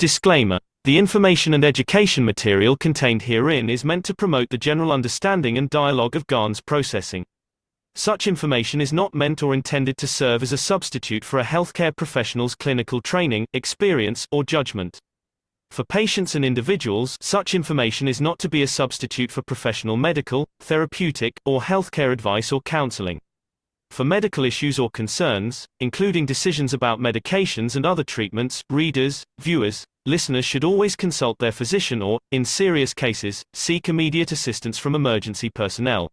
Disclaimer. The information and education material contained herein is meant to promote the general understanding and dialogue of GAN's processing. Such information is not meant or intended to serve as a substitute for a healthcare professional's clinical training, experience, or judgment. For patients and individuals, such information is not to be a substitute for professional medical, therapeutic, or healthcare advice or counseling. For medical issues or concerns, including decisions about medications and other treatments, readers, viewers, listeners should always consult their physician or, in serious cases, seek immediate assistance from emergency personnel.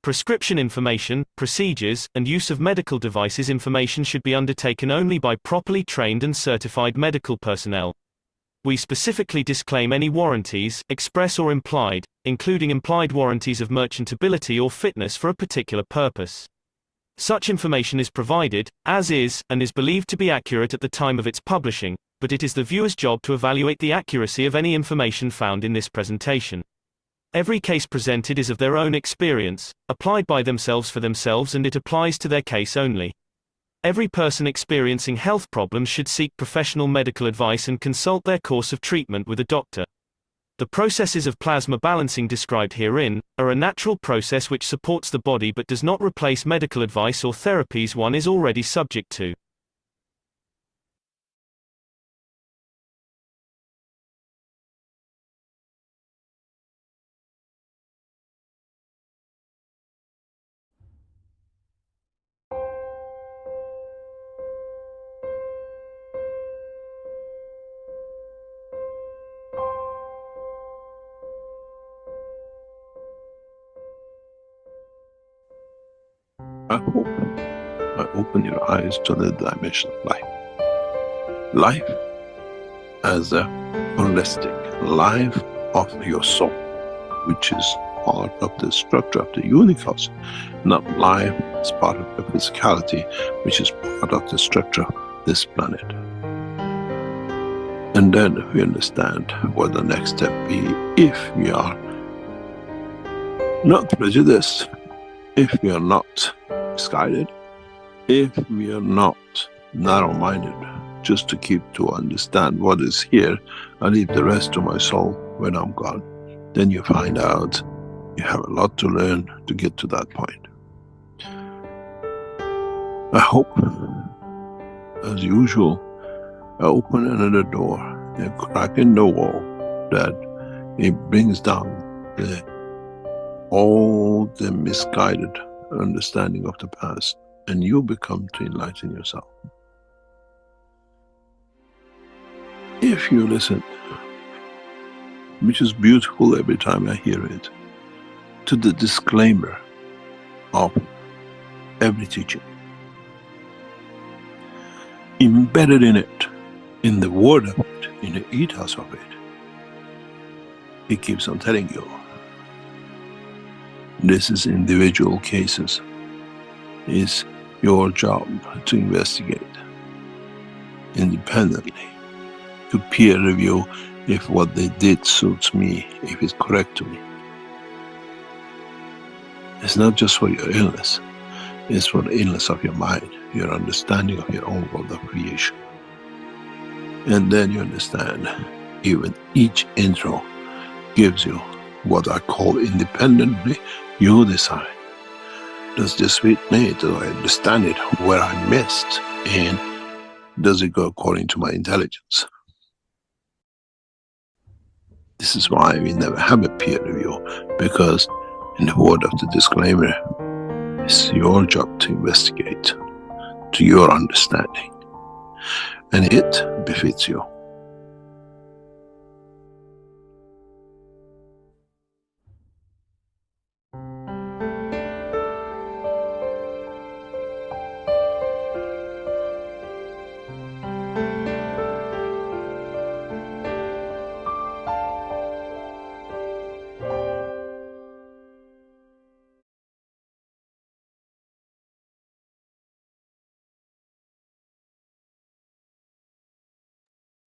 Prescription information, procedures, and use of medical devices information should be undertaken only by properly trained and certified medical personnel. We specifically disclaim any warranties, express or implied, including implied warranties of merchantability or fitness for a particular purpose. Such information is provided, as is, and is believed to be accurate at the time of its publishing, but it is the viewer's job to evaluate the accuracy of any information found in this presentation. Every case presented is of their own experience, applied by themselves for themselves, and it applies to their case only. Every person experiencing health problems should seek professional medical advice and consult their course of treatment with a doctor. The processes of plasma balancing described herein are a natural process which supports the body but does not replace medical advice or therapies one is already subject to. I hope I open your eyes to the dimension of life. Life as a holistic life of your soul, which is part of the structure of the universe, not life as part of the physicality, which is part of the structure of this planet. And then we understand what the next step be if we are not prejudiced, if we are not misguided, if we are not narrow-minded, just to keep to understand what is here, I leave the rest to my soul when I'm gone. Then you find out you have a lot to learn to get to that point. I hope, as usual, I open another door, a crack in the wall, that it brings down all the misguided understanding of the past, and you become to enlighten yourself. If you listen, which is beautiful every time I hear it, to the disclaimer of every teaching, embedded in it, in the word of it, in the ethos of it, it keeps on telling you, this is individual cases. It's your job to investigate independently, to peer review if what they did suits me, if it's correct to me. It's not just for your illness, it's for the illness of your mind, your understanding of your own world of creation. And then you understand, even each intro gives you what I call independently, you decide. Does this fit me? Do I understand it where I missed? And does it go according to my intelligence? This is why we never have a peer review, because in the word of the disclaimer, it's your job to investigate to your understanding, and it befits you.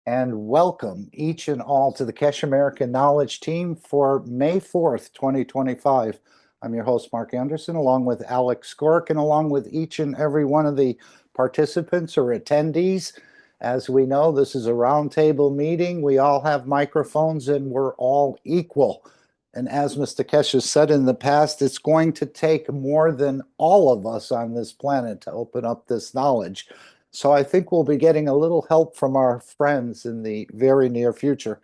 And welcome each and all to the Keshe American Knowledge Team for May 4th, 2025. I'm your host, Mark Anderson, along with Alex Skork, and along with each and every one of the participants or attendees. As we know, this is a roundtable meeting. We all have microphones and we're all equal. And as Mr. Keshe said in the past, it's going to take more than all of us on this planet to open up this knowledge. So I think we'll be getting a little help from our friends in the very near future,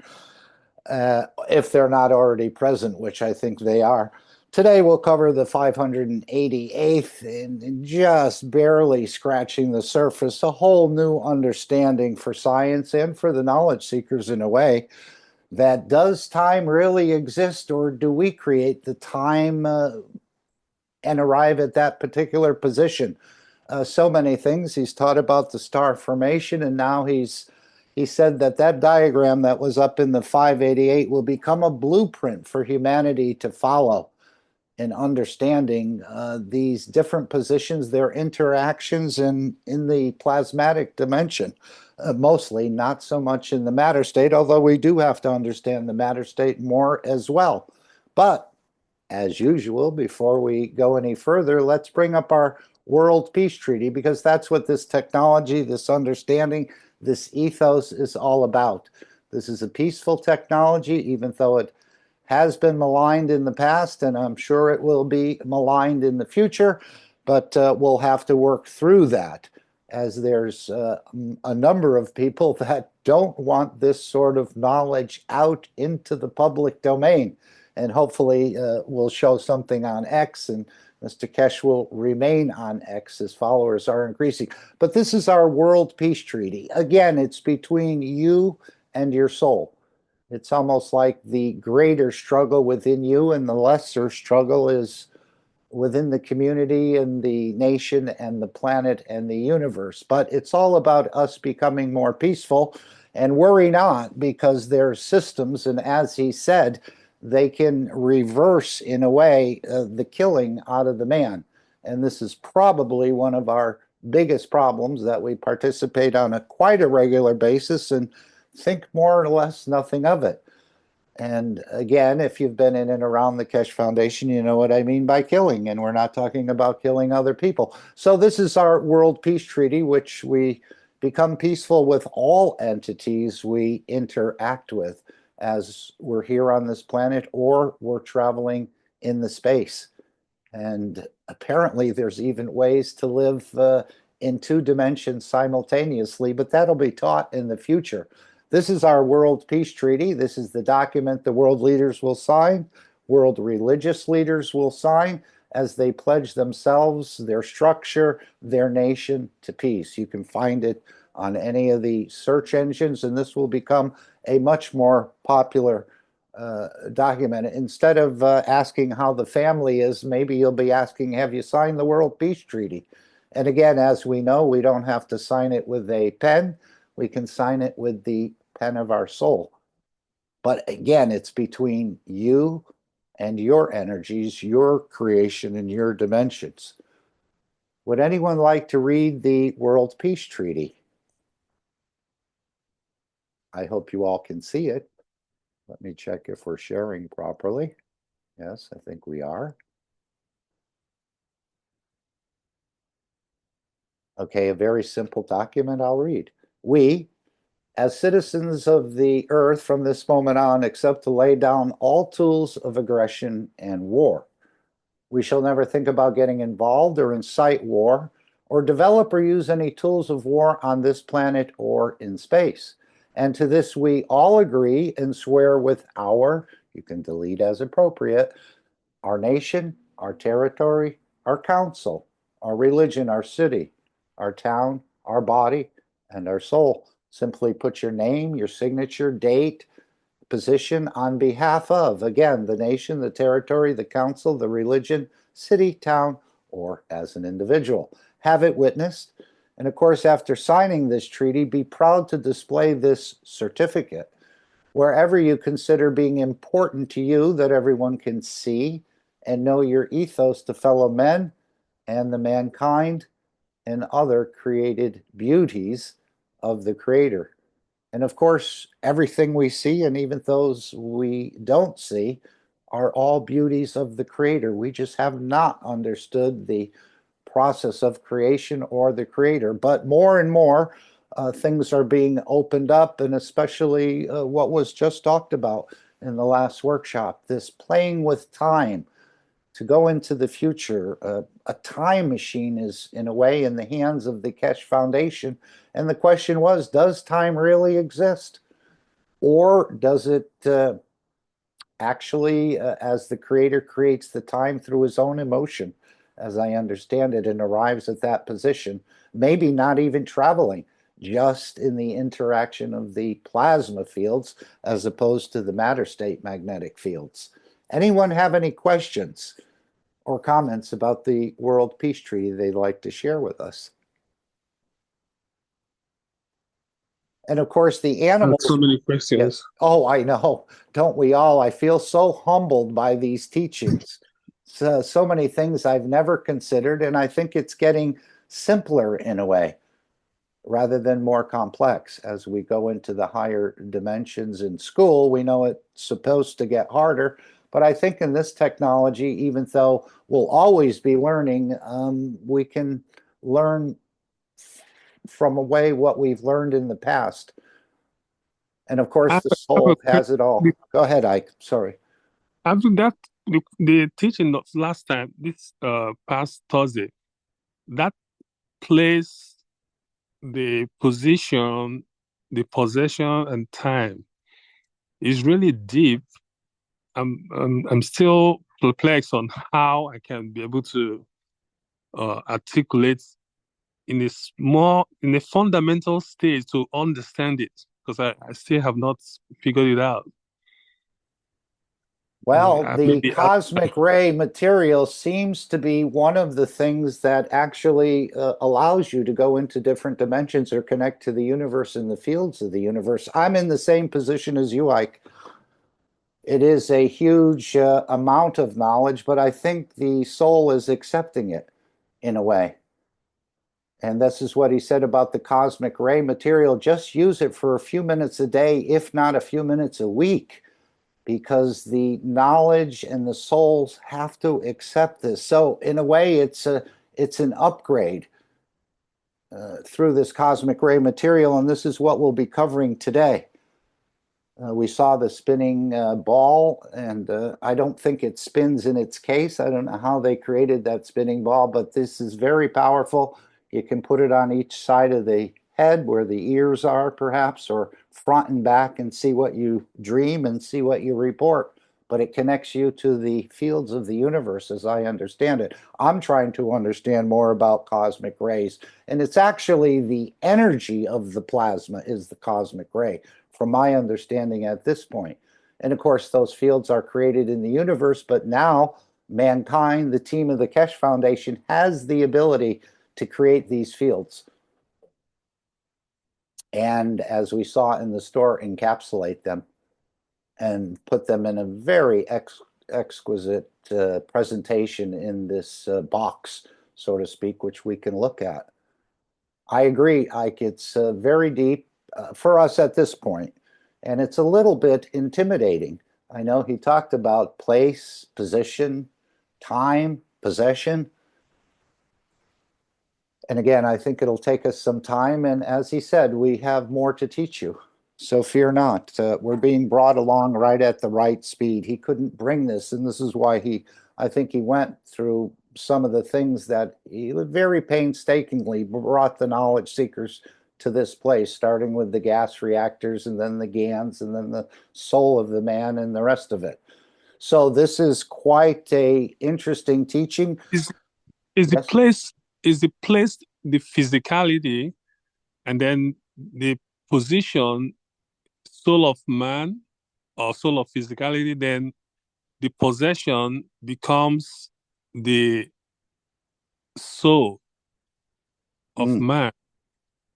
if they're not already present, which I think they are. Today we'll cover the 588th and just barely scratching the surface, a whole new understanding for science and for the knowledge seekers in a way. That does time really exist, or do we create the time and arrive at that particular position? So many things. He's taught about the star formation, and now he said that that diagram that was up in the 588 will become a blueprint for humanity to follow in understanding these different positions, their interactions in the plasmatic dimension. Mostly, not so much in the matter state, although we do have to understand the matter state more as well. But as usual, before we go any further, let's bring up our World Peace Treaty, because that's what this technology, this understanding, this ethos is all about. This is a peaceful technology, even though it has been maligned in the past, and I'm sure it will be maligned in the future, but we'll have to work through that, as there's a number of people that don't want this sort of knowledge out into the public domain. And hopefully we'll show something on X, and Mr. Keshe will remain on X. His followers are increasing. But this is our World Peace Treaty. Again, it's between you and your soul. It's almost like the greater struggle within you and the lesser struggle is within the community and the nation and the planet and the universe. But it's all about us becoming more peaceful, and worry not, because there's systems, and as he said, they can reverse, in a way, the killing out of the man. And this is probably one of our biggest problems, that we participate on quite a regular basis and think more or less nothing of it. And again, if you've been in and around the Keshe Foundation, you know what I mean by killing, and we're not talking about killing other people. So this is our World Peace Treaty, which we become peaceful with all entities we interact with, as we're here on this planet or we're traveling in the space. And apparently there's even ways to live in two dimensions simultaneously, but that'll be taught in the future. This is our World Peace Treaty. This is the document the world leaders will sign, world religious leaders will sign, as they pledge themselves, their structure, their nation to peace. You can find it on any of the search engines, and this will become a much more popular document. Instead of asking how the family is, maybe you'll be asking, have you signed the World Peace Treaty? And again, as we know, we don't have to sign it with a pen. We can sign it with the pen of our soul. But again, it's between you and your energies, your creation, and your dimensions. Would anyone like to read the World Peace Treaty? I hope you all can see it. Let me check if we're sharing properly. Yes, I think we are. Okay, a very simple document I'll read. We, as citizens of the earth from this moment on, accept to lay down all tools of aggression and war. We shall never think about getting involved or incite war, or develop or use any tools of war on this planet or in space. And to this we all agree and swear with our, you can delete as appropriate, our nation, our territory, our council, our religion, our city, our town, our body, and our soul. Simply put your name, your signature, date, position on behalf of, again, the nation, the territory, the council, the religion, city, town, or as an individual. Have it witnessed. And of course, after signing this treaty, be proud to display this certificate wherever you consider being important to you, that everyone can see and know your ethos to fellow men and the mankind and other created beauties of the Creator. And of course, everything we see, and even those we don't see, are all beauties of the Creator. We just have not understood the process of creation or the Creator. But more and more, things are being opened up, and especially what was just talked about in the last workshop, this playing with time to go into the future. A time machine is, in a way, in the hands of the Keshe Foundation. And the question was, does time really exist? Or does it actually, as the creator creates the time through his own emotion, as I understand it, and arrives at that position, maybe not even traveling, just in the interaction of the plasma fields as opposed to the matter state magnetic fields. Anyone have any questions or comments about the World Peace Treaty they'd like to share with us? And of course, the animals. So many Yes. questions. Oh, I know. Don't we all? I feel so humbled by these teachings. So many things I've never considered, and I think it's getting simpler in a way rather than more complex as we go into the higher dimensions in school. We know it's supposed to get harder, but I think in this technology, even though we'll always be learning, we can learn from away what we've learned in the past. And of course, the soul has it all. Go ahead, Ike. Sorry. After that, the teaching of last time, this past Thursday, that place, the position, the possession, and time is really deep. I'm still perplexed on how I can be able to articulate in a fundamental stage to understand it, because I still have not figured it out. Well, the cosmic ray material seems to be one of the things that actually allows you to go into different dimensions or connect to the universe and the fields of the universe. I'm in the same position as you, Ike. It is a huge amount of knowledge, but I think the soul is accepting it in a way. And this is what he said about the cosmic ray material. Just use it for a few minutes a day, if not a few minutes a week, because the knowledge and the souls have to accept this. So in a way, it's an upgrade through this cosmic ray material, and this is what we'll be covering today. We saw the spinning ball, and I don't think it spins in its case. I don't know how they created that spinning ball, but this is very powerful. You can put it on each side of the head where the ears are, perhaps, or front and back, and see what you dream and see what you report. But it connects you to the fields of the universe, as I understand it. I'm trying to understand more about cosmic rays, and it's actually the energy of the plasma is the cosmic ray, from my understanding at this point. And of course, those fields are created in the universe, but now mankind, the team of the Keshe Foundation, has the ability to create these fields. And as we saw in the store, encapsulate them and put them in a very exquisite presentation in this box, so to speak, which we can look at. I agree, Ike, it's very deep for us at this point, and it's a little bit intimidating. I know he talked about place, position, time, possession. And again, I think it'll take us some time. And as he said, we have more to teach you. So fear not. We're being brought along right at the right speed. He couldn't bring this. And this is why I think he went through some of the things that he very painstakingly brought the knowledge seekers to this place, starting with the gas reactors and then the GANs and then the soul of the man and the rest of it. So this is quite a interesting teaching. Is the place the physicality, and then the position, soul of man or soul of physicality, then the possession becomes the soul of man.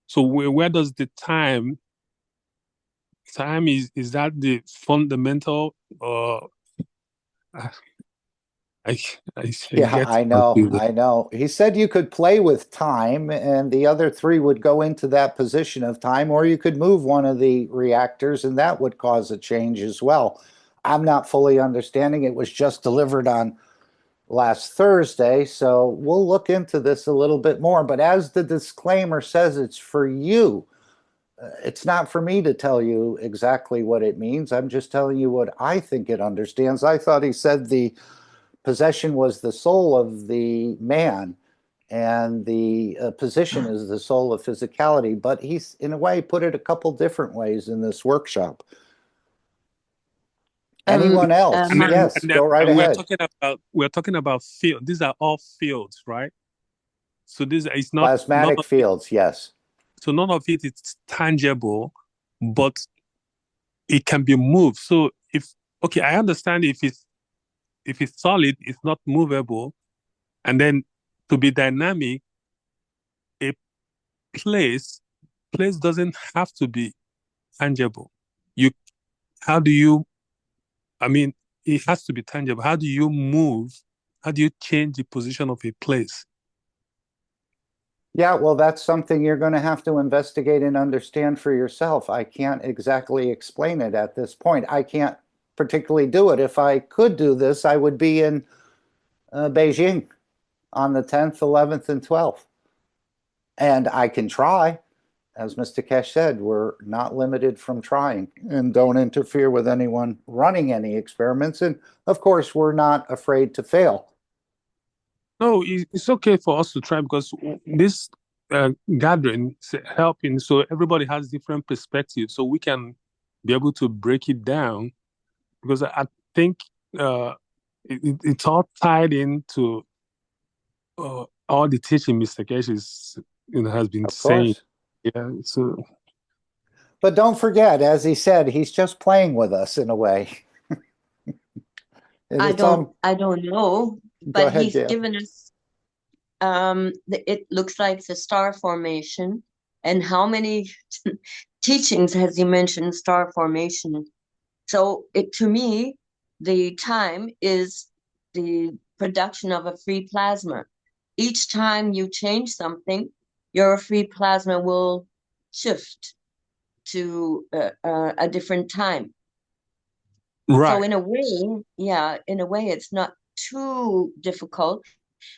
So where does the time is that the fundamental yeah, I know. He said you could play with time, and the other three would go into that position of time, or you could move one of the reactors, and that would cause a change as well. I'm not fully understanding. It was just delivered on last Thursday, so we'll look into this a little bit more. But as the disclaimer says, it's for you It's not for me to tell you exactly what it means. I'm just telling you what I think it understands. I thought he said the possession was the soul of the man, and the position is the soul of physicality. But he's, in a way, put it a couple different ways in this workshop. Anyone else? And then, Yes, and then go right ahead. we're talking about field. These are all fields, right? So this is not Plasmatic fields, yes. so none of it is tangible, but it can be moved. So okay, I understand if it's solid, it's not movable, and then to be dynamic, a place doesn't have to be tangible. You how do you I mean, it has to be tangible. How do you move? How do you change the position of a place? Yeah, well, that's something you're going to have to investigate and understand for yourself. I can't exactly explain it at this point. I can't particularly do it. If I could do this, I would be in Beijing on the 10th, 11th, and 12th. And I can try. As Mr. Keshe said, we're not limited from trying, and don't interfere with anyone running any experiments. And of course, we're not afraid to fail. No, it's okay for us to try because this gathering is helping. So everybody has different perspectives, so we can be able to break it down. Because I think it's all tied into all the teaching Mr. Keshe has been saying. Yeah. So, but don't forget, as he said, he's just playing with us in a way. I don't know, but ahead, he's Gail. given us. It looks like the star formation, and how many teachings has he mentioned star formation? So to me, the time is the production of a free plasma. Each time you change something, your free plasma will shift to a different time. right. So in a way, it's not too difficult.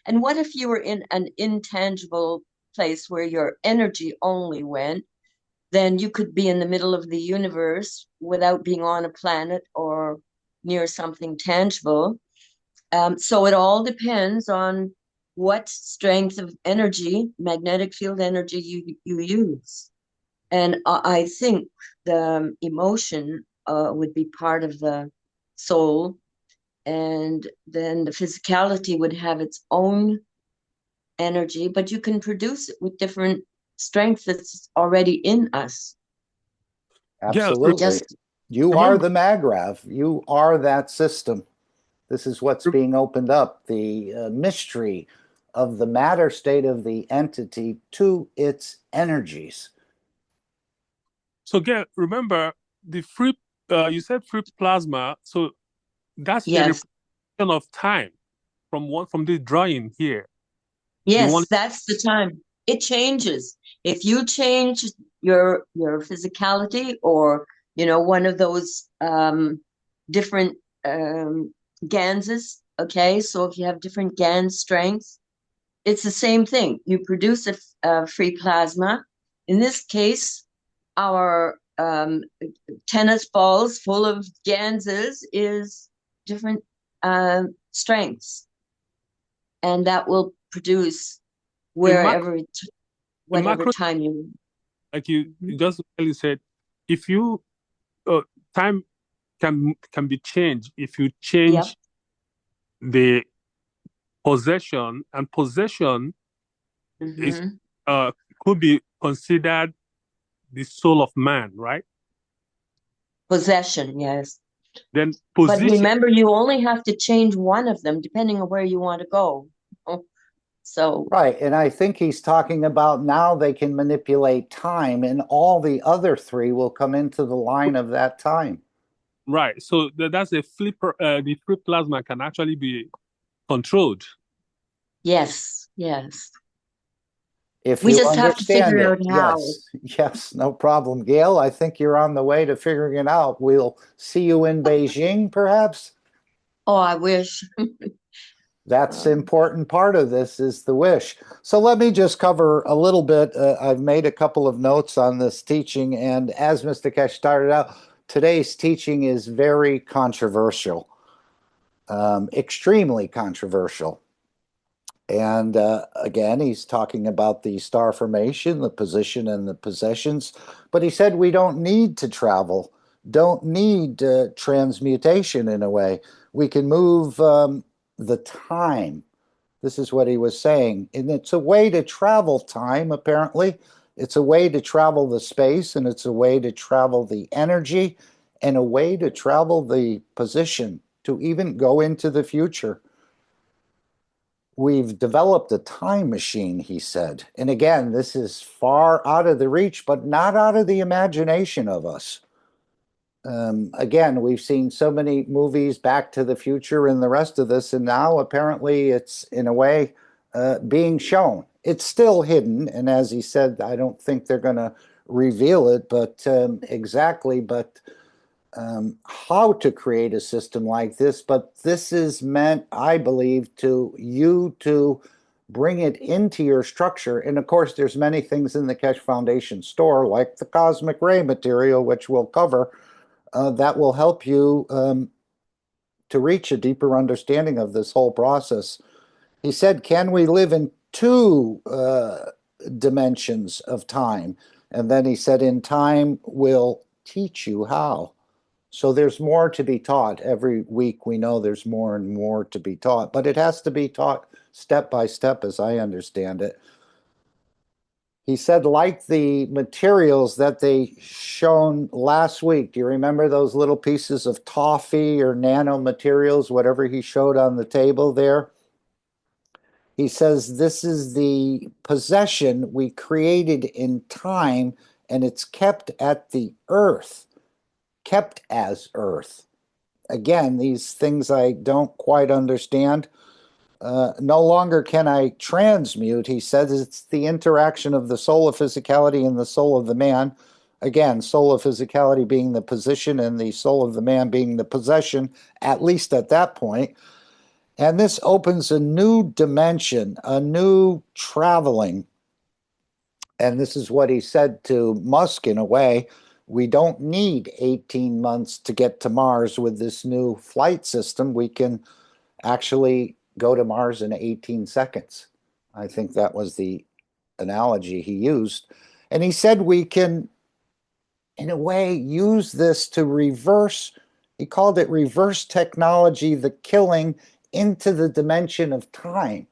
And what if you were in an intangible place where your energy only went? Then you could be in the middle of the universe without being on a planet or near something tangible. So it all depends on what strength of energy, magnetic field energy, you use. And I think the emotion would be part of the soul, and then the physicality would have its own energy, but you can produce it with different strength that's already in us. Absolutely. You are the Magrav. You are that system. This is what's being opened up, the mystery of the matter state of the entity to its energies. So, Gail, remember the free, you said free plasma. So that's the Yes. reflection of time from the drawing here. Yes, that's the time. It changes. If you change your physicality, or one of those different ganses, okay? So if you have different GANS strengths, it's the same thing. You produce a free plasma. In this case, our tennis balls full of ganses is different strengths, and that will produce whatever time you. Like you just really said, if you time can be changed if you change the possession, and possession is could be considered the soul of man, right? Possession, yes. Then position. But remember, you only have to change one of them depending on where you want to go. So right, and I think he's talking about now they can manipulate time, and all the other three will come into the line of that time. Right. So that's a flipper. The free plasma can actually be controlled. Yes, yes. If we you just have to figure out how. Yes, no problem. Gail, I think you're on the way to figuring it out. We'll see you in Beijing, perhaps? Oh, I wish. That's the important part of this is the wish. So let me just cover a little bit. I've made a couple of notes on this teaching, and as Mr. Keshe started out, today's teaching is very controversial, extremely controversial. And again, he's talking about the star formation, the position, and the possessions. But he said we don't need to travel, don't need transmutation in a way. We can move the time. This is what he was saying. And it's a way to travel time, apparently. It's a way to travel the space, and it's a way to travel the energy, and a way to travel the position, to even go into the future. We've developed a time machine, he said. And again, this is far out of the reach, but not out of the imagination of us. Again, we've seen so many movies, Back to the Future and the rest of this, and now apparently it's, in a way, being shown. It's still hidden, and as he said, I don't think they're going to reveal it, but exactly, but how to create a system like this. But this is meant, I believe, to you to bring it into your structure. And of course, there's many things in the Keshe Foundation store, like the cosmic ray material, which we'll cover, that will help you to reach a deeper understanding of this whole process. He said, can we live in two dimensions of time? And then he said, in time, we'll teach you how. So there's more to be taught. Every week we know there's more and more to be taught, but it has to be taught step by step, as I understand it. He said, like the materials that they shown last week, do you remember those little pieces of toffee or nanomaterials, whatever he showed on the table there? He says, this is the possession we created in time, and it's kept at the earth, kept as earth. Again, these things I don't quite understand. No longer can I transmute. He says it's the interaction of the soul of physicality and the soul of the man. Again, soul of physicality being the position and the soul of the man being the possession, at least at that point. And this opens a new dimension, a new traveling. And this is what he said to Musk in a way. We don't need 18 months to get to Mars with this new flight system. We can actually go to Mars in 18 seconds. I think that was the analogy he used. And he said we can, in a way, use this to reverse, he called it reverse technology, the killing into the dimension of time.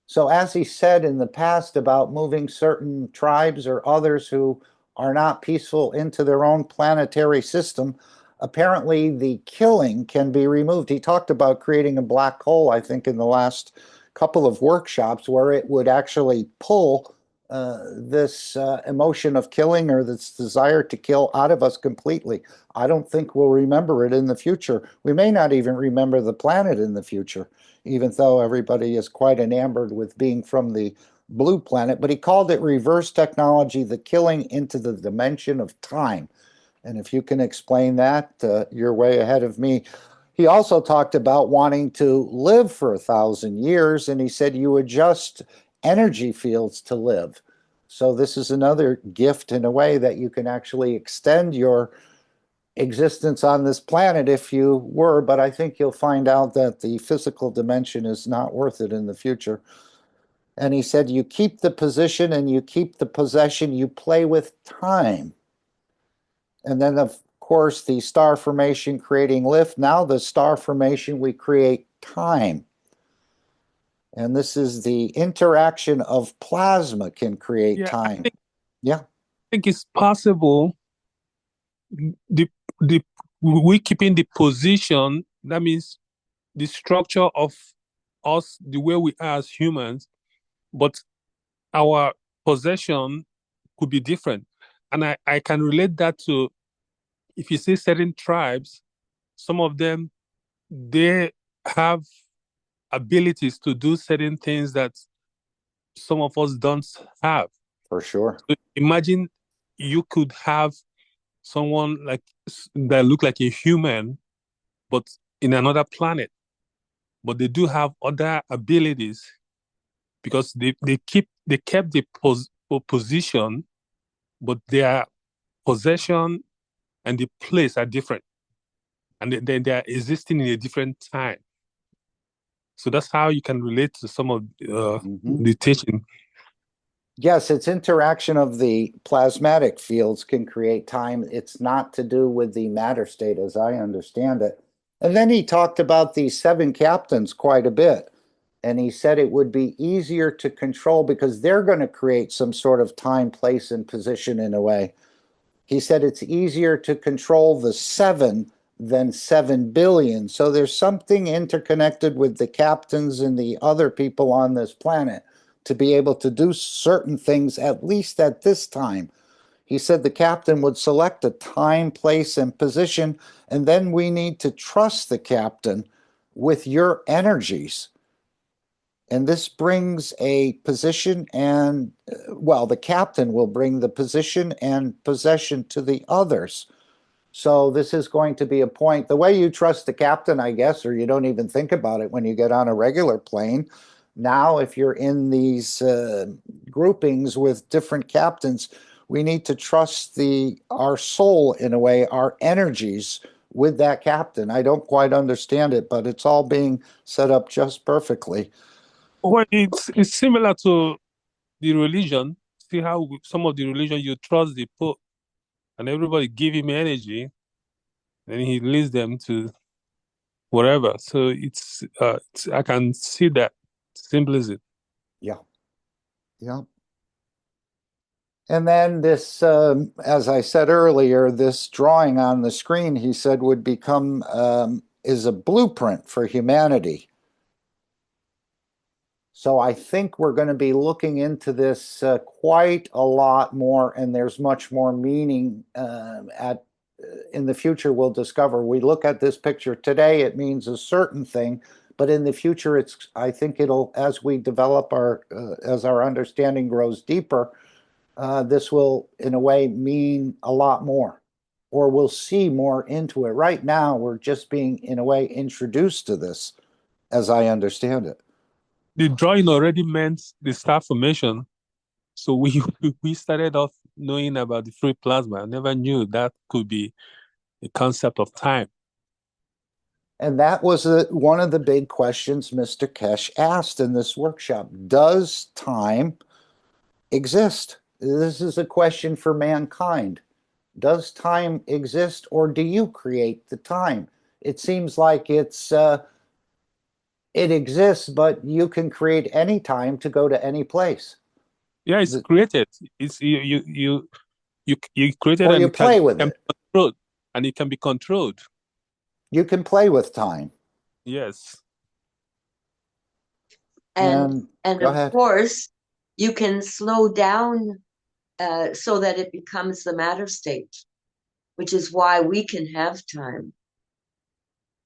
So as he said in the past about moving certain tribes or others who are not peaceful into their own planetary system, apparently the killing can be removed. He talked about creating a black hole, I think, in the last couple of workshops where it would actually pull this emotion of killing or this desire to kill out of us completely. I don't think we'll remember it in the future. We may not even remember the planet in the future, even though everybody is quite enamored with being from the blue planet. But he called it reverse technology, the killing into the dimension of time. And if you can explain that, you're way ahead of me. He also talked about wanting to live for 1,000 years, and he said you adjust energy fields to live. So this is another gift in a way that you can actually extend your existence on this planet if you were, but I think you'll find out that the physical dimension is not worth it in the future. And he said you keep the position and you keep the possession, you play with time. And then, of course, the star formation creating lift. Now the star formation, we create time. And this is the interaction of plasma can create time. I think it's possible. We keeping the position, that means the structure of us, the way we are as humans, but our possession could be different. And I can relate that to, if you see certain tribes, some of them, they have abilities to do certain things that some of us don't have. For sure. So imagine you could have someone like that look like a human, but in another planet. but they do have other abilities because they kept the position, but their possession and the place are different, and then they are existing in a different time. So that's how you can relate to some of the teaching. Yes, its interaction of the plasmatic fields can create time. It's not to do with the matter state, as I understand it. And then he talked about the 7 captains quite a bit. And he said it would be easier to control because they're going to create some sort of time, place, and position in a way. He said it's easier to control the 7 than 7 billion. So there's something interconnected with the captains and the other people on this planet to be able to do certain things, at least at this time. He said the captain would select a time, place, and position, and then we need to trust the captain with your energies. And this brings a position and, well, the captain will bring the position and possession to the others. So this is going to be a point. The way you trust the captain, I guess, or you don't even think about it when you get on a regular plane. Now, if you're in these groupings with different captains, we need to trust our soul in a way, our energies with that captain. I don't quite understand it, but it's all being set up just perfectly. Well, it's similar to the religion. See how some of the religion you trust the Pope, and everybody give him energy, and he leads them to whatever. So it's I can see that symbolism. Yeah. Yeah. And then this, as I said earlier, this drawing on the screen, he said, would become, is a blueprint for humanity. So I think we're going to be looking into this quite a lot more, and there's much more meaning in the future we'll discover. We look at this picture today, it means a certain thing, but in the future, I think it'll, as we develop as our understanding grows deeper, this will, in a way, mean a lot more, or we'll see more into it. Right now, we're just being, in a way, introduced to this, as I understand it. The drawing already meant the star formation. So we started off knowing about the free plasma. I never knew that could be a concept of time. And that was one of the big questions Mr. Keshe asked in this workshop. Does time exist? This is a question for mankind. Does time exist, or do you create the time? It seems like it exists, but you can create any time to go to any place. Yeah, it's created. It's you created, or and you play with it. Controlled, and it can be controlled. You can play with time. Yes. And of course, you can slow down so that it becomes the matter state, which is why we can have time,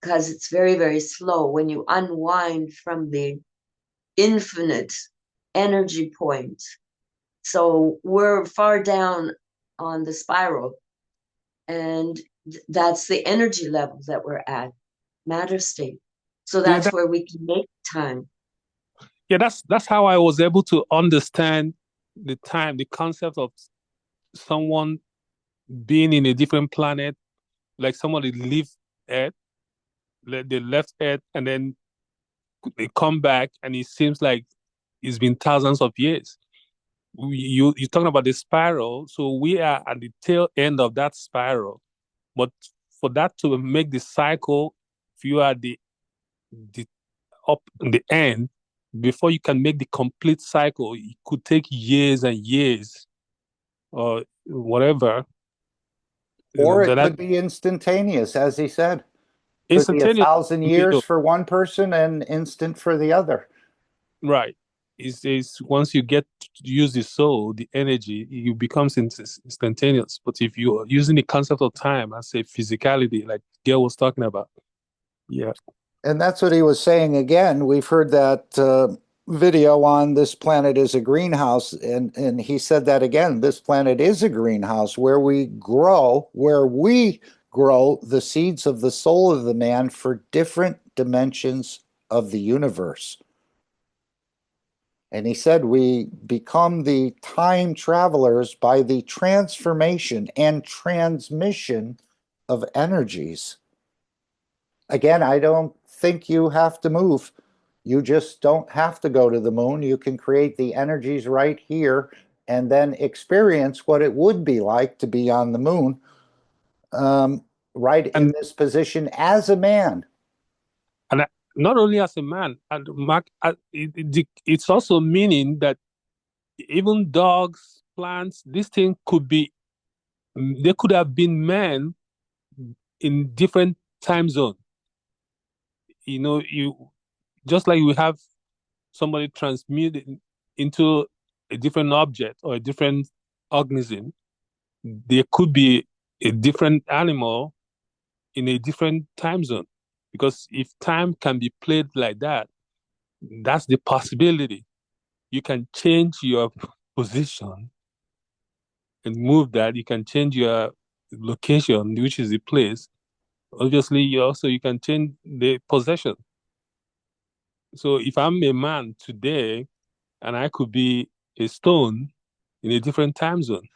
because it's very, very slow. When you unwind from the infinite energy point, so we're far down on the spiral, and that's the energy level that we're at, matter state. So that's where we can make time. Yeah, that's how I was able to understand the time, the concept of someone being in a different planet, like somebody leave Earth, they left Earth, and then they come back, and it seems like it's been thousands of years. You're talking about the spiral, so we are at the tail end of that spiral. But for that to make the cycle, if you are the up in the end, before you can make the complete cycle, it could take years and years, or whatever. Or it could be instantaneous, as he said. Could be 1,000 years for one person and instant for the other. Right. It's once you get to use the soul, the energy, it becomes instantaneous. But if you're using the concept of time as a physicality, like Gail was talking about, yeah. And that's what he was saying again. We've heard that video on this planet is a greenhouse, and he said that again. This planet is a greenhouse where we grow the seeds of the soul of the man for different dimensions of the universe. And he said we become the time travelers by the transformation and transmission of energies. Again, I don't think you have to move. You just don't have to go to the moon. You can create the energies right here and then experience what it would be like to be on the moon, right in this position as a man. And not only as a man, and Mark, it's also meaning that even dogs, plants, this thing could be, they could have been men in different time zone. You just like we have somebody transmuted into a different object or a different organism, there could be a different animal in a different time zone. Because if time can be played like that, that's the possibility. You can change your position and move that. You can change your location, which is the place. Obviously, you can change the possession. So if I'm a man today, and I could be a stone in a different time zone,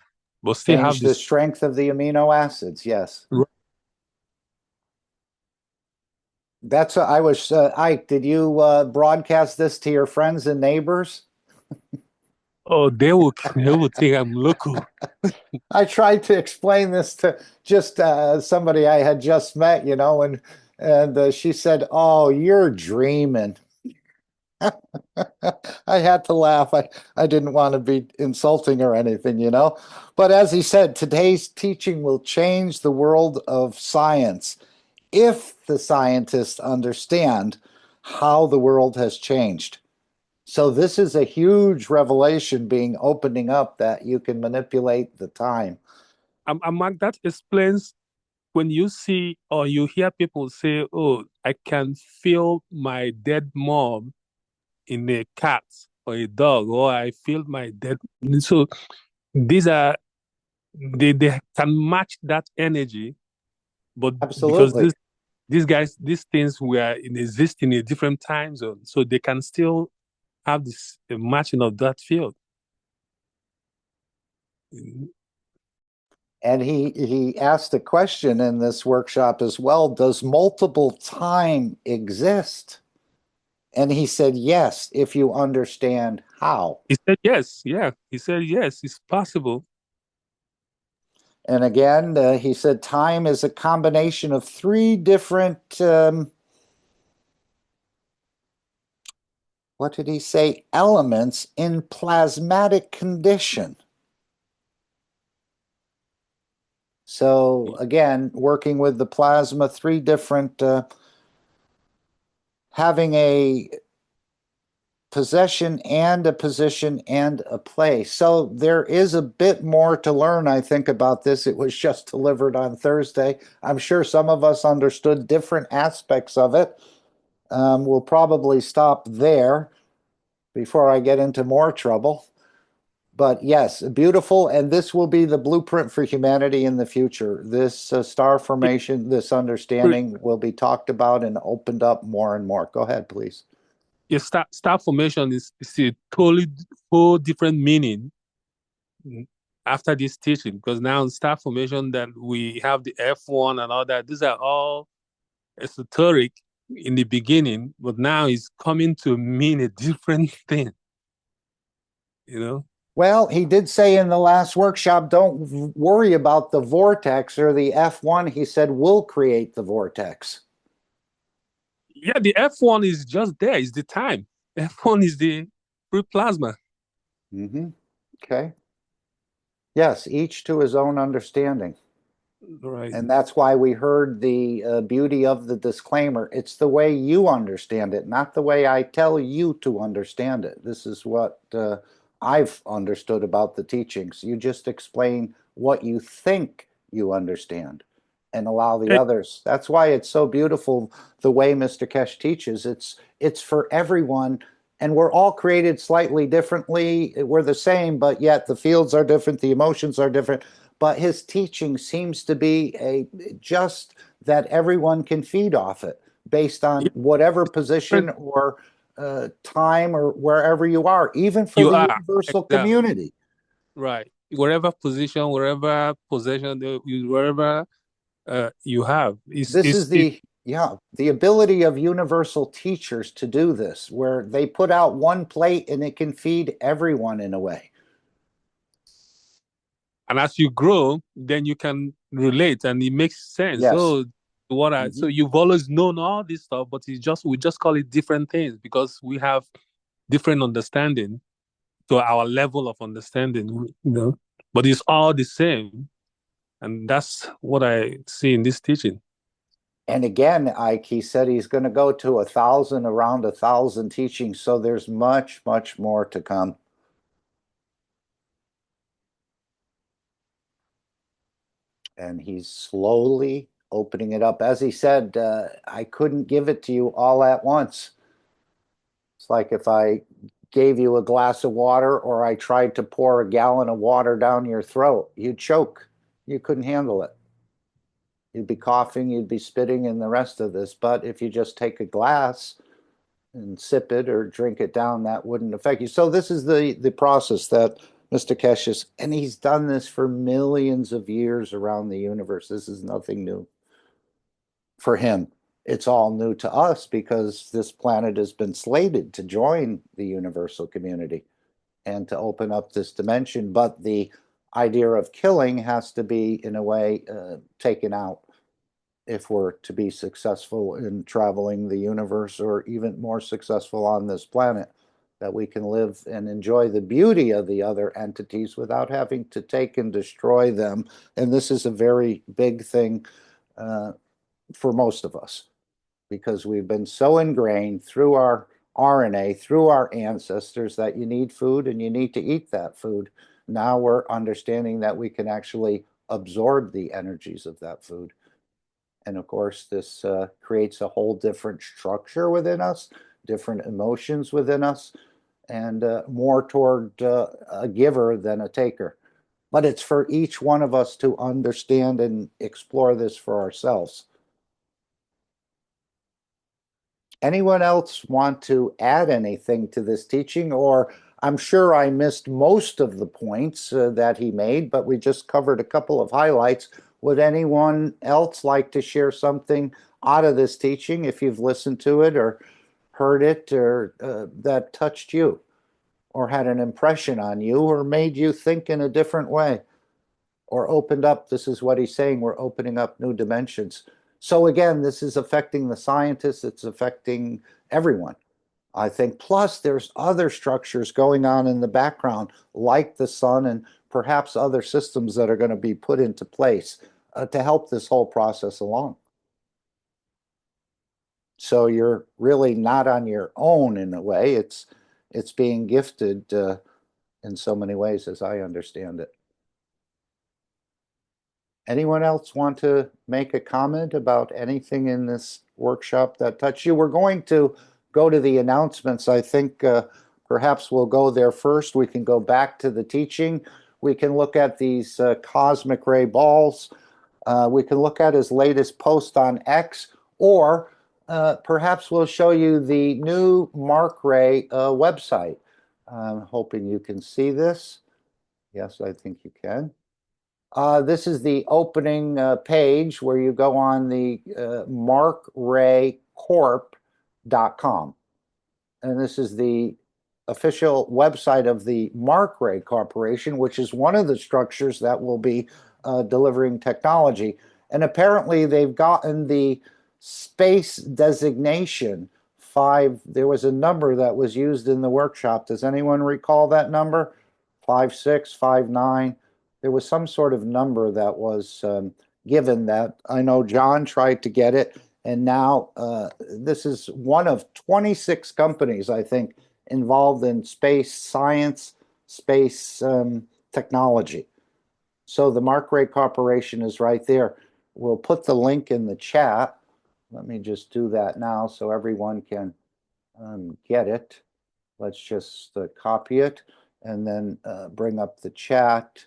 but still have Change the this. strength of the amino acids, yes. Right. That's I was Ike, did you broadcast this to your friends and neighbors? Oh, they will think I'm local. I tried to explain this to just somebody I had just met, and she said, "Oh, you're dreaming." I had to laugh. I didn't want to be insulting or anything. But as he said, today's teaching will change the world of science if the scientists understand how the world has changed. So this is a huge revelation opening up that you can manipulate the time. Mark, that explains when you see or you hear people say, "Oh, I can feel my dead mom in a cat or a dog," or "I feel my dead." So these are they can match that energy, but because Absolutely. these things exist in a different time zone, so they can still have this matching of that field. And he asked a question in this workshop as well, does multiple time exist? And he said, yes, if you understand how. He said yes, yeah. He said yes, it's possible. And again, he said time is a combination of three different, what did he say, elements in plasmatic condition. So again, working with the plasma, three different, having a possession and a position and a place. So there is a bit more to learn, I think, about this. It was just delivered on Thursday. I'm sure some of us understood different aspects of it. We'll probably stop there before I get into more trouble. But yes, beautiful. And this will be the blueprint for humanity in the future. This star formation, this understanding will be talked about and opened up more and more. Go ahead, please. Yeah, star formation is a totally whole different meaning after this teaching, because now in star formation that we have the F1 and all that, these are all esoteric in the beginning, but now it's coming to mean a different thing. Well, he did say in the last workshop, don't worry about the vortex or the F1. He said, we'll create the vortex. Yeah, the F1 is just there. It's the time. F1 is the free plasma. Mm-hmm. Okay. Yes, each to his own understanding. Right. And that's why we heard the beauty of the disclaimer. It's the way you understand it, not the way I tell you to understand it. This is what I've understood about the teachings. You just explain what you think you understand and allow the others. That's why it's so beautiful the way Mr. Keshe teaches. It's for everyone, and we're all created slightly differently. We're the same, but yet the fields are different, the emotions are different. But his teaching seems to be just that everyone can feed off it. based on Yeah, whatever position different or time or wherever you are, even for you the are. universal Exactly. community. Right. Wherever position, wherever possession, wherever you have. This is the ability of universal teachers to do this, where they put out one plate and it can feed everyone in a way. And as you grow, then you can relate and it makes sense. Yes. So so Mhm. you've always known all this stuff, but we just call it different things because we have different understanding to our level of understanding, But it's all the same. And that's what I see in this teaching. And again, Ike, he said he's going to go to 1,000, around 1,000 teachings. So there's much, much more to come. And he's slowly opening it up. As he said, I couldn't give it to you all at once. It's like if I gave you a glass of water or I tried to pour a gallon of water down your throat, you'd choke. You couldn't handle it. You'd be coughing, you'd be spitting, and the rest of this. But if you just take a glass and sip it or drink it down, that wouldn't affect you. So this is the process that Mr. Keshe, and he's done this for millions of years around the universe. This is nothing new for him. It's all new to us because this planet has been slated to join the universal community and to open up this dimension. But the idea of killing has to be, in a way, taken out if we're to be successful in traveling the universe or even more successful on this planet, that we can live and enjoy the beauty of the other entities without having to take and destroy them. And this is a very big thing for most of us because we've been so ingrained through our RNA, through our ancestors, that you need food and you need to eat that food. Now we're understanding that we can actually absorb the energies of that food. And of course, this creates a whole different structure within us, different emotions within us, and more toward a giver than a taker. But it's for each one of us to understand and explore this for ourselves. Anyone else want to add anything to this teaching? Or I'm sure I missed most of the points that he made, but we just covered a couple of highlights. Would anyone else like to share something out of this teaching, if you've listened to it or heard it, or that touched you or had an impression on you or made you think in a different way or opened up? This is what he's saying, we're opening up new dimensions. So again, this is affecting the scientists, it's affecting everyone, I think. Plus, there's other structures going on in the background, like the sun and perhaps other systems that are going to be put into place to help this whole process along. So you're really not on your own in a way. It's being gifted in so many ways, as I understand it. Anyone else want to make a comment about anything in this workshop that touched you? We're going to go to the announcements. I think perhaps we'll go there first. We can go back to the teaching. We can look at these cosmic ray balls. We can look at his latest post on X, or perhaps we'll show you the new Mark Ray website. I'm hoping you can see this. Yes, I think you can. This is the opening page where you go on the markraycorp.com. And this is the official website of the Mark Ray Corporation, which is one of the structures that will be delivering technology. And apparently they've gotten the space designation 5. There was a number that was used in the workshop. Does anyone recall that number? 5659. There was some sort of number that was given that I know John tried to get it. And now this is one of 26 companies, I think, involved in space science, space technology. So the Mark Ray Corporation is right there. We'll put the link in the chat. Let me just do that now so everyone can get it. Let's just copy it and then bring up the chat,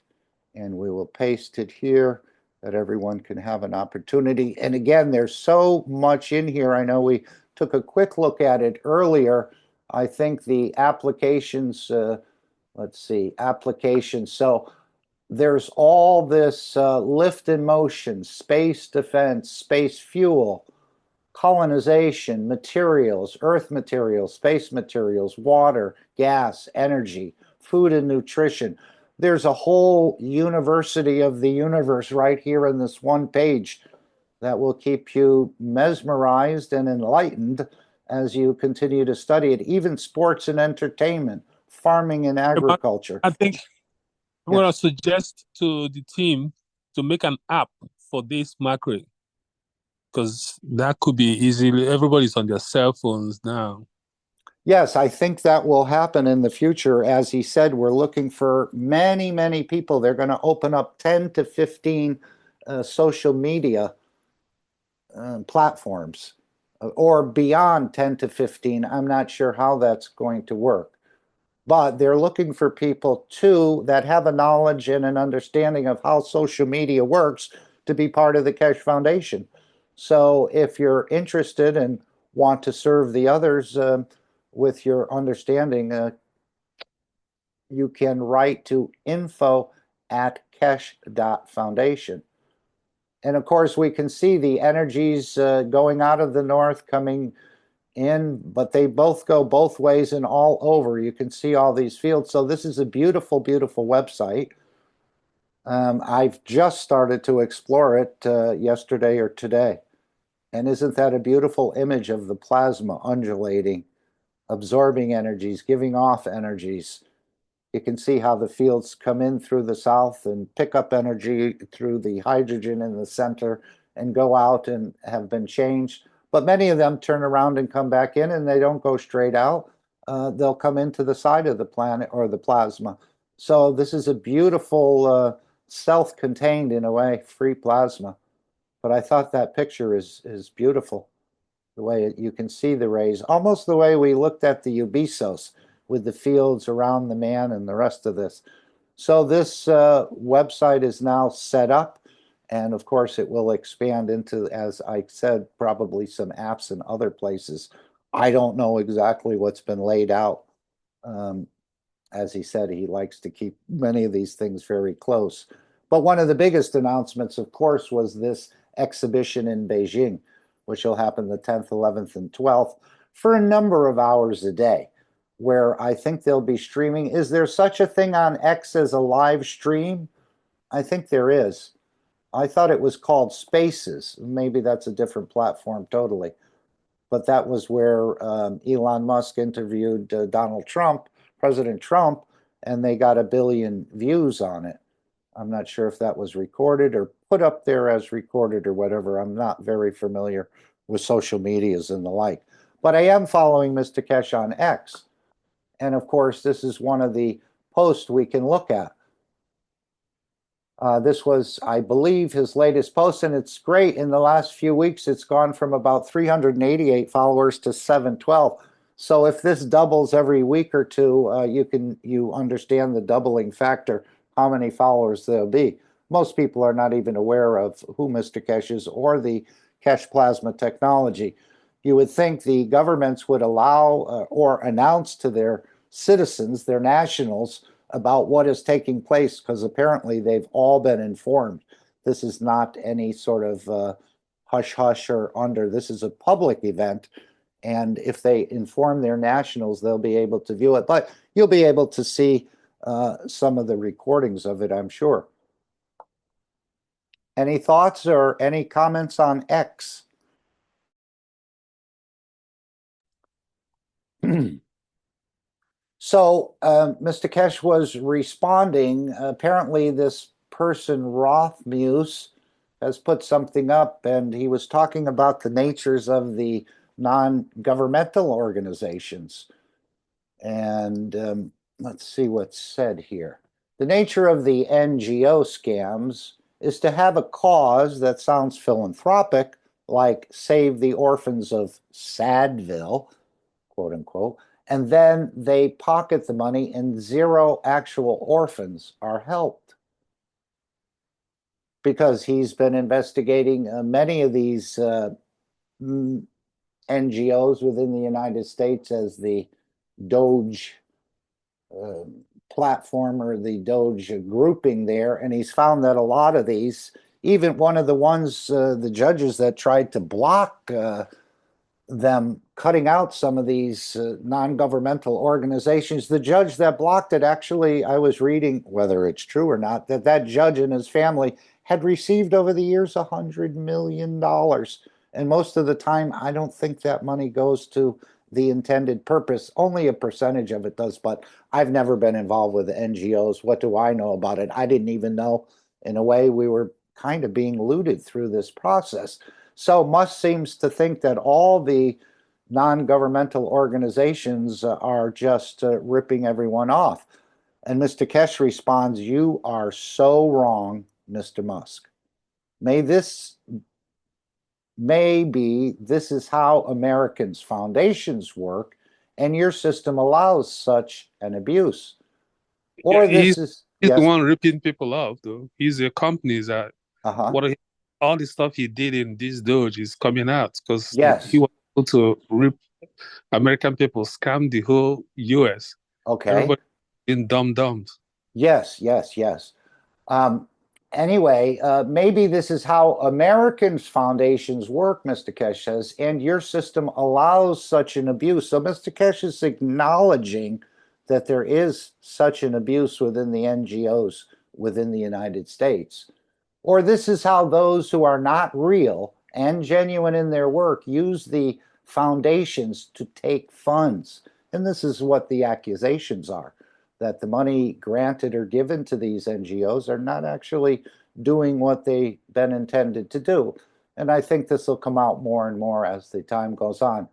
and we will paste it here. that everyone can have an opportunity. And again, there's so much in here. I know we took a quick look at it earlier. I think the applications, let's see, applications. So there's all this lift and motion, space defense, space fuel, colonization, materials, earth materials, space materials, water, gas, energy, food and nutrition. There's a whole university of the universe right here in this one page that will keep you mesmerized and enlightened as you continue to study it. Even sports and entertainment, farming and But agriculture. I think I'm Yeah. going to suggest to the team to make an app for this macro, because that could be easily, everybody's on their cell phones now. Yes, I think that will happen in the future. As he said, we're looking for many, many people. They're going to open up 10 to 15 social media platforms or beyond 10 to 15. I'm not sure how that's going to work. But they're looking for people too that have a knowledge and an understanding of how social media works to be part of the Keshe Foundation. So if you're interested and want to serve the others with your understanding, you can write to info@keshe.foundation. And of course, we can see the energies going out of the north, coming in, but they both go both ways and all over. You can see all these fields. So this is a beautiful, beautiful website. I've just started to explore it yesterday or today. And isn't that a beautiful image of the plasma undulating, absorbing energies, giving off energies? You can see how the fields come in through the south and pick up energy through the hydrogen in the center and go out and have been changed. But many of them turn around and come back in, and they don't go straight out. They'll come into the side of the planet or the plasma. So this is a beautiful, self-contained, in a way, free plasma. But I thought that picture is beautiful, the way you can see the rays, almost the way we looked at the Ubisos with the fields around the man and the rest of this. So this website is now set up, and of course it will expand into, as I said, probably some apps in other places. I don't know exactly what's been laid out. As he said, he likes to keep many of these things very close. But one of the biggest announcements, of course, was this exhibition in Beijing, which will happen the 10th, 11th, and 12th for a number of hours a day, where I think they'll be streaming. Is there such a thing on X as a live stream? I think there is. I thought it was called Spaces. Maybe that's a different platform totally. But that was where Elon Musk interviewed Donald Trump, President Trump, and they got 1 billion views on it. I'm not sure if that was recorded or put up there as recorded or whatever. I'm not very familiar with social medias and the like. But I am following Mr. Keshe on X. And of course, this is one of the posts we can look at. This was, I believe, his latest post, and it's great. In the last few weeks, it's gone from about 388 followers to 712. So if this doubles every week or two, you understand the doubling factor, how many followers there'll be. Most people are not even aware of who Mr. Keshe is or the Keshe plasma technology. You would think the governments would allow or announce to their citizens, their nationals, about what is taking place, because apparently they've all been informed. This is not any sort of hush-hush or under. This is a public event, and if they inform their nationals, they'll be able to view it. But you'll be able to see some of the recordings of it, I'm sure. Any thoughts or any comments on X? So Mr. Keshe was responding. Apparently, this person, Rothmuse, has put something up, and he was talking about the natures of the non-governmental organizations. And let's see what's said here. The nature of the NGO scams is to have a cause that sounds philanthropic, like Save the Orphans of Sadville, quote unquote, and then they pocket the money and 0 actual orphans are helped. because he's been investigating many of these NGOs within the United States as the Doge platform or the Doge grouping there, and he's found that a lot of these, even one of the ones, the judges that tried to block them cutting out some of these non-governmental organizations, the judge that blocked it, actually, I was reading, whether it's true or not, that that judge and his family had received over the years $100 million. And most of the time, I don't think that money goes to the intended purpose. Only a percentage of it does, but I've never been involved with the NGOs. What do I know about it? I didn't even know. In a way, we were kind of being looted through this process. So Musk seems to think that all the non-governmental organizations are just ripping everyone off. And Mr. Keshe responds, "You are so wrong, Mr. Musk. Maybe this is how Americans' foundations work, and your system allows such an abuse. Or Yeah, this is..." he's the Yes. one ripping people off, though. He's the companies that Uh-huh. all the stuff he did in this Doge is coming out because he Yes. was able to rip American people, scam the whole US. Okay. Everybody in dumb-dumbs. Yes, yes, yes. Anyway, maybe this is how Americans' foundations work, Mr. Keshe says, and your system allows such an abuse. So Mr. Keshe is acknowledging that there is such an abuse within the NGOs within the United States. Or this is how those who are not real and genuine in their work use the foundations to take funds. And this is what the accusations are, that the money granted or given to these NGOs are not actually doing what they've been intended to do. And I think this will come out more and more as the time goes on.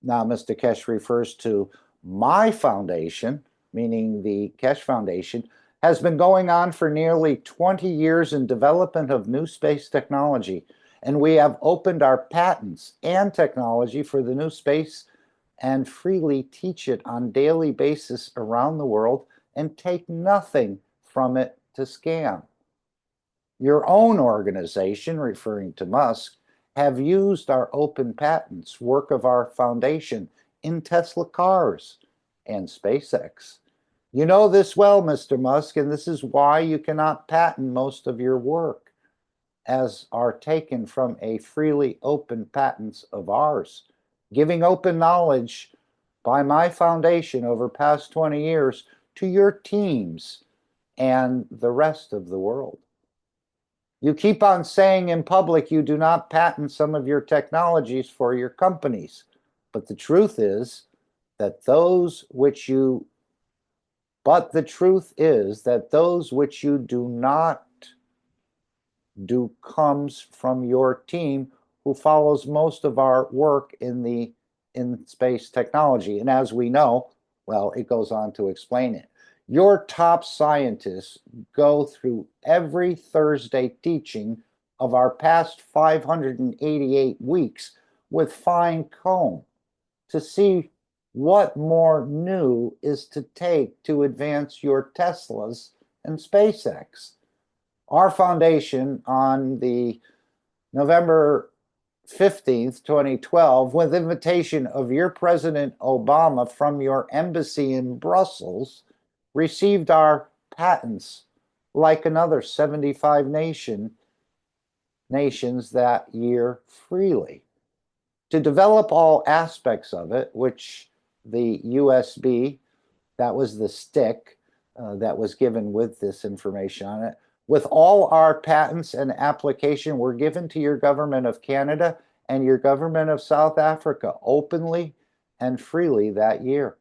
Now, Mr. Keshe refers to my foundation, meaning the Keshe Foundation, has been going on for nearly 20 years in development of new space technology. And we have opened our patents and technology for the new space and freely teach it on daily basis around the world and take nothing from it to scam. Your own organization, referring to Musk, have used our open patents, work of our foundation, in Tesla cars and SpaceX. You know this well, Mr. Musk, and this is why you cannot patent most of your work, as are taken from a freely open patents of ours. Giving open knowledge by my foundation over past 20 years to your teams and the rest of the world. You keep on saying in public you do not patent some of your technologies for your companies, but the truth is that those which you do not do comes from your team, who follows most of our work in space technology. And as we know, well, it goes on to explain it. Your top scientists go through every Thursday teaching of our past 588 weeks with fine comb to see what more new is to take to advance your Teslas and SpaceX. Our foundation on the November 15th, 2012, with invitation of your President Obama from your embassy in Brussels, received our patents like another 75 nations that year freely. To develop all aspects of it, which the USB, that was the stick that was given with this information on it, with all our patents and application were given to your government of Canada and your government of South Africa openly and freely that year.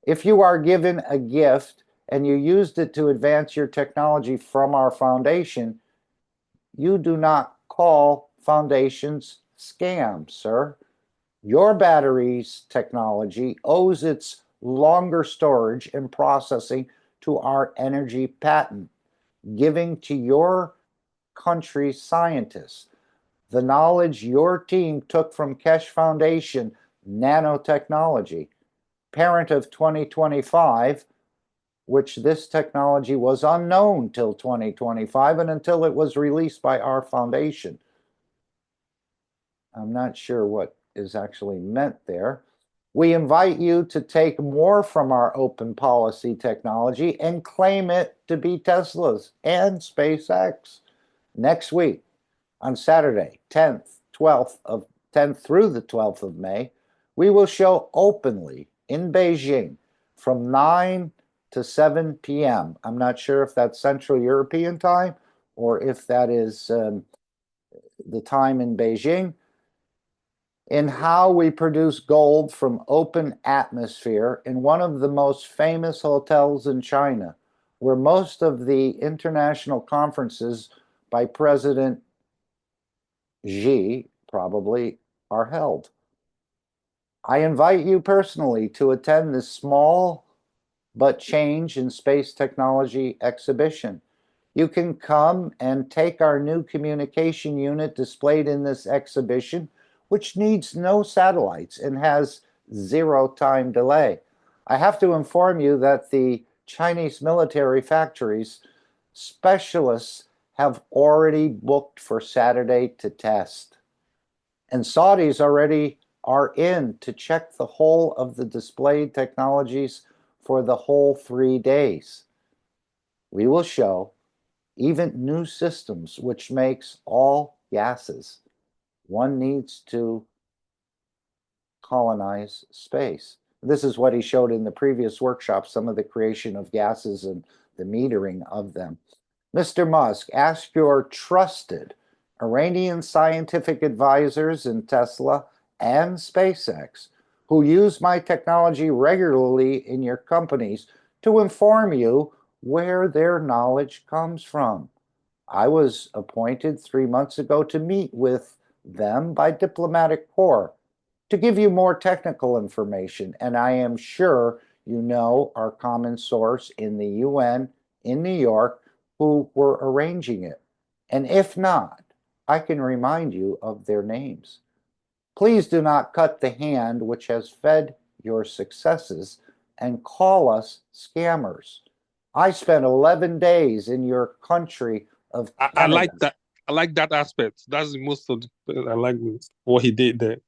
If you are given a gift and you used it to advance your technology from our foundation, you do not call foundations scams, sir. Your batteries technology owes its longer storage and processing to our energy patent, giving to your country's scientists. The knowledge your team took from Keshe Foundation nanotechnology, parent of 2025, which this technology was unknown till 2025 and until it was released by our foundation. I'm not sure what is actually meant there. We invite you to take more from our open policy technology and claim it to be Tesla's and SpaceX. Next week, on Saturday, 10th through the 12th of May, we will show openly in Beijing from 9 to 7 p.m. I'm not sure if that's Central European time or if that is the time in Beijing, in how we produce gold from open atmosphere in one of the most famous hotels in China, where most of the international conferences by President Xi probably are held. I invite you personally to attend this small but change in space technology exhibition. You can come and take our new communication unit displayed in this exhibition, which needs no satellites and has 0 time delay. I have to inform you that the Chinese military factories specialists have already booked for Saturday to test. And Saudis already are in to check the whole of the displayed technologies for the whole 3 days. We will show even new systems which makes all gases. One needs to colonize space. This is what he showed in the previous workshop, some of the creation of gases and the metering of them. Mr. Musk, ask your trusted Iranian scientific advisors in Tesla and SpaceX, who use my technology regularly in your companies, to inform you where their knowledge comes from. I was appointed 3 months ago to meet with them by diplomatic corps to give you more technical information, and I am sure you know our common source in the UN in New York who were arranging it. And if not, I can remind you of their names. Please do not cut the hand which has fed your successes and call us scammers. I spent 11 days in your country of Canada. I like that. I like that aspect. That's the most of I like what he did there.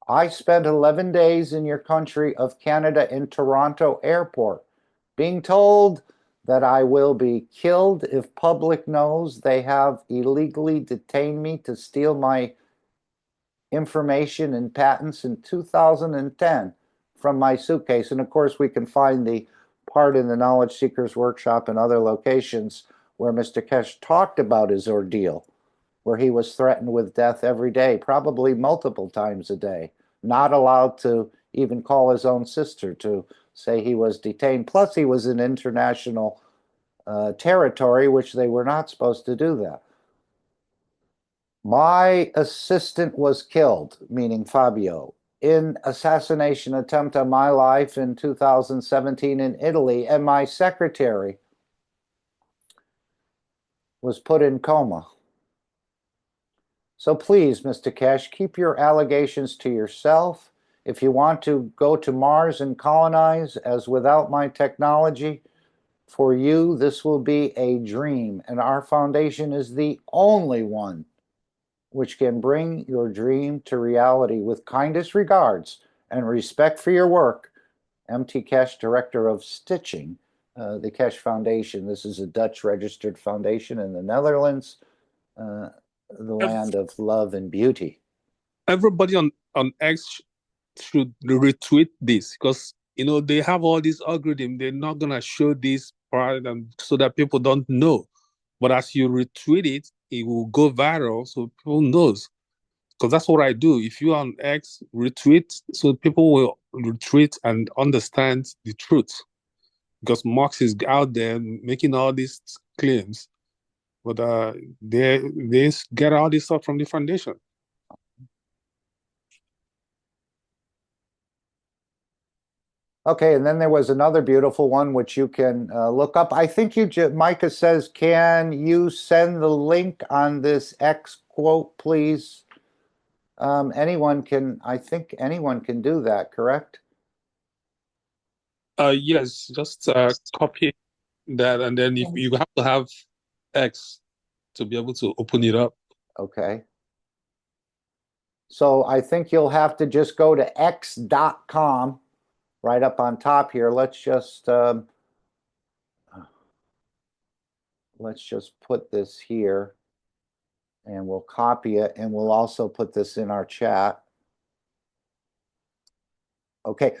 I spent 11 days in your country of Canada in Toronto Airport, being told that I will be killed if public knows they have illegally detained me to steal my information and patents in 2010 from my suitcase. And of course, we can find the part in the Knowledge Seekers Workshop and other locations where Mr. Keshe talked about his ordeal, where he was threatened with death every day, probably multiple times a day, not allowed to even call his own sister to say he was detained. Plus, he was in international territory, which they were not supposed to do that. My assistant was killed, meaning Fabio, in assassination attempt on my life in 2017 in Italy, and my secretary was put in coma. So please, Mr. Keshe, keep your allegations to yourself. If you want to go to Mars and colonize as without my technology, for you, this will be a dream, and our foundation is the only one which can bring your dream to reality. With kindest regards and respect for your work, M.T. Keshe, Director of Stitching, the Keshe Foundation. This is a Dutch registered foundation in the Netherlands, the land of love and beauty. Everybody on X should retweet this, because they have all this algorithm. They're not gonna show this part so that people don't know. But as you retweet it, it will go viral so people knows. Because that's what I do. If you on X, retweet so people will retweet and understand the truth. Because Marx is out there making all these claims, but they get all this stuff from the foundation. Okay, and then there was another beautiful one which you can look up. I think Micah says, can you send the link on this X quote, please? I think anyone can do that, correct? Yes, just copy that, and then if you have to have X to be able to open it up. Okay. So I think you'll have to just go to x.com right up on top here. Let's just put this here, and we'll copy it, and we'll also put this in our chat. Okay.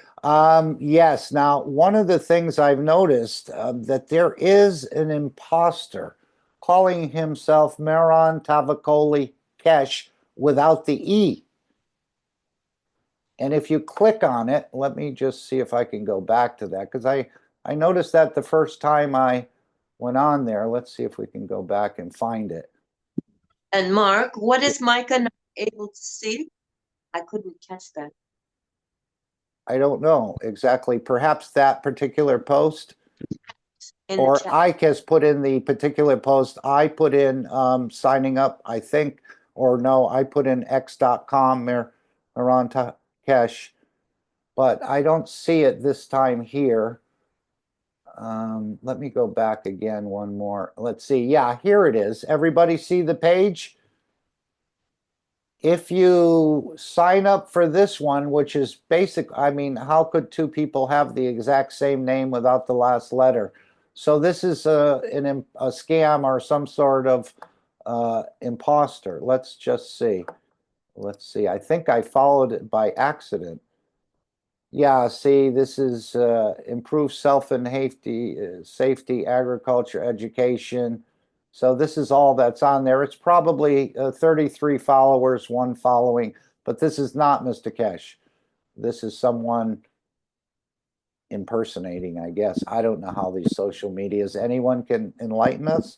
Yes. Now, one of the things I've noticed that there is an imposter calling himself Meron Tavakoli Keshe without the E. And if you click on it, let me just see if I can go back to that, because I noticed that the first time I went on there. Let's see if we can go back and find it. And Mark, what is Micah not able to see? I couldn't catch that. I don't know exactly. Perhaps that particular post, In or the chat. Ike has put in the particular post. I put in signing up, I think, or no, I put in x.com, Meron Keshe, but I don't see it this time here. Let me go back again one more. Let's see. Yeah, here it is. Everybody see the page? If you sign up for this one, which is basic, I mean, how could two people have the exact same name without the last letter? So this is a scam or some sort of imposter. Let's just see. Let's see. I think I followed it by accident. Yeah, see, this is improve self and safety, agriculture, education. So this is all that's on there. It's probably 33 followers, one following, but this is not Mr. Keshe. This is someone impersonating, I guess. I don't know how these social medias. Anyone can enlighten us?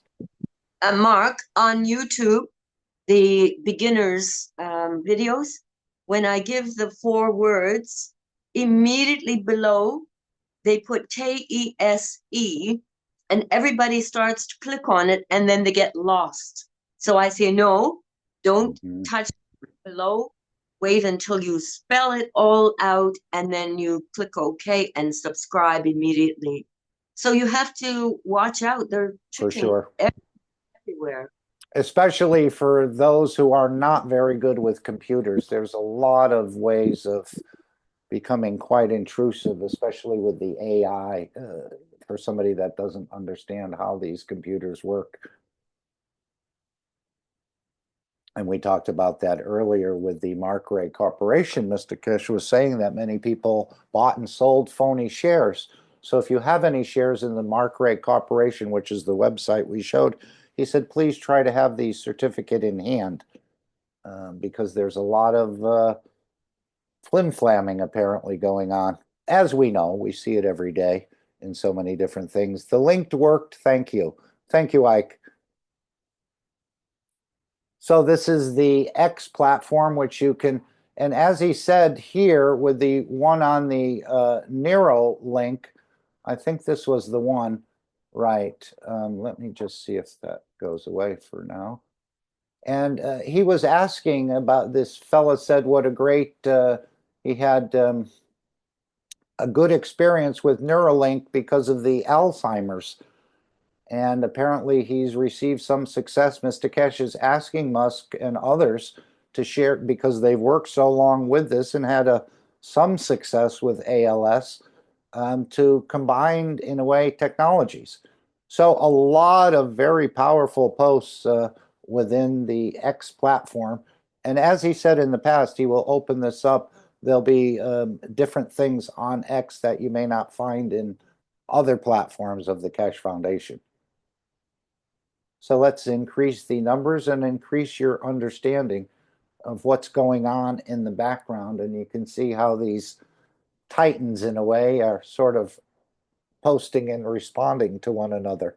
Mark, on YouTube, the beginners videos, when I give the 4 words, immediately below, they put KESE, and everybody starts to click on it, and then they get lost. So I say, no, don't touch below. Wait until you spell it all out, and then you click OK and subscribe immediately. So you have to watch out. They're For sure. everywhere. Especially for those who are not very good with computers. There's a lot of ways of becoming quite intrusive, especially with the AI, for somebody that doesn't understand how these computers work. And we talked about that earlier with the Mark Ray Corporation. Mr. Keshe was saying that many people bought and sold phony shares. So if you have any shares in the Mark Ray Corporation, which is the website we showed, he said, please try to have the certificate in hand, because there's a lot of flim-flamming apparently going on. As we know, we see it every day in so many different things. The link worked. Thank you. Thank you, Ike. So this is the X platform, which you can, and as he said here with the one on the Nero link, I think this was the one, right? Let me just see if that goes away for now. And he was asking about, this fella said what a great, he had a good experience with Neuralink because of the Alzheimer's. And apparently he's received some success. Mr. Keshe is asking Musk and others to share, because they've worked so long with this and had some success with ALS, to combine, in a way, technologies. So a lot of very powerful posts within the X platform. And as he said in the past, he will open this up. There'll be different things on X that you may not find in other platforms of the Keshe Foundation. So let's increase the numbers and increase your understanding of what's going on in the background. And you can see how these titans, in a way, are sort of posting and responding to one another.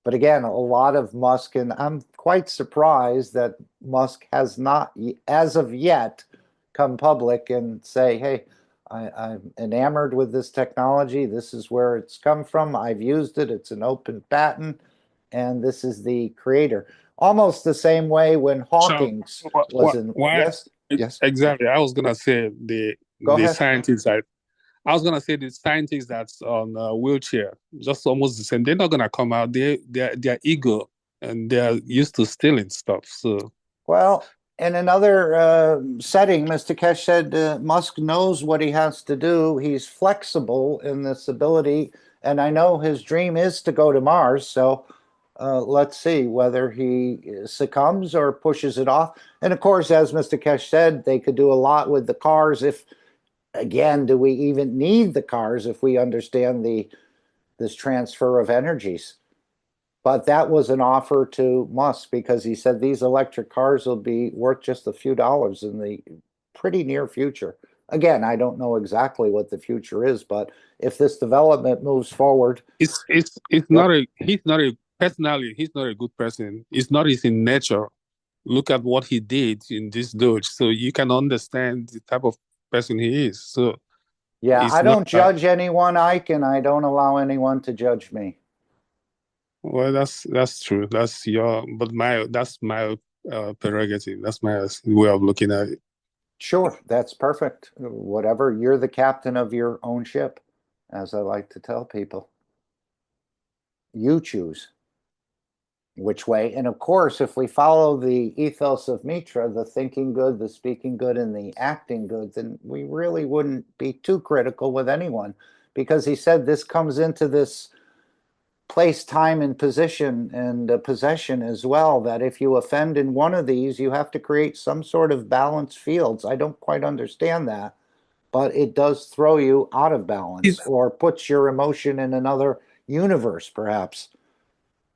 But again, a lot of Musk, and I'm quite surprised that Musk has not, as of yet, come public and say, hey, I'm enamored with this technology. This is where it's come from. I've used it. It's an open patent. And this is the creator. Almost the same way when Hawking's was in. Why? Yes, yes. Exactly. I was gonna say the Go ahead. scientists I was gonna say the scientists that's on a wheelchair, just almost the same. They're not gonna come out. They're ego, and they're used to stealing stuff. So Well, in another setting, Mr. Keshe said Musk knows what he has to do. He's flexible in this ability, and I know his dream is to go to Mars. So let's see whether he succumbs or pushes it off. And of course, as Mr. Keshe said, they could do a lot with the cars. If again, do we even need the cars if we understand this transfer of energies? But that was an offer to Musk because he said these electric cars will be worth just a few dollars in the pretty near future. Again, I don't know exactly what the future is, but if this development moves forward, it's Yep. not a he's not a personally he's not a good person. It's not his in nature. Look at what he did in this Doge, so you can understand the type of person he is. So yeah, it's I not don't judge anyone, Ike, and I don't allow anyone to judge me. well. That's true. That's my prerogative. That's my way of looking at it. Sure, that's perfect. Whatever, you're the captain of your own ship, as I like to tell people. You choose which way. And of course, if we follow the ethos of Mitra, the thinking good, the speaking good, and the acting good, then we really wouldn't be too critical with anyone because he said this comes into this place, time, and position and possession as well, that if you offend in one of these, you have to create some sort of balanced fields. I don't quite understand that, but it does throw you out of balance or puts your emotion in another universe, perhaps.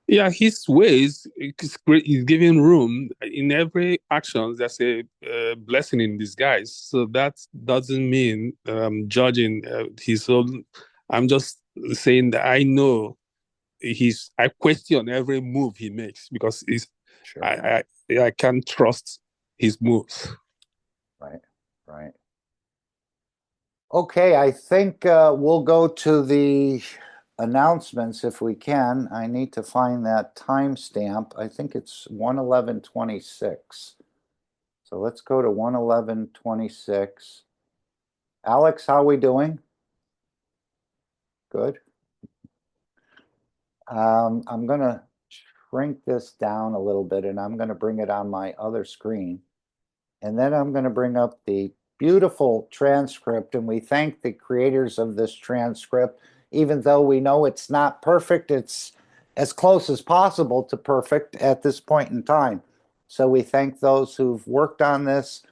Yeah, his ways is great. He's giving room in every action. There's a blessing in disguise. So that doesn't mean that I'm judging his own. I'm just saying that I know I question every move he makes because Sure. I can't trust his moves. Right, right. Okay, I think we'll go to the announcements if we can. I need to find that timestamp. I think it's 111:26. So let's go to 111:26. Alex, how are we doing? Good. I'm going to shrink this down a little bit and I'm going to bring it on my other screen. And then I'm going to bring up the beautiful transcript. And we thank the creators of this transcript, even though we know it's not perfect, it's as close as possible to perfect at this point in time. So we thank those who've worked on this,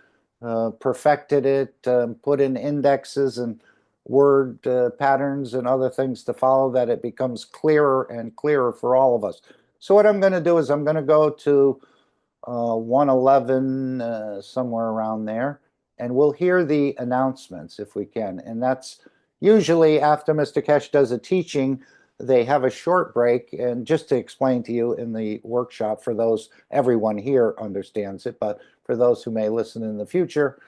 perfected it, put in indexes and word patterns and other things to follow, that it becomes clearer and clearer for all of us. So what I'm going to do is I'm going to go to 111, somewhere around there, and we'll hear the announcements if we can. And that's usually after Mr. Keshe does a teaching, they have a short break. And just to explain to you in the workshop, for those, everyone here understands it, but for those who may listen in the future,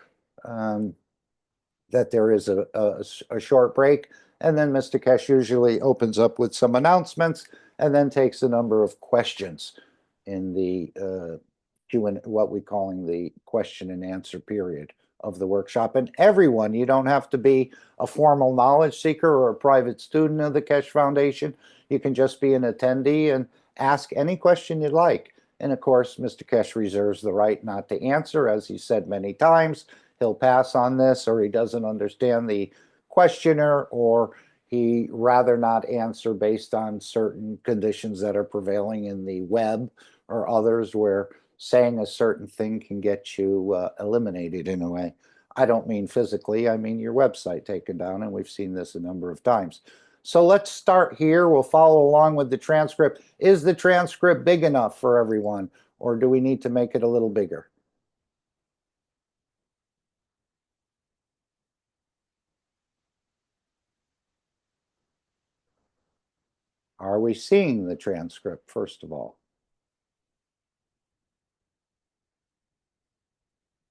that there is a short break. And then Mr. Keshe usually opens up with some announcements and then takes a number of questions in the what we're calling the question and answer period of the workshop. And everyone, you don't have to be a formal knowledge seeker or a private student of the Keshe Foundation. You can just be an attendee and ask any question you'd like. And of course, Mr. Keshe reserves the right not to answer, as he said many times. He'll pass on this, or he doesn't understand the questioner, or he rather not answer based on certain conditions that are prevailing in the web or others where saying a certain thing can get you eliminated in a way. I don't mean physically, I mean your website taken down, and we've seen this a number of times. So let's start here. We'll follow along with the transcript. Is the transcript big enough for everyone, or do we need to make it a little bigger? Are we seeing the transcript, first of all?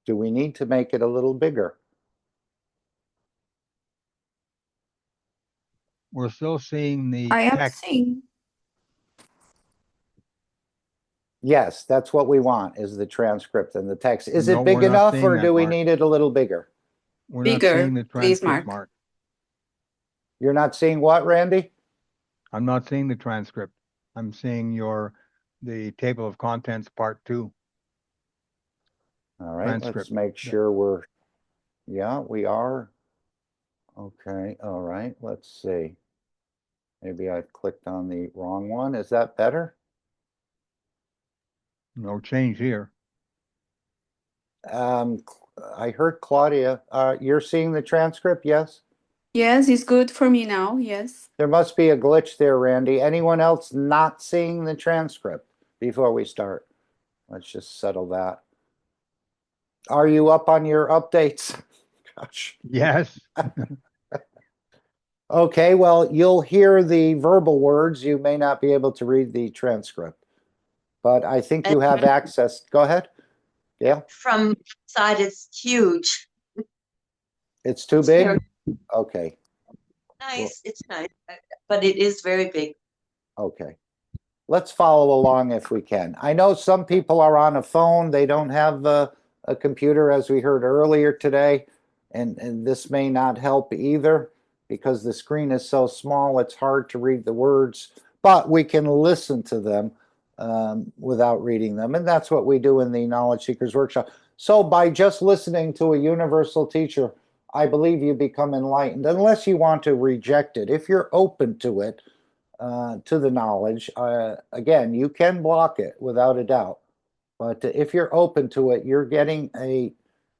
Do we need to make it a little bigger? We're still seeing the I am text. seeing. Yes, that's what we want, is the transcript and the text. Is No, it big we're not enough, seeing or that, do we Mark. need it a little bigger? We're Bigger, not seeing the please, transcript, Mark. You're not seeing what, Randy? I'm not seeing the transcript. I'm seeing the table of contents part 2. All right, Transcript. let's make sure yeah, we are. Okay, all right, let's see. Maybe I clicked on the wrong one. Is that better? No change here. I heard Claudia. You're seeing the transcript, yes? Yes, it's good for me now. Yes. There must be a glitch there, Randy. Anyone else not seeing the transcript before we start? Let's just settle that. Are you up on your updates? Gosh. Yes. Okay, well, you'll hear the verbal words. You may not be able to read the transcript, but I think you have access. Go ahead. Yeah. From side, it's huge. It's too big? Okay. Nice. It's nice, but it is very big. Okay. Let's follow along if we can. I know some people are on a phone. They don't have a computer, as we heard earlier today, and this may not help either because the screen is so small, it's hard to read the words, but we can listen to them without reading them, and that's what we do in the Knowledge Seekers Workshop. So by just listening to a universal teacher, I believe you become enlightened, unless you want to reject it. If you're open to it, to the knowledge, again, you can block it without a doubt. But if you're open to it, you're getting a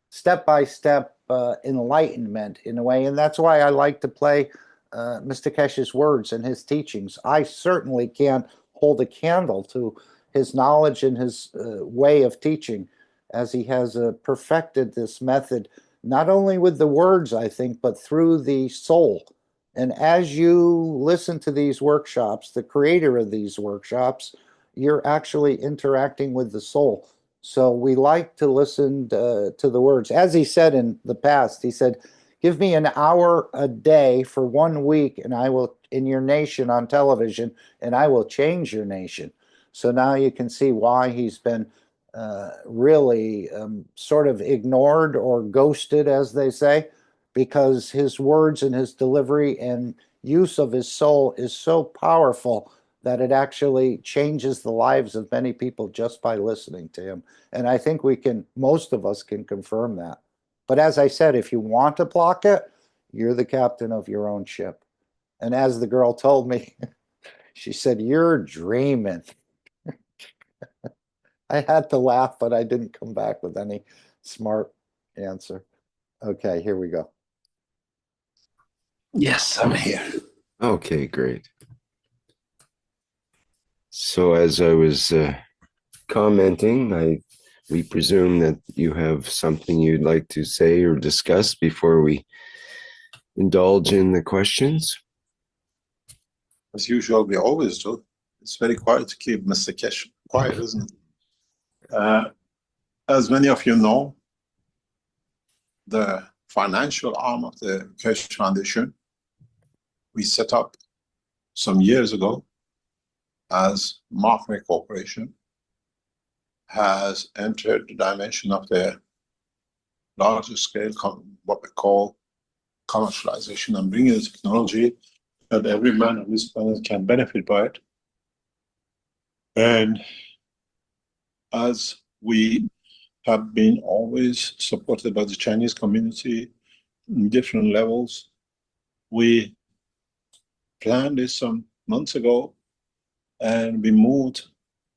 step-by-step enlightenment in a way. And that's why I like to play Mr. Keshe's words and his teachings. I certainly can't hold a candle to his knowledge and his way of teaching, as he has perfected this method, not only with the words, I think, but through the soul. And as you listen to these workshops, the creator of these workshops, you're actually interacting with the soul. So we like to listen to the words. As he said in the past, he said, give me an hour a day for 1 week, and I will, in your nation on television, and I will change your nation. So now you can see why he's been really sort of ignored or ghosted, as they say, because his words and his delivery and use of his soul is so powerful that it actually changes the lives of many people just by listening to him. And I think most of us can confirm that. But as I said, if you want to block it, you're the captain of your own ship. And as the girl told me, she said, you're dreaming. I had to laugh, but I didn't come back with any smart answer. Okay, here we go. Yes, I'm here. Okay, great. So as I was commenting, we presume that you have something you'd like to say or discuss before we indulge in the questions. As usual, we always do. It's very quiet to keep Mr. Keshe quiet, isn't it? As many of you know, the financial arm of the Keshe Foundation we set up some years ago as May Corporation has entered the dimension of the larger scale, what we call commercialization, and bringing the technology that every man on this planet can benefit by it. And as we have been always supported by the Chinese community in different levels, we planned this some months ago, and we moved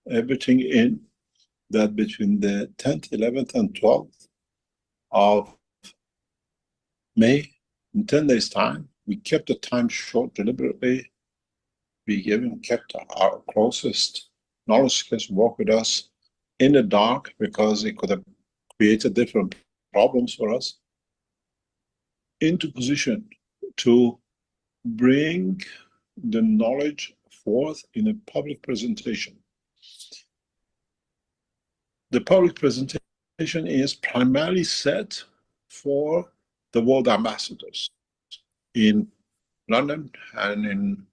everything in that between the 10th, 11th, and 12th of May, in 10 days' time. We kept the time short deliberately. We even kept our closest knowledge seekers work with us in the dark because it could have created different problems for us, into position to bring the knowledge forth in a public presentation. The public presentation is primarily set for the world ambassadors in London and in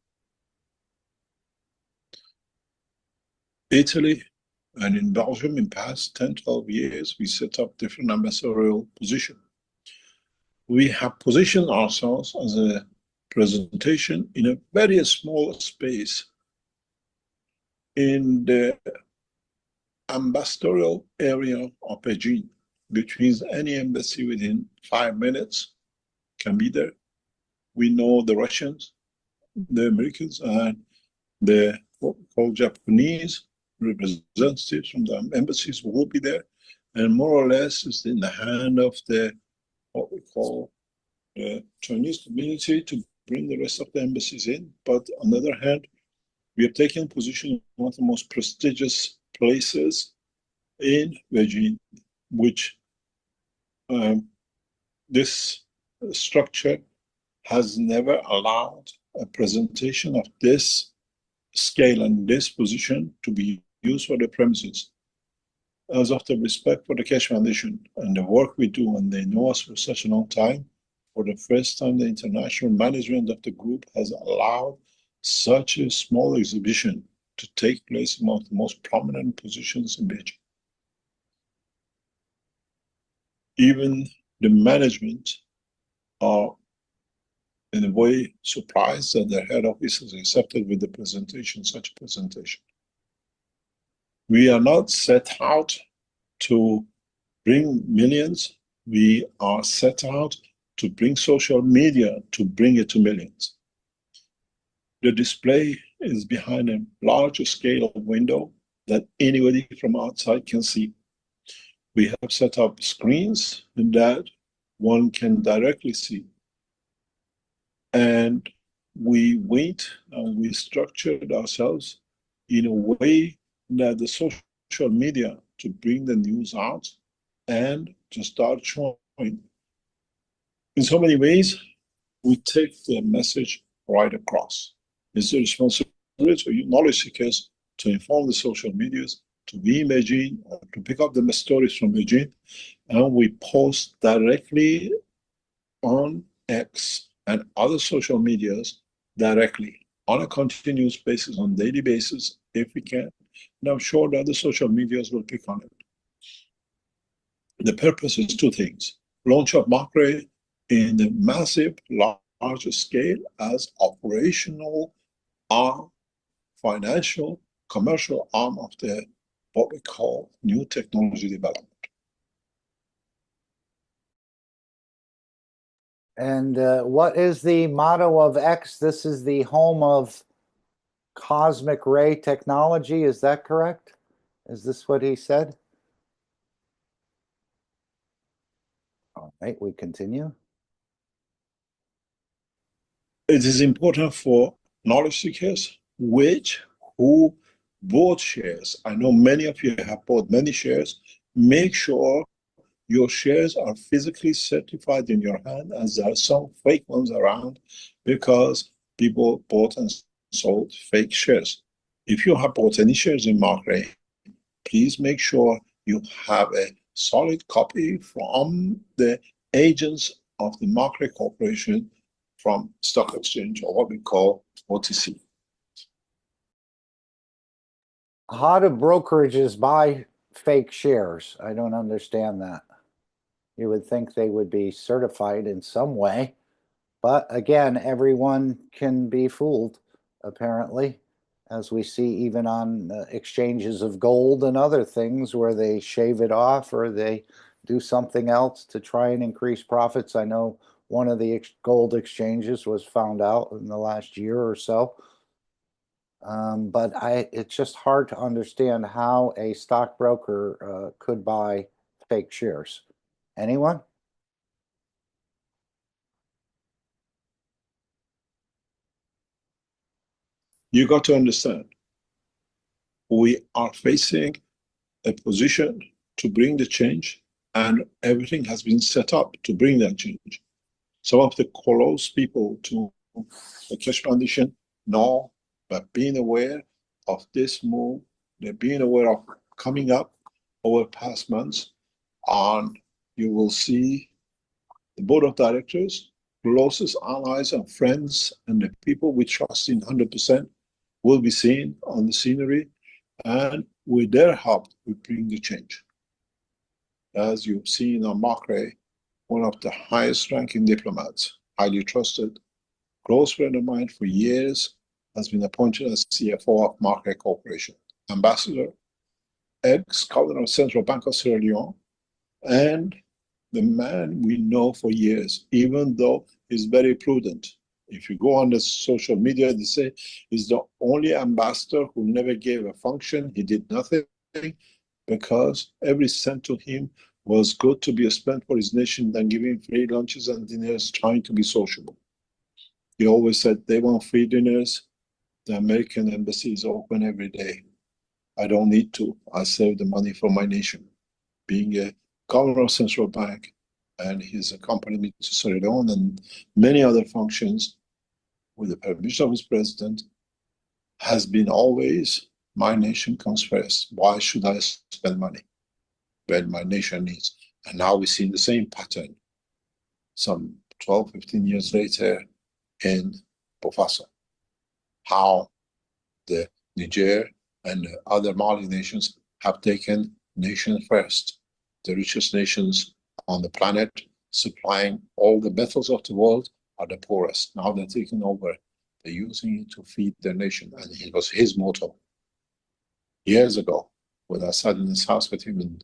Italy and in Belgium. In past 10, 12 years, we set up different ambassadorial positions. We have positioned ourselves as a presentation in a very small space in the ambassadorial area of Beijing, which means any embassy within 5 minutes can be there. We know the Russians, the Americans, and the what we call Japanese representatives from the embassies will be there. And more or less it's in the hand of the what we call the Chinese community to bring the rest of the embassies in. But on the other hand, we have taken position in one of the most prestigious places in Beijing, which this structure has never allowed a presentation of this scale and this position to be used for the premises. As of the respect for the Keshe Foundation and the work we do, and they know us for such a long time, for the first time the international management of the group has allowed such a small exhibition to take place in one of the most prominent positions in Beijing. Even the management are in a way surprised that their head office has accepted with the presentation, such a presentation. We are not set out to bring millions. We are set out to bring social media, to bring it to millions. The display is behind a larger scale window that anybody from outside can see. We have set up screens that one can directly see. And we wait and we structured ourselves in a way that the social media to bring the news out and to start showing. In so many ways, we take the message right across. It's the responsibility of you knowledge seekers to inform the social medias, to be in Beijing, or to pick up the stories from Beijing, and we post directly on X and other social medias directly on a continuous basis, on a daily basis, if we can. And I'm sure that the social medias will pick on it. The purpose is two things. Launch of Macre in the massive, larger scale as operational arm, financial, commercial arm of the what we call new technology development. And what is the motto of X? This is the home of cosmic ray technology. Is that correct? Is this what he said? All right, we continue. It is important for knowledge seekers who bought shares. I know many of you have bought many shares. Make sure your shares are physically certified in your hand, as there are some fake ones around because people bought and sold fake shares. If you have bought any shares in Macre, please make sure you have a solid copy from the agents of the Macre Corporation from stock exchange, or what we call OTC. How do brokerages buy fake shares? I don't understand that. You would think they would be certified in some way, but again, everyone can be fooled, apparently, as we see even on exchanges of gold and other things where they shave it off or they do something else to try and increase profits. I know one of the gold exchanges was found out in the last year or so. But it's just hard to understand how a stockbroker could buy fake shares. Anyone? You got to understand, we are facing a position to bring the change, and everything has been set up to bring that change. Some of the close people to the Keshe Foundation know, but being aware of this move, they're being aware of coming up over past months, and you will see the board of directors, closest allies and friends, and the people we trust in 100% will be seen on the scenery, and with their help, we bring the change. As you've seen on Macre, one of the highest ranking diplomats, highly trusted, close friend of mine for years, has been appointed as CFO of Market Corporation, ambassador, ex-governor of Central Bank of Sierra Leone, and the man we know for years, even though he's very prudent. If you go on the social media, they say he's the only ambassador who never gave a function. He did nothing because every cent to him was good to be spent for his nation than giving free lunches and dinners, trying to be sociable. He always said, they want free dinners. The American embassy is open every day. I don't need to. I save the money for my nation. Being a governor of Central Bank, and he's accompanied me to Sierra Leone and many other functions with the permission of his president, has been always, my nation comes first. Why should I spend money when my nation needs? And now we see the same pattern some 12, 15 years later in Bofasa, how the Niger and the other Mali nations have taken nation first, the richest nations on the planet, supplying all the metals of the world, are the poorest. Now they're taking over. They're using it to feed their nation. And it was his motto. Years ago, when I sat in his house with him in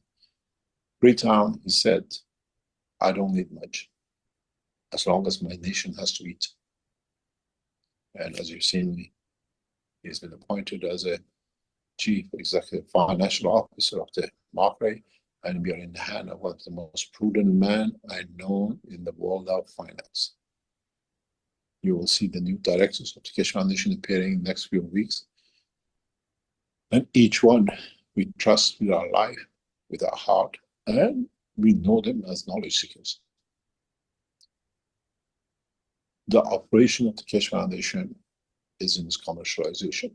Freetown, he said, I don't need much, as long as my nation has to eat. And as you've seen, he's been appointed as a chief executive financial officer of the market, and we are in the hand of one of the most prudent men I know in the world of finance. You will see the new directors of the Keshe Foundation appearing in the next few weeks. And each one we trust with our life, with our heart, and we know them as knowledge seekers. The operation of the Keshe Foundation is in its commercialization,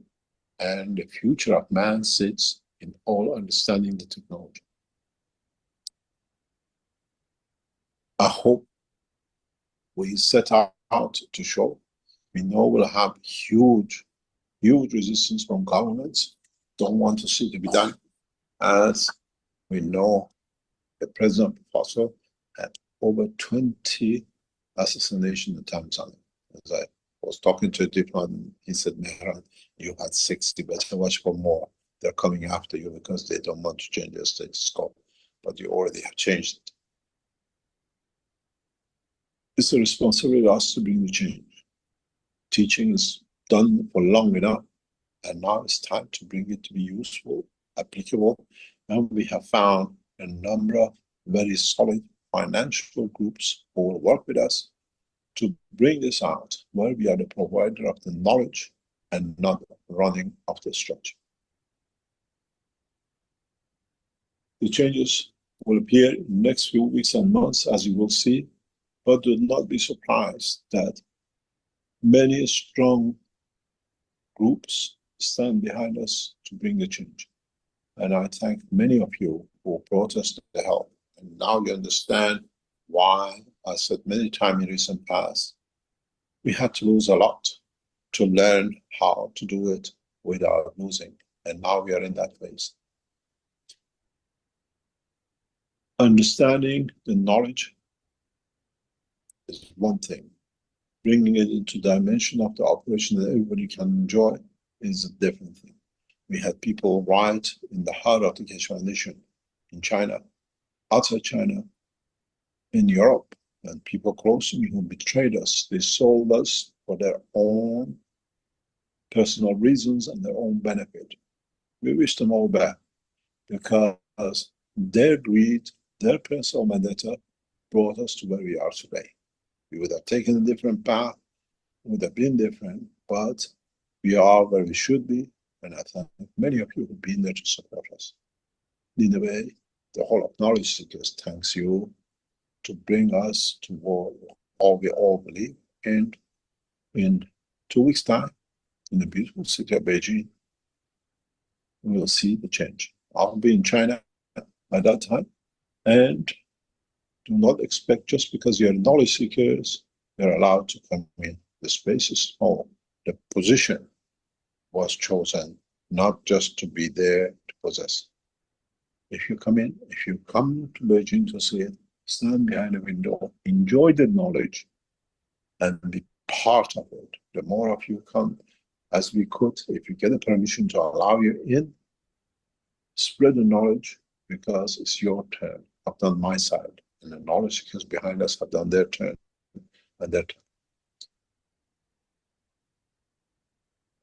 and the future of man sits in all understanding the technology. I hope we set out to show. We know we'll have huge resistance from governments, don't want to see it be done, as we know the president of Bofasa had over 20 assassination attempts on him. As I was talking to a diplomat, he said, Mehran, you had 60, better watch for more. They're coming after you because they don't want to change their status quo, but you already have changed it. It's a responsibility of us to bring the change. Teaching is done for long enough, and now it's time to bring it to be useful, applicable, and we have found a number of very solid financial groups who will work with us to bring this out, where we are the provider of the knowledge and not running off the structure. The changes will appear in the next few weeks and months, as you will see, but do not be surprised that many strong groups stand behind us to bring the change. And I thank many of you who brought us the help. And now you understand why I said many times in recent past, we had to lose a lot to learn how to do it without losing. And now we are in that phase. Understanding the knowledge is one thing. Bringing it into dimension of the operation that everybody can enjoy is a different thing. We had people right in the heart of the Keshe Foundation in China, outside China, in Europe, and people close to me who betrayed us. They sold us for their own personal reasons and their own benefit. We wish them all back because their greed, their personal vendetta brought us to where we are today. We would have taken a different path, would have been different, but we are where we should be, and I thank many of you who've been there to support us. In a way, the whole of Knowledge Seekers thanks you to bring us to all we all believe. And in 2 weeks' time, in the beautiful city of Beijing, we will see the change. I'll be in China at that time, and do not expect just because you're knowledge seekers, you're allowed to come in. The space is small. The position was chosen not just to be there to possess. If you come in, if you come to Beijing to see it, stand behind a window, enjoy the knowledge, and be part of it. The more of you come as we could, if you get the permission to allow you in, spread the knowledge, because it's your turn. I've done my side, and the knowledge seekers behind us have done their turn and their turn.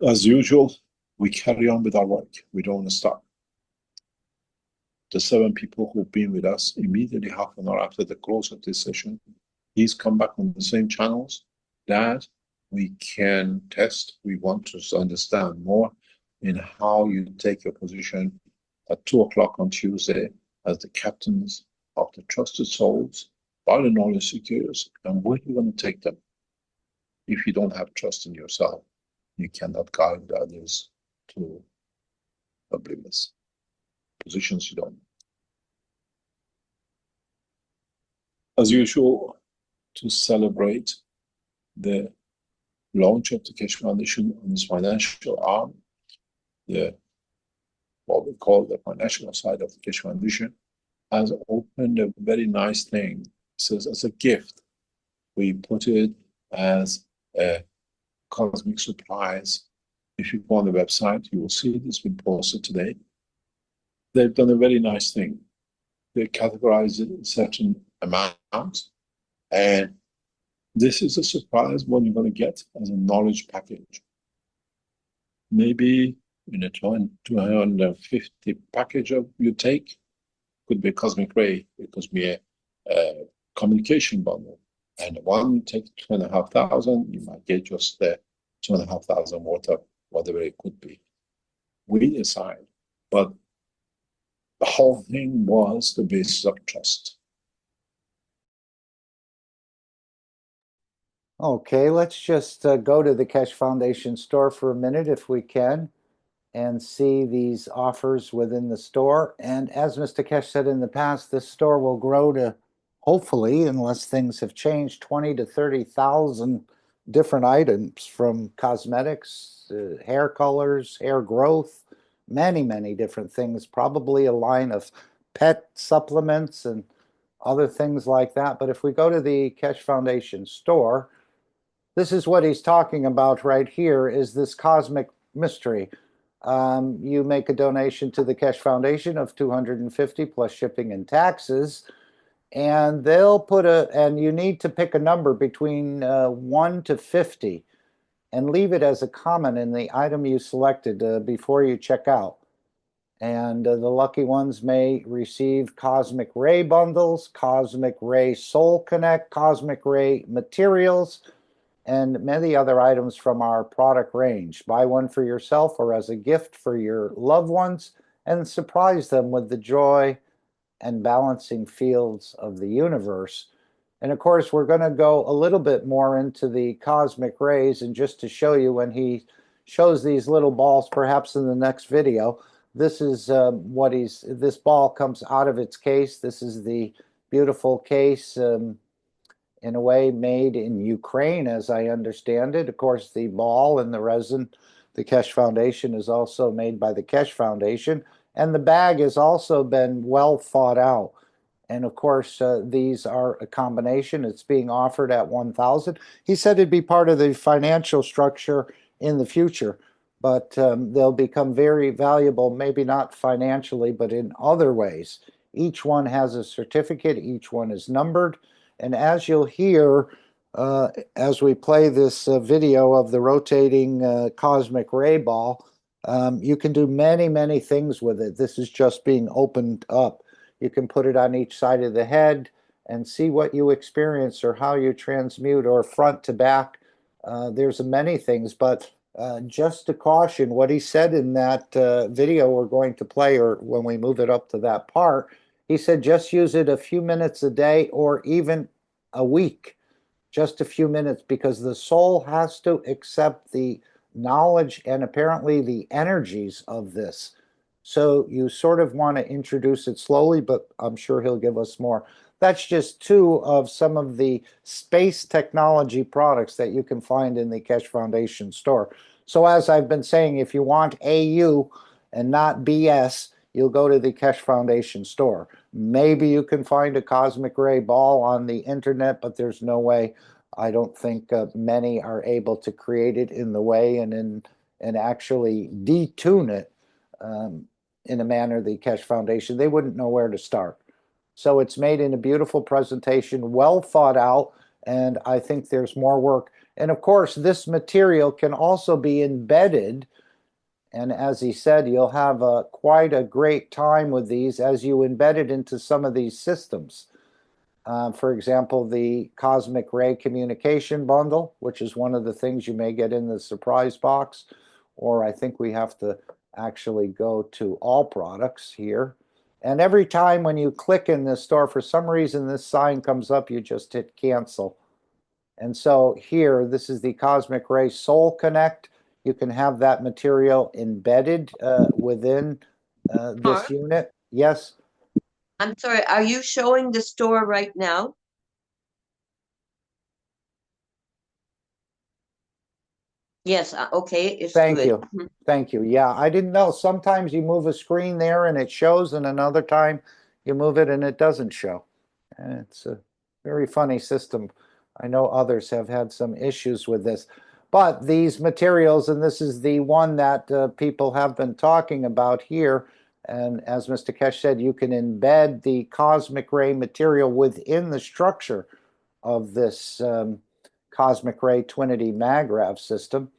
As usual, we carry on with our work. We don't stop. The 7 people who've been with us immediately half an hour after the close of this session, please come back on the same channels that we can test. We want to understand more in how you take your position at 2 o'clock on Tuesday as the captains of the trusted souls by the knowledge seekers, and where you're going to take them. If you don't have trust in yourself, you cannot guide others to oblivious positions you don't. As usual, to celebrate the launch of the Keshe Foundation on its financial arm, what we call the financial side of the Keshe Foundation, has opened a very nice thing. It says, as a gift, we put it as a cosmic surprise. If you go on the website, you will see it. It's been posted today. They've done a very nice thing. They categorize it in certain amounts, and this is a surprise what you're going to get as a knowledge package. Maybe in a 250 package of you take, could be a cosmic ray, it could be a communication bundle, and one you take 2,500, you might get just the 2,500 worth of whatever it could be. We decide, but the whole thing was the basis of trust. Okay, let's just go to the Keshe Foundation store for a minute if we can and see these offers within the store. And as Mr. Keshe said in the past, this store will grow to, hopefully, unless things have changed, 20 to 30,000 different items, from cosmetics, hair colors, hair growth, many, many different things, probably a line of pet supplements and other things like that. But if we go to the Keshe Foundation store, this is what he's talking about right here, is this cosmic mystery. You make a donation to the Keshe Foundation of $250 plus shipping and taxes, and they'll put and you need to pick a number between 1 to 50 and leave it as a comment in the item you selected before you check out. And the lucky ones may receive Cosmic Ray bundles, Cosmic Ray Soul Connect, Cosmic Ray materials, and many other items from our product range. Buy one for yourself or as a gift for your loved ones, and surprise them with the joy and balancing fields of the universe. And of course, we're going to go a little bit more into the cosmic rays, and just to show you, when he shows these little balls, perhaps in the next video, this is this ball comes out of its case. This is the beautiful case, in a way made in Ukraine, as I understand it. Of course, the ball and the resin, the Keshe Foundation, is also made by the Keshe Foundation, and the bag has also been well thought out. And of course, these are a combination. It's being offered at $1,000. He said it'd be part of the financial structure in the future, but they'll become very valuable, maybe not financially, but in other ways. Each one has a certificate. Each one is numbered. And as you'll hear, as we play this video of the rotating cosmic ray ball, you can do many, many things with it. This is just being opened up. You can put it on each side of the head and see what you experience or how you transmute, or front to back. There's many things, but just to caution, what he said in that video we're going to play, or when we move it up to that part, he said just use it a few minutes a day or even a week, just a few minutes, because the soul has to accept the knowledge and apparently the energies of this. So you sort of want to introduce it slowly, but I'm sure he'll give us more. That's just 2 of some of the space technology products that you can find in the Keshe Foundation store. So as I've been saying, if you want AU and not BS, you'll go to the Keshe Foundation store. Maybe you can find a cosmic ray ball on the internet, but there's no way I don't think many are able to create it in the way and actually detune it in a manner the Keshe Foundation, they wouldn't know where to start. So it's made in a beautiful presentation, well thought out, and I think there's more work. And of course, this material can also be embedded. And as he said, you'll have quite a great time with these as you embed it into some of these systems. For example, the Cosmic Ray Communication Bundle, which is one of the things you may get in the surprise box, or I think we have to actually go to all products here. And every time when you click in this store, for some reason this sign comes up, you just hit cancel. And so here, this is the Cosmic Ray Soul Connect. You can have that material embedded within this unit. Yes? I'm sorry, are you showing the store right now? Yes, okay, it's Thank good. you. Thank you. Yeah, I didn't know. Sometimes you move a screen there and it shows, and another time you move it and it doesn't show. And it's a very funny system. I know others have had some issues with this. But these materials, and this is the one that people have been talking about here, and as Mr. Keshe said, you can embed the cosmic ray material within the structure of this cosmic ray Twinity Magrav system.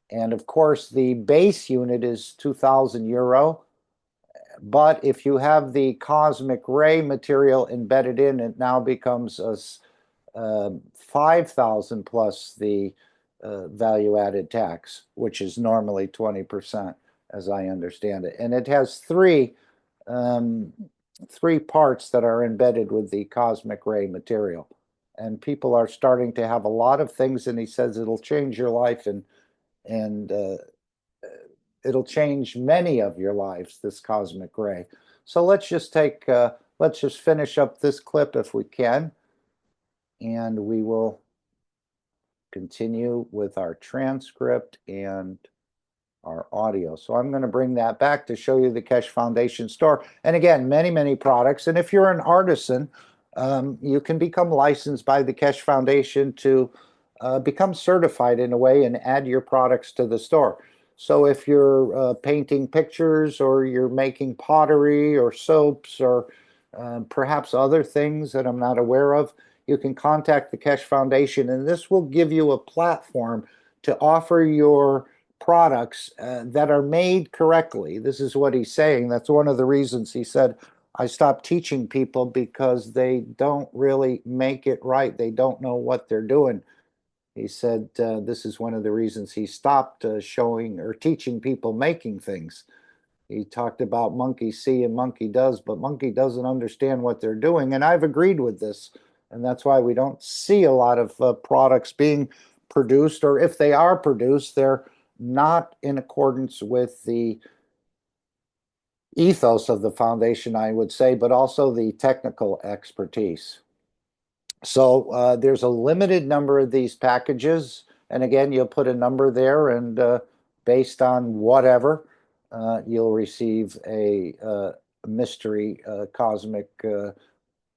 And of course, the base unit is 2,000 euro. But if you have the cosmic ray material embedded in, it now becomes a 5,000 plus the value added tax, which is normally 20%, as I understand it. And it has three parts that are embedded with the cosmic ray material. And people are starting to have a lot of things, and he says it'll change your life and it'll change many of your lives, this cosmic ray. So let's just finish up this clip if we can, and we will continue with our transcript and our audio. So I'm going to bring that back to show you the Keshe Foundation store. And again, many, many products. And if you're an artisan, you can become licensed by the Keshe Foundation to become certified in a way and add your products to the store. So if you're painting pictures, or you're making pottery or soaps, or perhaps other things that I'm not aware of, you can contact the Keshe Foundation, and this will give you a platform to offer your products that are made correctly. This is what he's saying. That's one of the reasons he said, I stopped teaching people, because they don't really make it right. They don't know what they're doing. He said this is one of the reasons he stopped showing or teaching people making things. He talked about monkey see and monkey does, but monkey doesn't understand what they're doing. And I've agreed with this. And that's why we don't see a lot of products being produced, or if they are produced, they're not in accordance with the ethos of the foundation, I would say, but also the technical expertise. So there's a limited number of these packages. And again, you'll put a number there, and based on whatever, you'll receive a mystery cosmic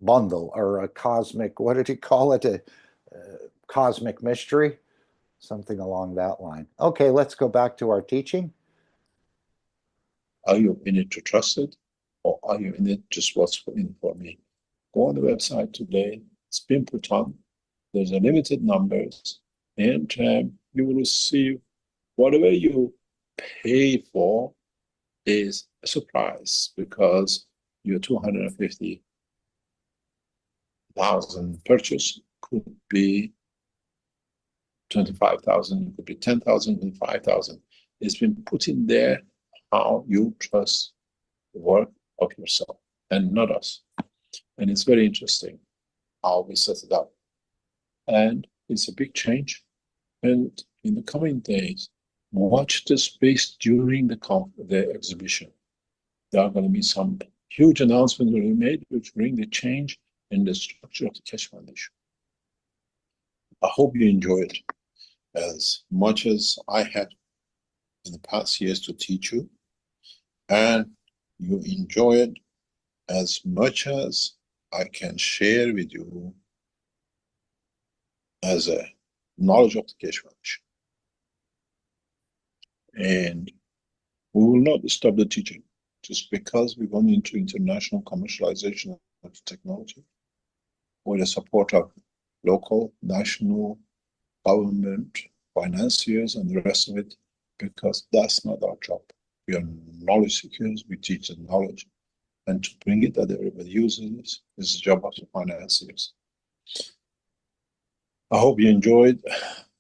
bundle, or a cosmic, what did he call it? A cosmic mystery, something along that line. Okay, let's go back to our teaching. Are you in it to trust it, or are you in it just what's in for me? Go on the website today. It's been put on. There's a limited numbers, and you will receive whatever you pay for is a surprise, because your 250,000 purchase could be 25,000, could be 10,000, and 5,000. It's been put in there how you trust the work of yourself and not us. And it's very interesting how we set it up. And it's a big change. And in the coming days, watch the space during the exhibition. There are going to be some huge announcements will be made which bring the change in the structure of the Keshe Foundation. I hope you enjoy it as much as I had in the past years to teach you, and you enjoy it as much as I can share with you as a knowledge of the Keshe Foundation. And we will not stop the teaching just because we're going into international commercialization of technology with the support of local, national, government, financiers, and the rest of it, because that's not our job. We are knowledge seekers, we teach the knowledge, and to bring it that everybody uses this is the job of the financiers. I hope you enjoyed,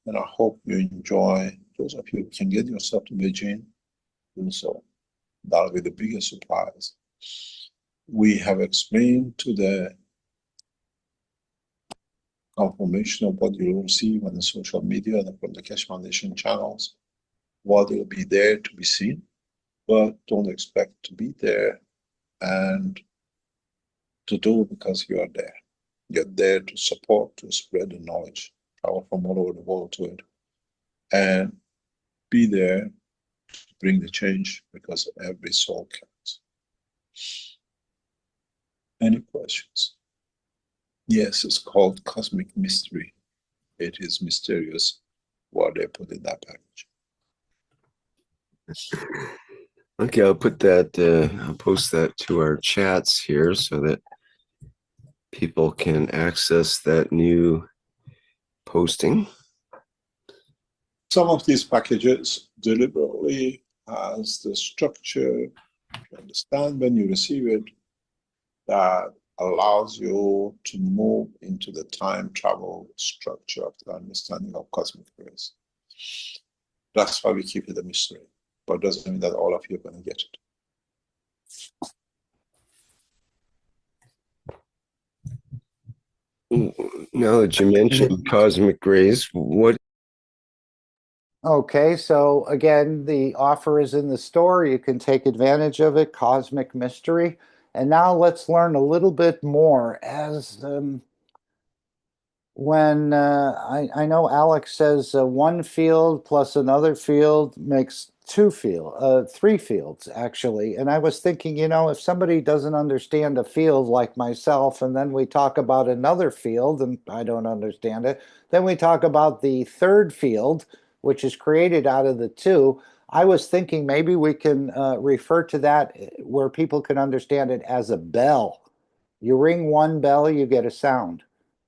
and I hope you enjoy. Those of you who can get yourself to Beijing, do so. That'll be the biggest surprise. We have explained to the confirmation of what you will receive on the social media and from the Keshe Foundation channels, what will be there to be seen, but don't expect to be there and to do because you are there. You're there to support, to spread the knowledge, travel from all over the world to it, and be there to bring the change because every soul counts. Any questions? Yes, it's called Cosmic Mystery. It is mysterious what they put in that package. Okay, I'll put that, I'll post that to our chats here so that people can access that new posting. Some of these packages deliberately has the structure, you understand when you receive it, that allows you to move into the time travel structure of the understanding of cosmic rays. That's why we keep it a mystery, but it doesn't mean that all of you are going to get it. Now that you mentioned cosmic rays, what? Okay, so again, the offer is in the store. You can take advantage of it, Cosmic Mystery. And now let's learn a little bit more as when I know Alex says one field plus another field makes three fields actually. And I was thinking, you know, if somebody doesn't understand a field like myself, and then we talk about another field and I don't understand it, then we talk about the third field, which is created out of the two. I was thinking maybe we can refer to that where people can understand it as a bell. You ring one bell, you get a sound.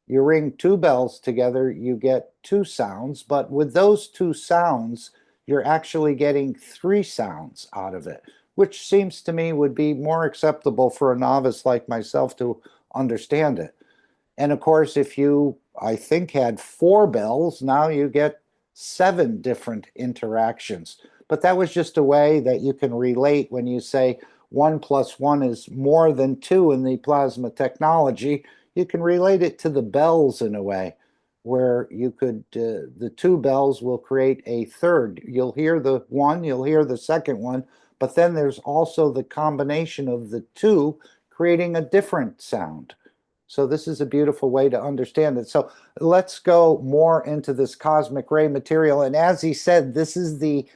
You ring two bells together, you get two sounds, but with those two sounds, you're actually getting three sounds out of it, which seems to me would be more acceptable for a novice like myself to understand it. And of course, if you, I think, had four bells, now you get seven different interactions. But that was just a way that you can relate when you say 1 + 1 is more than 2 in the plasma technology. You can relate it to the bells in a way where you could, the two bells will create a third. You'll hear the one, you'll hear the second one, but then there's also the combination of the two creating a different sound. So this is a beautiful way to understand it. So let's go more into this cosmic ray material. And as he said, this is the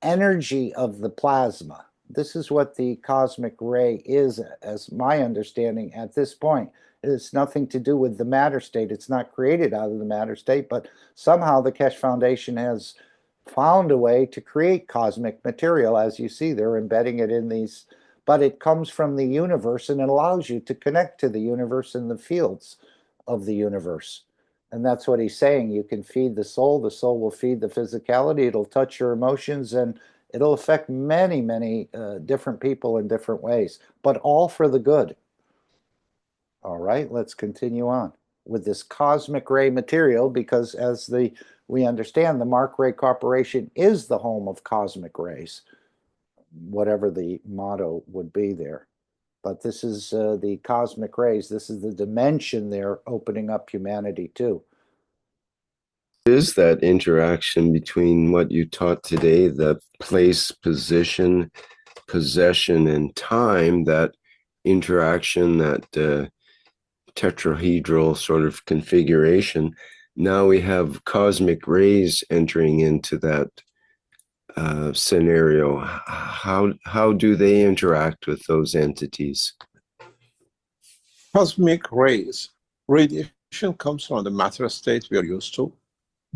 energy of the plasma. This is what the cosmic ray is, as my understanding at this point. It's nothing to do with the matter state. It's not created out of the matter state, but somehow the Keshe Foundation has found a way to create cosmic material. As you see, they're embedding it in these, but it comes from the universe and it allows you to connect to the universe and the fields of the universe. And that's what he's saying. You can feed the soul will feed the physicality, it'll touch your emotions, and it'll affect many, many different people in different ways, but all for the good. All right, let's continue on with this cosmic ray material, because as we understand, the Mark Ray Corporation is the home of cosmic rays, whatever the motto would be there. But this is the cosmic rays. This is the dimension they're opening up humanity to. Is that interaction between what you taught today, the place, position, possession, and time, that interaction, that tetrahedral sort of configuration? Now we have cosmic rays entering into that scenario. How do they interact with those entities? Cosmic rays, radiation comes from the matter state we are used to.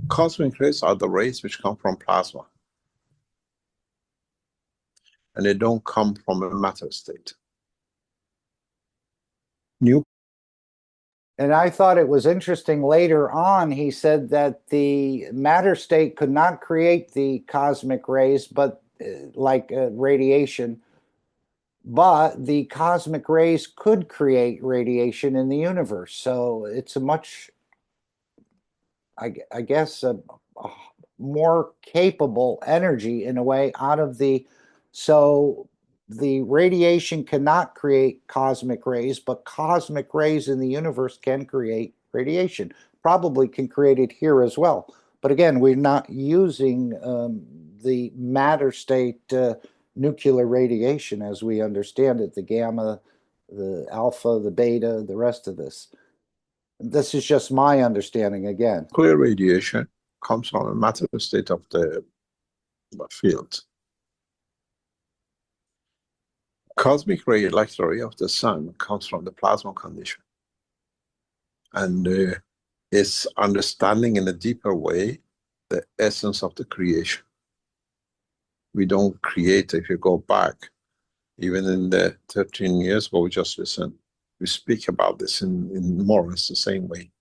Cosmic rays are the rays which come from plasma. And they don't come from a matter state. And I thought it was interesting later on, he said that the matter state could not create the cosmic rays, but like radiation, but the cosmic rays could create radiation in the universe. So it's a much, I guess, a more capable energy in a way out of the, so the radiation cannot create cosmic rays, but cosmic rays in the universe can create radiation. Probably can create it here as well. But again, we're not using the matter state nuclear radiation as we understand it, the gamma, the alpha, the beta, the rest of this. This is just my understanding again. Nuclear radiation comes from a matter state of the field. Cosmic ray, like the ray of the sun, comes from the plasma condition. And it's understanding in a deeper way the essence of the creation. We don't create, if you go back, even in the 13 years ago, we just listened. We speak about this in more or less the same way.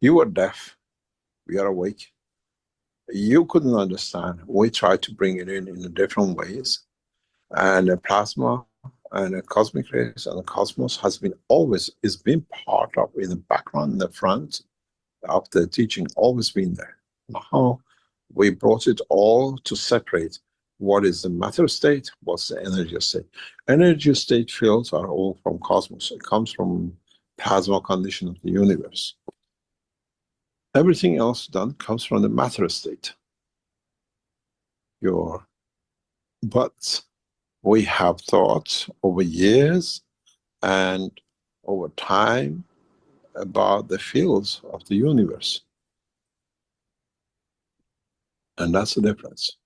You are deaf, we are awake. You couldn't understand. We tried to bring it in different ways. And the plasma and the cosmic rays and the cosmos has been always, it's been part of, in the background, in the front of the teaching, always been there. Now we brought it all to separate what is the matter state, what's the energy state. Energy state fields are all from cosmos. It comes from plasma condition of the universe. Everything else done comes from the matter state. But we have thought over years and over time about the fields of the universe. And that's the difference.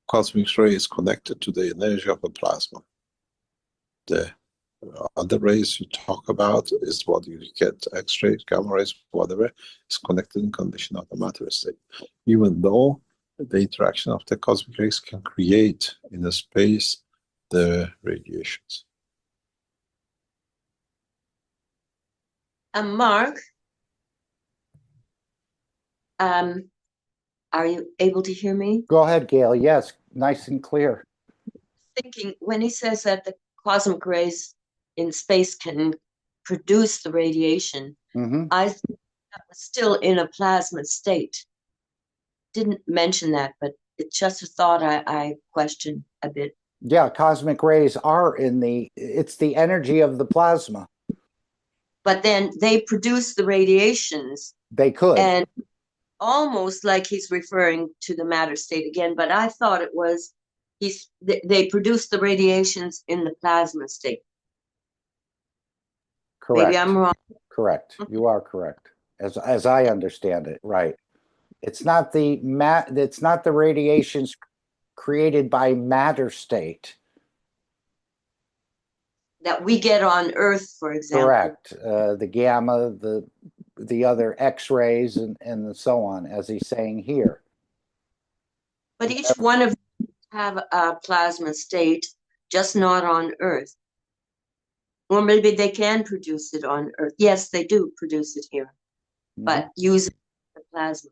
Cosmic ray is connected to the energy of the plasma. The other rays you talk about is what you get, X-rays, gamma rays, whatever, is connected in condition of the matter state. Even though the interaction of the cosmic rays can create in the space the radiations. Mark, are you able to hear me? Go ahead, Gail. Yes, nice and clear. Thinking when he says that the cosmic rays in space can produce the radiation, I think that was still in a plasma state. Didn't mention that, but it's just a thought I question a bit. Yeah, cosmic rays are in the, it's the energy of the plasma. But then they produce the radiations. They could. And almost like he's referring to the matter state again, but I thought it was they produce the radiations in the plasma state. Correct. Maybe I'm wrong. Correct. You are correct. As I understand it, right. It's not the radiations created by matter state. That we get on Earth, for example. Correct. The gamma, the other X-rays and so on, as he's saying here. But each one of them have a plasma state, just not on Earth. Or maybe they can produce it on Earth. Yes, they do produce it here, but using the plasma.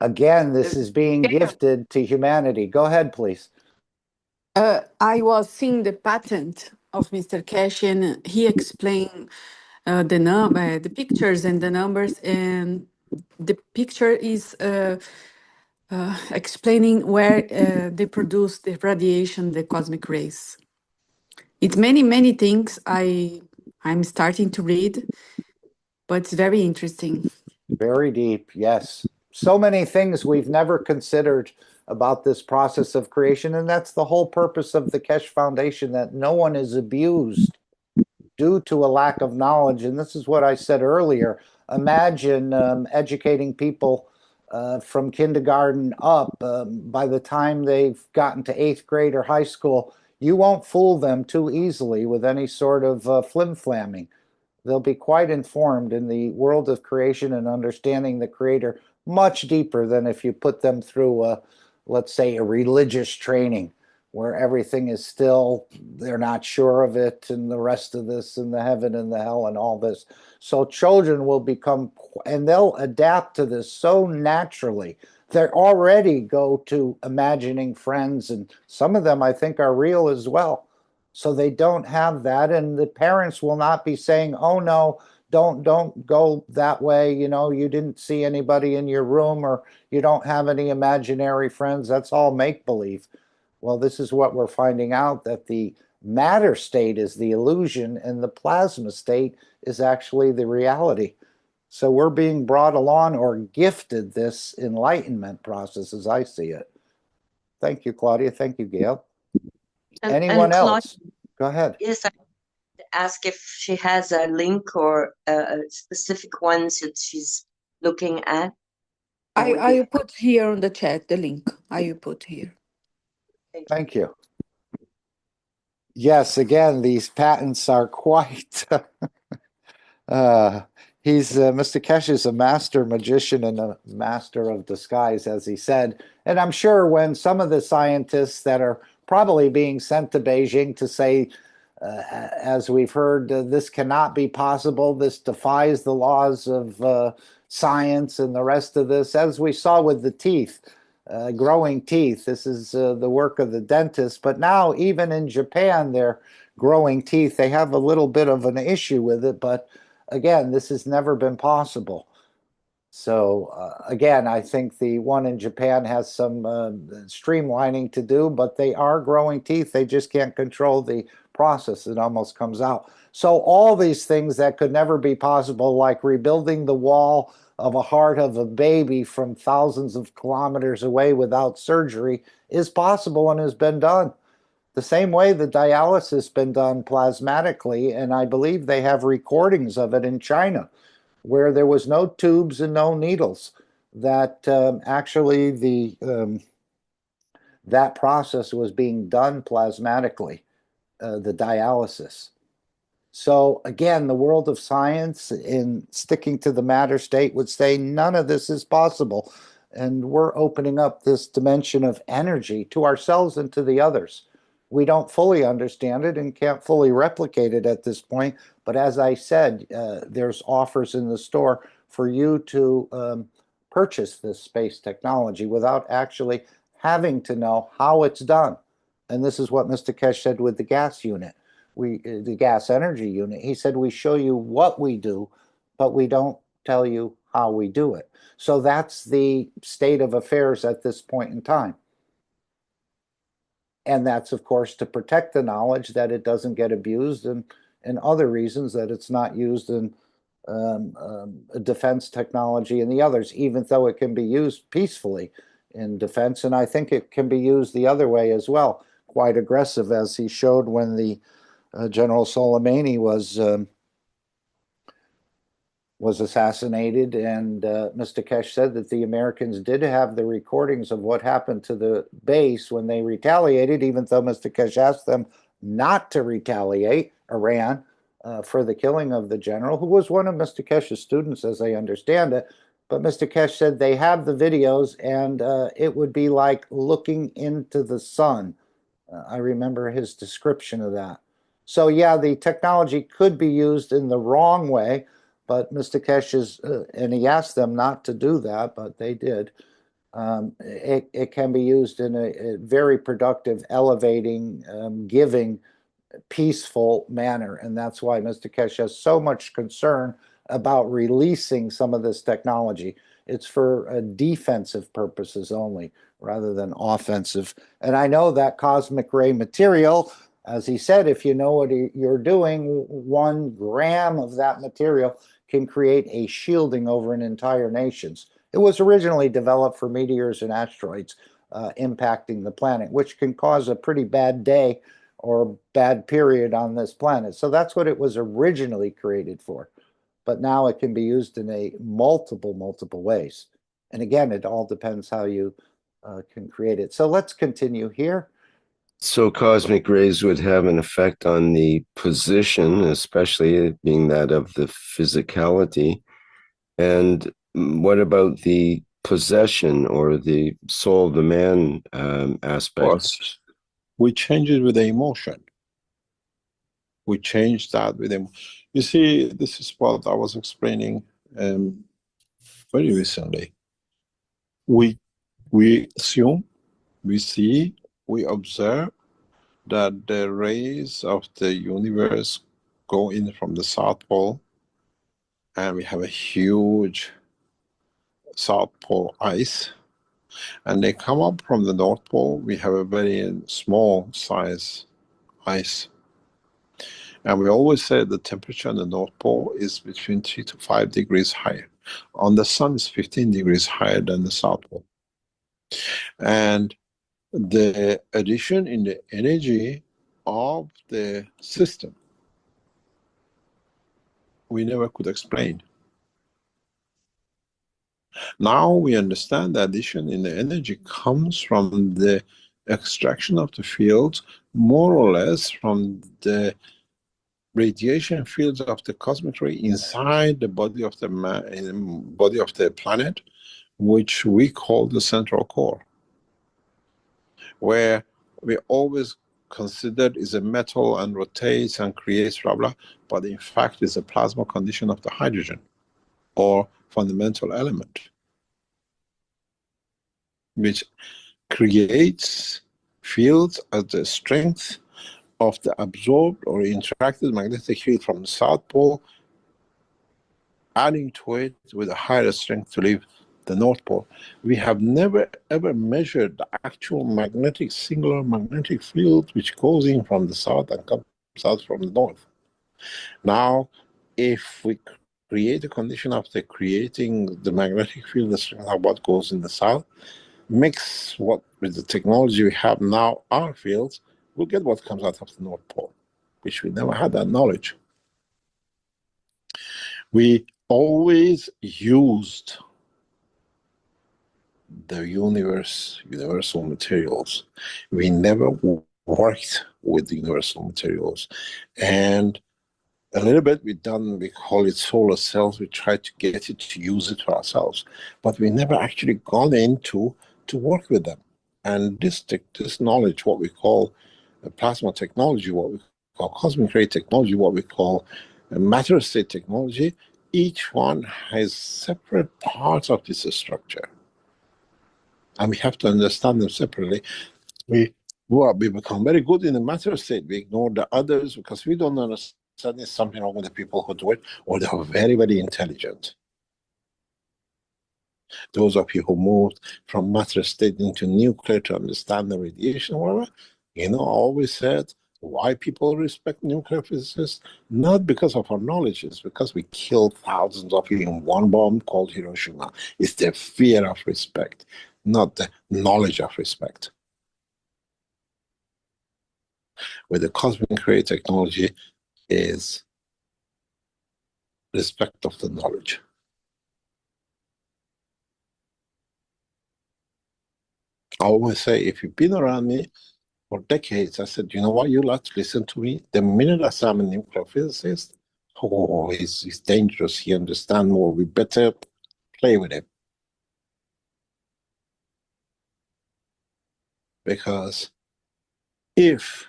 Again, this is being gifted to humanity. Go ahead, please. I was seeing the patent of Mr. Keshe, and he explained the pictures and the numbers, and the picture is explaining where they produce the radiation, the cosmic rays. It's many things I'm starting to read, but it's very interesting. Very deep, yes. So many things we've never considered about this process of creation, and that's the whole purpose of the Keshe Foundation, that no one is abused due to a lack of knowledge. And this is what I said earlier. Imagine educating people from kindergarten up, by the time they've gotten to 8th grade or high school, you won't fool them too easily with any sort of flim-flamming. They'll be quite informed in the world of creation and understanding the creator much deeper than if you put them through let's say, a religious training where everything is still, they're not sure of it, and the rest of this, and the heaven and the hell, and all this. So children will become, and they'll adapt to this so naturally. They already go to imagining friends, and some of them I think are real as well. So they don't have that, and the parents will not be saying, "Oh no, don't go that way. You know, you didn't see anybody in your room, or you don't have any imaginary friends. That's all make believe." Well, this is what we're finding out, that the matter state is the illusion, and the plasma state is actually the reality. So we're being brought along or gifted this enlightenment process as I see it. Thank you, Claudia. Thank you, Gail. Anyone Claudia, else? Go ahead. yes, I ask if she has a link or a specific ones that she's looking at. I put here on the chat the link. I put here. Thank you. Yes, again, these patents are quite Mr. Keshe is a master magician and a master of disguise, as he said. And I'm sure when some of the scientists that are probably being sent to Beijing to say, as we've heard, this cannot be possible, this defies the laws of science and the rest of this, as we saw with the teeth, growing teeth. This is the work of the dentist. But now, even in Japan, they're growing teeth. They have a little bit of an issue with it, but again, this has never been possible. So again, I think the one in Japan has some streamlining to do, but they are growing teeth. They just can't control the process. It almost comes out. So all these things that could never be possible, like rebuilding the wall of a heart of a baby from thousands of kilometers away without surgery, is possible and has been done. The same way the dialysis has been done plasmatically, and I believe they have recordings of it in China, where there was no tubes and no needles. That actually that process was being done plasmatically, the dialysis. So again, the world of science, in sticking to the matter state, would say none of this is possible. And we're opening up this dimension of energy to ourselves and to the others. We don't fully understand it and can't fully replicate it at this point. But as I said, there's offers in the store for you to purchase this space technology without actually having to know how it's done. And this is what Mr. Keshe said with the gas unit. The gas energy unit, he said, we show you what we do, but we don't tell you how we do it. So that's the state of affairs at this point in time. And that's, of course, to protect the knowledge that it doesn't get abused, and other reasons that it's not used in defense technology and the others, even though it can be used peacefully in defense. And I think it can be used the other way as well, quite aggressive, as he showed when the General Soleimani was assassinated, and Mr. Keshe said that the Americans did have the recordings of what happened to the base when they retaliated, even though Mr. Keshe asked them not to retaliate, Iran, for the killing of the general, who was one of Mr. Keshe's students, as I understand it. But Mr. Keshe said they have the videos, and it would be like looking into the sun. I remember his description of that. So yeah, the technology could be used in the wrong way, but Mr. Keshe is, and he asked them not to do that, but they did. It can be used in a very productive, elevating, giving, peaceful manner. And that's why Mr. Keshe has so much concern about releasing some of this technology. It's for defensive purposes only, rather than offensive. And I know that cosmic ray material, as he said, if you know what you're doing, 1 gram of that material can create a shielding over an entire nations. It was originally developed for meteors and asteroids impacting the planet, which can cause a pretty bad day or bad period on this planet. So that's what it was originally created for. But now it can be used in a multiple ways. And again, it all depends how you can create it. So let's continue here. So cosmic rays would have an effect on the position, especially being that of the physicality. And what about the possession or the soul of the man aspect? We change it with the emotion. We change that with them. You see, this is what I was explaining very recently. We assume, we see, we observe that the rays of the universe go in from the South Pole, and we have a huge South Pole ice, and they come up from the North Pole. We have a very small size ice. And we always say the temperature on the North Pole is between 3 to 5 degrees higher. On the sun, it's 15 degrees higher than the South Pole. And the addition in the energy of the system, we never could explain. Now we understand the addition in the energy comes from the extraction of the fields, more or less from the radiation fields of the cosmic ray inside the body of the planet, which we call the central core, where we always considered is a metal and rotates and creates blah blah, but in fact is a plasma condition of the hydrogen or fundamental element, which creates fields at the strength of the absorbed or interacted magnetic field from the South Pole, adding to it with a higher strength to leave the North Pole. We have never ever measured the actual singular magnetic field which goes in from the south and comes out from the north. Now, if we create a condition after creating the magnetic field, the strength of what goes in the south, mix what with the technology we have now, our fields, we'll get what comes out of the North Pole, which we never had that knowledge. We always used the universal materials. We never worked with the universal materials. And a little bit we call it solar cells. We try to get it to use it for ourselves, but we never actually gone into to work with them. And this knowledge, what we call plasma technology, what we call cosmic ray technology, what we call matter state technology, each one has separate parts of this structure. And we have to understand them separately. We become very good in the matter state. We ignore the others because we don't understand there's something wrong with the people who do it, or they are very, very intelligent. Those of you who moved from matter state into nuclear to understand the radiation, whatever, I always said why people respect nuclear physicists, not because of our knowledge, it's because we killed thousands of you in one bomb called Hiroshima. It's the fear of respect, not the knowledge of respect. With the cosmic ray technology is respect of the knowledge. I always say, if you've been around me for decades, I said, you know what, you like to listen to me. The minute I say I'm a nuclear physicist, he's dangerous, he understands more, we better play with him. Because if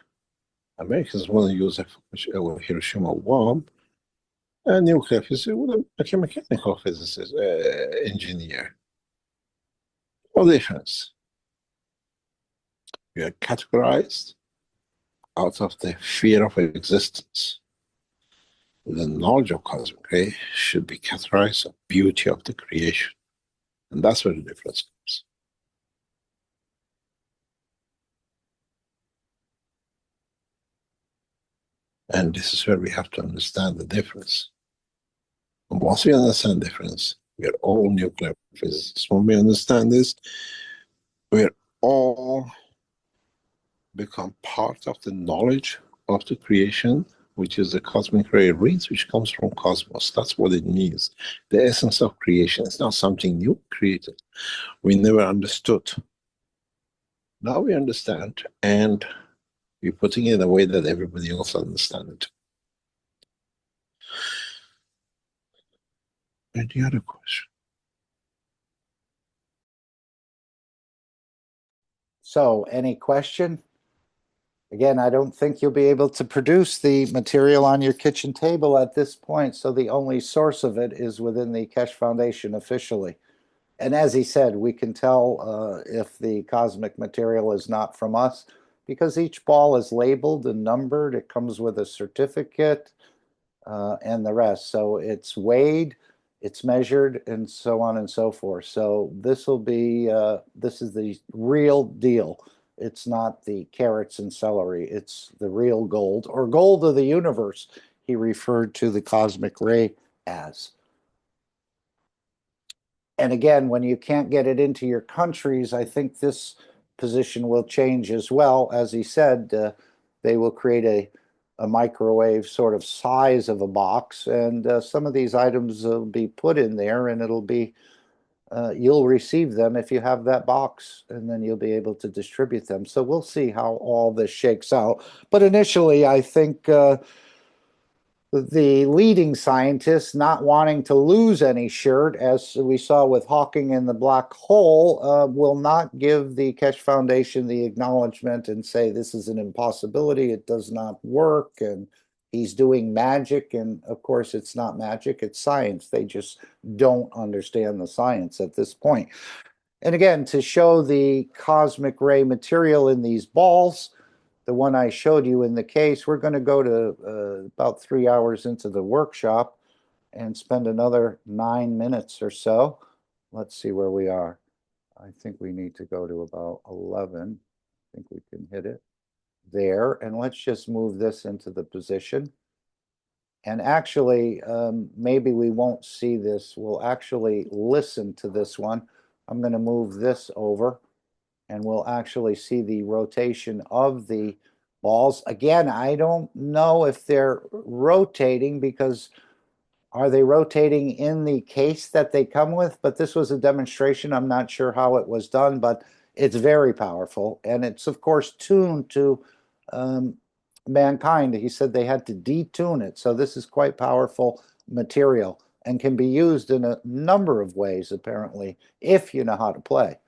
Americans want to use a Hiroshima bomb, a nuclear physicist would make a mechanical physicist, engineer. What difference? We are categorized out of the fear of existence. The knowledge of cosmic ray should be categorized of beauty of the creation. And that's where the difference comes. And this is where we have to understand the difference. And once we understand the difference, we are all nuclear physicists. When we understand this, we're all become part of the knowledge of the creation, which is the cosmic ray rays, which comes from cosmos. That's what it means. The essence of creation. It's not something new created. We never understood. Now we understand, and we're putting it in a way that everybody else understands it. Any other question? So, any question? Again, I don't think you'll be able to produce the material on your kitchen table at this point, so the only source of it is within the Keshe Foundation officially. And as he said, we can tell if the cosmic material is not from us because each ball is labeled and numbered. It comes with a certificate and the rest. So it's weighed, it's measured, and so on and so forth. So this will be, this is the real deal. It's not the carrots and celery. It's the real gold, or gold of the universe, he referred to the cosmic ray as. And again, when you can't get it into your countries, I think this position will change as well. As he said, they will create a microwave sort of size of a box, and some of these items will be put in there, and it'll be you'll receive them if you have that box, and then you'll be able to distribute them. So we'll see how all this shakes out. But initially, I think the leading scientists not wanting to lose any shirt, as we saw with Hawking and the black hole, will not give the Keshe Foundation the acknowledgement and say this is an impossibility, it does not work, and he's doing magic. And of course, it's not magic, it's science. They just don't understand the science at this point. And again, to show the cosmic ray material in these balls, the one I showed you in the case, we're going to go to about 3 hours into the workshop and spend another 9 minutes or so. Let's see where we are. I think we need to go to about 11. I think we can hit it there. And let's just move this into the position. And actually, maybe we won't see this. We'll actually listen to this one. I'm going to move this over, and we'll actually see the rotation of the balls. Again, I don't know if they're rotating, because are they rotating in the case that they come with? But this was a demonstration. I'm not sure how it was done, but it's very powerful. And it's, of course, tuned to mankind. He said they had to detune it. So this is quite powerful material and can be used in a number of ways, apparently, if you know how to play.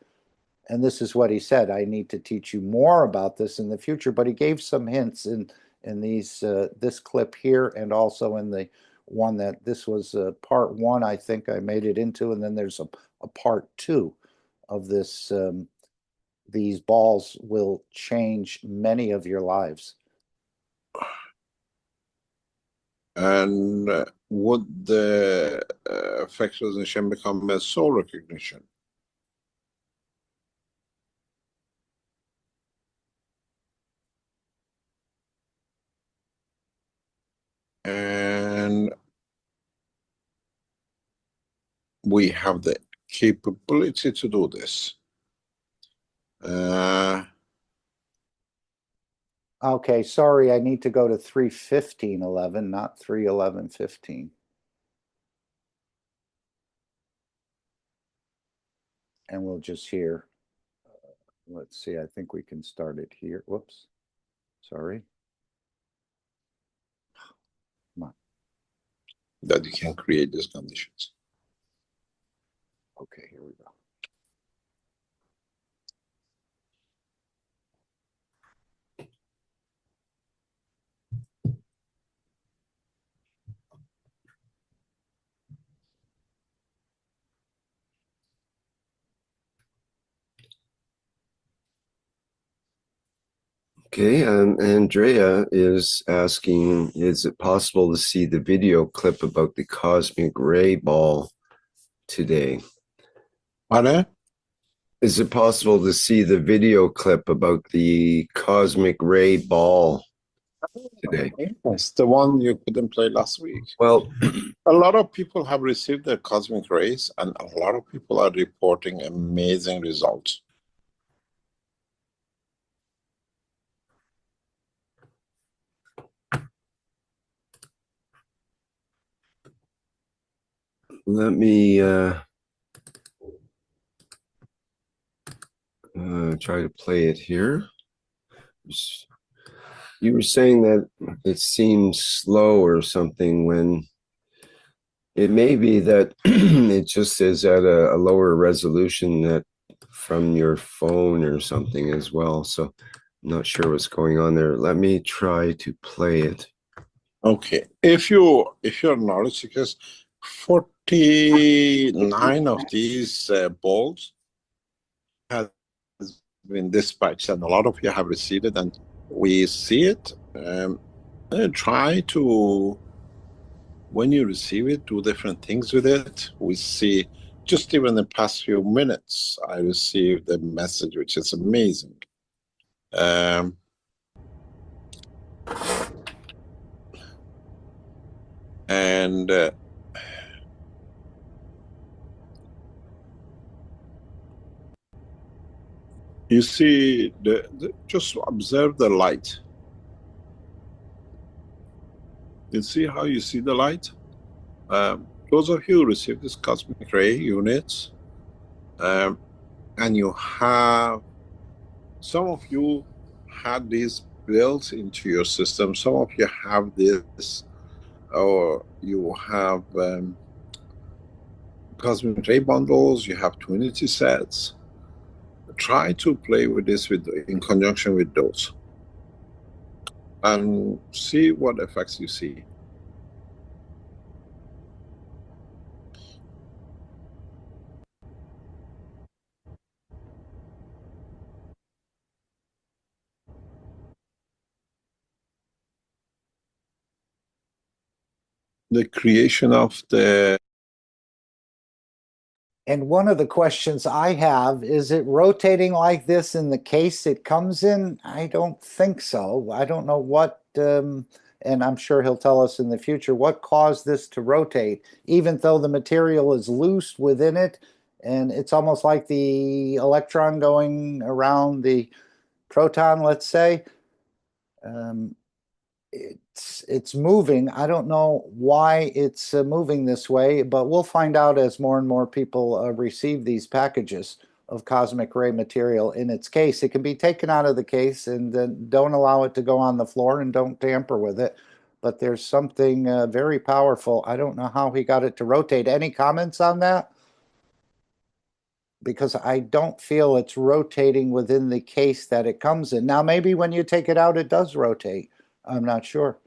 And this is what he said: I need to teach you more about this in the future. But he gave some hints in these this clip here, and also in the one that this was part one, I think I made it into, and then there's a part two of this. These balls will change many of your lives. And would the factorization become a soul recognition? And we have the capability to do this. Okay, sorry, I need to go to 3:15:11, not 3:11:15. And we'll just hear, let's see, I think we can start it here. Whoops, sorry. Come on. That you can create these conditions. Okay, here we go. Okay, Andrea is asking, is it possible to see the video clip about the cosmic ray ball today? Pardon? Is it possible to see the video clip about the cosmic ray ball today? Yes, the one you couldn't play last week. Well, a lot of people have received the cosmic rays, and a lot of people are reporting amazing results. let me try to play it here. You were saying that it seems slow or something when it may be that it just is at a lower resolution that from your phone or something as well. So I'm not sure what's going on there. Let me try to play it. Okay, if your knowledge seekers, 49 of these balls has been dispatched, and a lot of you have received it, and we see it. Try to, when you receive it, do different things with it. We see, just even the past few minutes, I received a message which is amazing. And you see, just observe the light. You see how you see the light? Those of you who receive this cosmic ray units, and you have, some of you had these built into your system, some of you have this, or you have cosmic ray bundles, you have Trinity sets. Try to play with this in conjunction with those, and see what effects you see. The creation of the... And one of the questions I have, is it rotating like this in the case it comes in? I don't think so. I don't know what, and I'm sure he'll tell us in the future, what caused this to rotate, even though the material is loose within it, and it's almost like the electron going around the proton, let's say. It's moving. I don't know why it's moving this way, but we'll find out as more and more people receive these packages of cosmic ray material in its case. It can be taken out of the case, and then don't allow it to go on the floor, and don't tamper with it. But there's something very powerful. I don't know how he got it to rotate. Any comments on that? Because I don't feel it's rotating within the case that it comes in. Now, maybe when you take it out, it does rotate. I'm not sure.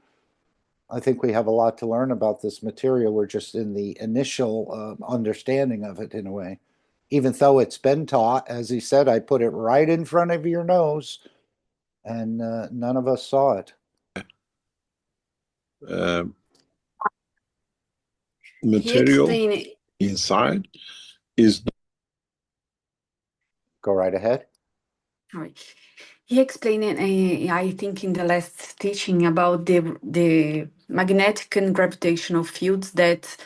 I think we have a lot to learn about this material. We're just in the initial understanding of it in a way. Even though it's been taught, as he said, I put it right in front of your nose, and none of us saw it. Material inside is... Go right ahead. All right. He explained it, I think, in the last teaching about the magnetic and gravitational fields that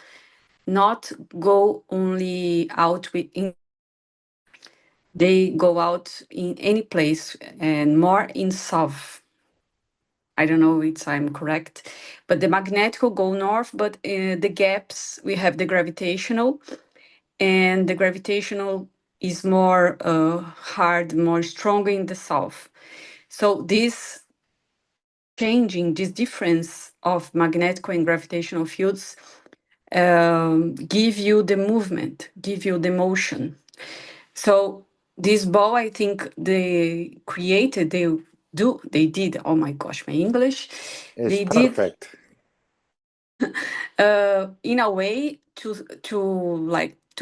not go only out within, they go out in any place, and more in south. I don't know if I'm correct, but the magnetic will go north, but the gaps, we have the gravitational, and the gravitational is more hard, more strong in the south. So this changing, this difference of magnetic and gravitational fields give you the movement, give you the motion. So this ball, I think they created, they did, oh my gosh, my English. It's They perfect. did in a way to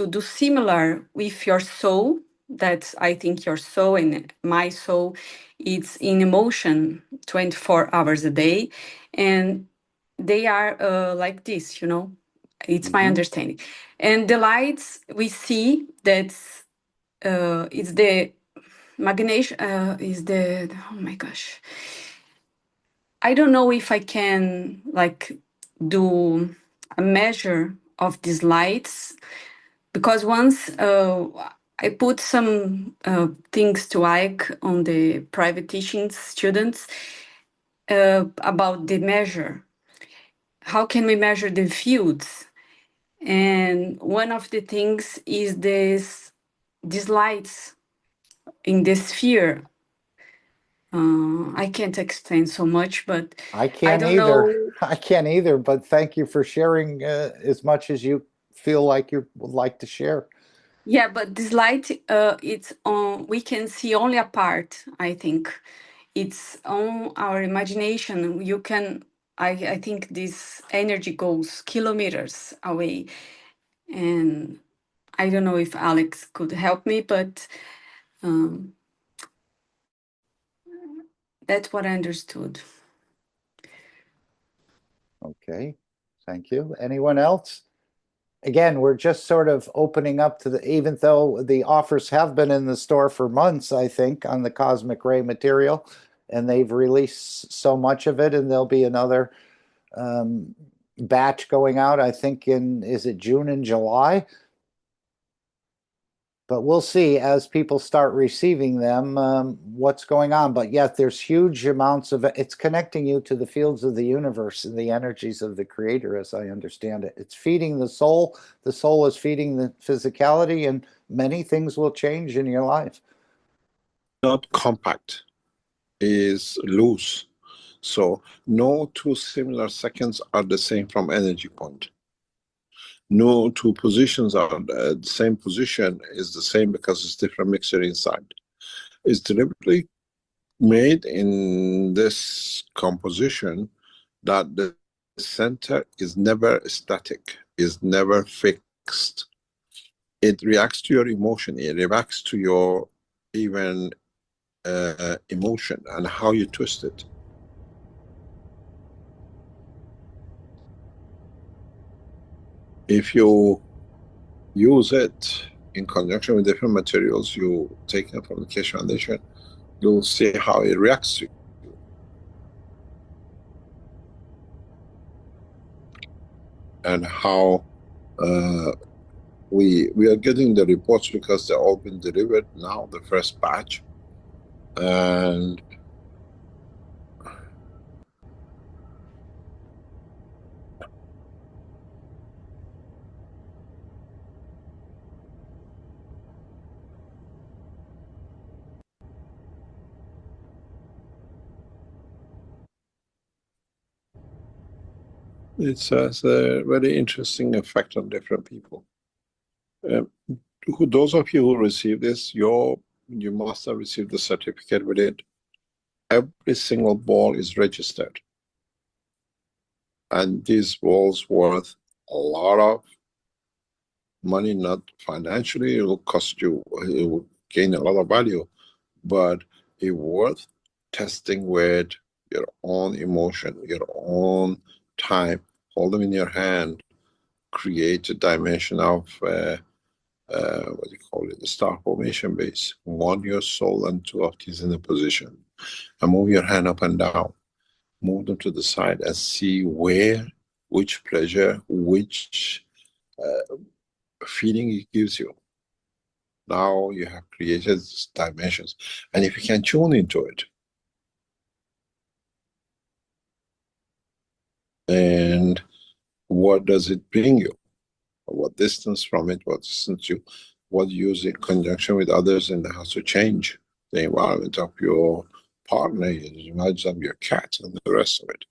do similar with your soul. That I think your soul and my soul, it's in emotion 24 hours a day, and they are like this, you know. It's my understanding. And the lights we see, that's it's the magnesium, is the, oh my gosh, I don't know if I can like do a measure of these lights, because once I put some things to Ike on the private teaching students about the measure. How can we measure the fields? And one of the things is these lights in the sphere. I can't explain so much, but I can't don't either. know. I can't either, but thank you for sharing as much as you feel like you would like to share. Yeah, but this light, it's on. We can see only a part. I think it's on our imagination. You can. I think this energy goes kilometers away, and I don't know if Alex could help me, but um, that's what I understood. Okay, thank you. Anyone else? Again, we're just sort of opening up to even though the offers have been in the store for months, I think, on the cosmic ray material, and they've released so much of it, and there'll be another batch going out, I think is it June and July? But we'll see as people start receiving them what's going on. But yet there's huge amounts of it's connecting you to the fields of the universe and the energies of the creator, as I understand it. It's feeding the soul. The soul is feeding the physicality, and many things will change in your life. Not compact, is loose. So no two similar seconds are the same from energy point. No two positions are the same position is the same because it's different mixture inside. It's deliberately made in this composition that the center is never static, is never fixed. It reacts to your emotion, it reacts to your even emotion and how you twist it. If you use it in conjunction with different materials you take them from the Keshe Foundation, you'll see how it reacts to you. And how we are getting the reports because they've all been delivered now, the first batch. And it has a very interesting effect on different people. Those of you who receive this, you must have received the certificate with it. Every single ball is registered. And these balls worth a lot of money, not financially, it will cost you, it will gain a lot of value, but it's worth testing with your own emotion, your own time. Hold them in your hand, create a dimension of what do you call it, the star formation base. 1 your soul and 2 of these in a position, and move your hand up and down. Move them to the side and see which pleasure, which feeling it gives you. Now you have created dimensions, and if you can tune into it, and what does it bring you? What distance from it? What distance you? What you use in conjunction with others, and how to change the environment of your partner, your imagine of your cat, and the rest of it.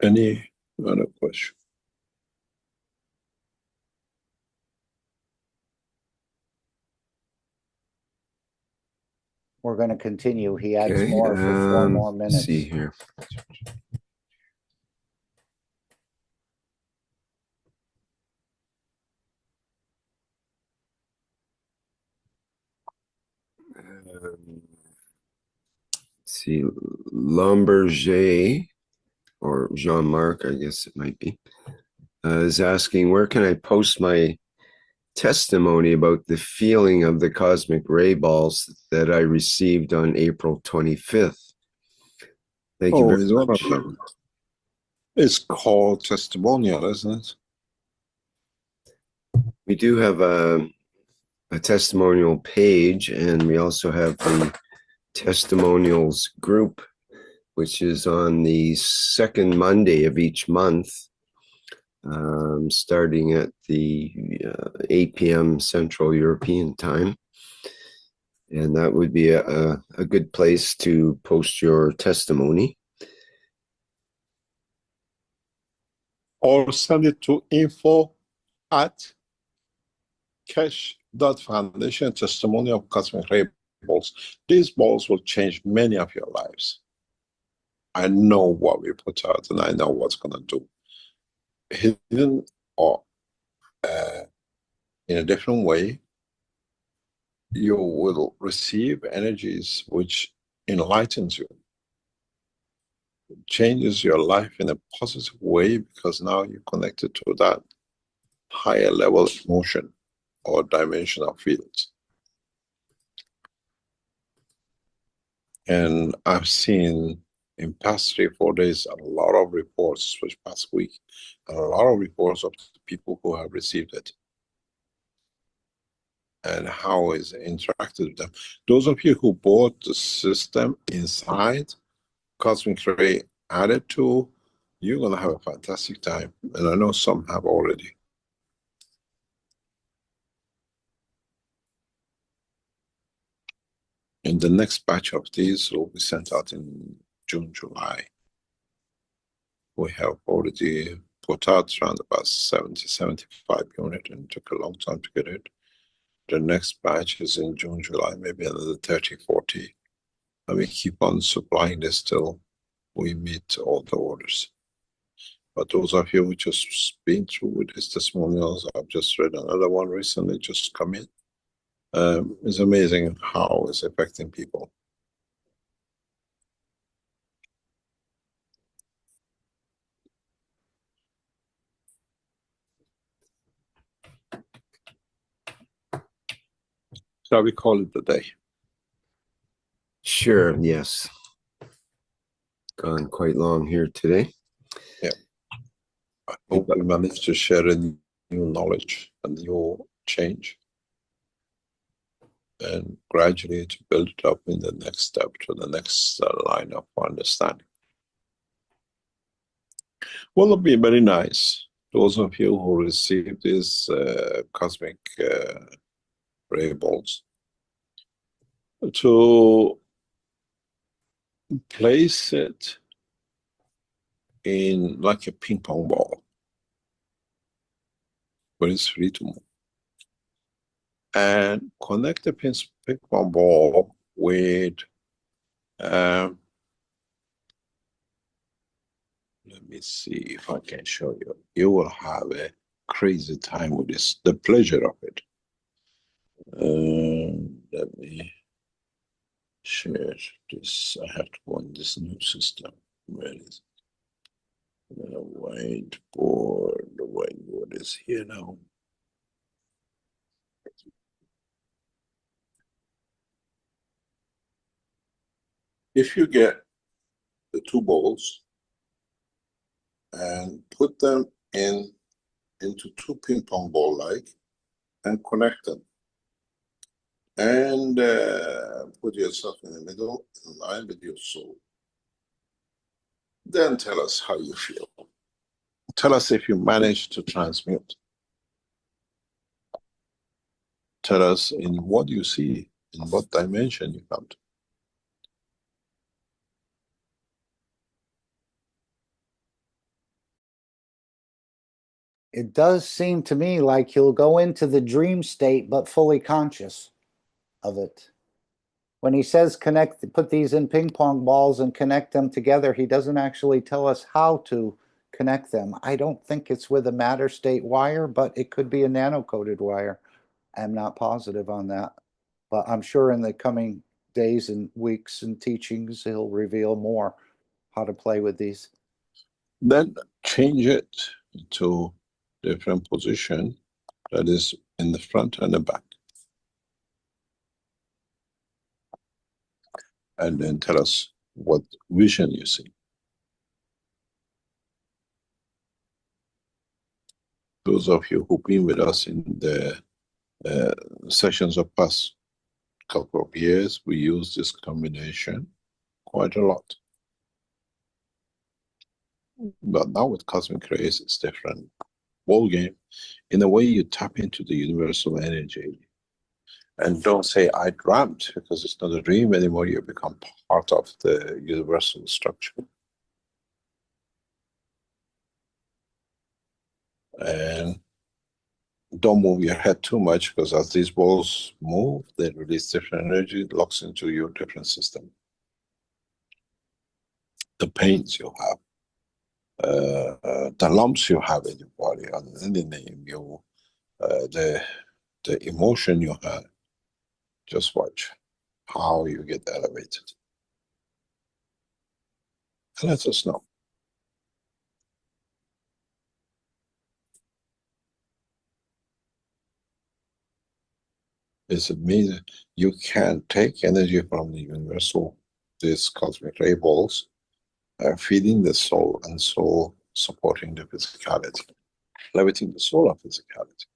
Any other question? We're going to continue. He adds Okay, more for 4 more let's minutes. see here. See, Lomberger, or Jean-Marc, I guess it might be, is asking, where can I post my testimony about the feeling of the cosmic ray balls that I received on April 25th? Thank you very He's one much. of them. It's called testimonial, isn't it? We do have a testimonial page, and we also have the testimonials group, which is on the second Monday of each month, starting at the 8 p.m. Central European time. And that would be a good place to post your testimony. Or send it to info@keshe.foundation, testimony of cosmic ray balls. These balls will change many of your lives. I know what we put out, and I know what's going to do. Hidden or in a different way, you will receive energies which enlightens you, changes your life in a positive way, because now you're connected to that higher level emotion or dimension of fields. And I've seen in past 3-4 days a lot of reports, especially past week, a lot of reports of people who have received it and how it's interacted with them. Those of you who bought the system inside Cosmic Ray added to, you're going to have a fantastic time. And I know some have already. And the next batch of these will be sent out in June, July. We have already put out around about 70, 75 units, and it took a long time to get it. The next batch is in June, July, maybe another 30, 40. And we keep on supplying this till we meet all the orders. But those of you who just been through with these testimonials, I've just read another one recently, just come in. It's amazing how it's affecting people. Shall we call it a day? Sure, yes. Gone quite long here today. Yeah. I hope we managed to share a new knowledge, a new change, and gradually to build it up in the next step to the next line of understanding. Well, it'll be very nice. Those of you who receive these cosmic ray balls, to place it in like a ping pong ball where it's free to move, and connect the ping pong ball with let me see if I can show you. You will have a crazy time with this, the pleasure of it. Let me share this. I have to go in this new system. Where is it? Whiteboard. The whiteboard is here now. If you get the two balls and put them into two ping pong ball like, and connect them, and put yourself in the middle, in line with your soul. Then tell us how you feel. Tell us if you manage to transmute. Tell us in what you see, in what dimension you come to. It does seem to me like he'll go into the dream state, but fully conscious of it. When he says put these in ping pong balls and connect them together, he doesn't actually tell us how to connect them. I don't think it's with a matter state wire, but it could be a nano-coated wire. I'm not positive on that, but I'm sure in the coming days and weeks and teachings, he'll reveal more how to play with these. Then change it to different position that is in the front and the back. And then tell us what vision you see. Those of you who've been with us in the sessions of past couple of years, we use this combination quite a lot. But now with cosmic rays, it's different ball game. In a way, you tap into the universal energy. And don't say, I dreamt, because it's not a dream anymore. You become part of the universal structure. And don't move your head too much, because as these balls move, they release different energy, it locks into your different system. The pains you have, the lumps you have in your body, and the name you, the emotion you have. Just watch how you get elevated. And let us know. It's amazing. You can take energy from the universal, these cosmic ray balls, feeding the soul, and soul supporting the physicality, elevating the soul of physicality.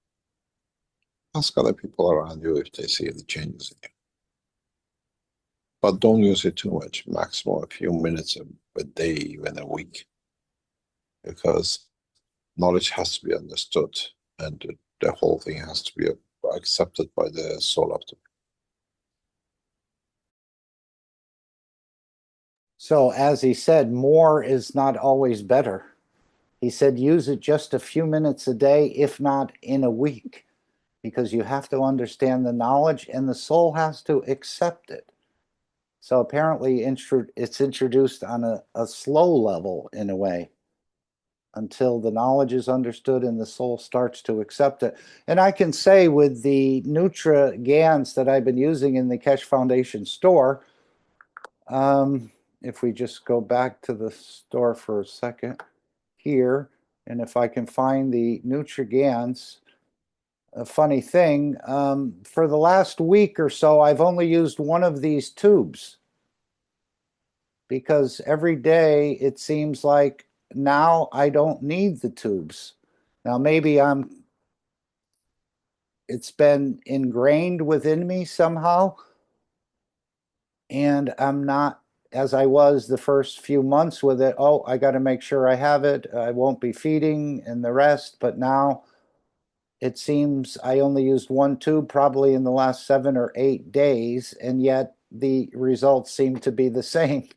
Ask other people around you if they see any changes in you. But don't use it too much, maximum a few minutes a day, even a week. Because knowledge has to be understood, and the whole thing has to be accepted by the soul of the people. So as he said, more is not always better. He said, use it just a few minutes a day, if not in a week, because you have to understand the knowledge and the soul has to accept it. So apparently it's introduced on a slow level in a way until the knowledge is understood and the soul starts to accept it. And I can say with the Nutra GANs that I've been using in the Keshe Foundation store, if we just go back to the store for a second here, and if I can find the Nutra GANs, a funny thing, for the last week or so, I've only used one of these tubes because every day it seems like now I don't need the tubes. Now maybe it's been ingrained within me somehow, and I'm not as I was the first few months with it. Oh, I got to make sure I have it. I won't be feeding and the rest. But now it seems I only used one tube probably in the last 7 or 8 days, and yet the results seem to be the same.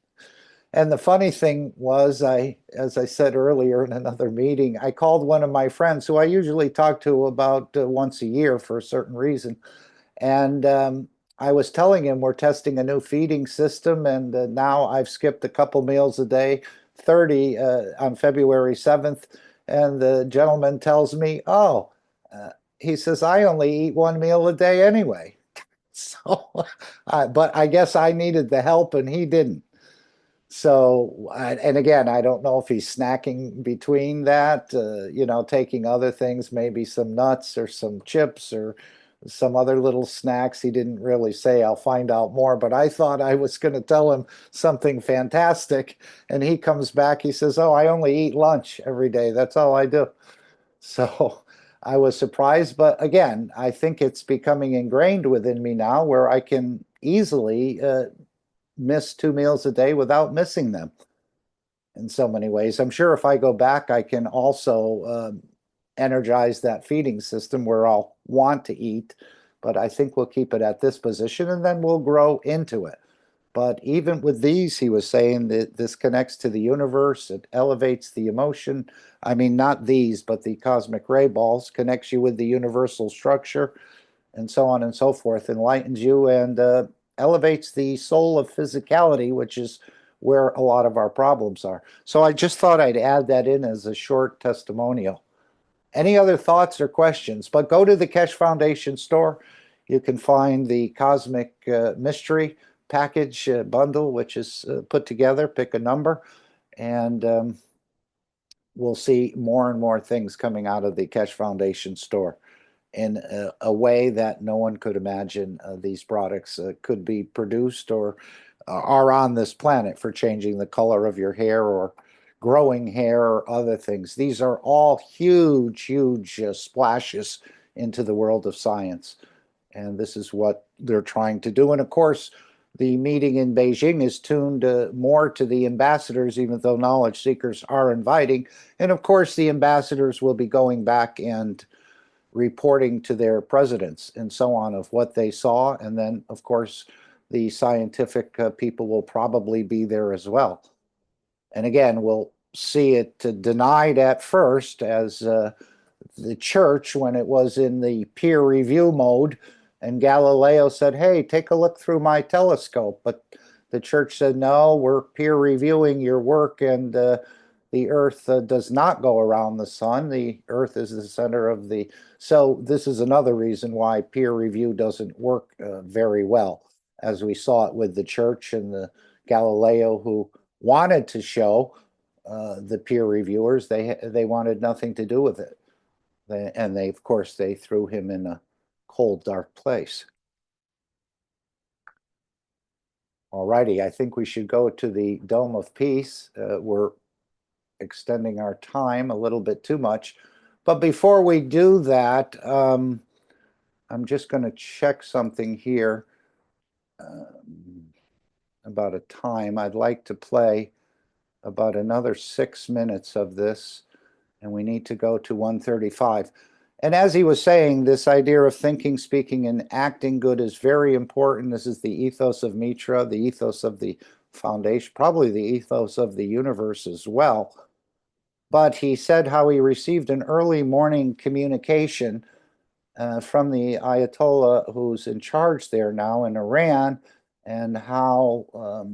And the funny thing was, as I said earlier in another meeting, I called one of my friends who I usually talk to about once a year for a certain reason. And I was telling him we're testing a new feeding system, and now I've skipped a couple meals a day, 30 on February 7th. And the gentleman tells me, oh, he says, I only eat one meal a day anyway. So, but I guess I needed the help and he didn't. So, and again, I don't know if he's snacking between that, taking other things, maybe some nuts or some chips or some other little snacks. He didn't really say. I'll find out more, but I thought I was going to tell him something fantastic. And he comes back, he says, oh, I only eat lunch every day. That's all I do. So I was surprised, but again, I think it's becoming ingrained within me now where I can easily miss 2 meals a day without missing them in so many ways. I'm sure if I go back, I can also energize that feeding system where I'll want to eat, but I think we'll keep it at this position and then we'll grow into it. But even with these, he was saying that this connects to the universe, it elevates the emotion. I mean, not these, but the cosmic ray balls connects you with the universal structure and so on and so forth, enlightens you and elevates the soul of physicality, which is where a lot of our problems are. So I just thought I'd add that in as a short testimonial. Any other thoughts or questions? But go to the Keshe Foundation store. You can find the Cosmic Mystery package bundle, which is put together. Pick a number, and we'll see more and more things coming out of the Keshe Foundation store in a way that no one could imagine these products could be produced or are on this planet for changing the color of your hair or growing hair or other things. These are all huge, huge splashes into the world of science. And this is what they're trying to do. And of course, the meeting in Beijing is tuned more to the ambassadors, even though knowledge seekers are inviting. And of course, the ambassadors will be going back and reporting to their presidents and so on of what they saw. And then, of course, the scientific people will probably be there as well. And again, we'll see it denied at first as the church when it was in the peer review mode, and Galileo said, hey, take a look through my telescope. But the church said, no, we're peer reviewing your work, and the earth does not go around the sun. The earth is the center of the... So this is another reason why peer review doesn't work very well, as we saw it with the church and the Galileo, who wanted to show the peer reviewers, they wanted nothing to do with it. And they, of course, they threw him in a cold, dark place. All righty, I think we should go to the Dome of Peace. We're extending our time a little bit too much. But before we do that, I'm just going to check something here about a time. I'd like to play about another 6 minutes of this, and we need to go to 1:35. And as he was saying, this idea of thinking, speaking, and acting good is very important. This is the ethos of Mitra, the ethos of the foundation, probably the ethos of the universe as well. But he said how he received an early morning communication from the Ayatollah who's in charge there now in Iran, and how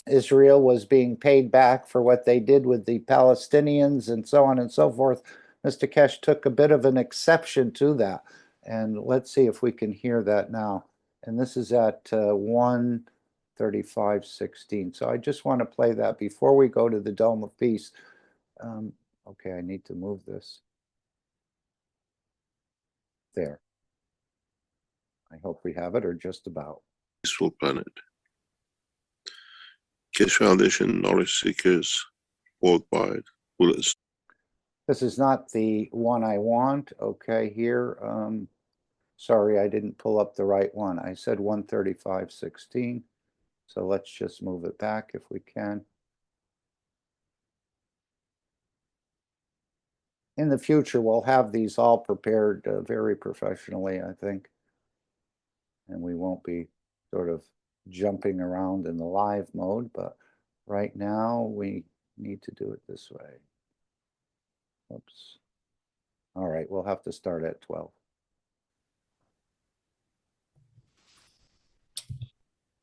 Israel was being paid back for what they did with the Palestinians and so on and so forth. Mr. Keshe took a bit of an exception to that. And let's see if we can hear that now. And this is at 1:35:16. So I just want to play that before we go to the Dome of Peace. Okay, I need to move this. There. I hope we have it, or just about. Peaceful planet. Keshe Foundation knowledge seekers worldwide will... This is not the one I want. Okay, here. Sorry, I didn't pull up the right one. I said 1:35:16. So let's just move it back if we can. In the future, we'll have these all prepared very professionally, I think. And we won't be sort of jumping around in the live mode, but right now we need to do it this way. Oops. All right, we'll have to start at 12.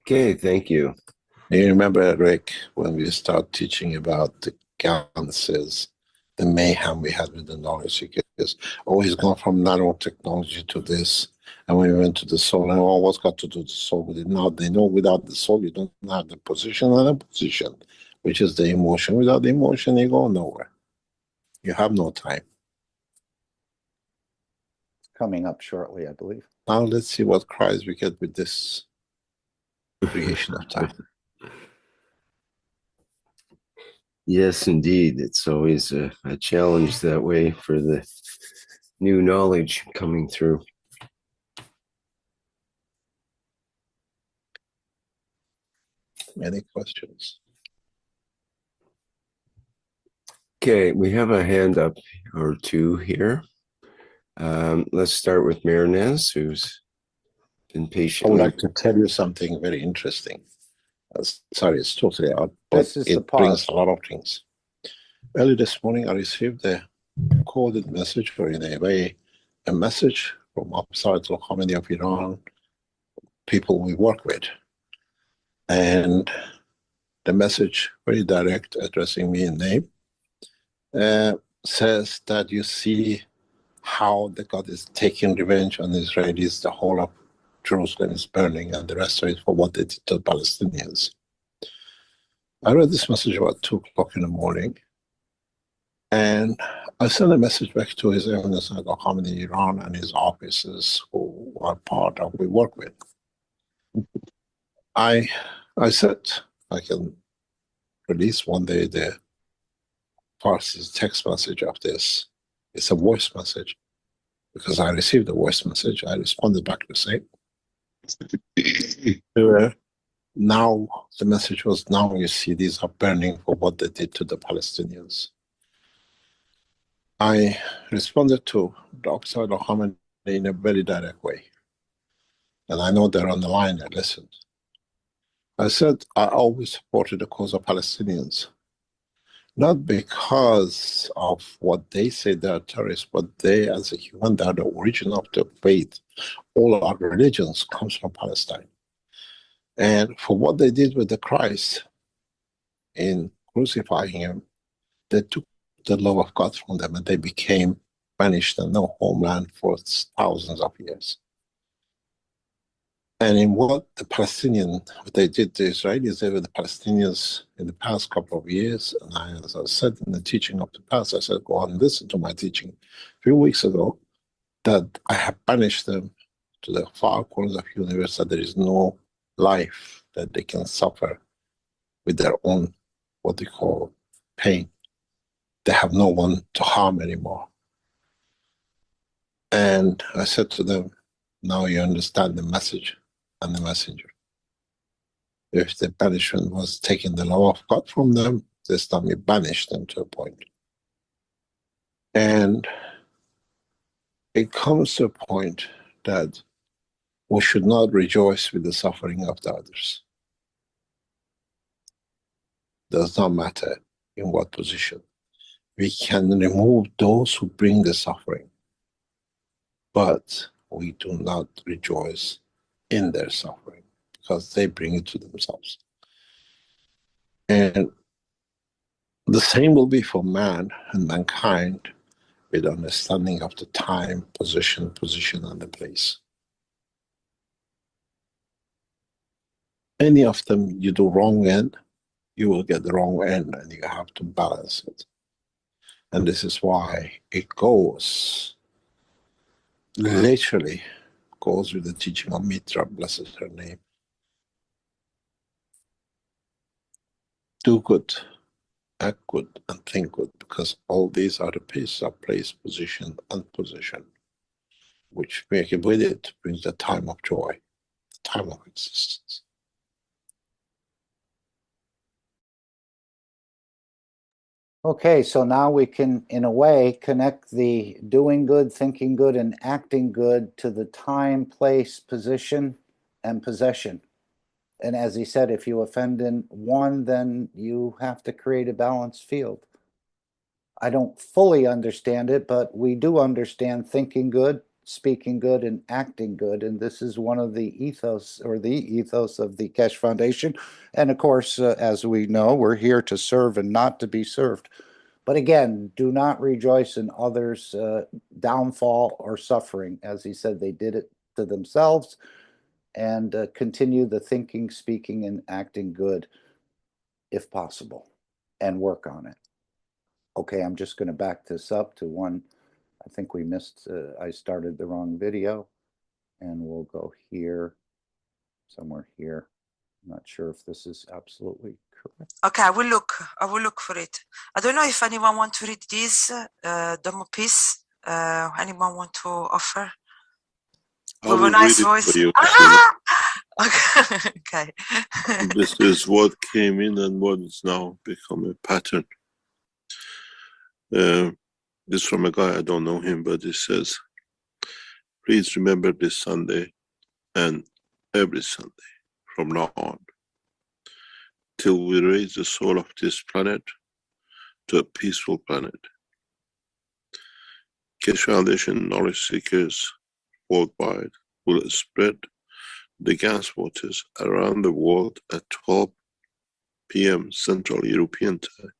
Okay, thank you. You remember, Rick, when we start teaching about the ganses, the mayhem we had with the knowledge seekers. Oh, he's gone from nanotechnology to this. And when we went to the soul, and what's got to do with the soul with it? Now they know without the soul, you don't have the position and the position, which is the emotion. Without the emotion, you go nowhere. You have no time. It's coming up shortly, I believe. Now let's see what cries we get with this creation of time. Yes, indeed. It's always a challenge that way for the new knowledge coming through. Any questions? Okay, we have a hand up or two here. Let's start with Marinez, who's been patient. I would like to tell you something very interesting. Sorry, it's totally out, but it brings a lot of things. Early this morning, I received a coded message, or in a way, a message from outside the community of Iran, people we work with. And the message, very direct, addressing me in name, says that you see how the God is taking revenge on the Israelis. The whole of Jerusalem is burning, and the rest of it for what they did to the Palestinians. I read this message about 2 o'clock in the morning, and I sent a message back to His Eminence Aga Khan in Iran and his offices who are part of we work with. I said I can release one day the Farsi's text message of this. It's a voice message. Because I received a voice message, I responded back the same. Now, the message was, now you see these are burning for what they did to the Palestinians. I responded to Dr. Khamenei in a very direct way. And I know they're on the line, I listened. I said, I always supported the cause of Palestinians. Not because of what they say they are terrorists, but they, as a human, they are the origin of the faith. All our religions comes from Palestine. And for what they did with the Christ in crucifying him, they took the love of God from them and they became banished and no homeland for thousands of years. And in what the Palestinian, what they did, the Israelis did with the Palestinians in the past couple of years, and I, as I said in the teaching of the past, I said, go on and listen to my teaching a few weeks ago, that I have banished them to the far corners of the universe, that there is no life that they can suffer with their own, what they call, pain. They have no one to harm anymore. And I said to them, now you understand the message and the messenger. If the banishment was taking the love of God from them, this time we banished them to a point. And it comes to a point that we should not rejoice with the suffering of the others. Does not matter in what position. We can remove those who bring the suffering, but we do not rejoice in their suffering because they bring it to themselves. And the same will be for man and mankind with understanding of the time, position, and the place. Any of them you do wrong in, you will get the wrong end and you have to balance it. And this is why it goes, literally goes with the teaching of Mitra, blessed her name. Do good, act good, and think good, because all these are the pieces of place, position, and position, which make it with it brings the time of joy, the time of existence. Okay, so now we can, in a way, connect the doing good, thinking good, and acting good to the time, place, position, and possession. And as he said, if you offend in one, then you have to create a balanced field. I don't fully understand it, but we do understand thinking good, speaking good, and acting good. And this is one of the ethos, or the ethos of the Keshe Foundation. And of course, as we know, we're here to serve and not to be served. But again, do not rejoice in others' downfall or suffering. As he said, they did it to themselves. And continue the thinking, speaking, and acting good, if possible, and work on it. Okay, I'm just going to back this up to one. I think we missed, I started the wrong video, and we'll go here, somewhere here. I'm not sure if this is absolutely correct. Okay, I will look for it. I don't know if anyone want to read this demo piece. Anyone want to offer? With a nice voice. Okay. This is what came in and what is now become a pattern. This is from a guy, I don't know him, but it says, please remember this Sunday and every Sunday from now on, till we raise the soul of this planet to a peaceful planet. Keshe Foundation knowledge seekers worldwide will spread the gas waters around the world at 12 p.m. Central European Time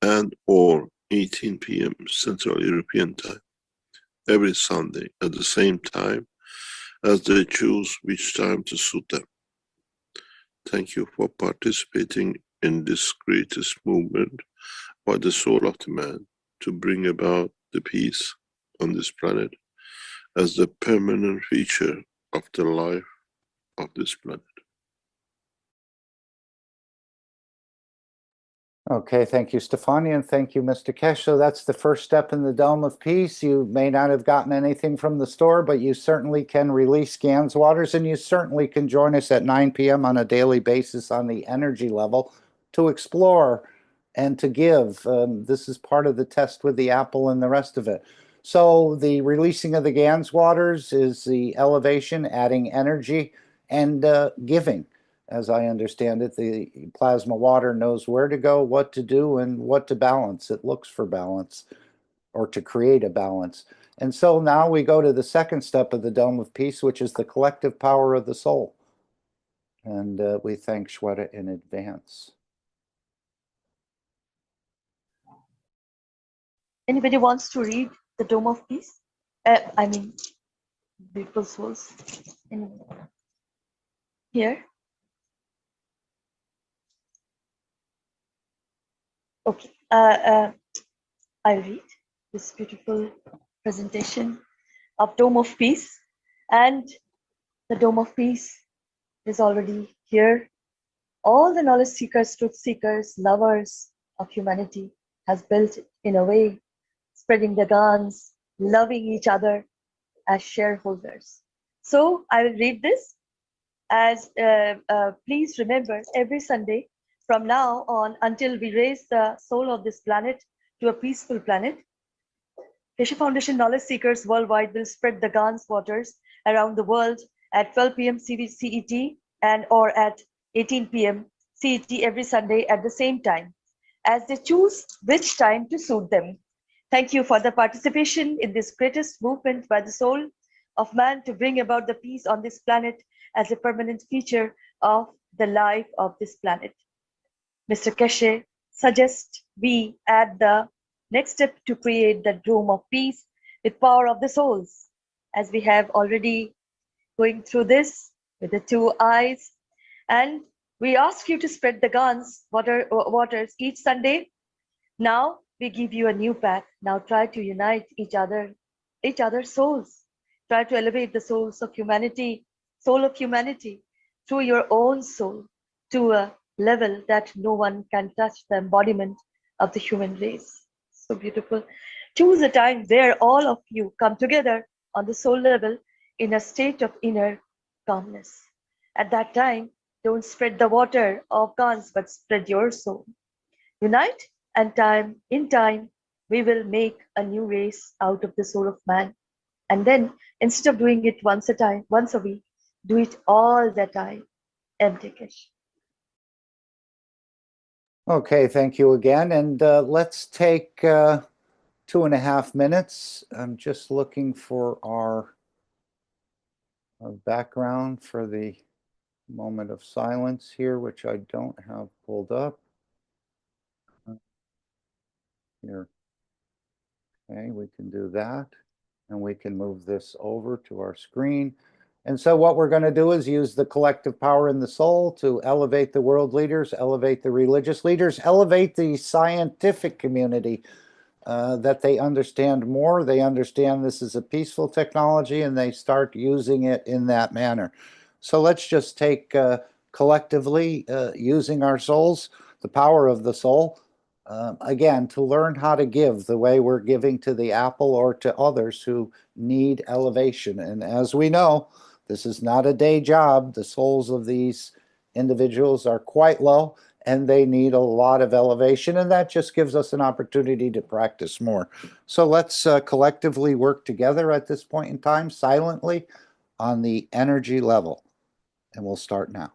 and or 18 p.m. Central European Time every Sunday at the same time as they choose which time to suit them. Thank you for participating in this greatest movement by the soul of the man to bring about the peace on this planet as the permanent feature of the life of this planet. Okay, thank you, Stefania, and thank you, Mr. Keshe. So that's the first step in the Dome of Peace. You may not have gotten anything from the store, but you certainly can release GANS waters, and you certainly can join us at 9 p.m. on a daily basis on the energy level to explore and to give. This is part of the test with the apple and the rest of it. So the releasing of the GANS waters is the elevation, adding energy, and giving. As I understand it, the plasma water knows where to go, what to do, and what to balance. It looks for balance or to create a balance. And so now we go to the second step of the Dome of Peace, which is the collective power of the soul. And we thank Shweta in advance. Anybody wants to read the Dome of Peace? I mean, Beautiful Souls. Anyone? Here? Okay. I'll read this beautiful presentation of Dome of Peace. And the Dome of Peace is already here. All the knowledge seekers, truth seekers, lovers of humanity has built it in a way, spreading the guns, loving each other as shareholders. So I will read this as please remember every Sunday from now on until we raise the soul of this planet to a peaceful planet, Keshe Foundation knowledge seekers worldwide will spread the GANS waters around the world at 12 p.m. CET and or at 18 p.m. CET every Sunday at the same time, as they choose which time to suit them. Thank you for the participation in this greatest movement by the soul of man to bring about the peace on this planet as a permanent feature of the life of this planet. Mr. Keshe suggests we add the next step to create the Dome of Peace with power of the souls, as we have already going through this with the 2 eyes. And we ask you to spread the GANS waters each Sunday. Now we give you a new path. Now try to unite each other's souls. Try to elevate the souls of humanity, soul of humanity, through your own soul to a level that no one can touch the embodiment of the human race. So beautiful. Choose a time where all of you come together on the soul level in a state of inner calmness. At that time, don't spread the water of GANS, but spread your soul. Unite, and in time, we will make a new race out of the soul of man. And then, instead of doing it once a week, do it all the time. Keshe. Okay, thank you again. And let's take 2.5 minutes. I'm just looking for our background for the moment of silence here, which I don't have pulled up. Here. Okay, we can do that. And we can move this over to our screen. And so what we're going to do is use the collective power in the soul to elevate the world leaders, elevate the religious leaders, elevate the scientific community, that they understand more. They understand this is a peaceful technology and they start using it in that manner. So let's just take collectively using our souls, the power of the soul, again, to learn how to give the way we're giving to the apple or to others who need elevation. And as we know, this is not a day job. The souls of these individuals are quite low and they need a lot of elevation, and that just gives us an opportunity to practice more. So let's collectively work together at this point in time, silently, on the energy level. And we'll start now.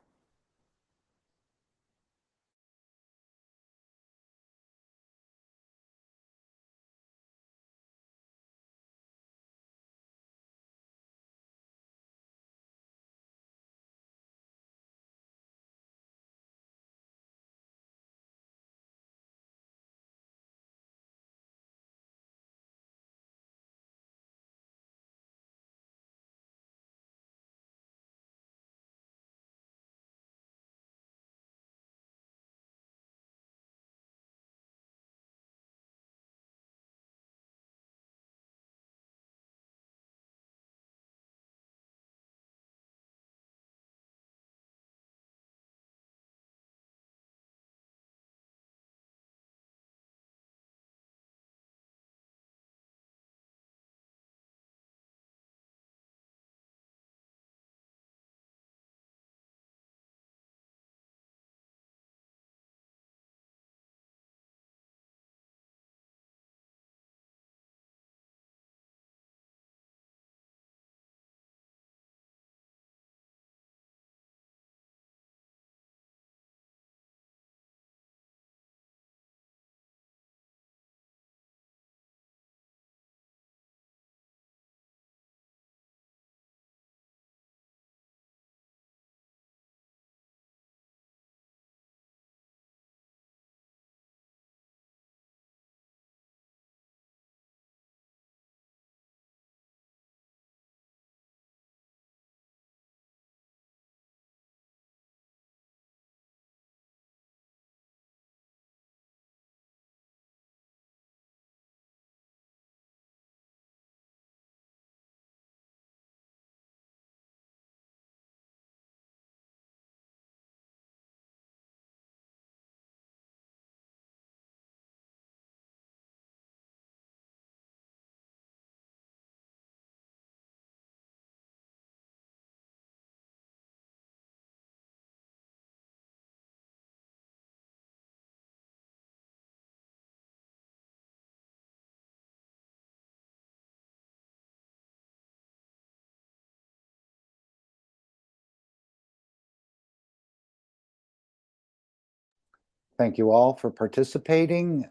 Thank you all for participating.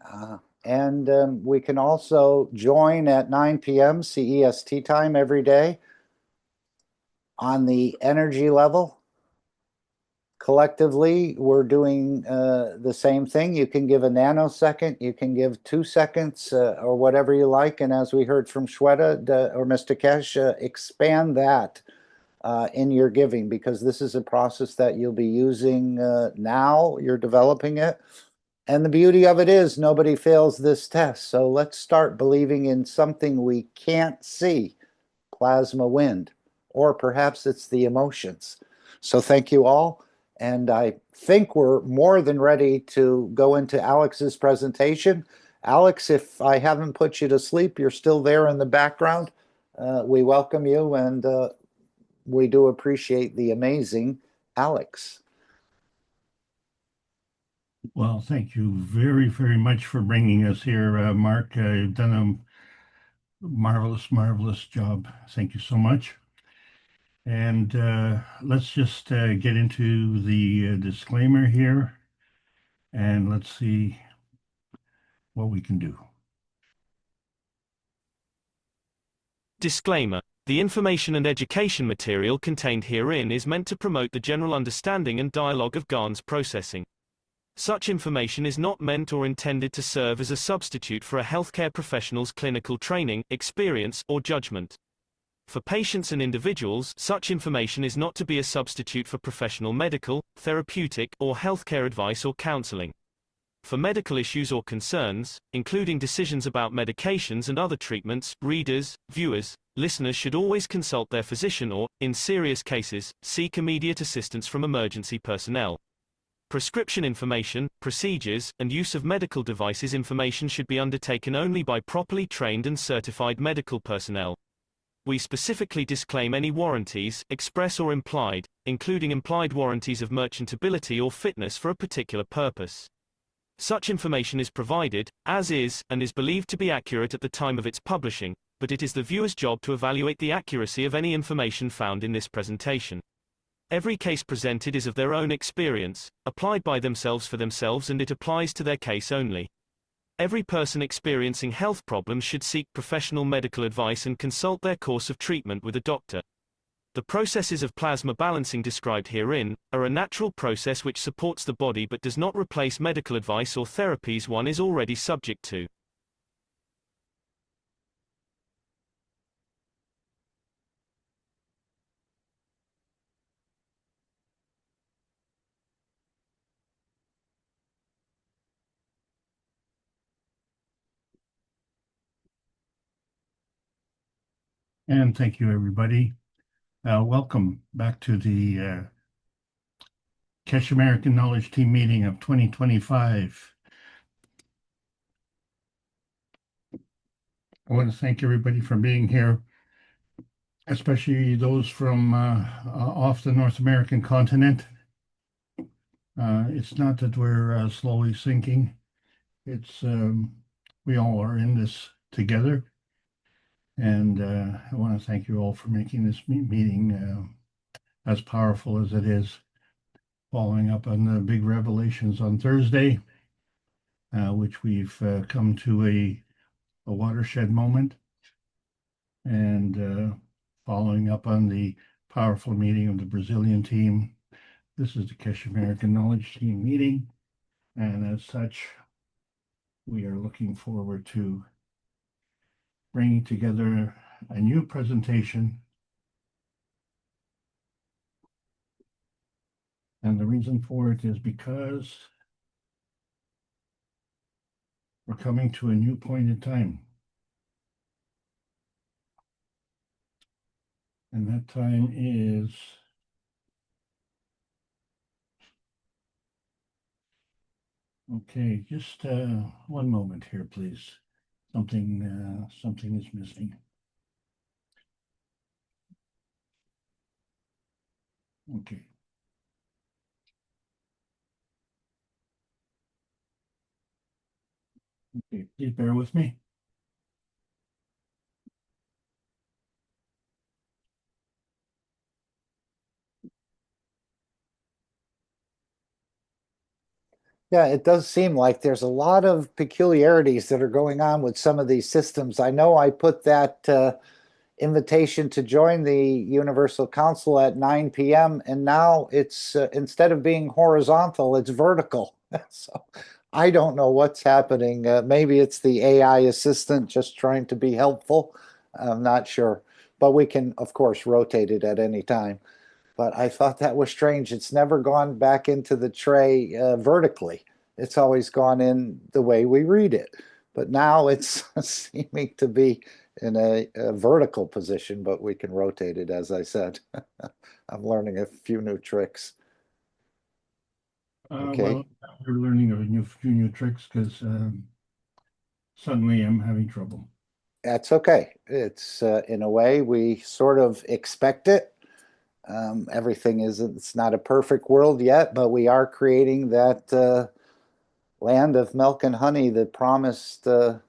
And we can also join at 9 p.m. CEST time every day on the energy level. Collectively, we're doing the same thing. You can give a nanosecond, you can give 2 seconds, or whatever you like. And as we heard from Shweta or Mr. Keshe, expand that in your giving, because this is a process that you'll be using now. You're developing it. And the beauty of it is nobody fails this test. So let's start believing in something we can't see, plasma wind, or perhaps it's the emotions. So thank you all. And I think we're more than ready to go into Alex's presentation. Alex, if I haven't put you to sleep, you're still there in the background. We welcome you, and we do appreciate the amazing Alex. Well, thank you very, very much for bringing us here, Mark. You've done a marvelous, marvelous job. Thank you so much. And let's just get into the disclaimer here, and let's see what we can do. Disclaimer. The information and education material contained herein is meant to promote the general understanding and dialogue of GANs processing. Such information is not meant or intended to serve as a substitute for a healthcare professional's clinical training, experience, or judgment. For patients and individuals, such information is not to be a substitute for professional medical, therapeutic, or healthcare advice or counseling. For medical issues or concerns, including decisions about medications and other treatments, readers, viewers, listeners should always consult their physician or, in serious cases, seek immediate assistance from emergency personnel. Prescription information, procedures, and use of medical devices information should be undertaken only by properly trained and certified medical personnel. We specifically disclaim any warranties, express or implied, including implied warranties of merchantability or fitness for a particular purpose. Such information is provided, as is, and is believed to be accurate at the time of its publishing, but it is the viewer's job to evaluate the accuracy of any information found in this presentation. Every case presented is of their own experience, applied by themselves for themselves, and it applies to their case only. Every person experiencing health problems should seek professional medical advice and consult their course of treatment with a doctor. The processes of plasma balancing described herein are a natural process which supports the body but does not replace medical advice or therapies one is already subject to. And thank you, everybody. Welcome back to the Keshe American Knowledge Team meeting of 2025. I want to thank everybody for being here, especially those from off the North American continent. It's not that we're slowly sinking. It's we all are in this together. And I want to thank you all for making this meeting as powerful as it is, following up on the big revelations on Thursday, which we've come to a watershed moment, and following up on the powerful meeting of the Brazilian team. This is the Keshe American Knowledge Team meeting, and as such, we are looking forward to bringing together a new presentation. And the reason for it is because we're coming to a new point in time. And that time is okay, just one moment here, please. Something is missing. Okay. Okay, please bear with me. Yeah, it does seem like there's a lot of peculiarities that are going on with some of these systems. I know I put that invitation to join the Universal Council at 9 p.m. and now it's instead of being horizontal, it's vertical. So I don't know what's happening. Maybe it's the AI assistant just trying to be helpful. I'm not sure, but we can, of course, rotate it at any time. But I thought that was strange. It's never gone back into the tray vertically. It's always gone in the way we read it. But now it's seeming to be in a vertical position, but we can rotate it, as I said. I'm learning a few new tricks. Okay. Well, we're learning a few new tricks because suddenly I'm having trouble. That's okay. It's in a way we sort of expect it. Everything is, it's not a perfect world yet, but we are creating that land of milk and honey that promised the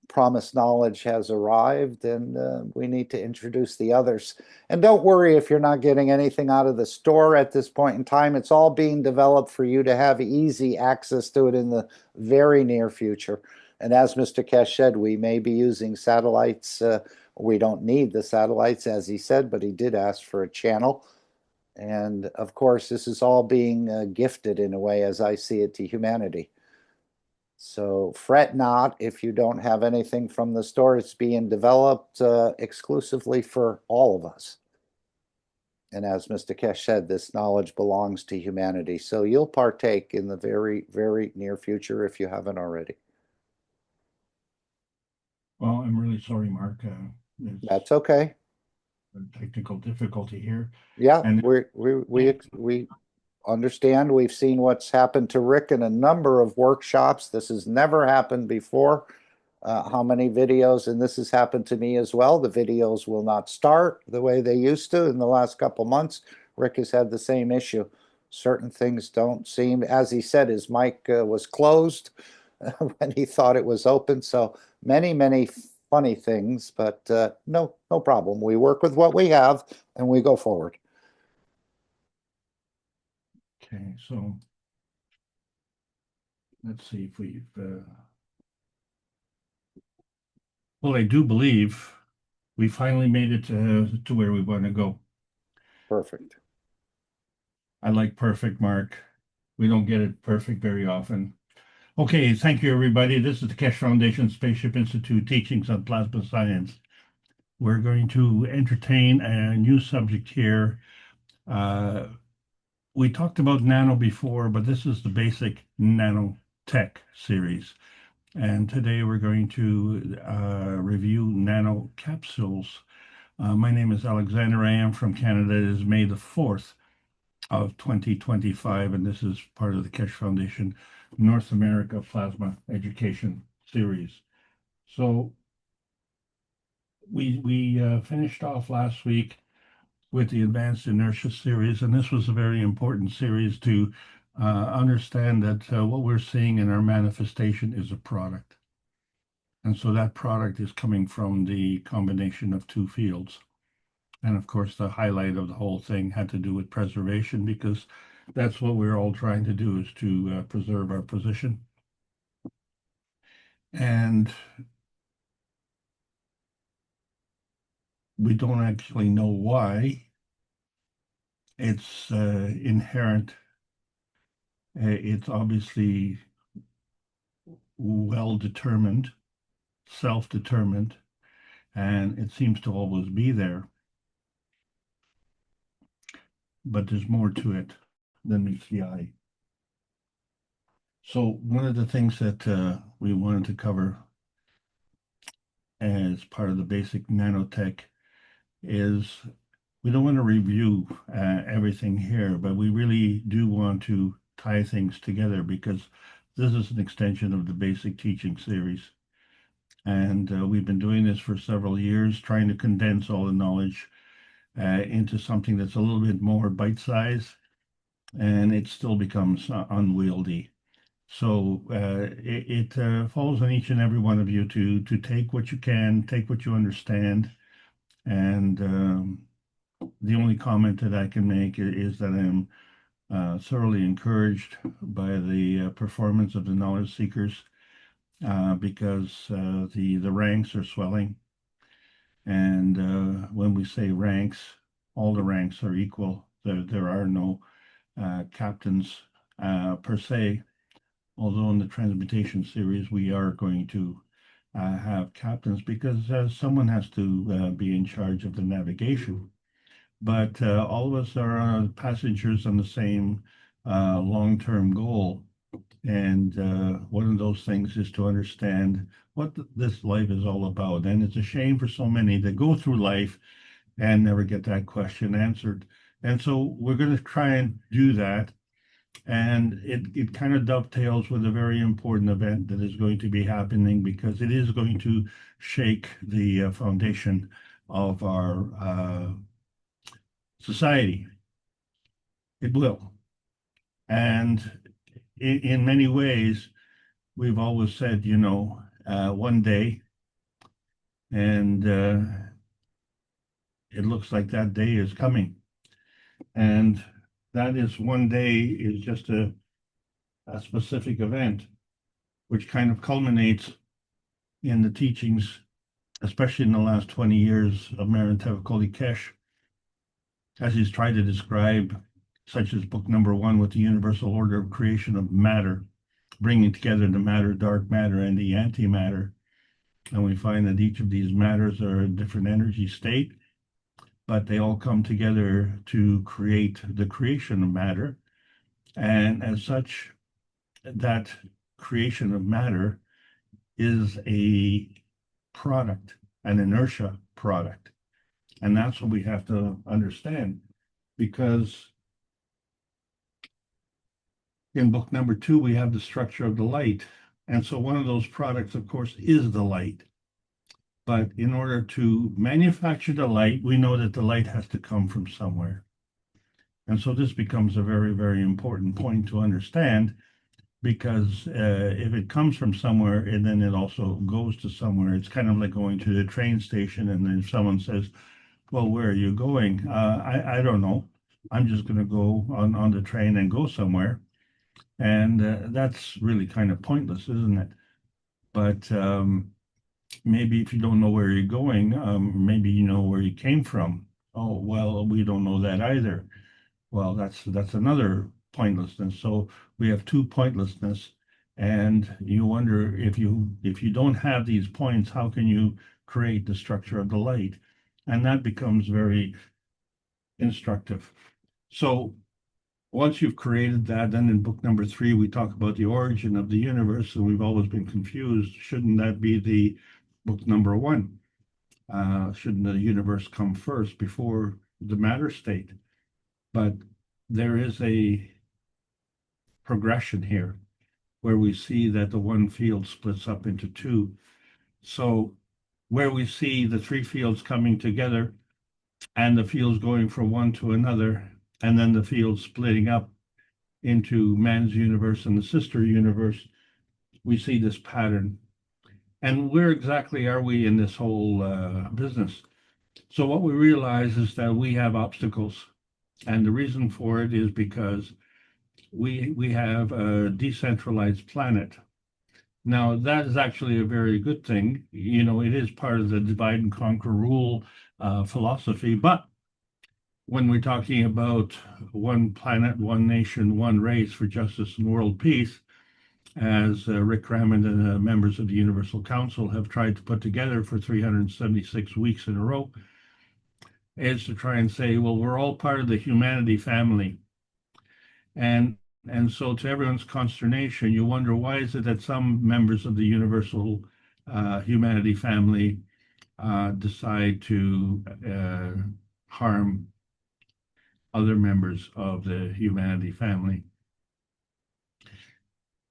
promised knowledge has arrived, and we need to introduce the others. And don't worry if you're not getting anything out of the store at this point in time. It's all being developed for you to have easy access to it in the very near future. And as Mr. Keshe said, we may be using satellites. We don't need the satellites, as he said, but he did ask for a channel. And of course, this is all being gifted in a way, as I see it, to humanity. So fret not if you don't have anything from the store. It's being developed exclusively for all of us. And as Mr. Keshe said, this knowledge belongs to humanity. So you'll partake in the very, very near future if you haven't already. Well, I'm really sorry, Mark. That's okay. A technical difficulty here. Yeah, And we understand. We've seen what's happened to Rick in a number of workshops. This has never happened before. How many videos, and this has happened to me as well. The videos will not start the way they used to in the last couple months. Rick has had the same issue. Certain things don't seem, as he said, his mic was closed when he thought it was open. So many funny things, but no problem. We work with what we have and we go forward. okay, so let's see if we've well, I do believe we finally made it to where we want to go. Perfect. I like perfect, Mark. We don't get it perfect very often. Okay, thank you, everybody. This is the Keshe Foundation Spaceship Institute Teachings on Plasma Science. We're going to entertain a new subject here. We talked about nano before, but this is the basic nanotech series. And today we're going to review nano capsules. My name is Alexander. I am from Canada. It is May the 4th of 2025, and this is part of the Keshe Foundation North America Plasma Education Series. So we finished off last week with the Advanced Inertia series, and this was a very important series to understand that what we're seeing in our manifestation is a product. And so that product is coming from the combination of two fields. And of course, the highlight of the whole thing had to do with preservation, because that's what we're all trying to do, is to preserve our position. And we don't actually know why. It's inherent. It's obviously well-determined, self-determined, and it seems to always be there. But there's more to it than meets the eye. So one of the things that we wanted to cover as part of the basic nanotech is we don't want to review everything here, but we really do want to tie things together, because this is an extension of the basic teaching series. And we've been doing this for several years, trying to condense all the knowledge into something that's a little bit more bite-sized, and it still becomes unwieldy. So it falls on each and every one of you to take what you can, take what you understand. And the only comment that I can make is that I'm thoroughly encouraged by the performance of the knowledge seekers because the ranks are swelling. And when we say ranks, all the ranks are equal. There are no captains per se, although in the transmutation series we are going to have captains because someone has to be in charge of the navigation. But all of us are passengers on the same long-term goal. And one of those things is to understand what this life is all about. And it's a shame for so many that go through life and never get that question answered. And so we're going to try and do that. And it kind of dovetails with a very important event that is going to be happening because it is going to shake the foundation of our society. It will. And in many ways, we've always said, one day, and it looks like that day is coming. And that is one day is just a specific event, which kind of culminates in the teachings, especially in the last 20 years of KAKT Keshe, as he's tried to describe, such as book number 1 with the universal order of creation of matter, bringing together the matter, dark matter, and the antimatter. And we find that each of these matters are a different energy state, but they all come together to create the creation of matter. And as such, that creation of matter is a product, an inertia product. And that's what we have to understand, because in book number 2, we have the structure of the light. And so one of those products, of course, is the light. But in order to manufacture the light, we know that the light has to come from somewhere. And so this becomes a very, very important point to understand, because if it comes from somewhere and then it also goes to somewhere, it's kind of like going to the train station and then someone says, well, where are you going? I don't know. I'm just going to go on the train and go somewhere. And that's really kind of pointless, isn't it? But maybe if you don't know where you're going, maybe you know where you came from. Oh, well, we don't know that either. Well, that's another pointlessness. So we have two pointlessness, and you wonder if you don't have these points, how can you create the structure of the light? And that becomes very instructive. So once you've created that, then in book number 3, we talk about the origin of the universe, and we've always been confused. Shouldn't that be the book number 1? Shouldn't the universe come first before the matter state? But there is a progression here where we see that the one field splits up into 2. So where we see the 3 fields coming together and the fields going from one to another, and then the fields splitting up into man's universe and the sister universe, we see this pattern. And where exactly are we in this whole business? So what we realize is that we have obstacles. And the reason for it is because we have a decentralized planet. Now, that is actually a very good thing. It is part of the divide and conquer rule philosophy. But when we're talking about one planet, one nation, one race for justice and world peace, as Rick Raymond and the members of the Universal Council have tried to put together for 376 weeks in a row, is to try and say, well, we're all part of the humanity family. And so to everyone's consternation, you wonder, why is it that some members of the Universal humanity family decide to harm other members of the humanity family?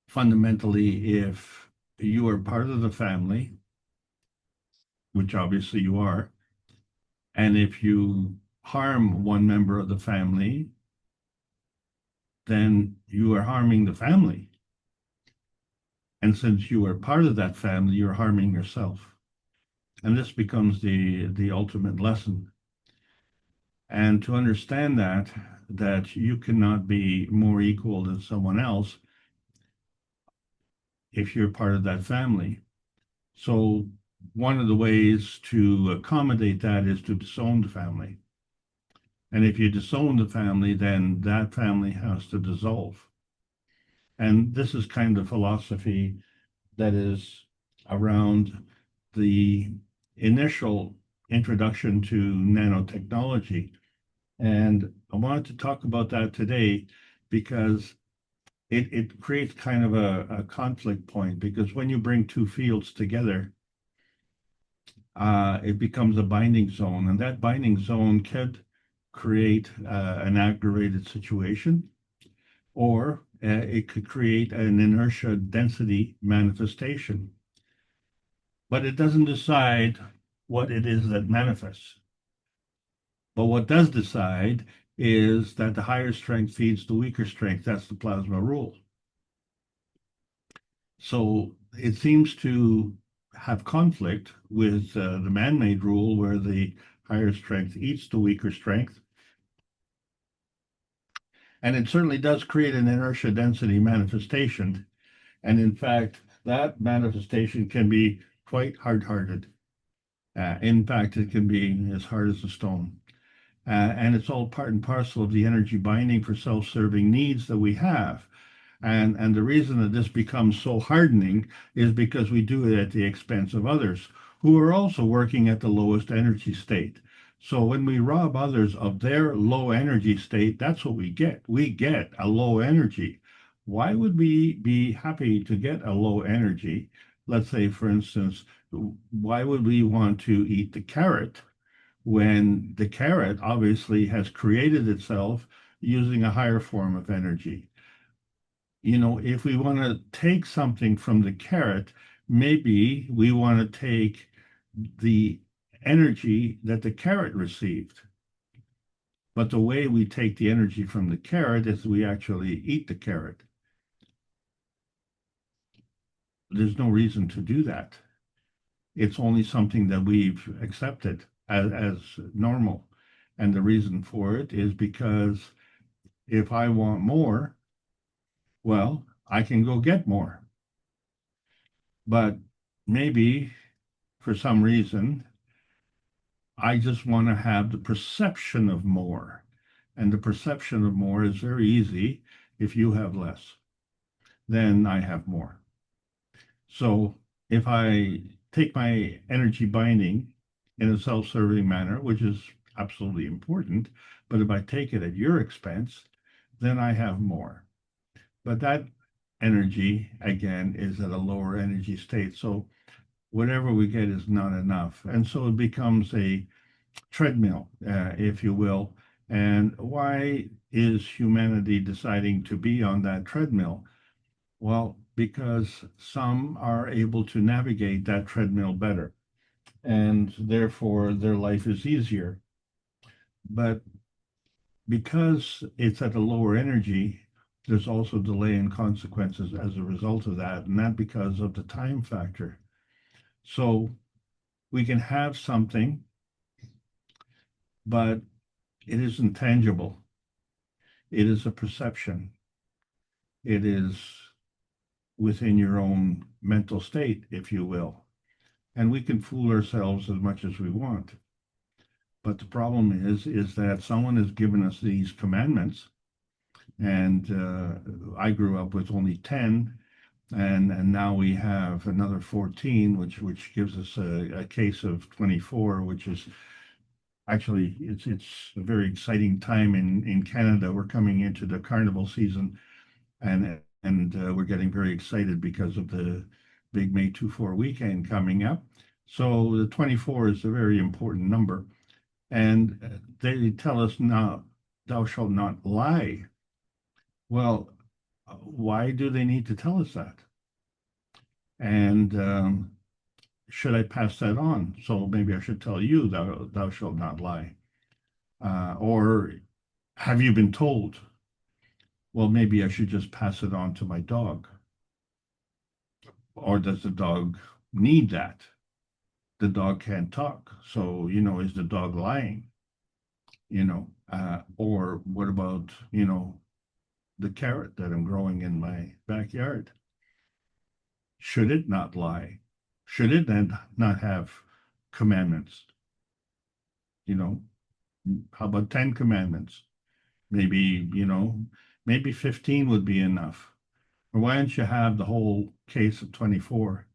Fundamentally, if you are part of the family, which obviously you are, and if you harm one member of the family, then you are harming the family. And since you are part of that family, you're harming yourself. And this becomes the ultimate lesson. And to understand that you cannot be more equal than someone else if you're part of that family. So one of the ways to accommodate that is to disown the family. And if you disown the family, then that family has to dissolve. And this is kind of philosophy that is around the initial introduction to nanotechnology. And I wanted to talk about that today because it creates kind of a conflict point, because when you bring two fields together, it becomes a binding zone, and that binding zone could create an aggravated situation, or it could create an inertia density manifestation. But it doesn't decide what it is that manifests. But what does decide is that the higher strength feeds the weaker strength. That's the plasma rule. So it seems to have conflict with the man-made rule, where the higher strength eats the weaker strength. And it certainly does create an inertia density manifestation. And in fact, that manifestation can be quite hard-hearted. In fact, it can be as hard as a stone. And it's all part and parcel of the energy binding for self-serving needs that we have. And the reason that this becomes so hardening is because we do it at the expense of others who are also working at the lowest energy state. So when we rob others of their low energy state, that's what we get. We get a low energy. Why would we be happy to get a low energy? Let's say, for instance, why would we want to eat the carrot when the carrot obviously has created itself using a higher form of energy? You know, if we want to take something from the carrot, maybe we want to take the energy that the carrot received. But the way we take the energy from the carrot is we actually eat the carrot. There's no reason to do that. It's only something that we've accepted as normal. And the reason for it is because if I want more, well, I can go get more. But maybe for some reason, I just want to have the perception of more. And the perception of more is very easy. If you have less, then I have more. So if I take my energy binding in a self-serving manner, which is absolutely important, but if I take it at your expense, then I have more. But that energy, again, is at a lower energy state. So whatever we get is not enough. And so it becomes a treadmill, if you will. And why is humanity deciding to be on that treadmill? Well, because some are able to navigate that treadmill better, and therefore their life is easier. But because it's at a lower energy, there's also delay and consequences as a result of that, and that because of the time factor. So we can have something, but it isn't tangible. It is a perception. It is within your own mental state, if you will. And we can fool ourselves as much as we want. But the problem is that someone has given us these commandments, and I grew up with only 10, and now we have another 14, which gives us a case of 24, which is actually it's a very exciting time in Canada. We're coming into the carnival season, and we're getting very excited because of the big May 24 weekend coming up. So the 24 is a very important number. And they tell us now, thou shalt not lie. Well, why do they need to tell us that? And should I pass that on? So maybe I should tell you, thou shalt not lie. Or have you been told? Well, maybe I should just pass it on to my dog. Or does the dog need that? The dog can't talk. So, is the dog lying? Or what about, the carrot that I'm growing in my backyard? Should it not lie? Should it then not have commandments? How about 10 commandments? Maybe, maybe 15 would be enough. Or why don't you have the whole case of 24?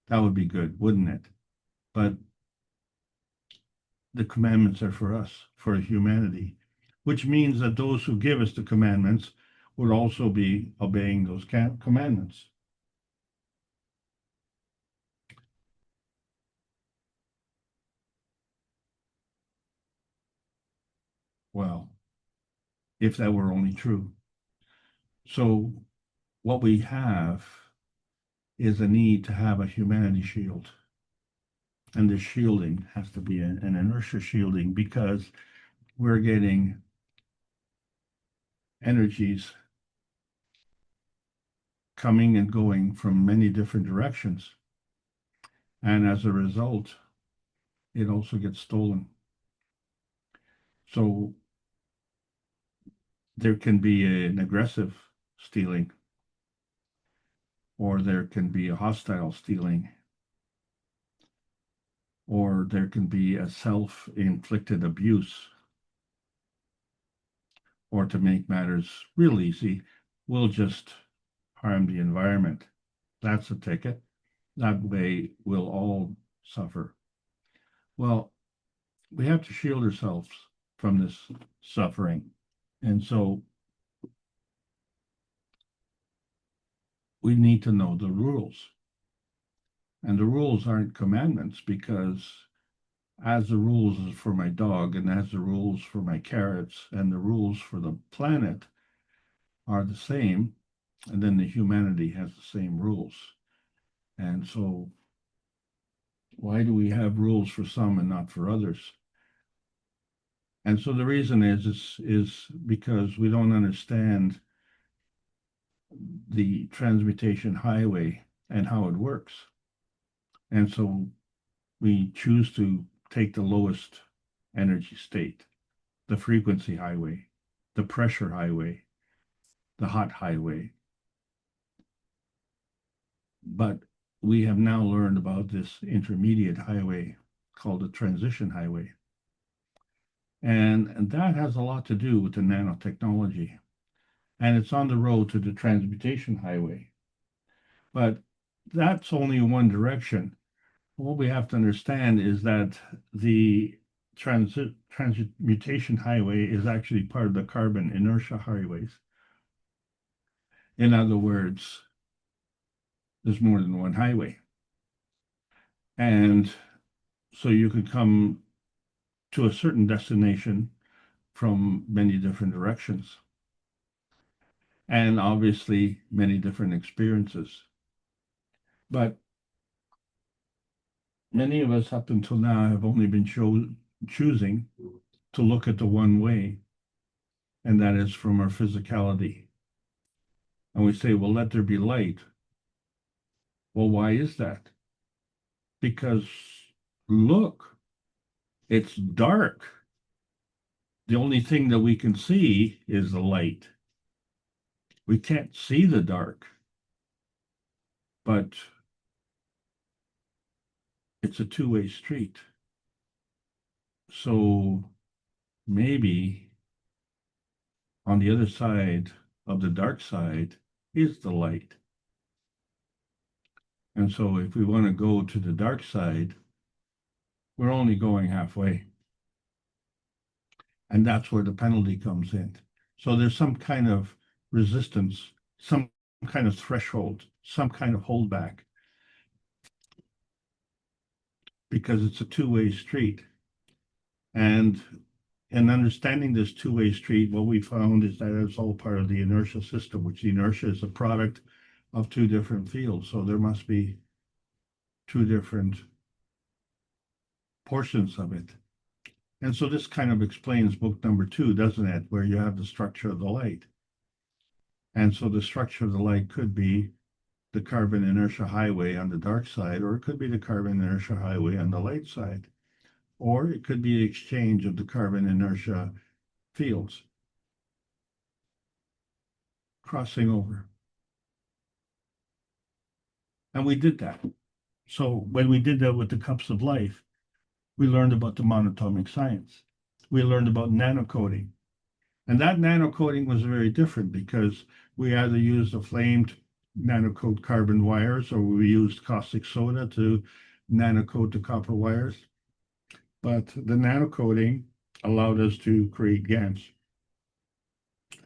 That would be good, wouldn't it? But the commandments are for us, for humanity, which means that those who give us the commandments would also be obeying those commandments. Well, if that were only true. So what we have is a need to have a humanity shield. And the shielding has to be an inertia shielding, because we're getting energies coming and going from many different directions. And as a result, it also gets stolen. So there can be an aggressive stealing, or there can be a hostile stealing, or there can be a self-inflicted abuse. Or to make matters real easy, we'll just harm the environment. That's a ticket. That way we'll all suffer. Well, we have to shield ourselves from this suffering. And so we need to know the rules. And the rules aren't commandments, because as the rules is for my dog, and as the rules for my carrots, and the rules for the planet are the same, and then the humanity has the same rules. And so why do we have rules for some and not for others? And so the reason is because we don't understand the transmutation highway and how it works. And so we choose to take the lowest energy state, the frequency highway, the pressure highway, the hot highway. But we have now learned about this intermediate highway called the transition highway. And that has a lot to do with the nanotechnology. And it's on the road to the transmutation highway. But that's only one direction. What we have to understand is that the transmutation highway is actually part of the carbon inertia highways. In other words, there's more than one highway. And so you could come to a certain destination from many different directions, and obviously many different experiences. But many of us up until now have only been choosing to look at the one way, and that is from our physicality. And we say, well, let there be light. Well, why is that? Because look, it's dark. The only thing that we can see is the light. We can't see the dark, but it's a two-way street. So maybe on the other side of the dark side is the light. And so if we want to go to the dark side, we're only going halfway. And that's where the penalty comes in. So there's some kind of resistance, some kind of threshold, some kind of holdback, because it's a two-way street. And in understanding this two-way street, what we found is that it's all part of the inertia system, which the inertia is a product of two different fields. So there must be two different portions of it. And so this kind of explains book number 2, doesn't it? Where you have the structure of the light. And so the structure of the light could be the carbon inertia highway on the dark side, or it could be the carbon inertia highway on the light side. or it could be exchange of the carbon inertia fields crossing over. And we did that. So when we did that with the cups of life, we learned about the monatomic science. We learned about nanocoating. And that nanocoating was very different because we either used a flamed nanocoat carbon wires or we used caustic soda to nanocoat the copper wires. But the nanocoating allowed us to create GaNs.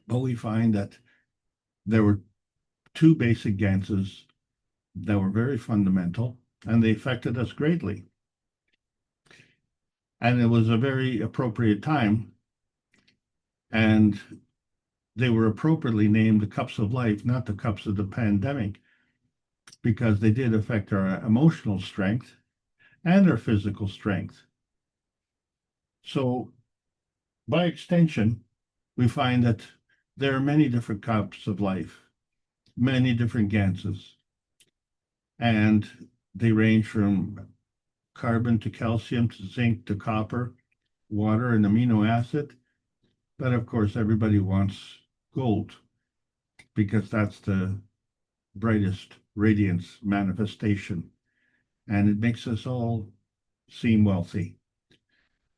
But we find that there were two basic GaNs that were very fundamental and they affected us greatly. And it was a very appropriate time. And they were appropriately named the cups of life, not the cups of the pandemic, because they did affect our emotional strength and our physical strength. So by extension, we find that there are many different cups of life, many different GaNs, and they range from carbon to calcium to zinc to copper, water and amino acid. But of course, everybody wants gold because that's the brightest radiance manifestation, and it makes us all seem wealthy.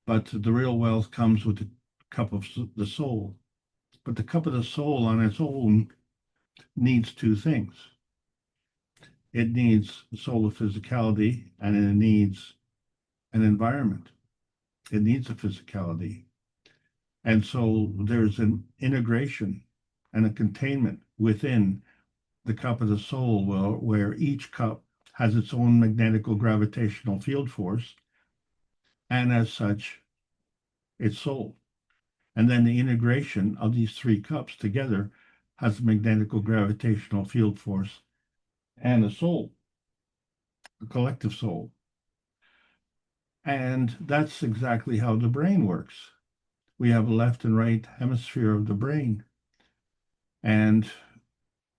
But the real wealth comes with the cup of the soul. But the cup of the soul on its own needs two things. It needs solar physicality and it needs an environment. It needs a physicality. And so there's an integration and a containment within the cup of the soul where each cup has its own magnetical gravitational field force, and as such, its soul. And then the integration of these three cups together has a magnetical gravitational field force and a soul, a collective soul. And that's exactly how the brain works. We have a left and right hemisphere of the brain, and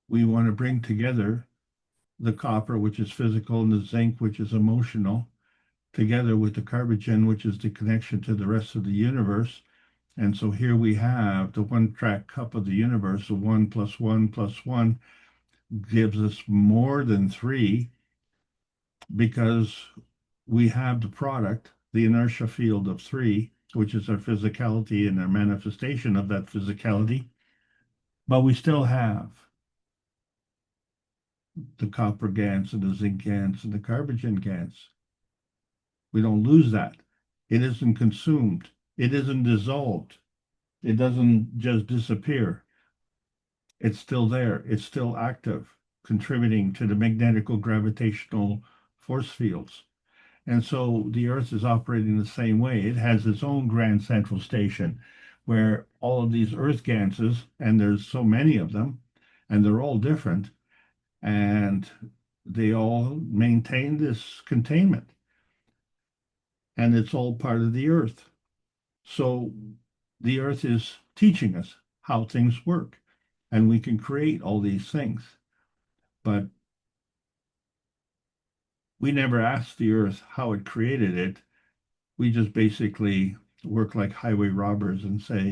we want to bring together the copper, which is physical, and the zinc, which is emotional, together with the carbon, which is the connection to the rest of the universe. And so here we have the one-track cup of the universe, the 1 + 1 + 1 gives us more than 3 because we have the product, the inertia field of 3, which is our physicality and our manifestation of that physicality. But we still have the copper GaNs and the zinc GaNs and the carbon GaNs. We don't lose that. It isn't consumed. It isn't dissolved. It doesn't just disappear. It's still there. It's still active, contributing to the magnetical gravitational force fields. And so the Earth is operating the same way. It has its own grand central station where all of these Earth GaNs, and there's so many of them, and they're all different, and they all maintain this containment. And it's all part of the Earth. So the Earth is teaching us how things work, and we can create all these things. But we never asked the Earth how it created it. We just basically work like highway robbers and say,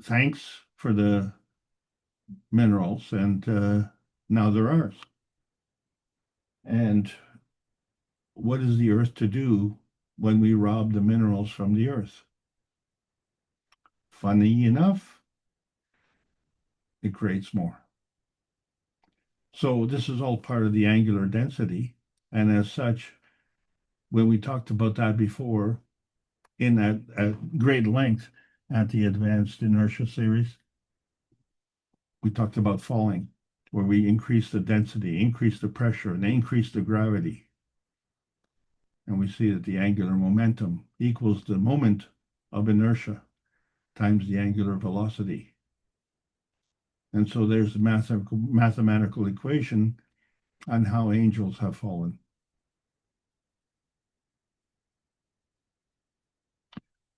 thanks for the minerals, and now they're ours. And what is the Earth to do when we rob the minerals from the Earth? Funny enough, it creates more. So this is all part of the angular density. And as such, when we talked about that before in that at great length at the Advanced Inertia series, we talked about falling, where we increase the density, increase the pressure, and increase the gravity. And we see that the angular momentum equals the moment of inertia times the angular velocity. And so there's the mathematical equation on how angels have fallen.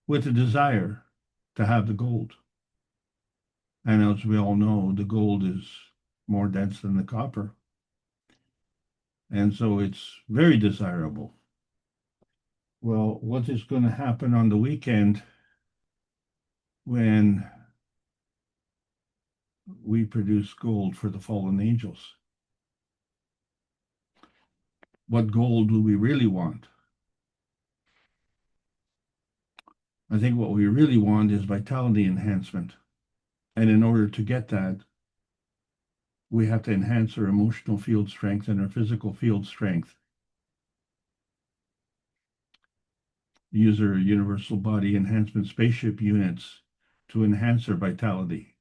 With the desire to have the gold. And as we all know, the gold is more dense than the copper. And so it's very desirable. Well, what is going to happen on the weekend when we produce gold for the fallen angels? What gold do we really want? I think what we really want is vitality enhancement. And in order to get that, we have to enhance our emotional field strength and our physical field strength. Use our universal body enhancement spaceship units to enhance our vitality.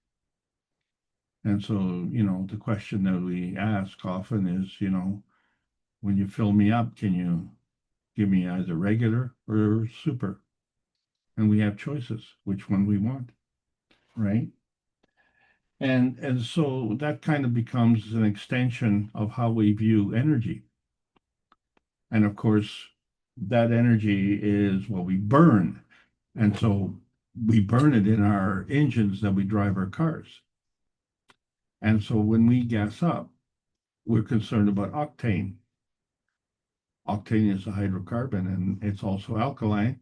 And so, the question that we ask often is, when you fill me up, can you give me either regular or super? And we have choices, which one we want, right? And so that kind of becomes an extension of how we view energy. And of course, that energy is what we burn. And so we burn it in our engines that we drive our cars. And so when we gas up, we're concerned about octane. Octane is a hydrocarbon, and it's also alkaline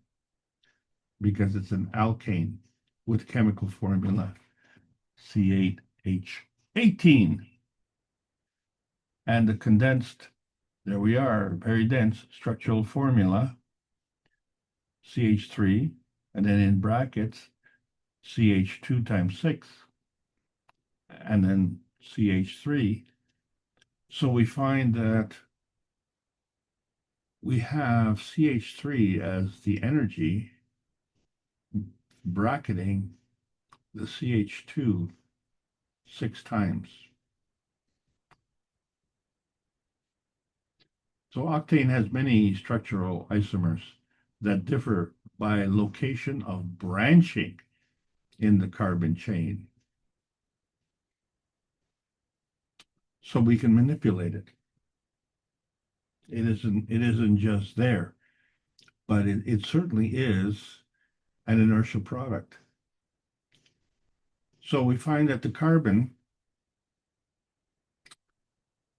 because it's an alkane with chemical formula C8H18. And the condensed, there we are, very dense structural formula, CH3, and then in brackets, CH2 times 6, and then CH3. So we find that we have CH3 as the energy bracketing the CH2 6 times. So octane has many structural isomers that differ by location of branching in the carbon chain. So we can manipulate it. It isn't just there, but it certainly is an inertial product. So we find that the carbon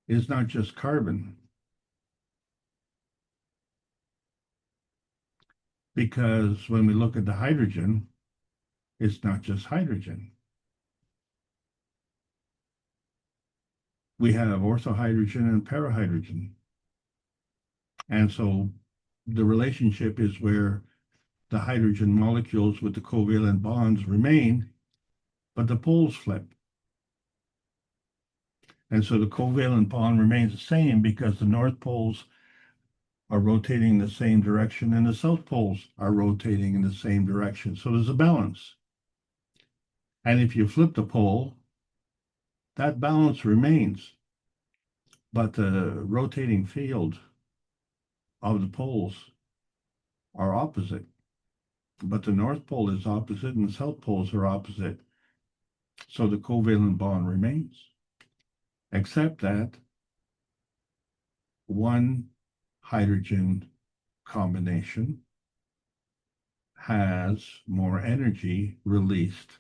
is not just carbon, because when we look at the hydrogen, it's not just hydrogen. We have orthohydrogen and parahydrogen. And so the relationship is where the hydrogen molecules with the covalent bonds remain, but the poles flip. And so the covalent bond remains the same because the north poles are rotating in the same direction and the south poles are rotating in the same direction. So there's a balance. And if you flip the pole, that balance remains, but the rotating field of the poles are opposite. But the north pole is opposite and the south poles are opposite. So the covalent bond remains, except that one hydrogen combination has more energy released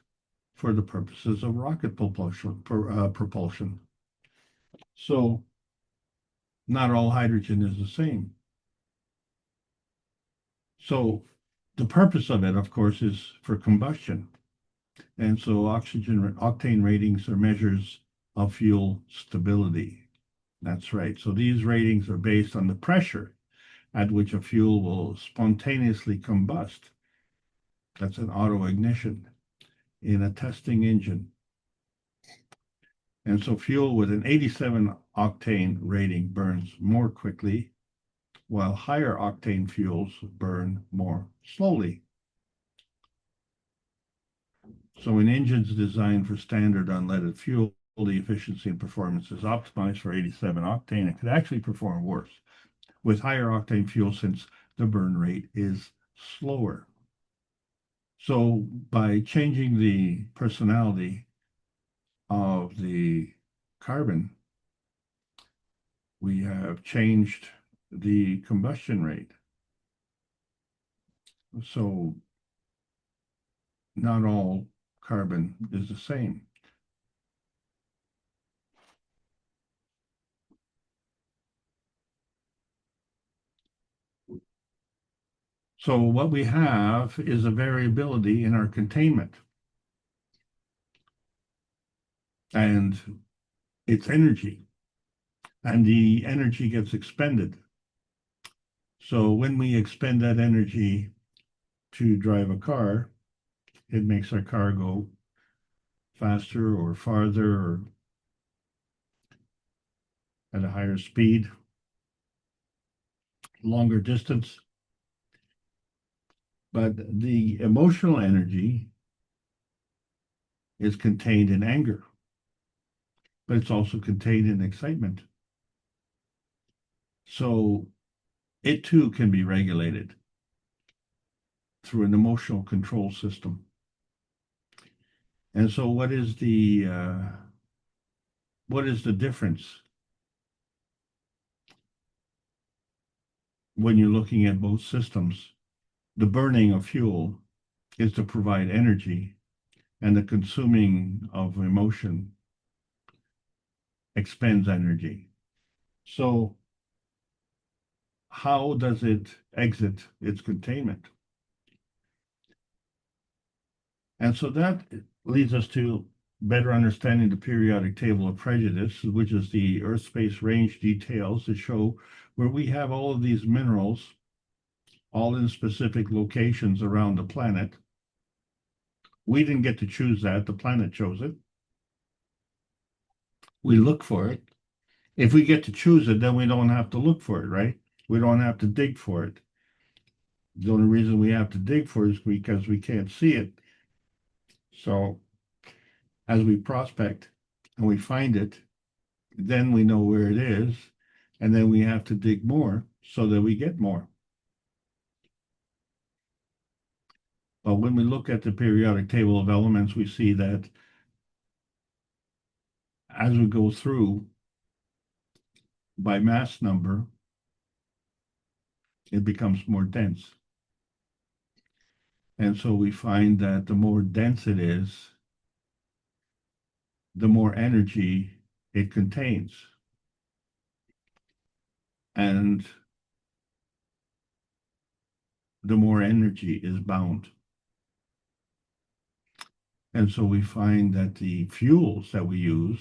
for the purposes of rocket propulsion. So not all hydrogen is the same. So the purpose of it, of course, is for combustion. And so octane ratings are measures of fuel stability. That's right. So these ratings are based on the pressure at which a fuel will spontaneously combust. That's an auto ignition in a testing engine. And so fuel with an 87 octane rating burns more quickly, while higher octane fuels burn more slowly. So in engines designed for standard unleaded fuel, the efficiency and performance is optimized for 87 octane. It could actually perform worse with higher octane fuel since the burn rate is slower. So by changing the personality of the carbon, we have changed the combustion rate. So not all carbon is the same. So what we have is a variability in our containment. And it's energy. And the energy gets expended. So when we expend that energy to drive a car, it makes our car go faster or farther or at a higher speed, longer distance. But the emotional energy is contained in anger, but it's also contained in excitement. So it too can be regulated through an emotional control system. And so what is the difference when you're looking at both systems? The burning of fuel is to provide energy, and the consuming of emotion expends energy. So how does it exit its containment? And so that leads us to better understanding the periodic table of prejudice, which is the Earth space range details that show where we have all of these minerals, all in specific locations around the planet. We didn't get to choose that, the planet chose it. We look for it. If we get to choose it, then we don't have to look for it, right? We don't have to dig for it. The only reason we have to dig for it is because we can't see it. So as we prospect and we find it, then we know where it is, and then we have to dig more so that we get more. But when we look at the periodic table of elements, we see that as we go through by mass number, it becomes more dense. And so we find that the more dense it is, the more energy it contains. And the more energy is bound. And so we find that the fuels that we use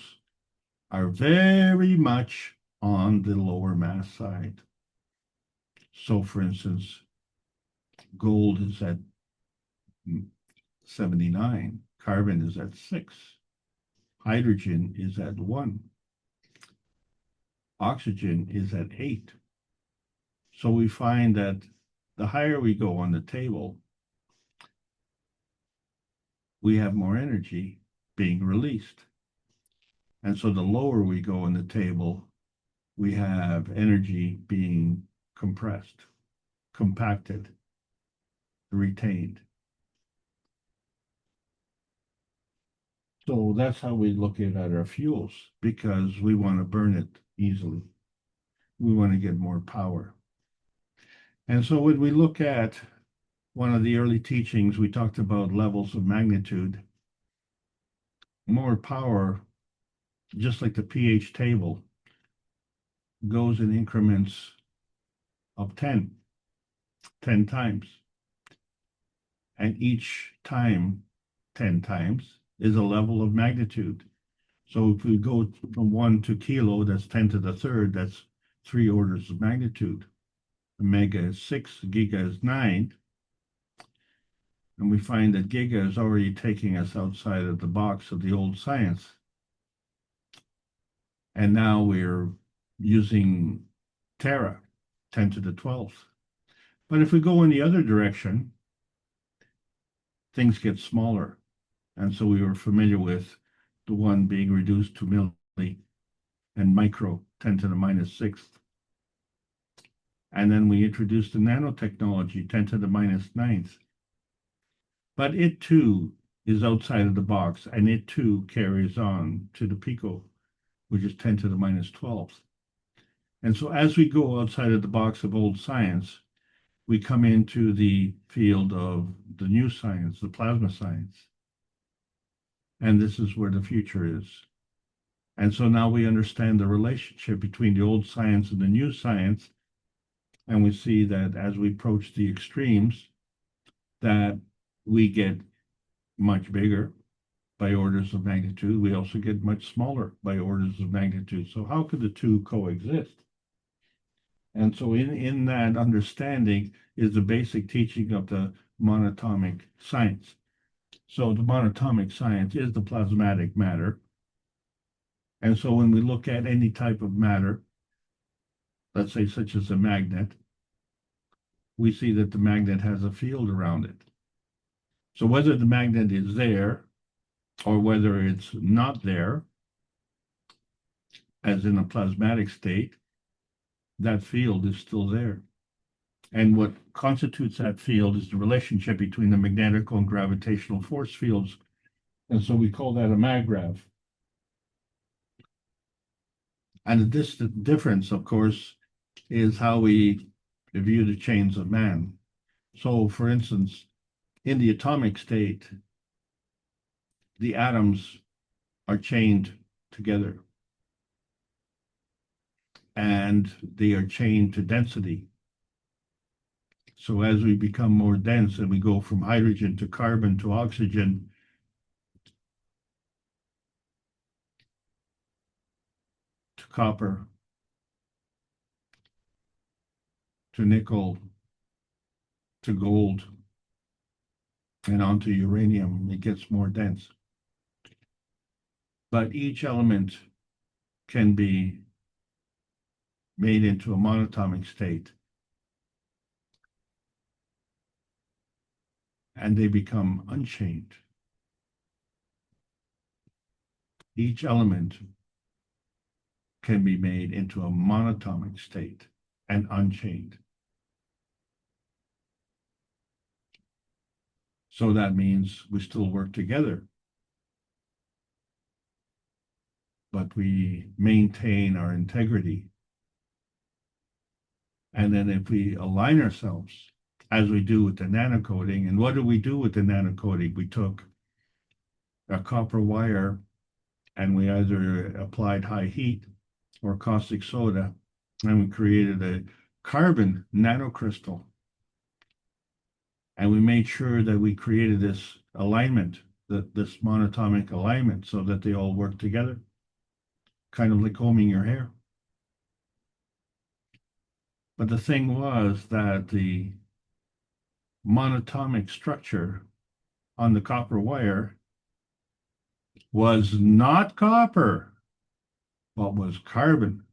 are very much on the lower mass side. So for instance, gold is at 79, carbon is at 6, hydrogen is at 1, oxygen is at 8. So we find that the higher we go on the table, we have more energy being released. And so the lower we go on the table, we have energy being compressed, compacted, retained. So that's how we look at our fuels, because we want to burn it easily. We want to get more power. And so when we look at one of the early teachings, we talked about levels of magnitude. More power, just like the pH table, goes in increments of 10 times. And each time, 10 times, is a level of magnitude. So if we go from 1 to kilo, that's 10 to the third, that's 3 orders of magnitude. Mega is 6, giga is 9. And we find that giga is already taking us outside of the box of the old science. And now we're using tera, 10 to the 12th. But if we go in the other direction, things get smaller. And so we were familiar with the one being reduced to milli and micro, 10 to the minus 6th. And then we introduced the nanotechnology, 10 to the minus 9th. But it too is outside of the box, and it too carries on to the pico, which is 10 to the minus 12th. And so as we go outside of the box of old science, we come into the field of the new science, the plasma science. And this is where the future is. And so now we understand the relationship between the old science and the new science. And we see that as we approach the extremes, that we get much bigger by orders of magnitude. We also get much smaller by orders of magnitude. So how could the two coexist? And so in that understanding is the basic teaching of the monatomic science. So the monatomic science is the plasmatic matter. And so when we look at any type of matter, let's say such as a magnet, we see that the magnet has a field around it. So whether the magnet is there or whether it's not there, as in a plasmatic state, that field is still there. And what constitutes that field is the relationship between the magnetical and gravitational force fields. And so we call that a maggrav. And this difference, of course, is how we view the chains of man. So, for instance, in the atomic state, the atoms are chained together. And they are chained to density. So as we become more dense and we go from hydrogen to carbon to oxygen, to copper, to nickel, to gold, and onto uranium, it gets more dense. But each element can be made into a monatomic state, and they become unchained. Each element can be made into a monatomic state and unchained. So that means we still work together, but we maintain our integrity. And then if we align ourselves, as we do with the nanocoating, and what do we do with the nanocoating? We took a copper wire and we either applied high heat or caustic soda, and we created a carbon nanocrystal. And we made sure that we created this alignment, this monatomic alignment, so that they all work together, kind of like combing your hair. But the thing was that the monatomic structure on the copper wire was not copper, but was carbon.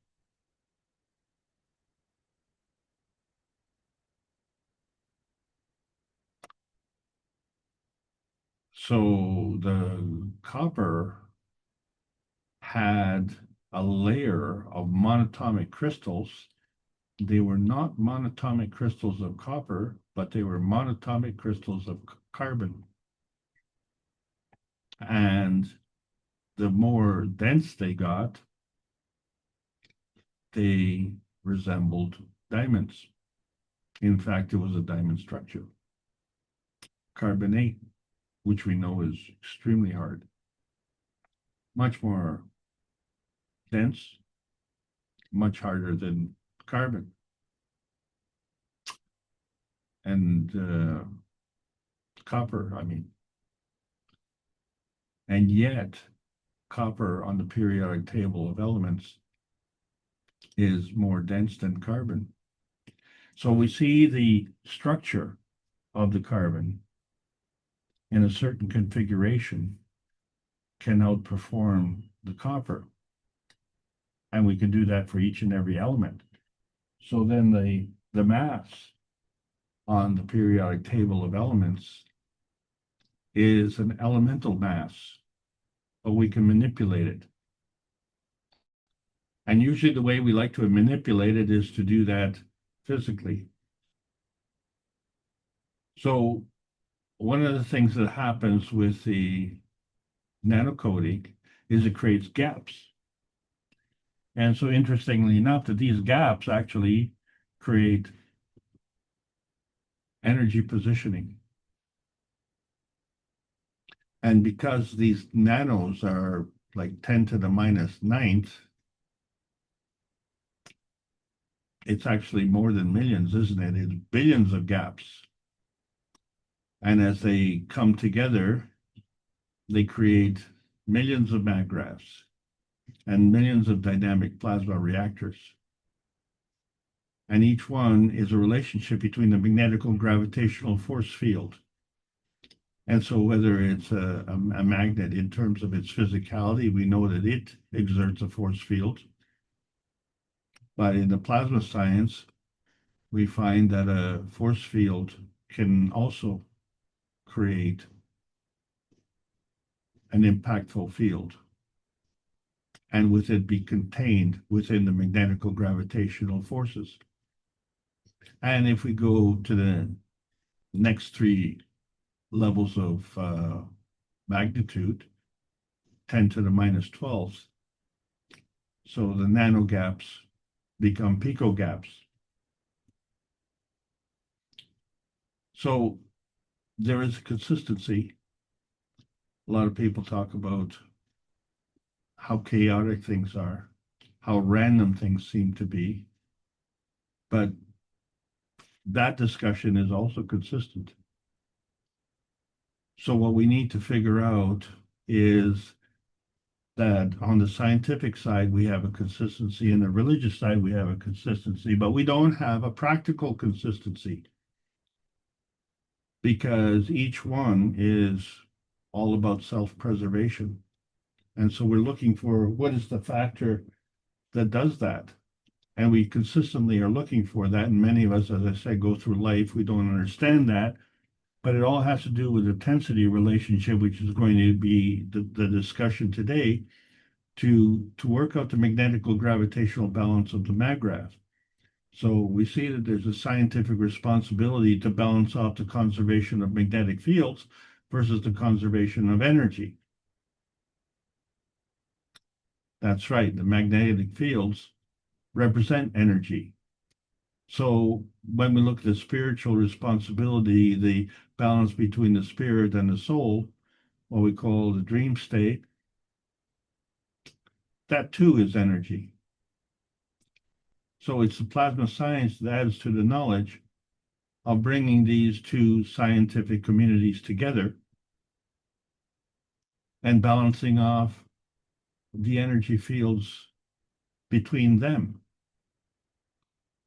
So the copper had a layer of monatomic crystals. They were not monatomic crystals of copper, but they were monatomic crystals of carbon. And the more dense they got, they resembled diamonds. In fact, it was a diamond structure. Carbonate, which we know is extremely hard, much more dense, much harder than carbon. And copper, I mean. And yet, copper on the periodic table of elements is more dense than carbon. So we see the structure of the carbon in a certain configuration can outperform the copper. And we can do that for each and every element. So then the mass on the periodic table of elements is an elemental mass, but we can manipulate it. And usually the way we like to manipulate it is to do that physically. So one of the things that happens with the nanocoating is it creates gaps. And so interestingly enough, that these gaps actually create energy positioning. And because these nanos are like 10 to the minus ninth, it's actually more than millions, isn't it? It's billions of gaps. And as they come together, they create millions of maggraphs and millions of dynamic plasma reactors. And each one is a relationship between the magnetical gravitational force field. And so whether it's a magnet in terms of its physicality, we know that it exerts a force field. But in the plasma science, we find that a force field can also create an impactful field, and with it be contained within the magnetical gravitational forces. And if we go to the next three levels of magnitude, 10 to the minus 12, so the nano gaps become pico gaps. So there is a consistency. A lot of people talk about how chaotic things are, how random things seem to be, but that discussion is also consistent. So what we need to figure out is that on the scientific side, we have a consistency, and the religious side, we have a consistency, but we don't have a practical consistency because each one is all about self-preservation. And so we're looking for what is the factor that does that. And we consistently are looking for that. And many of us, as I said, go through life, we don't understand that. But it all has to do with the intensity relationship, which is going to be the discussion today, to work out the magnetical gravitational balance of the maggraph. So we see that there's a scientific responsibility to balance off the conservation of magnetic fields versus the conservation of energy. That's right, the magnetic fields represent energy. So when we look at the spiritual responsibility, the balance between the spirit and the soul, what we call the dream state, that too is energy. So it's the plasma science that adds to the knowledge of bringing these two scientific communities together and balancing off the energy fields between them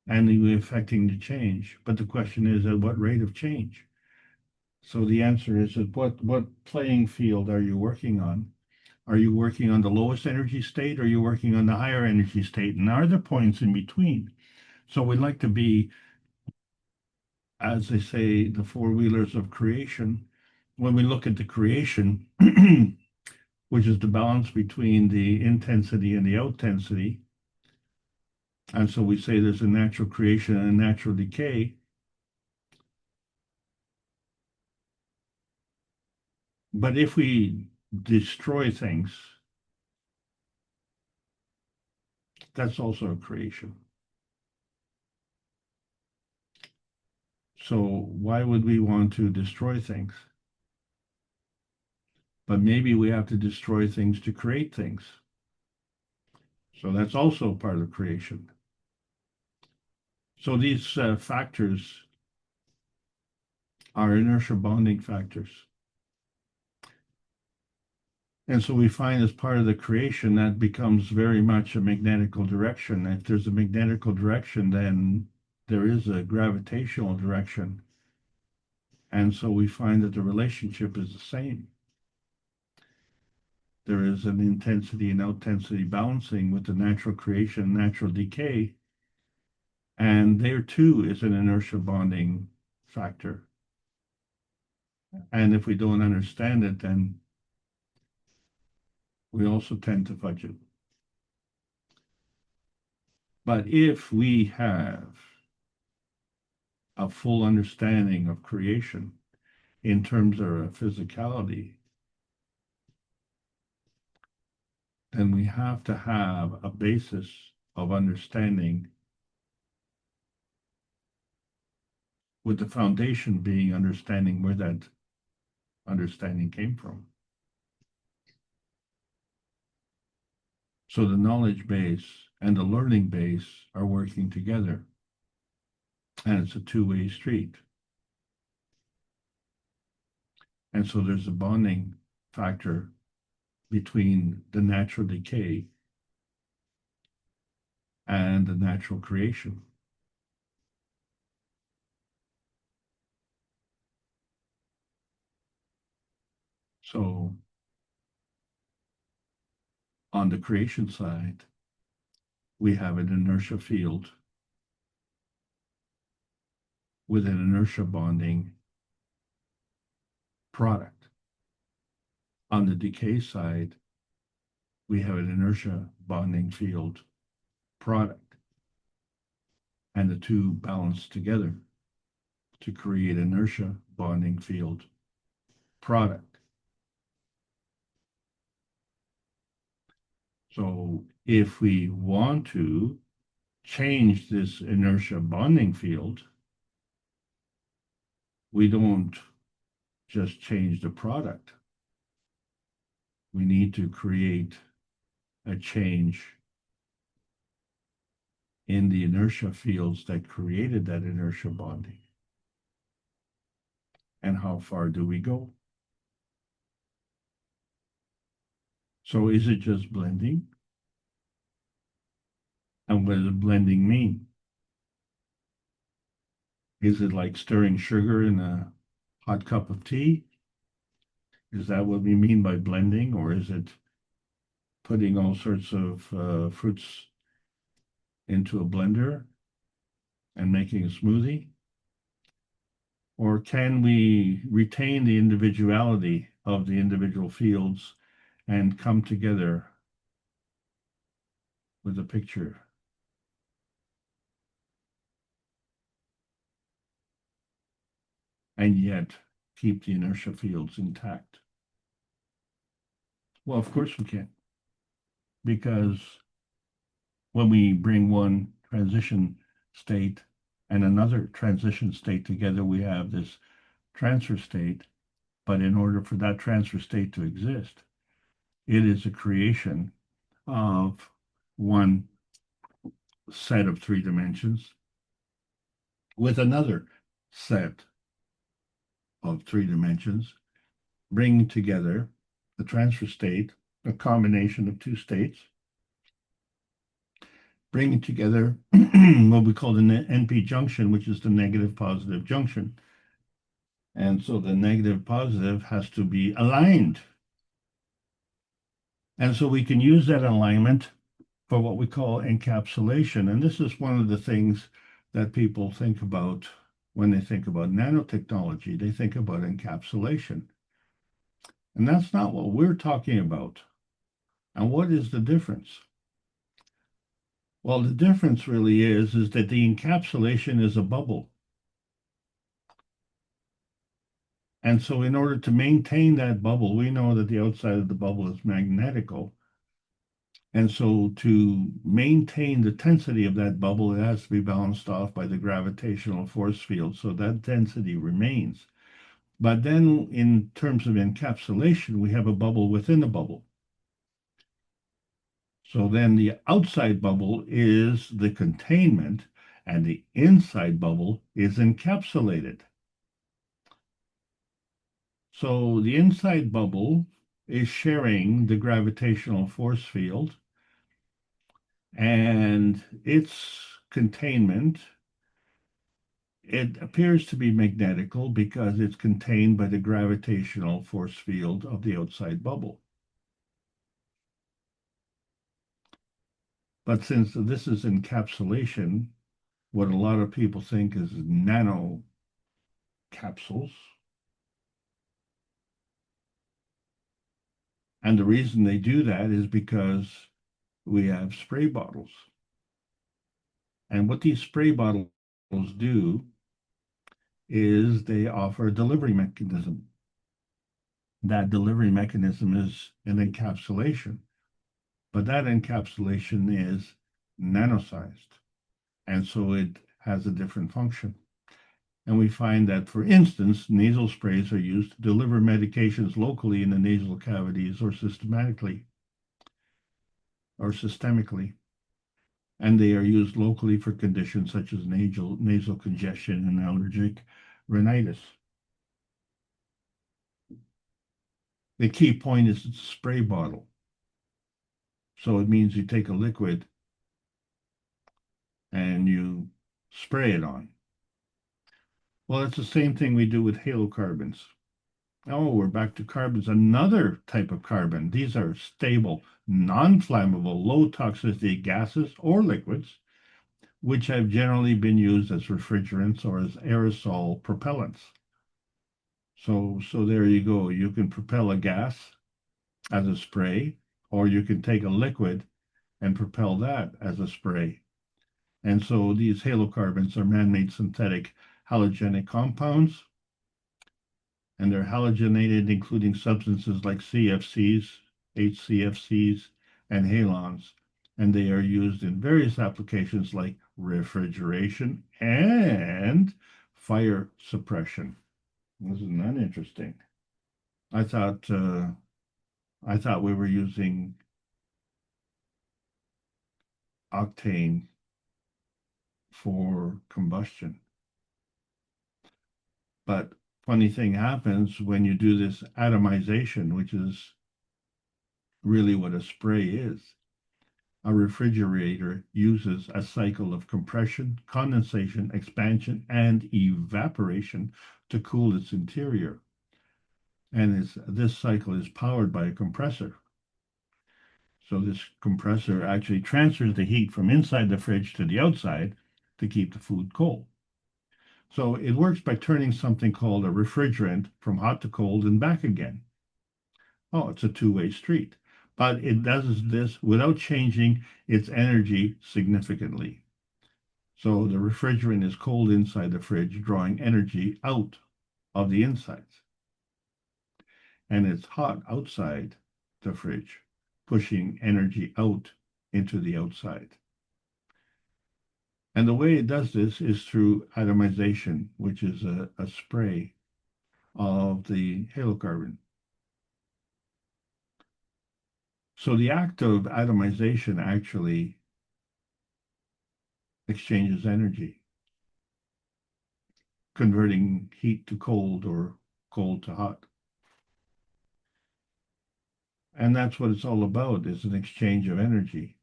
and affecting the change. But the question is, at what rate of change? So the answer is, at what playing field are you working on? Are you working on the lowest energy state, or are you working on the higher energy state? And are there points in between? So we'd like to be, as they say, the four-wheelers of creation. When we look at the creation, which is the balance between the intensity and the outensity, and so we say there's a natural creation and a natural decay. But if we destroy things, that's also a creation. So why would we want to destroy things? But maybe we have to destroy things to create things. So that's also part of creation. So these factors are inertia bonding factors. And so we find as part of the creation that becomes very much a magnetical direction. If there's a magnetical direction, then there is a gravitational direction. And so we find that the relationship is the same. There is an intensity and outensity balancing with the natural creation, natural decay. And there too is an inertia bonding factor. And if we don't understand it, then we also tend to fudge it. But if we have a full understanding of creation in terms of physicality, then we have to have a basis of understanding, with the foundation being understanding where that understanding came from. So the knowledge base and the learning base are working together. And it's a two-way street. And so there's a bonding factor between the natural decay and the natural creation. So on the creation side, we have an inertia field with an inertia bonding product. On the decay side, we have an inertia bonding field product. And the two balance together to create inertia bonding field product. So if we want to change this inertia bonding field, we don't just change the product. We need to create a change in the inertia fields that created that inertia bonding. And how far do we go? So is it just blending? And what does blending mean? Is it like stirring sugar in a hot cup of tea? Is that what we mean by blending? Or is it putting all sorts of fruits into a blender and making a smoothie? Or can we retain the individuality of the individual fields and come together with a picture? And yet keep the inertia fields intact? Well, of course we can. Because when we bring one transition state and another transition state together, we have this transfer state. But in order for that transfer state to exist, it is a creation of one set of three dimensions with another set of three dimensions, bringing together the transfer state, a combination of two states, bringing together what we call the NP junction, which is the negative positive junction. And so the negative positive has to be aligned. And so we can use that alignment for what we call encapsulation. And this is one of the things that people think about when they think about nanotechnology. They think about encapsulation. And that's not what we're talking about. And what is the difference? Well, the difference really is that the encapsulation is a bubble. And so in order to maintain that bubble, we know that the outside of the bubble is magnetical. And so to maintain the tensity of that bubble, it has to be balanced off by the gravitational force field. So that density remains. But then in terms of encapsulation, we have a bubble within a bubble. So then the outside bubble is the containment and the inside bubble is encapsulated. So the inside bubble is sharing the gravitational force field, and its containment, it appears to be magnetical because it's contained by the gravitational force field of the outside bubble. But since this is encapsulation, what a lot of people think is nano capsules. And the reason they do that is because we have spray bottles. And what these spray bottles do is they offer a delivery mechanism. That delivery mechanism is an encapsulation, but that encapsulation is nano-sized. And so it has a different function. And we find that, for instance, nasal sprays are used to deliver medications locally in the nasal cavities or systemically. and they are used locally for conditions such as nasal congestion and allergic rhinitis. The key point is it's a spray bottle. So it means you take a liquid and you spray it on. Well, it's the same thing we do with halocarbons. Oh, we're back to carbons, another type of carbon. These are stable, non-flammable, low toxicity gases or liquids, which have generally been used as refrigerants or as aerosol propellants. So there you go. You can propel a gas as a spray, or you can take a liquid and propel that as a spray. And so these halocarbons are man-made synthetic halogenic compounds, and they're halogenated, including substances like CFCs, HCFCs, and halons. And they are used in various applications like refrigeration and fire suppression. Isn't that interesting? I thought we were using octane for combustion. But funny thing happens when you do this atomization, which is really what a spray is. A refrigerator uses a cycle of compression, condensation, expansion, and evaporation to cool its interior. And this cycle is powered by a compressor. So this compressor actually transfers the heat from inside the fridge to the outside to keep the food cold. So it works by turning something called a refrigerant from hot to cold and back again. Oh, it's a two-way street. But it does this without changing its energy significantly. So the refrigerant is cold inside the fridge, drawing energy out of the insides. And it's hot outside the fridge, pushing energy out into the outside. And the way it does this is through atomization, which is a spray of the halocarbon. So the act of atomization actually exchanges energy, converting heat to cold or cold to hot. And that's what it's all about, is an exchange of energy.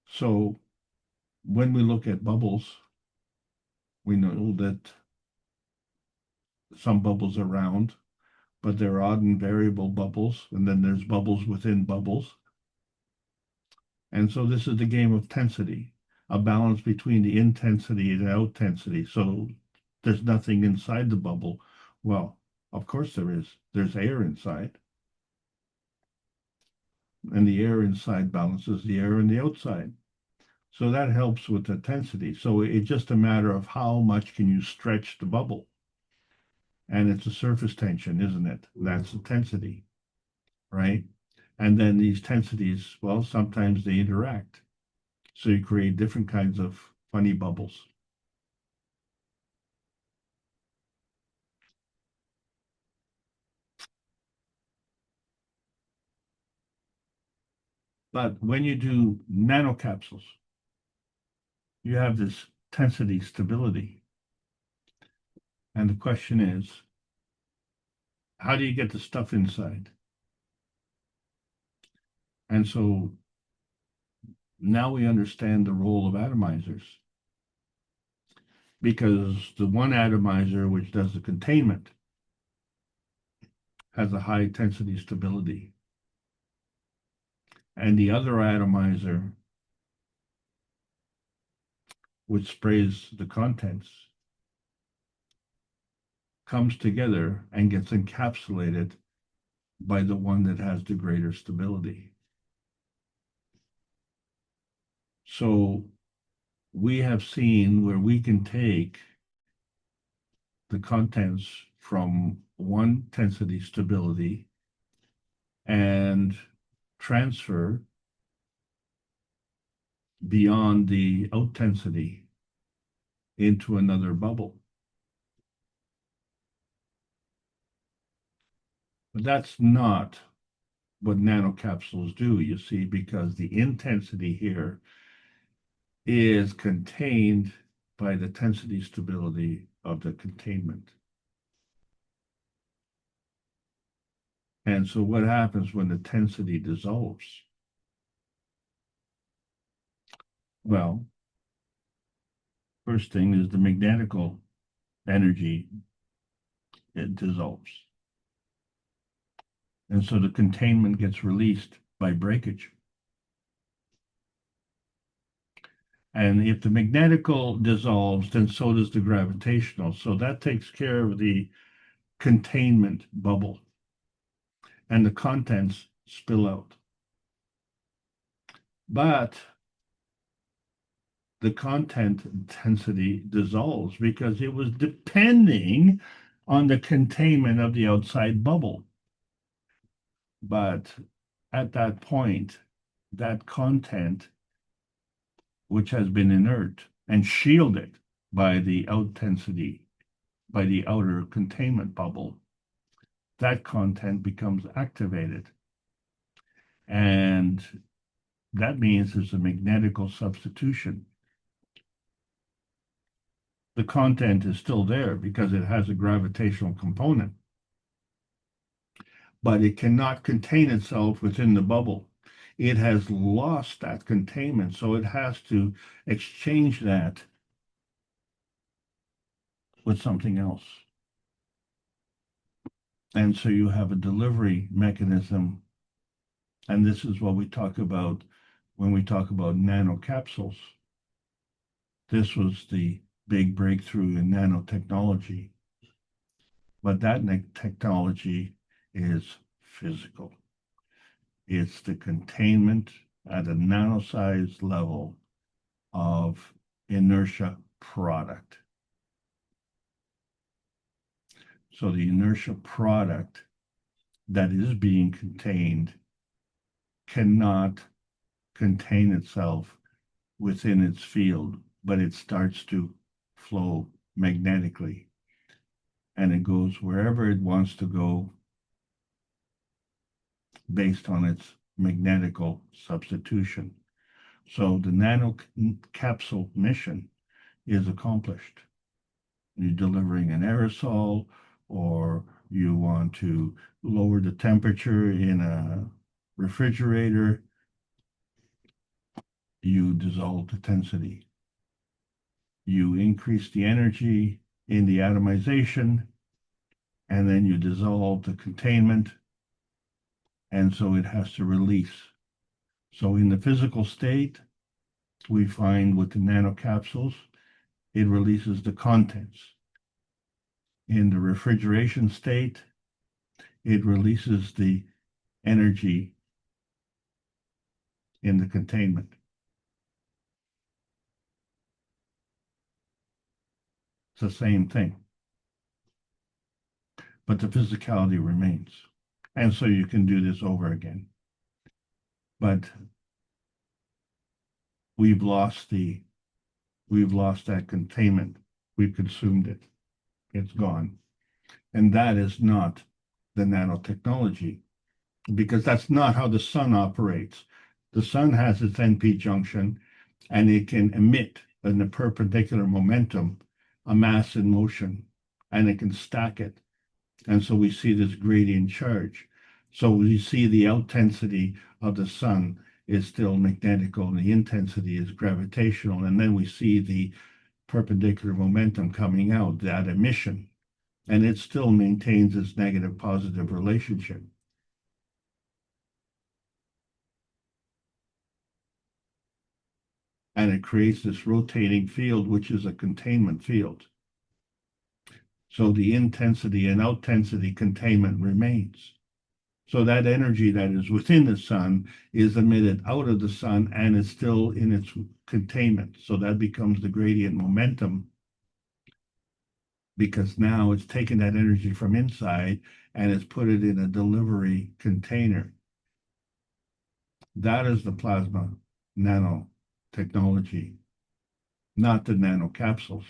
So when we look at bubbles, we know that some bubbles are round, but they're odd and variable bubbles, and then there's bubbles within bubbles. And so this is the game of tensity, a balance between the intensity and the outtensity. So there's nothing inside the bubble. Well, of course there is. There's air inside. And the air inside balances the air on the outside. So that helps with the tensity. So it's just a matter of how much can you stretch the bubble. And it's a surface tension, isn't it? That's the tensity, right? And then these tensities, well, sometimes they interact. So you create different kinds of funny bubbles. But when you do nanocapsules, you have this tensity stability. And the question is, how do you get the stuff inside? And so now we understand the role of atomizers. Because the one atomizer, which does the containment, has a high tensity stability. And the other atomizer, which sprays the contents, comes together and gets encapsulated by the one that has the greater stability. So we have seen where we can take the contents from one tensity stability and transfer beyond the out tensity into another bubble. But that's not what nanocapsules do, you see, because the intensity here is contained by the tensity stability of the containment. And so what happens when the tensity dissolves? Well, first thing is the magnetical energy, it dissolves. And so the containment gets released by breakage. And if the magnetical dissolves, then so does the gravitational. So that takes care of the containment bubble. And the contents spill out. But the content intensity dissolves because it was depending on the containment of the outside bubble. But at that point, that content, which has been inert and shielded by the outtensity, by the outer containment bubble, that content becomes activated. And that means there's a magnetical substitution. The content is still there because it has a gravitational component, but it cannot contain itself within the bubble. It has lost that containment, so it has to exchange that with something else. And so you have a delivery mechanism, and this is what we talk about when we talk about nanocapsules. This was the big breakthrough in nanotechnology. But that technology is physical. It's the containment at a nano-sized level of inertia product. So the inertia product that is being contained cannot contain itself within its field, but it starts to flow magnetically. And it goes wherever it wants to go based on its magnetical substitution. So the nanocapsule mission is accomplished. You're delivering an aerosol, or you want to lower the temperature in a refrigerator, you dissolve the tensity. You increase the energy in the atomization, and then you dissolve the containment, and so it has to release. So in the physical state, we find with the nanocapsules, it releases the contents. In the refrigeration state, it releases the energy in the containment. It's the same thing. But the physicality remains. And so you can do this over again. But we've lost that containment. We've consumed it. It's gone. And that is not the nanotechnology, because that's not how the sun operates. The sun has its NP junction, and it can emit in a perpendicular momentum a mass in motion, and it can stack it. And so we see this gradient charge. So we see the outtensity of the sun is still magnetical, and the intensity is gravitational. And then we see the perpendicular momentum coming out, that emission, and it still maintains its negative-positive relationship. And it creates this rotating field, which is a containment field. So the intensity and outtensity containment remains. So that energy that is within the sun is emitted out of the sun and is still in its containment. So that becomes the gradient momentum, because now it's taken that energy from inside and it's put it in a delivery container. That is the plasma nanotechnology, not the nanocapsules.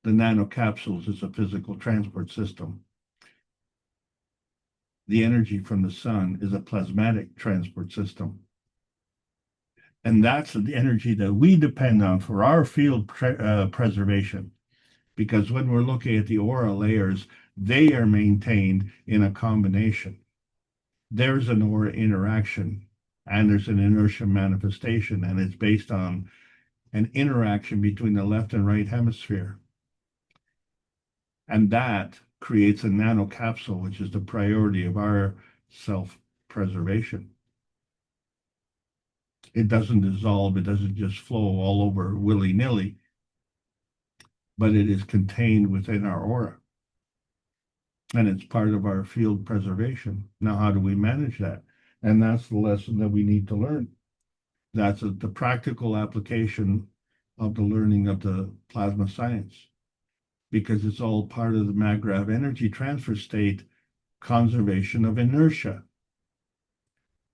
The nanocapsules is a physical transport system. The energy from the sun is a plasmatic transport system. And that's the energy that we depend on for our field preservation. Because when we're looking at the aura layers, they are maintained in a combination. There's an aura interaction and there's an inertia manifestation, and it's based on an interaction between the left and right hemisphere. And that creates a nanocapsule, which is the priority of our self-preservation. It doesn't dissolve, it doesn't just flow all over willy-nilly, but it is contained within our aura. And it's part of our field preservation. Now, how do we manage that? And that's the lesson that we need to learn. That's the practical application of the learning of the plasma science, because it's all part of the MAGRAV energy transfer state conservation of inertia.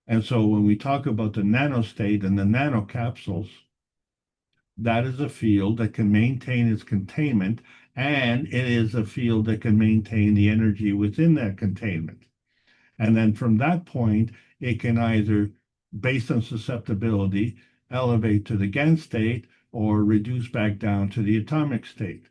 And so when we talk about the nanostate and the nanocapsules, that is a field that can maintain its containment, and it is a field that can maintain the energy within that containment. And then from that point, it can either, based on susceptibility, elevate to the GaN state or reduce back down to the atomic state.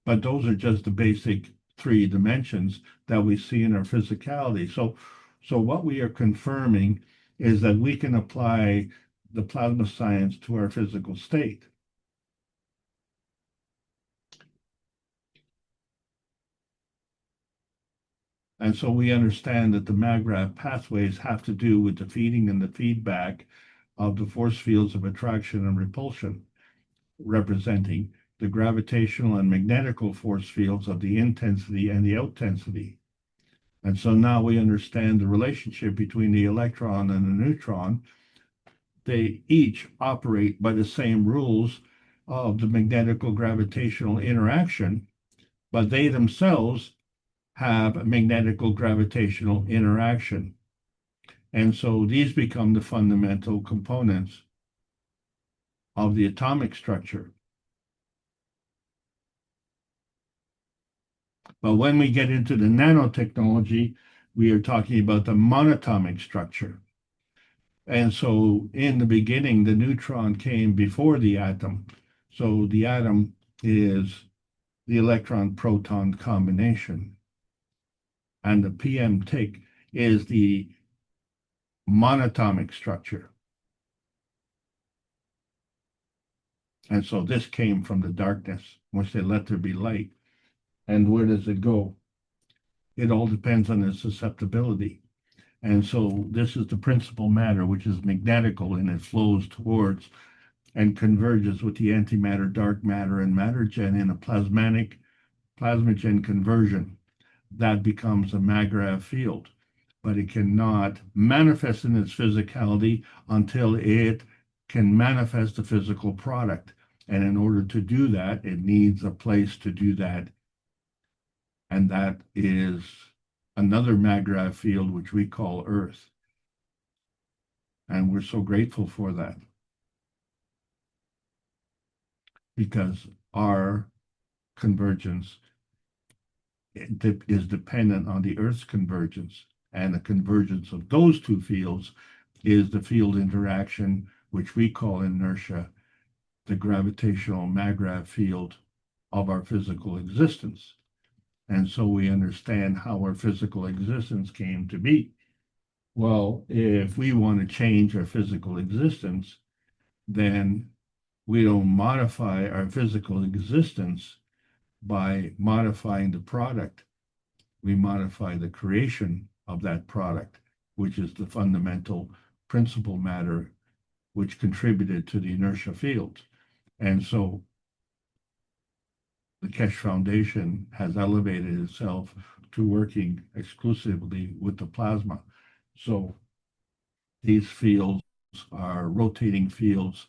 But those are just the basic three dimensions that we see in our physicality. So what we are confirming is that we can apply the plasma science to our physical state. And so we understand that the MAGRAV pathways have to do with the feeding and the feedback of the force fields of attraction and repulsion, representing the gravitational and magnetical force fields of the intensity and the outtensity. And so now we understand the relationship between the electron and the neutron. They each operate by the same rules of the magnetical gravitational interaction, but they themselves have a magnetical gravitational interaction. And so these become the fundamental components of the atomic structure. But when we get into the nanotechnology, we are talking about the monatomic structure. And so in the beginning, the neutron came before the atom. So the atom is the electron-proton combination. And the PM tick is the monatomic structure. And so this came from the darkness, which they let there be light. And where does it go? It all depends on its susceptibility. And so this is the principal matter, which is magnetical, and it flows towards and converges with the antimatter, dark matter, and matter gen in a plasmagen conversion. That becomes a MAGRAV field, but it cannot manifest in its physicality until it can manifest a physical product. And in order to do that, it needs a place to do that. And that is another MAGRAV field, which we call Earth. And we're so grateful for that, because our convergence is dependent on the Earth's convergence. And the convergence of those two fields is the field interaction, which we call inertia, the gravitational MAGRAV field of our physical existence. And so we understand how our physical existence came to be. Well, if we want to change our physical existence, then we don't modify our physical existence by modifying the product. We modify the creation of that product, which is the fundamental principal matter which contributed to the inertia field. And so the Keshe Foundation has elevated itself to working exclusively with the plasma. So these fields are rotating fields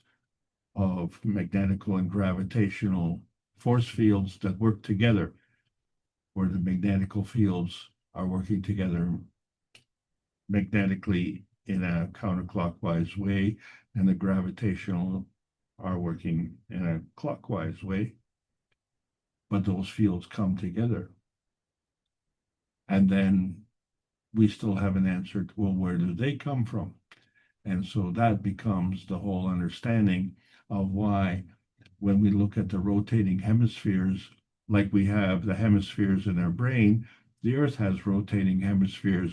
of magnetical and gravitational force fields that work together, where the magnetical fields are working together magnetically in a counterclockwise way, and the gravitational are working in a clockwise way. But those fields come together. And then we still haven't answered, well, where do they come from? And so that becomes the whole understanding of why, when we look at the rotating hemispheres, like we have the hemispheres in our brain, the Earth has rotating hemispheres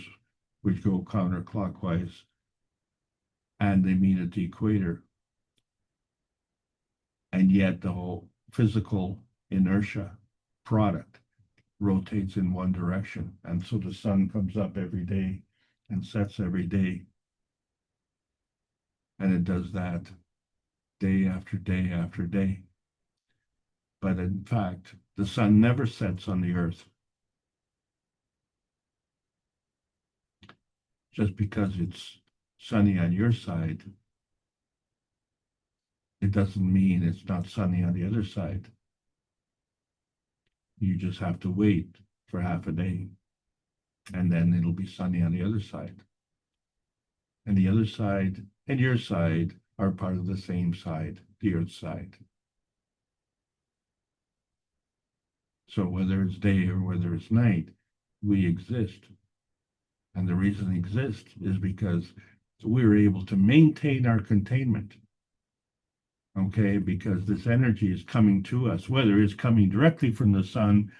which go counterclockwise, and they meet at the equator. And yet the whole physical inertia product rotates in one direction. And so the sun comes up every day and sets every day. And it does that day after day after day. But in fact, the sun never sets on the Earth. Just because it's sunny on your side, it doesn't mean it's not sunny on the other side. You just have to wait for half a day, and then it'll be sunny on the other side. And the other side and your side are part of the same side, the Earth side. So whether it's day or whether it's night, we exist. And the reason we exist is because we're able to maintain our containment. Okay, because this energy is coming to us, whether it's coming directly from the sun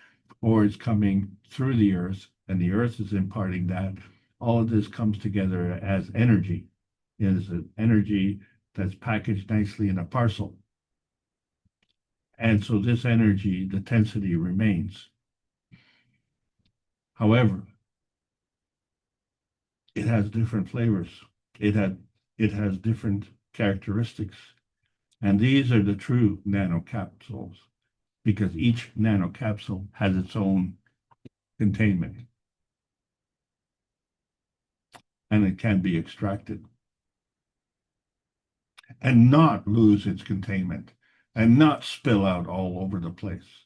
or it's coming through the Earth, and the Earth is imparting that. All of this comes together as energy. It is an energy that's packaged nicely in a parcel. And so this energy, the tensity remains. However, it has different flavors. It has different characteristics. And these are the true nanocapsules, because each nanocapsule has its own containment. And it can be extracted and not lose its containment and not spill out all over the place.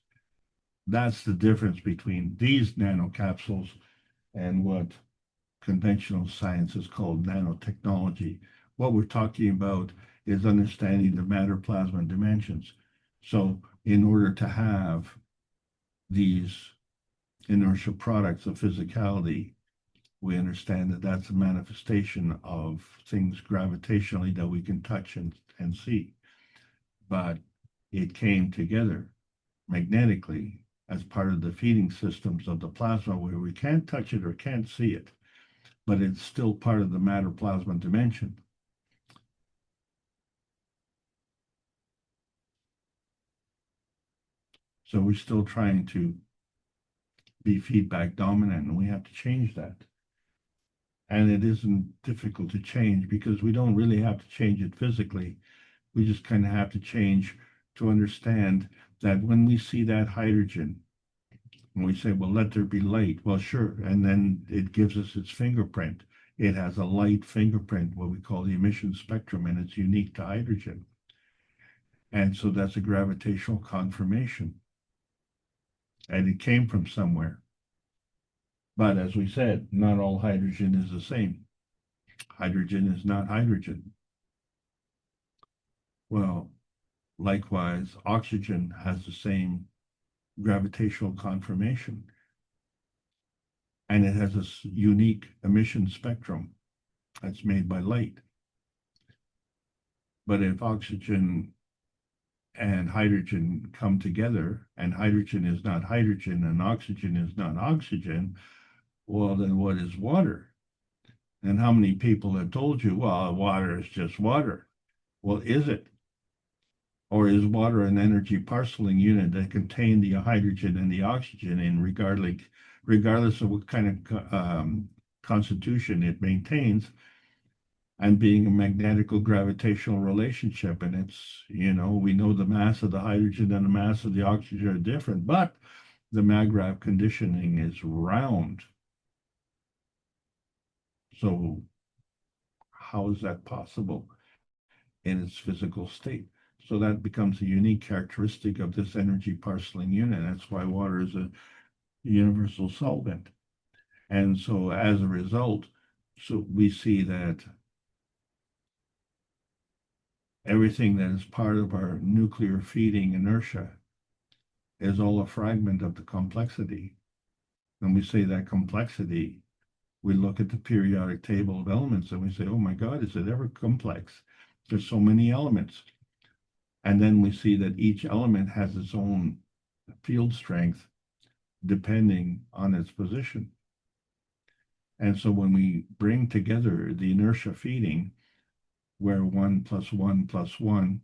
That's the difference between these nanocapsules and what conventional science is called nanotechnology. What we're talking about is understanding the matter plasma dimensions. So in order to have these inertial products of physicality, we understand that that's a manifestation of things gravitationally that we can touch and see. But it came together magnetically as part of the feeding systems of the plasma, where we can't touch it or can't see it, but it's still part of the matter plasma dimension. So we're still trying to be feedback dominant, and we have to change that. And it isn't difficult to change because we don't really have to change it physically. We just kind of have to change to understand that when we see that hydrogen, and we say, well, let there be light. Well, sure. And then it gives us its fingerprint. It has a light fingerprint, what we call the emission spectrum, and it's unique to hydrogen. And so that's a gravitational confirmation. And it came from somewhere. But as we said, not all hydrogen is the same. Hydrogen is not hydrogen. Well, likewise, oxygen has the same gravitational confirmation. And it has a unique emission spectrum that's made by light. But if oxygen and hydrogen come together, and hydrogen is not hydrogen and oxygen is not oxygen, well, then what is water? And how many people have told you, well, water is just water? Well, is it? Or is water an energy parceling unit that contains the hydrogen and the oxygen in regardless of what kind of constitution it maintains, and being a magnetical gravitational relationship? And it's, we know the mass of the hydrogen and the mass of the oxygen are different, but the maggrav conditioning is round. So how is that possible in its physical state? So that becomes a unique characteristic of this energy parceling unit. That's why water is a universal solvent. And so as a result, so we see that everything that is part of our nuclear feeding inertia is all a fragment of the complexity. And we say that complexity, we look at the periodic table of elements and we say, oh my God, is it ever complex? There's so many elements. And then we see that each element has its own field strength depending on its position. And so when we bring together the inertia feeding, where 1 + 1 + 1,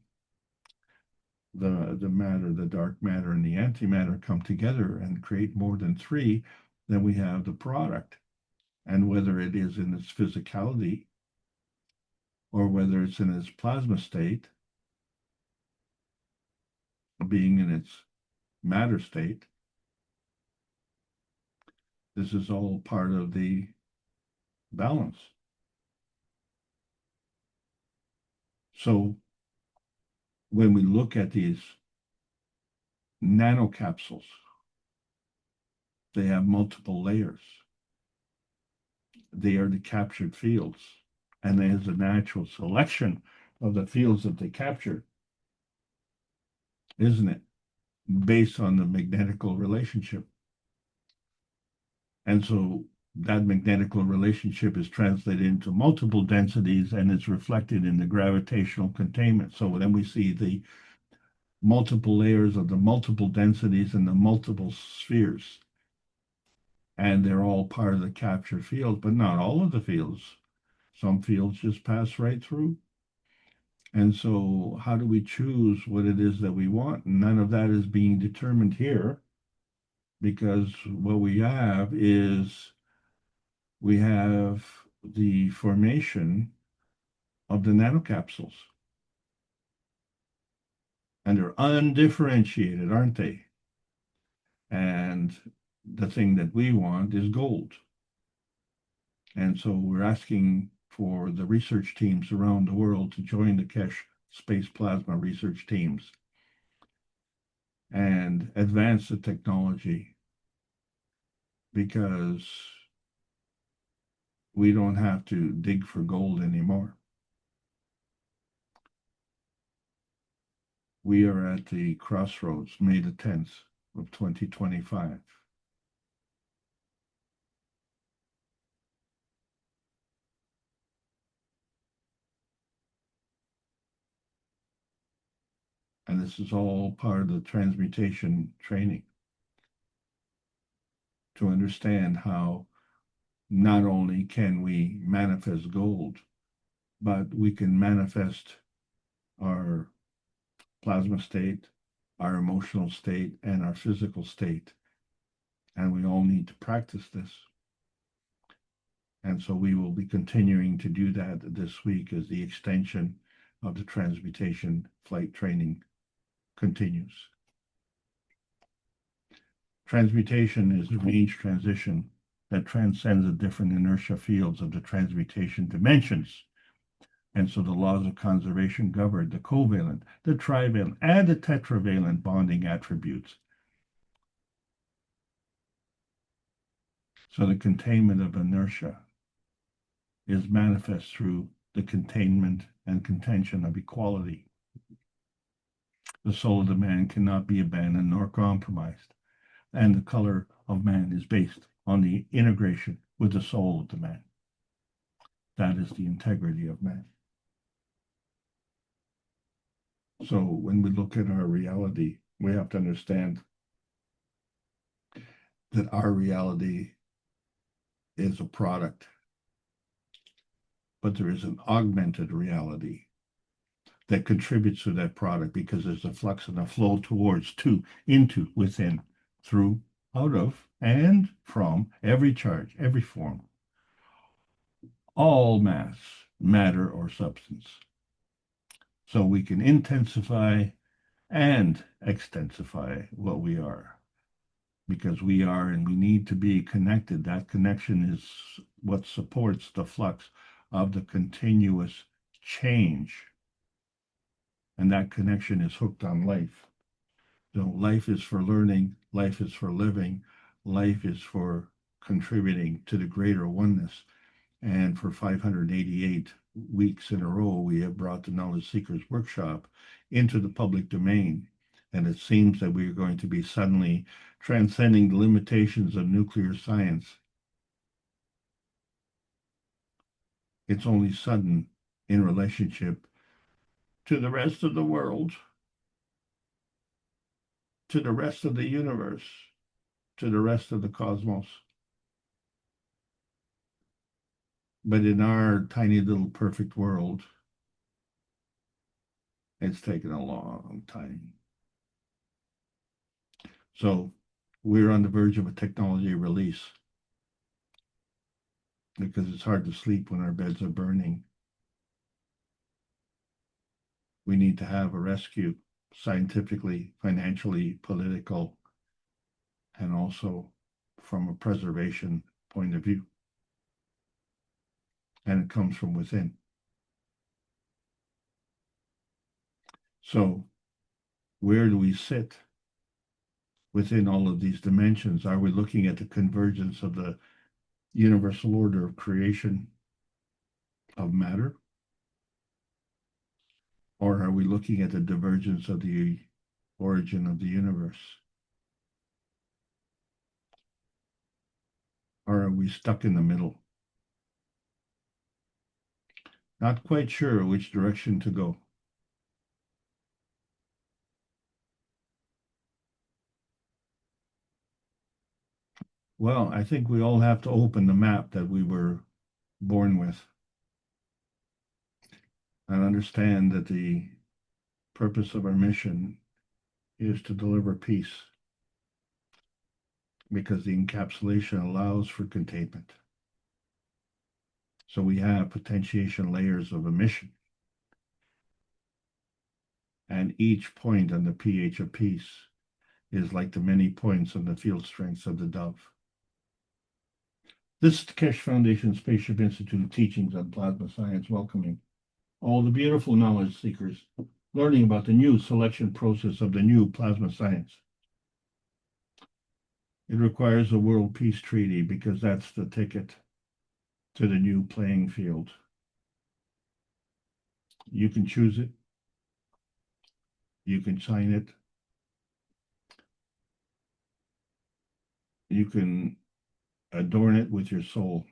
the matter, the dark matter, and the antimatter come together and create more than 3, then we have the product. And whether it is in its physicality or whether it's in its plasma state, being in its matter state, this is all part of the balance. So when we look at these nanocapsules, they have multiple layers. They are the captured fields, and there's a natural selection of the fields that they capture, isn't it? Based on the magnetical relationship. And so that magnetical relationship is translated into multiple densities and it's reflected in the gravitational containment. So then we see the multiple layers of the multiple densities and the multiple spheres. And they're all part of the captured field, but not all of the fields. Some fields just pass right through. And so how do we choose what it is that we want? None of that is being determined here, because what we have is we have the formation of the nanocapsules. And they're undifferentiated, aren't they? And the thing that we want is gold. And so we're asking for the research teams around the world to join the Keshe Space Plasma research teams and advance the technology, because we don't have to dig for gold anymore. We are at the crossroads, May the 10th of 2025. And this is all part of the transmutation training, to understand how not only can we manifest gold, but we can manifest our plasma state, our emotional state, and our physical state. And we all need to practice this. And so we will be continuing to do that this week as the extension of the transmutation flight training continues. Transmutation is a range transition that transcends the different inertia fields of the transmutation dimensions. And so the laws of conservation govern the covalent, the trivalent, and the tetravalent bonding attributes. So the containment of inertia is manifest through the containment and contention of equality. The soul of the man cannot be abandoned nor compromised, and the color of man is based on the integration with the soul of the man. That is the integrity of man. So when we look at our reality, we have to understand that our reality is a product, but there is an augmented reality that contributes to that product, because there's a flux and a flow towards, to, into, within, through, out of, and from every charge, every form, all mass, matter, or substance. So we can intensify and extensify what we are, because we are and we need to be connected. That connection is what supports the flux of the continuous change. And that connection is hooked on life. So life is for learning, life is for living, life is for contributing to the greater oneness. And for 588 weeks in a row, we have brought the Knowledge Seekers Workshop into the public domain And it seems that we are going to be suddenly transcending the limitations of nuclear science. It's only sudden in relationship to the rest of the world, to the rest of the universe, to the rest of the cosmos. But in our tiny little perfect world, it's taken a long time. So we're on the verge of a technology release because it's hard to sleep when our beds are burning. We need to have a rescue, scientifically, financially, political, and also from a preservation point of view. And it comes from within. So where do we sit within all of these dimensions? Are we looking at the convergence of the universal order of creation of matter? Or are we looking at the divergence of the origin of the universe? Or are we stuck in the middle? Not quite sure which direction to go. Well, I think we all have to open the map that we were born with and understand that the purpose of our mission is to deliver peace because the encapsulation allows for containment. So we have potentiation layers of emission. And each point on the pH of peace is like the many points on the field strengths of the dove. This is the Keshe Foundation Spaceship Institute teachings on plasma science, welcoming all the beautiful knowledge seekers learning about the new selection process of the new plasma science. It requires a world peace treaty because that's the ticket to the new playing field. You can choose it. You can sign it. You can adorn it with your soul.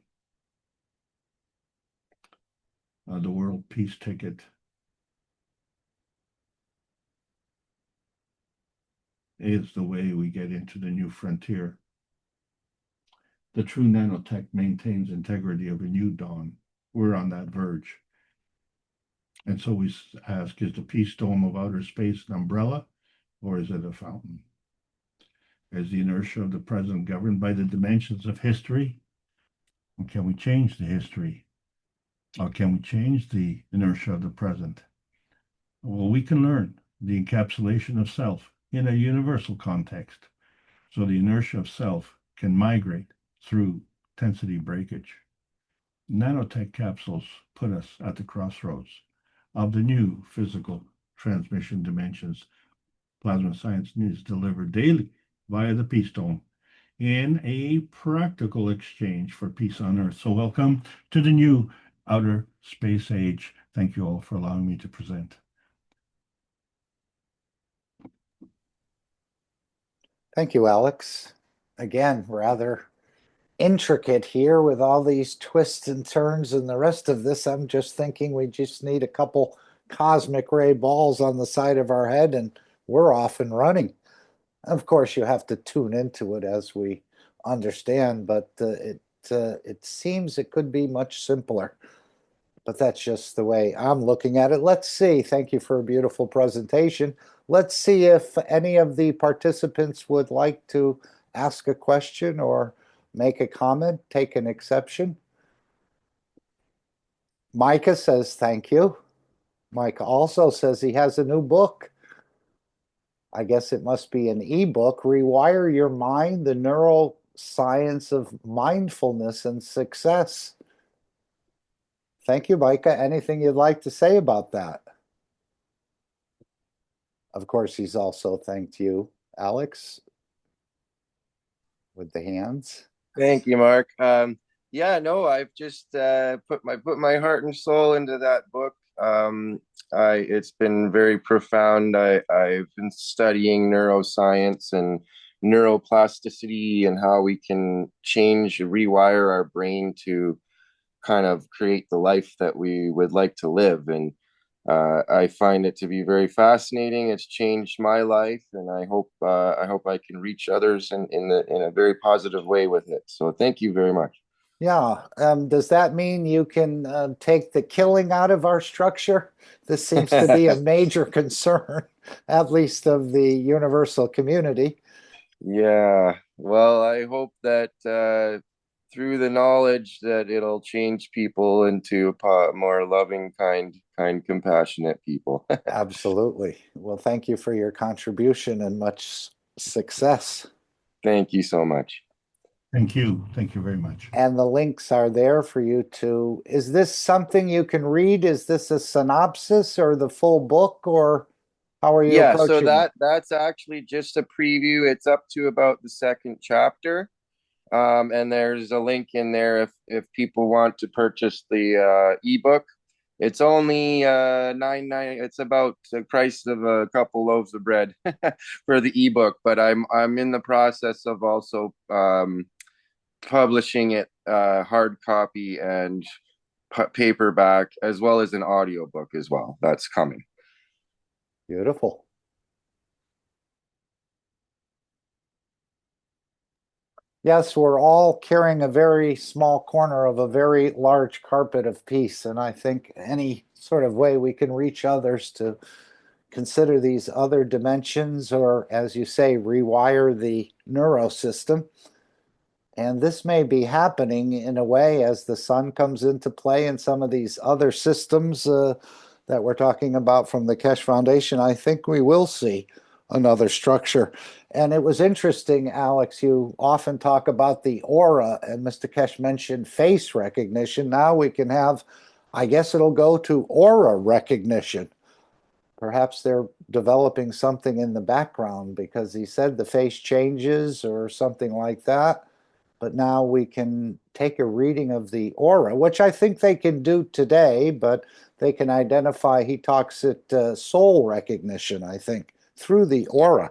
The world peace ticket is the way we get into the new frontier. The true nanotech maintains integrity of a new dawn. We're on that verge. And so we ask, is the peace dome of outer space an umbrella, or is it a fountain? Is the inertia of the present governed by the dimensions of history? Or can we change the history? Or can we change the inertia of the present? Well, we can learn the encapsulation of self in a universal context. So the inertia of self can migrate through tensity breakage. Nanotech capsules put us at the crossroads of the new physical transmission dimensions. Plasma science is delivered daily via the Peace Dome in a practical exchange for peace on Earth. So welcome to the new outer space age. Thank you all for allowing me to present. Thank you, Alex. Again, rather intricate here with all these twists and turns and the rest of this. I'm just thinking we just need a couple cosmic ray balls on the side of our head and we're off and running. Of course, you have to tune into it as we understand, but it seems it could be much simpler. But that's just the way I'm looking at it. Let's see. Thank you for a beautiful presentation. Let's see if any of the participants would like to ask a question or make a comment, take an exception. Micah says thank you. Micah also says he has a new book. I guess it must be an ebook, Rewire Your Mind, the Neuroscience of Mindfulness and Success. Thank you, Micah. Anything you'd like to say about that? Of course, he's also thanked you, Alex, with the hands. Thank you, Mark. Yeah, no, I've just put my heart and soul into that book. It's been very profound. I've been studying neuroscience and neuroplasticity and how we can change, rewire our brain to kind of create the life that we would like to live. And I find it to be very fascinating. It's changed my life, and I hope I can reach others in a very positive way with it. So thank you very much. Yeah. Does that mean you can take the killing out of our structure? This seems to be a major concern, at least of the universal community. Yeah. Well, I hope that through the knowledge that it'll change people into more loving, kind, compassionate people. Absolutely. Well, thank you for your contribution and much success. Thank you so much. Thank you. Thank you very much. And the links are there for you to. Is this something you can read? Is this a synopsis or the full book, or how are you Yeah, so approaching it? that's actually just a preview. It's up to about the second chapter. And there's a link in there if people want to purchase the ebook. It's only 9.9. It's about the price of a couple loaves of bread for the ebook. But I'm in the process of also publishing it hard copy and paperback, as well as an audiobook as well. That's coming. Beautiful. Yes, we're all carrying a very small corner of a very large carpet of peace. And I think any sort of way we can reach others to consider these other dimensions, or as you say, rewire the neurosystem. And this may be happening in a way as the sun comes into play in some of these other systems that we're talking about from the Keshe Foundation. I think we will see another structure. And it was interesting, Alex, you often talk about the aura, and Mr. Keshe mentioned face recognition. Now we can have, I guess it'll go to aura recognition. Perhaps they're developing something in the background, because he said the face changes or something like that. But now we can take a reading of the aura, which I think they can do today, but they can identify, he talks at soul recognition, I think, through the aura,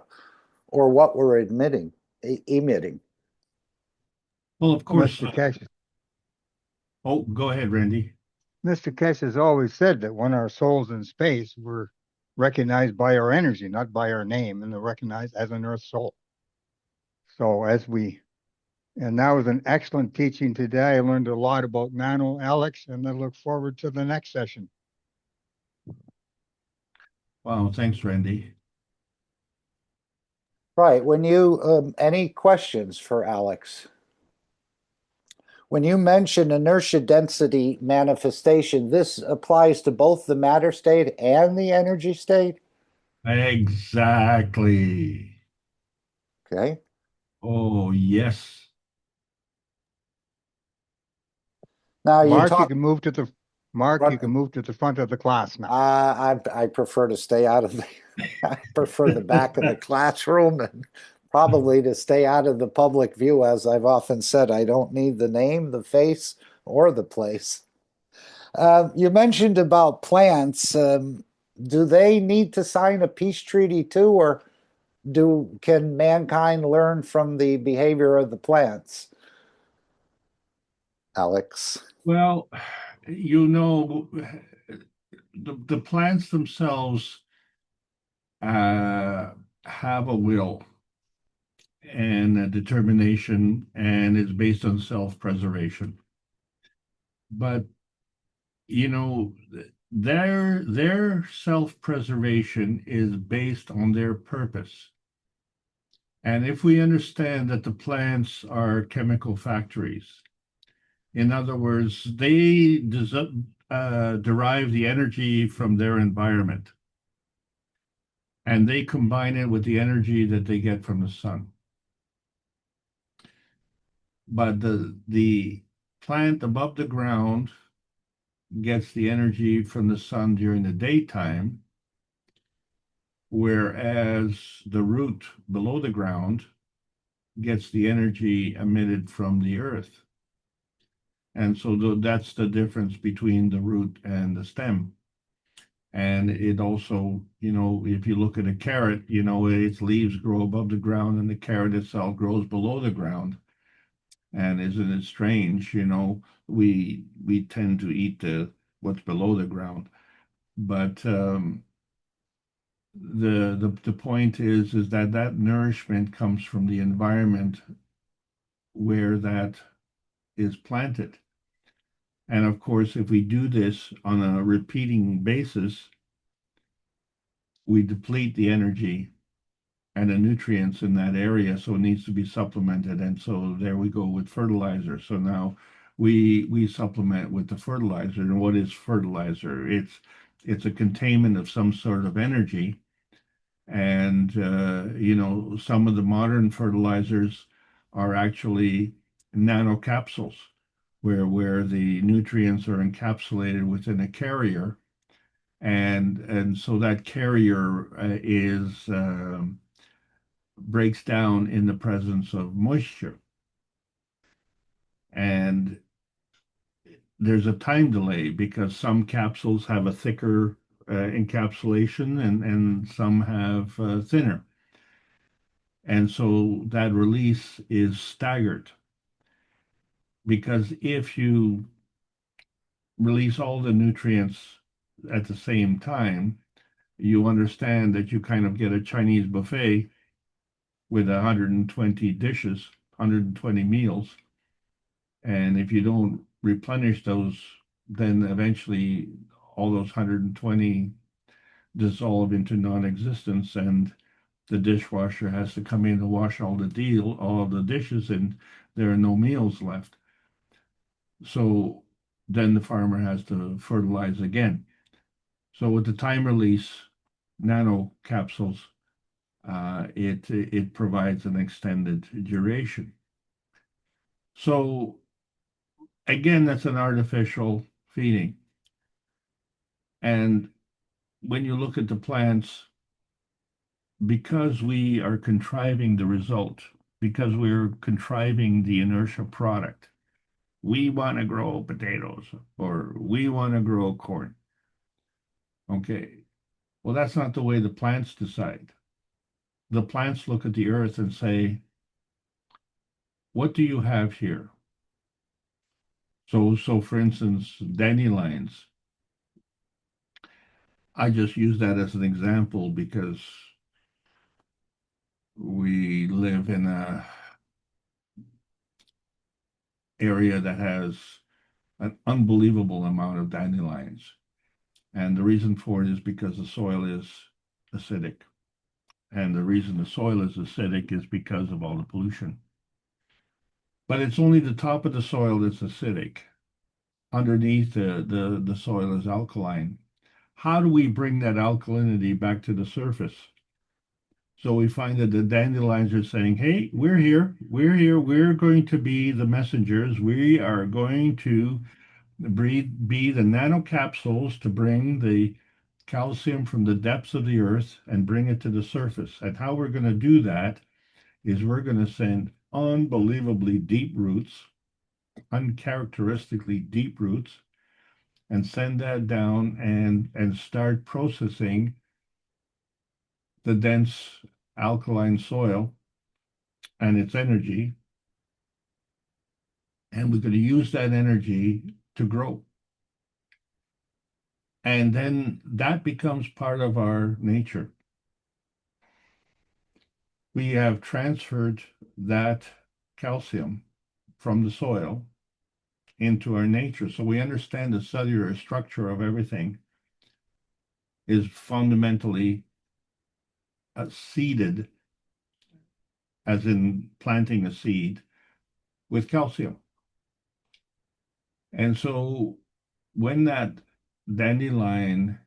or what we're emitting. Well, of course. Mr. Keshe, Oh, go ahead, Randy. Mr. Keshe has always said that when our soul's in space, we're recognized by our energy, not by our name, and they're recognized as an earth soul. So and that was an excellent teaching today. I learned a lot about nano, Alex, and I look forward to the next session. Wow, thanks, Randy. Right. When you, any questions for Alex? When you mention inertia density manifestation, this applies to both the matter state and the energy state? Exactly. Okay. Oh, yes. Now you Mark, talk. you can move to the you can move to the front of the class now. I prefer to stay out of the. I prefer the back of the classroom, and probably to stay out of the public view. As I've often said, I don't need the name, the face, or the place. You mentioned about plants. Do they need to sign a peace treaty too, or can mankind learn from the behavior of the plants? Alex. Well, you know, the plants themselves have a will and a determination, and it's based on self-preservation. But you know, their self-preservation is based on their purpose. And if we understand that the plants are chemical factories, in other words, they derive the energy from their environment, and they combine it with the energy that they get from the sun. But the plant above the ground gets the energy from the sun during the daytime, whereas the root below the ground gets the energy emitted from the earth. And so that's the difference between the root and the stem. And it also, if you look at a carrot, its leaves grow above the ground and the carrot itself grows below the ground. And isn't it strange, we tend to eat what's below the ground. But the point is that nourishment comes from the environment where that is planted. And of course, if we do this on a repeating basis, we deplete the energy and the nutrients in that area, so it needs to be supplemented. And so there we go with fertilizer. So now we supplement with the fertilizer. And what is fertilizer? It's a containment of some sort of energy. And some of the modern fertilizers are actually nanocapsules, where the nutrients are encapsulated within a carrier, and so that carrier is breaks down in the presence of moisture. And there's a time delay because some capsules have a thicker encapsulation and some have thinner. And so that release is staggered, because if you release all the nutrients at the same time, you understand that you kind of get a Chinese buffet with 120 dishes, 120 meals. And if you don't replenish those, then eventually all those 120 dissolve into non-existence, and the dishwasher has to come in to wash all of the dishes, and there are no meals left. So then the farmer has to fertilize again. So with the time release nano capsules, it provides an extended duration. So again, that's an artificial feeding. And when you look at the plants, because we are contriving the result, because we're contriving the inertia product, we want to grow potatoes or we want to grow corn. Okay, well, that's not the way the plants decide. The plants look at the earth and say, what do you have here? So for instance, dandelions, I just use that as an example because we live in a area that has an unbelievable amount of dandelions. And the reason for it is because the soil is acidic. And the reason the soil is acidic is because of all the pollution. But it's only the top of the soil that's acidic. Underneath, the soil is alkaline. How do we bring that alkalinity back to the surface? So we find that the dandelions are saying, hey, we're here, we're going to be the messengers. We are going to be the nanocapsules to bring the calcium from the depths of the earth and bring it to the surface. And how we're going to do that is we're going to send unbelievably deep roots, uncharacteristically deep roots, and send that down and start processing the dense alkaline soil and its energy. And we're going to use that energy to grow. And then that becomes part of our nature. We have transferred that calcium from the soil into our nature. So we understand the cellular structure of everything is fundamentally seeded, as in planting a seed, with calcium. And so when that dandelion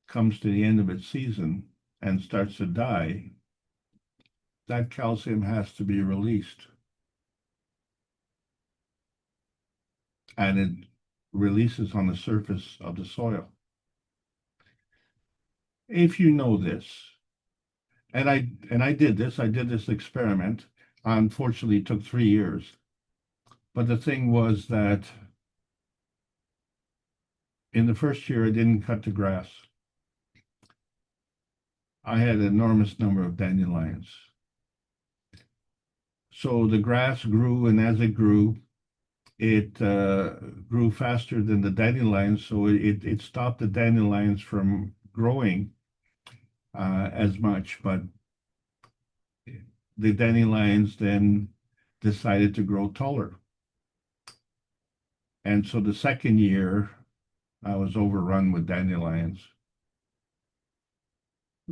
comes to the end of its season and starts to die, that calcium has to be released. And it releases on the surface of the soil. If you know this, and I did this experiment. Unfortunately, it took 3 years. But the thing was that in the first year, I didn't cut the grass. I had an enormous number of dandelions. So the grass grew, and as it grew, it grew faster than the dandelions, so it stopped the dandelions from growing as much. But the dandelions then decided to grow taller. And so the second year, I was overrun with dandelions.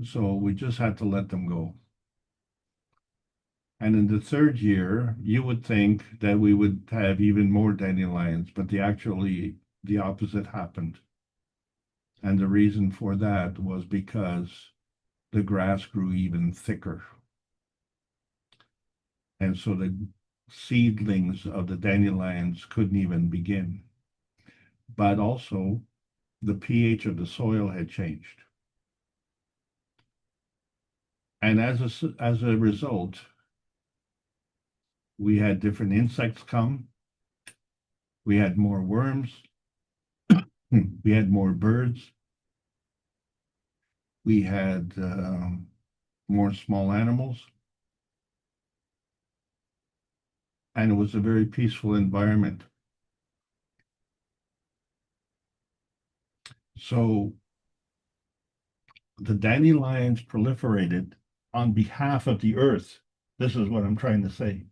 So we just had to let them go. And in the third year, you would think that we would have even more dandelions, but the opposite happened. And the reason for that was because the grass grew even thicker. And so the seedlings of the dandelions couldn't even begin. But also, the pH of the soil had changed. And as a result, we had different insects come. We had more worms. We had more birds. We had more small animals. And it was a very peaceful environment. So the dandelions proliferated on behalf of the earth. This is what I'm trying to say.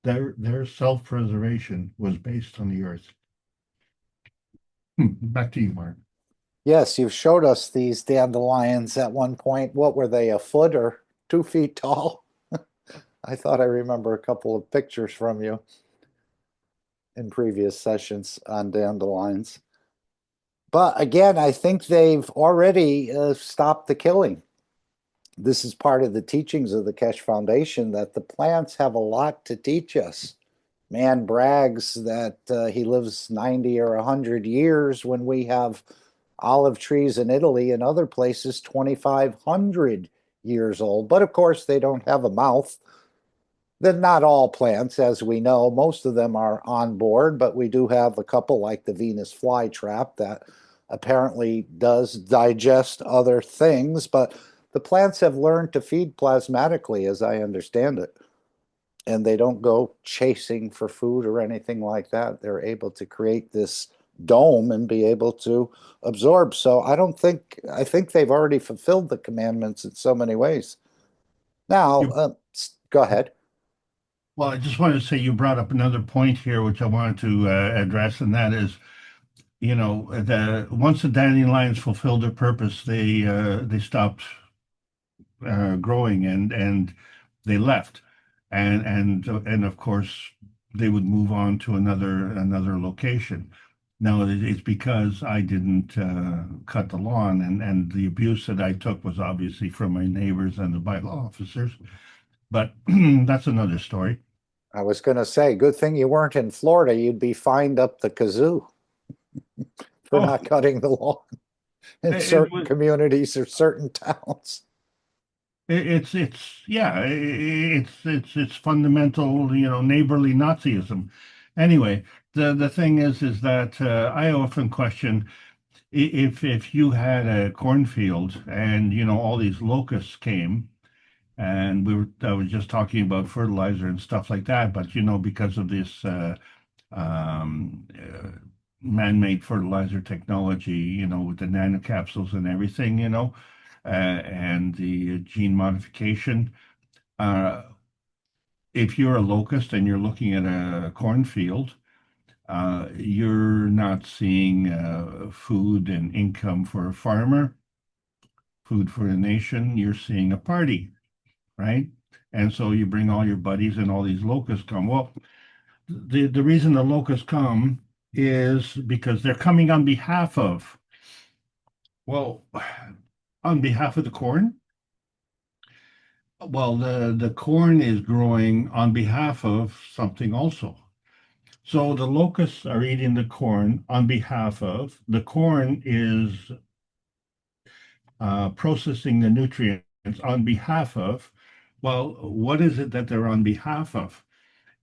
Their self-preservation was based on the earth. Back to you, Mark. Yes, you've showed us these dandelions at one point. What were they, a foot or 2 feet tall? I thought I remember a couple of pictures from you in previous sessions on dandelions. But again, I think they've already stopped the killing. This is part of the teachings of the Keshe Foundation, that the plants have a lot to teach us. Man brags that he lives 90 or 100 years when we have olive trees in Italy and other places 2,500 years old. But of course, they don't have a mouth. Then not all plants, as we know, most of them are on board, but we do have a couple like the Venus flytrap that apparently does digest other things, but the plants have learned to feed plasmatically, as I understand it. And they don't go chasing for food or anything like that. They're able to create this dome and be able to absorb. So I think they've already fulfilled the commandments in so many ways. Now, go ahead. Well, I just wanted to say you brought up another point here, which I wanted to address, and that is, once the dandelions fulfilled their purpose, they stopped growing and they left, and of course they would move on to another location. Now it's because I didn't cut the lawn, and the abuse that I took was obviously from my neighbors and the bylaw officers. But that's another story. I was going to say, good thing you weren't in Florida. You'd be fined up the kazoo for not cutting the lawn in certain communities or certain towns. It's fundamental, neighborly Nazism. Anyway, the thing is that I often question if you had a cornfield and all these locusts came. And I was just talking about fertilizer and stuff like that, but because of this man-made fertilizer technology, with the nanocapsules and everything, and the gene modification, if you're a locust and you're looking at a cornfield, you're not seeing food and income for a farmer, food for a nation. You're seeing a party. Right? And so you bring all your buddies and all these locusts come. Well, the reason the locusts come is because they're coming on behalf of, on behalf of the corn. Well, the corn is growing on behalf of something also. So the locusts are eating the corn on behalf of, the corn is processing the nutrients on behalf of. Well, what is it that they're on behalf of?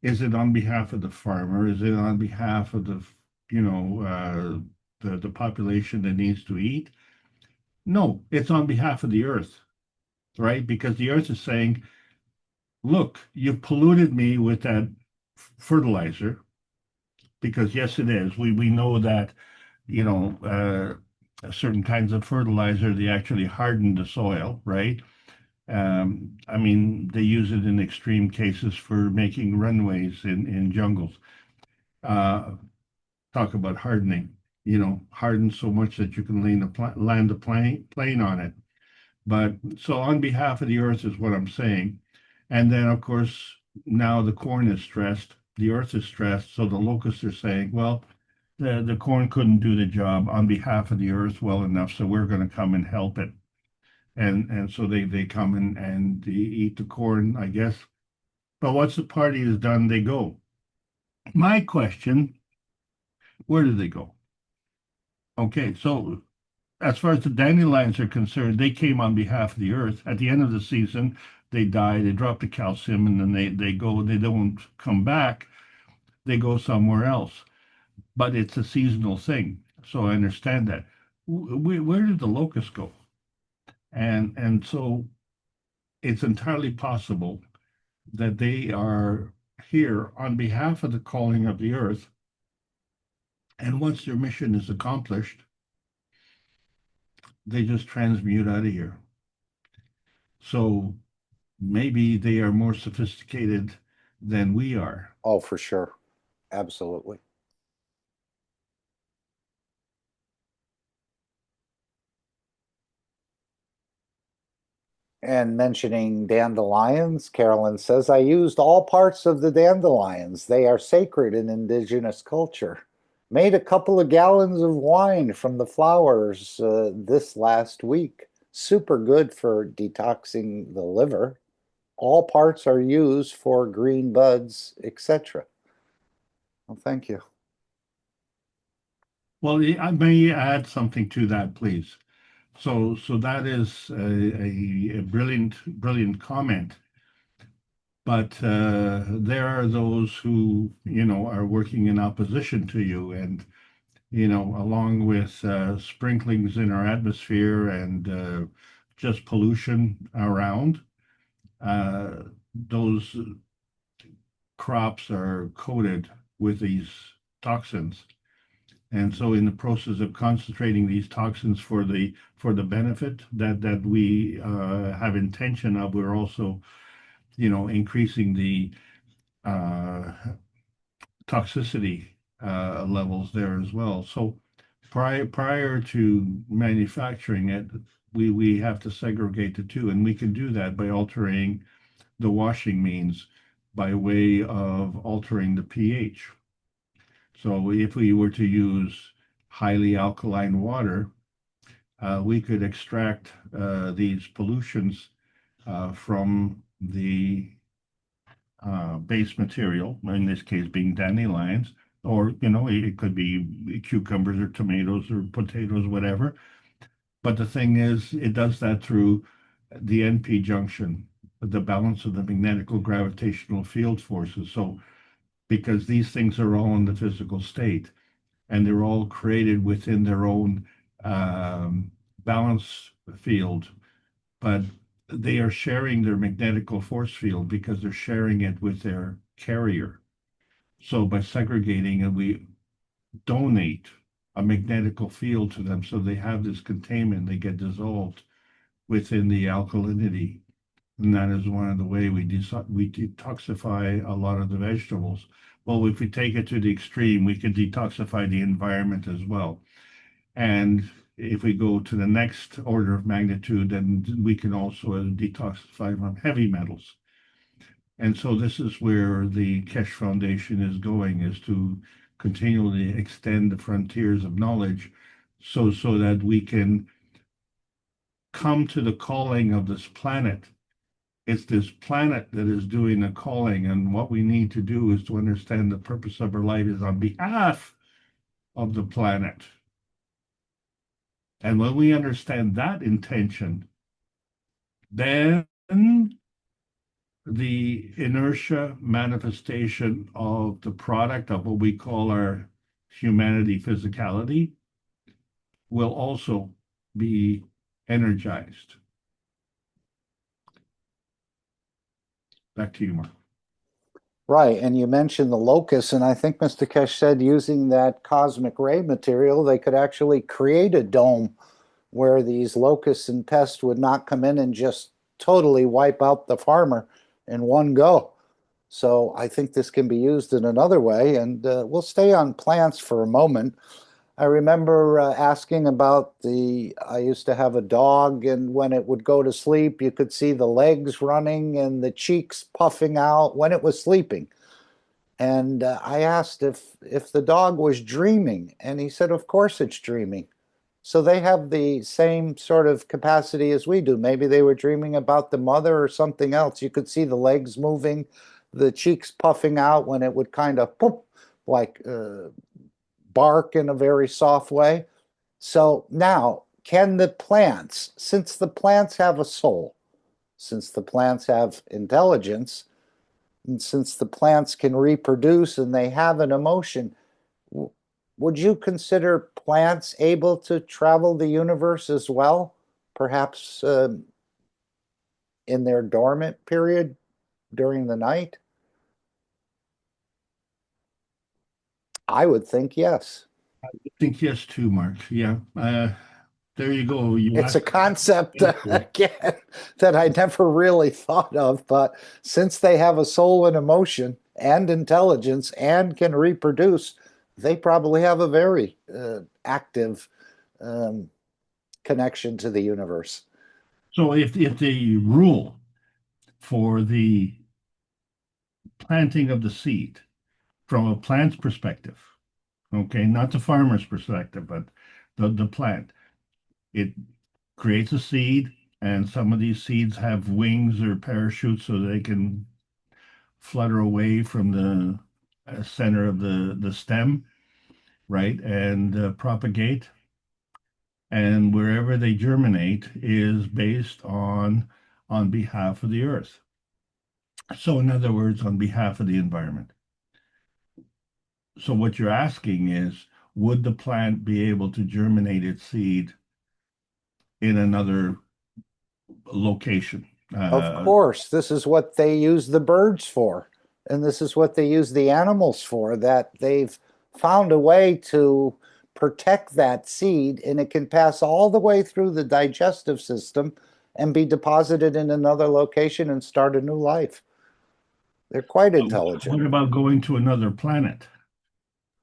Is it on behalf of the farmer? Is it on behalf of the population that needs to eat? No, it's on behalf of the earth, right? Because the earth is saying, look, you've polluted me with that fertilizer. Because yes, it is. We know that, you know, certain kinds of fertilizer, they actually harden the soil, right? I mean, they use it in extreme cases for making runways in jungles. Uh, Talk about hardening, you know, harden so much that you can land a plane on it. But so on behalf of the earth is what I'm saying. And then, of course, now the corn is stressed, the earth is stressed. So the locusts are saying, well, the corn couldn't do the job on behalf of the earth well enough, so we're going to come and help it. And so they come and they eat the corn, I guess. But once the party is done, they go. My question, where do they go? Okay, so as far as the dandelions are concerned, they came on behalf of the earth. At the end of the season, they die, they drop the calcium, and then they go, they don't come back, they go somewhere else. But it's a seasonal thing. So I understand that. Where did the locusts go? And so it's entirely possible that they are here on behalf of the calling of the earth. And once their mission is accomplished, they just transmute out of here. So maybe they are more sophisticated than we are. Oh, for sure. Absolutely. And mentioning dandelions, Carolyn says, I used all parts of the dandelions. They are sacred in indigenous culture. Made a couple of gallons of wine from the flowers this last week. Super good for detoxing the liver. All parts are used for green buds, etc. Well, thank you. Well, I may add something to that, please. So that is a brilliant comment. But there are those who, you know, are working in opposition to you, and you know, along with sprinklings in our atmosphere and just pollution around, those crops are coated with these toxins. And so in the process of concentrating these toxins for the benefit that we have intention of, we're also, you know, increasing the uh, toxicity levels there as well. So prior to manufacturing it, we have to segregate the two, and we can do that by altering the washing means by way of altering the pH. So if we were to use highly alkaline water, we could extract these pollutions from the base material, in this case being dandelions, or you know, it could be cucumbers or tomatoes or potatoes, whatever. But the thing is, it does that through the NP junction, the balance of the magnetical gravitational field forces. So because these things are all in the physical state, and they're all created within their own balance field, but they are sharing their magnetical force field because they're sharing it with their carrier. So by segregating it, we donate a magnetical field to them, so they have this containment, they get dissolved within the alkalinity. And that is one of the way we detoxify a lot of the vegetables. Well, if we take it to the extreme, we can detoxify the environment as well. And if we go to the next order of magnitude, then we can also detoxify from heavy metals. And so this is where the Keshe Foundation is going, is to continually extend the frontiers of knowledge so that we can come to the calling of this planet. It's this planet that is doing the calling, and what we need to do is to understand the purpose of our life is on behalf of the planet. And when we understand that intention, then the inertia manifestation of the product of what we call our humanity physicality will also be energized. Back to you, Mark. Right, and you mentioned the locus, and I think Mr. Keshe said using that cosmic ray material, they could actually create a dome where these locusts and pests would not come in and just totally wipe out the farmer in one go. So I think this can be used in another way, and we'll stay on plants for a moment. I remember asking about I used to have a dog, and when it would go to sleep, you could see the legs running and the cheeks puffing out when it was sleeping. And I asked if the dog was dreaming, and he said, of course it's dreaming. So they have the same sort of capacity as we do. Maybe they were dreaming about the mother or something else. You could see the legs moving, the cheeks puffing out when it would kind of poop, like bark in a very soft way. So now, can the plants, since the plants have a soul, since the plants have intelligence, and since the plants can reproduce and they have an emotion, would you consider plants able to travel the universe as well? Perhaps in their dormant period during the night? I would think yes. I think yes too, Mark. Yeah. There you go. It's a concept again that I never really thought of, but since they have a soul and emotion and intelligence and can reproduce, they probably have a very active connection to the universe. So if the rule for the planting of the seed from a plant's perspective, okay, not the farmer's perspective, but the plant, it creates a seed, and some of these seeds have wings or parachutes so they can flutter away from the center of the stem, right, and propagate. And wherever they germinate is based on behalf of the earth. So in other words, on behalf of the environment. So what you're asking is, would the plant be able to germinate its seed in another location? Of course, this is what they use the birds for, and this is what they use the animals for, that they've found a way to protect that seed, and it can pass all the way through the digestive system and be deposited in another location and start a new life. They're quite intelligent. What about going to another planet?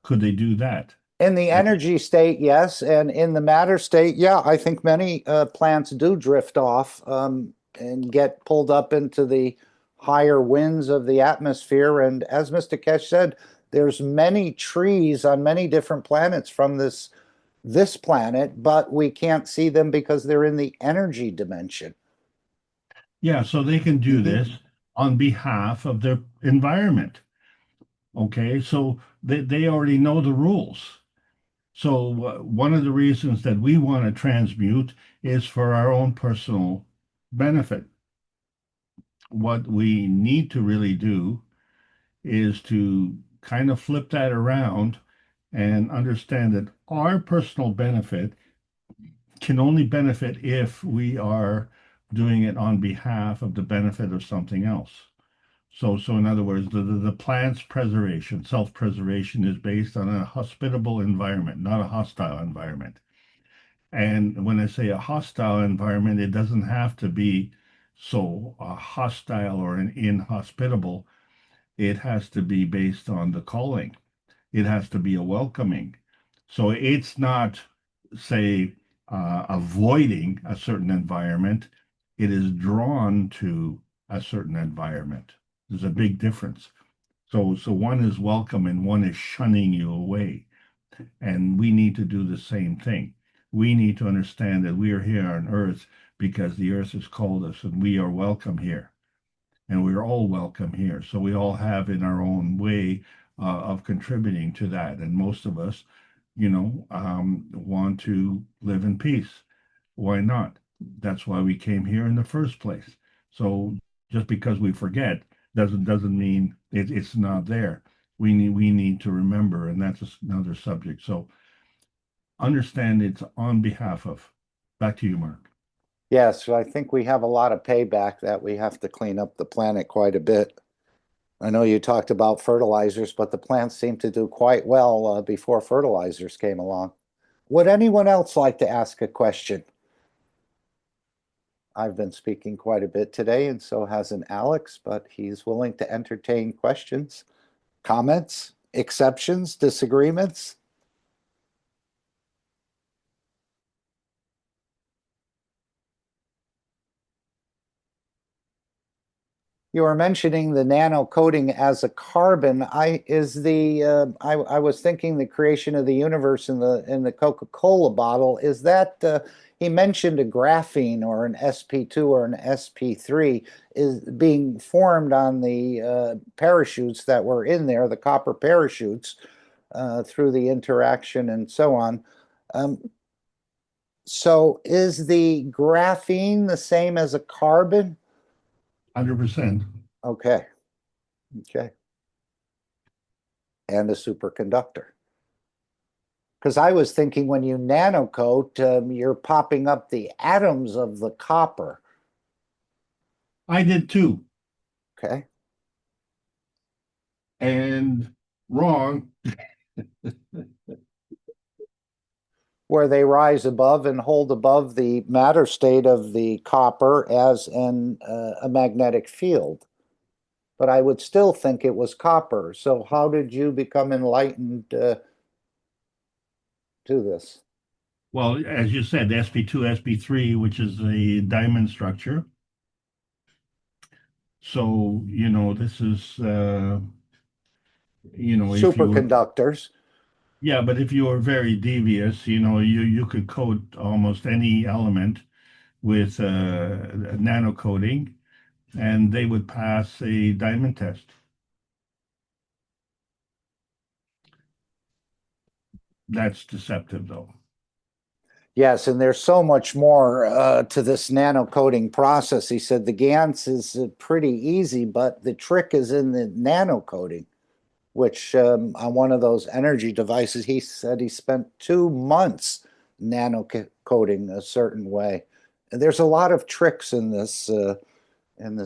Could they do that? In the energy state, yes, and in the matter state, yeah, I think many plants do drift off and get pulled up into the higher winds of the atmosphere. And as Mr. Keshe said, there's many trees on many different planets from this planet, but we can't see them because they're in the energy dimension. Yeah, so they can do this on behalf of their environment. Okay, so they already know the rules. So one of the reasons that we want to transmute is for our own personal benefit. What we need to really do is to kind of flip that around and understand that our personal benefit can only benefit if we are doing it on behalf of the benefit of something else. So in other words, the plant's preservation, self-preservation is based on a hospitable environment, not a hostile environment. And when I say a hostile environment, it doesn't have to be so hostile or an inhospitable. It has to be based on the calling. It has to be a welcoming. So it's not, say, avoiding a certain environment. It is drawn to a certain environment. There's a big difference. So one is welcome and one is shunning you away. And we need to do the same thing. We need to understand that we are here on earth because the earth has called us and we are welcome here. And we're all welcome here. So we all have in our own way of contributing to that. And most of us, want to live in peace. Why not? That's why we came here in the first place. So just because we forget doesn't mean it's not there. We need to remember, and that's another subject. So understand it's on behalf of. Back to you, Mark. Yes, I think we have a lot of payback that we have to clean up the planet quite a bit. I know you talked about fertilizers, but the plants seem to do quite well before fertilizers came along. Would anyone else like to ask a question? I've been speaking quite a bit today, and so has an Alex, but he's willing to entertain questions, comments, exceptions, disagreements. You were mentioning the nano coating as a carbon. I was thinking the creation of the universe in the Coca-Cola bottle. Is that he mentioned a graphene or an sp2 or an sp3 is being formed on the parachutes that were in there, the copper parachutes, through the interaction and so on. So is the graphene the same as a carbon? 100%. Okay. Okay. And a superconductor. Because I was thinking when you nanocoat, you're popping up the atoms of the copper. I did too. Okay. And wrong. Where they rise above and hold above the matter state of the copper as a magnetic field. But I would still think it was copper. So how did you become enlightened to this? Well, as you said, sp2, sp3, which is a diamond structure. So, this is, if you were, Superconductors. yeah, but if you were very devious, you could coat almost any element with nano coating, and they would pass a diamond test. That's deceptive, though. Yes, and there's so much more to this nano coating process. He said the GANS is pretty easy, but the trick is in the nano coating, which on one of those energy devices, he said he spent 2 months nano coating a certain way. And there's a lot of tricks in this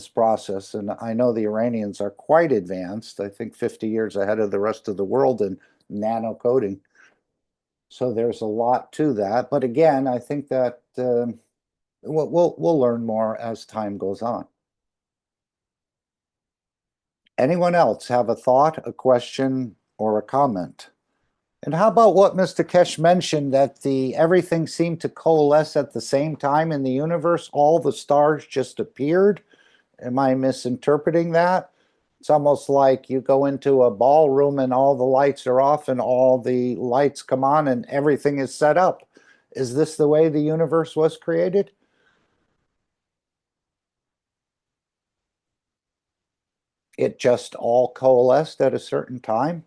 process, and I know the Iranians are quite advanced. I think 50 years ahead of the rest of the world in nano coating. So there's a lot to that. But again, I think that we'll learn more as time goes on. Anyone else have a thought, a question, or a comment? And how about what Mr. Keshe mentioned, that everything seemed to coalesce at the same time in the universe? All the stars just appeared? Am I misinterpreting that? It's almost like you go into a ballroom and all the lights are off and all the lights come on and everything is set up. Is this the way the universe was created? It just all coalesced at a certain time?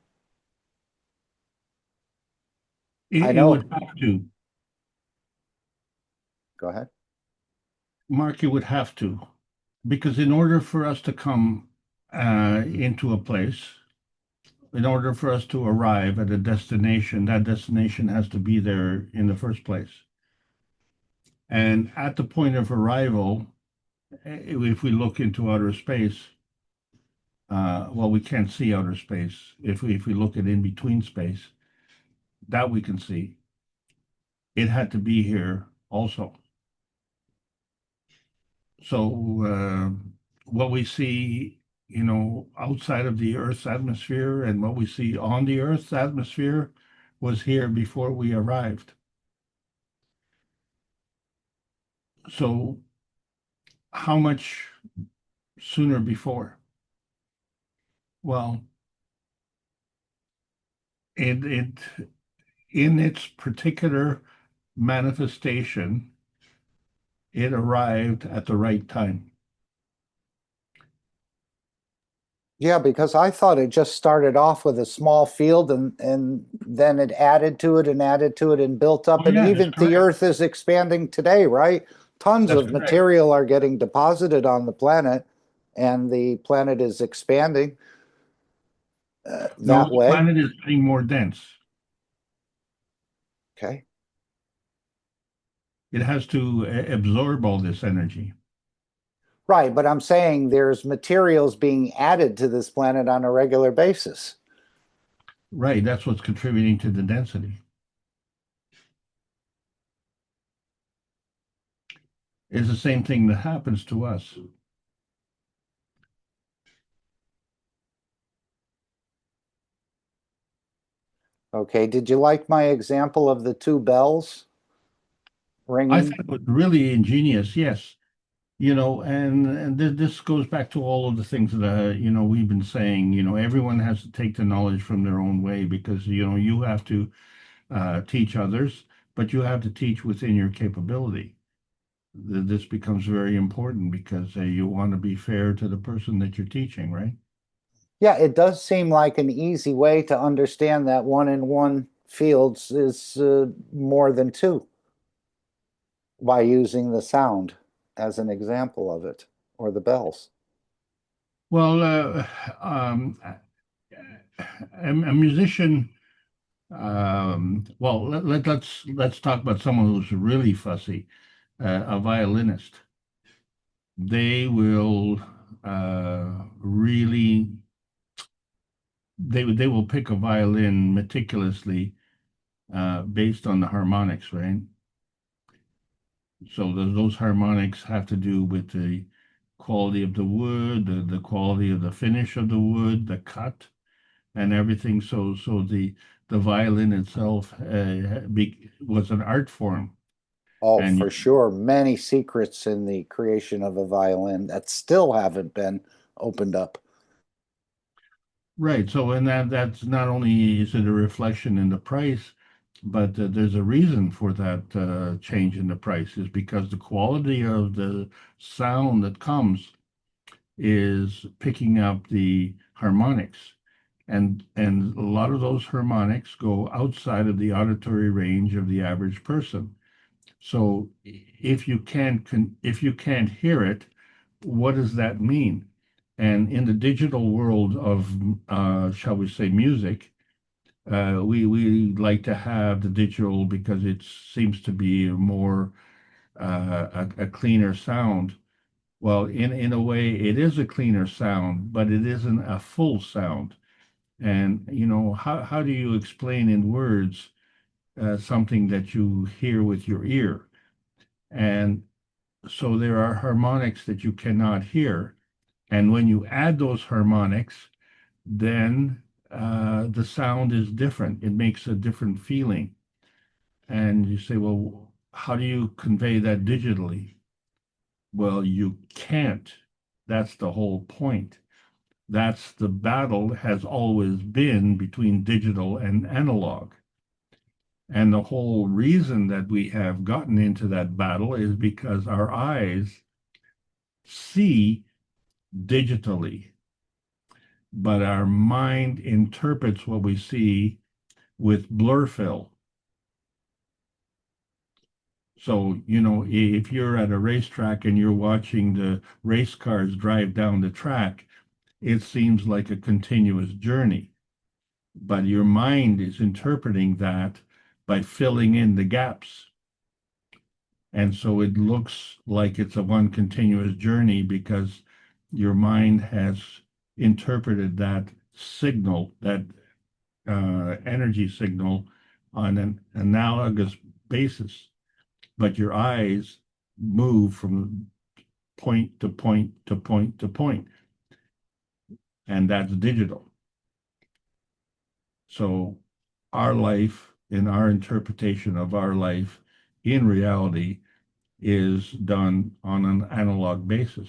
I It know. would have to. Go ahead. Mark, it would have to. Because in order for us to come into a place, in order for us to arrive at a destination, that destination has to be there in the first place. And at the point of arrival, if we look into outer space, well, we can't see outer space. If we look at in between space, that we can see. It had to be here also. So what we see, outside of the Earth's atmosphere and what we see on the Earth's atmosphere was here before we arrived. So how much sooner before? Well, in its particular manifestation, it arrived at the right time. Yeah, because I thought it just started off with a small field and then it added to it and added to it and built up. Oh, And yeah, even that's the correct. Earth is expanding today, right? Tons That's of correct. material are getting deposited on the planet, and the planet is expanding No, that the way. planet is getting more dense. Okay. It has to absorb all this energy. Right, but I'm saying there's materials being added to this planet on a regular basis. Right, that's what's contributing to the density. It's the same thing that happens to us. Okay, did you like my example of the two bells I ringing? thought it was really ingenious, yes. You know, and this goes back to all of the things that we've been saying. You know, everyone has to take the knowledge from their own way because you have to teach others, but you have to teach within your capability. This becomes very important because you want to be fair to the person that you're teaching, right? Yeah, it does seem like an easy way to understand that one in one fields is more than two by using the sound as an example of it, or the bells. Well, a musician. Well, let's talk about someone who's really fussy, a violinist. They will really they will pick a violin meticulously based on the harmonics, right? So those harmonics have to do with the quality of the wood, the quality of the finish of the wood, the cut, and everything. So the violin itself was an art form, Oh, and for sure, many secrets in the creation of a violin that still haven't been opened up. right. So and that's not only is it a reflection in the price, but there's a reason for that change in the price is because the quality of the sound that comes is picking up the harmonics. And a lot of those harmonics go outside of the auditory range of the average person. So if you can't hear it, what does that mean? And in the digital world of shall we say music, we like to have the digital because it seems to be more a cleaner sound. Well, in a way, it is a cleaner sound, but it isn't a full sound. And how do you explain in words something that you hear with your ear? And so there are harmonics that you cannot hear. And when you add those harmonics, then the sound is different. It makes a different feeling. And you say, well, how do you convey that digitally? Well, you can't. That's the whole point. That's the battle has always been between digital and analog. And the whole reason that we have gotten into that battle is because our eyes see digitally, but our mind interprets what we see with blur fill. So, if you're at a racetrack and you're watching the race cars drive down the track, it seems like a continuous journey. But your mind is interpreting that by filling in the gaps. And so it looks like it's a one continuous journey because your mind has interpreted that signal, that energy signal on an analogous basis. But your eyes move from point to point to point to point, and that's digital. So our life and our interpretation of our life in reality is done on an analog basis.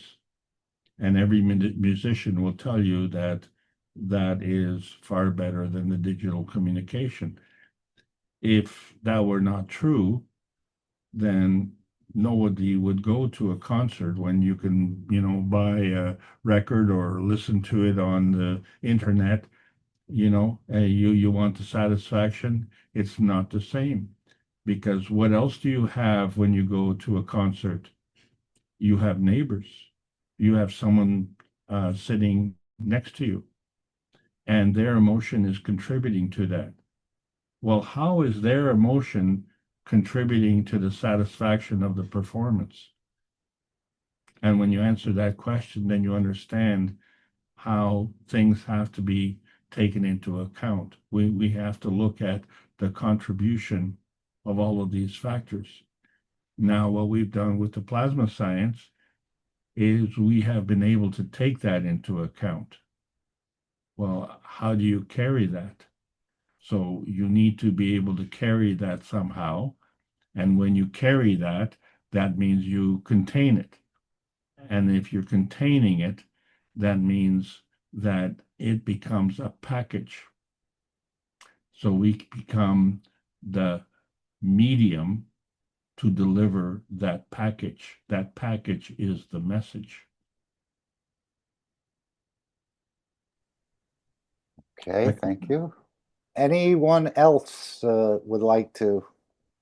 And every musician will tell you that that is far better than the digital communication. If that were not true, then nobody would go to a concert when you can, buy a record or listen to it on the internet. You want the satisfaction. It's not the same because what else do you have when you go to a concert? You have neighbors. You have someone sitting next to you, and their emotion is contributing to that. Well, how is their emotion contributing to the satisfaction of the performance? And when you answer that question, then you understand how things have to be taken into account. We have to look at the contribution of all of these factors. Now, what we've done with the plasma science is we have been able to take that into account. Well, how do you carry that? So you need to be able to carry that somehow. And when you carry that, that means you contain it. And if you're containing it, that means that it becomes a package. So we become the medium to deliver that package. That package is the message. Okay, thank you. Anyone else would like to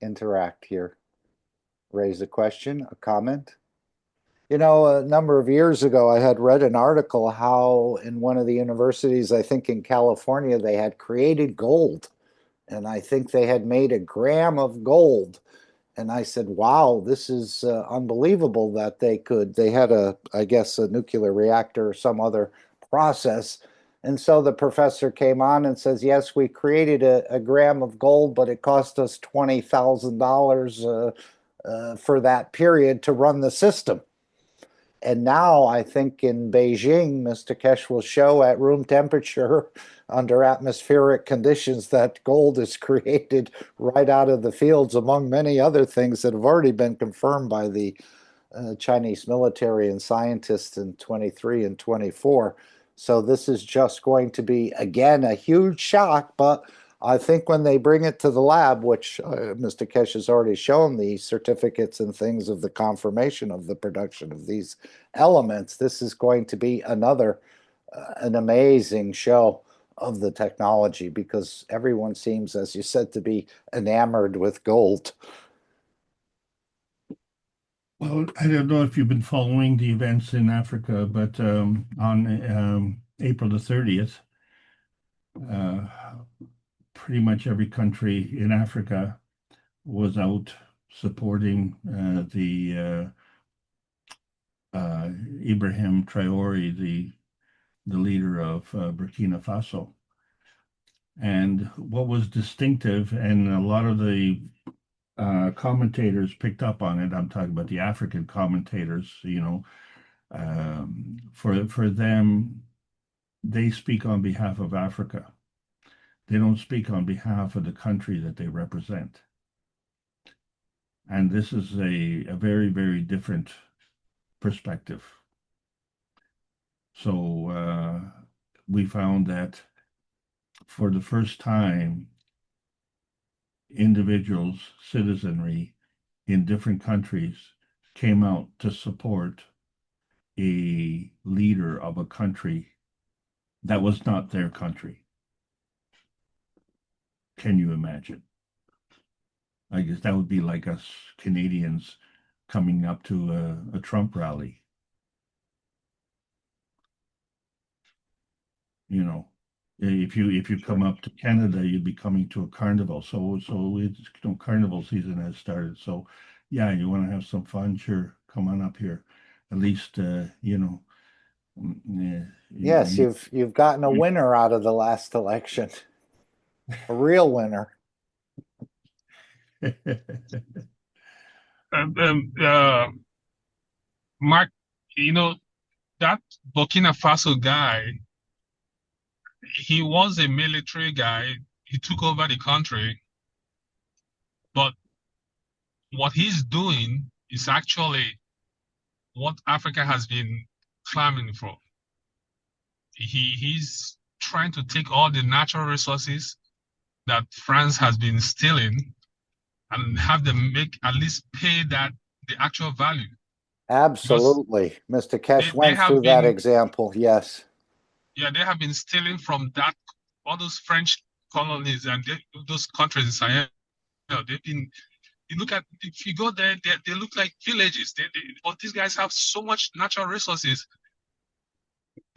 interact here? Raise a question, a comment? You know, a number of years ago, I had read an article how in one of the universities, I think in California, they had created gold. And I think they had made a gram of gold. And I said, wow, this is unbelievable that they had I guess, a nuclear reactor or some other process. And so the professor came on and says, yes, we created a gram of gold, but it cost us $20,000 for that period to run the system. And now I think in Beijing, Mr. Keshe will show at room temperature under atmospheric conditions that gold is created right out of the fields, among many other things that have already been confirmed by the Chinese military and scientists in 23 and 24. So this is just going to be, again, a huge shock, but I think when they bring it to the lab, which Mr. Keshe has already shown the certificates and things of the confirmation of the production of these elements, this is going to be another, an amazing show of the technology, because everyone seems, as you said, to be enamored with gold. Well, I don't know if you've been following the events in Africa, but on April the 30th, pretty much every country in Africa was out supporting the Ibrahim Traore, the leader of Burkina Faso. And what was distinctive, and a lot of the commentators picked up on it, I'm talking about the African commentators, you know, for them, they speak on behalf of Africa. They don't speak on behalf of the country that they represent. And this is a very, very different perspective. So we found that for the first time, individuals, citizenry in different countries came out to support a leader of a country that was not their country. Can you imagine? I guess that would be like us Canadians coming up to a Trump rally. You know, if you come up to Canada, you'd be coming to a carnival. So it's, you know, carnival season has started. So yeah, you want to have some fun, sure, come on up here. At least you know. Yes, you've gotten a winner out of the last election. A real winner. Mark, you know, that Burkina Faso guy, he was a military guy. He took over the country. But what he's doing is actually what Africa has been clamoring for. He's trying to take all the natural resources that France has been stealing and have them at least pay the actual value. Absolutely. Mr. Keshe went through that example, yes. Yeah, they have been stealing from all those French colonies and those countries in Sahel. They've been, if you go there, they look like villages. But these guys have so much natural resources.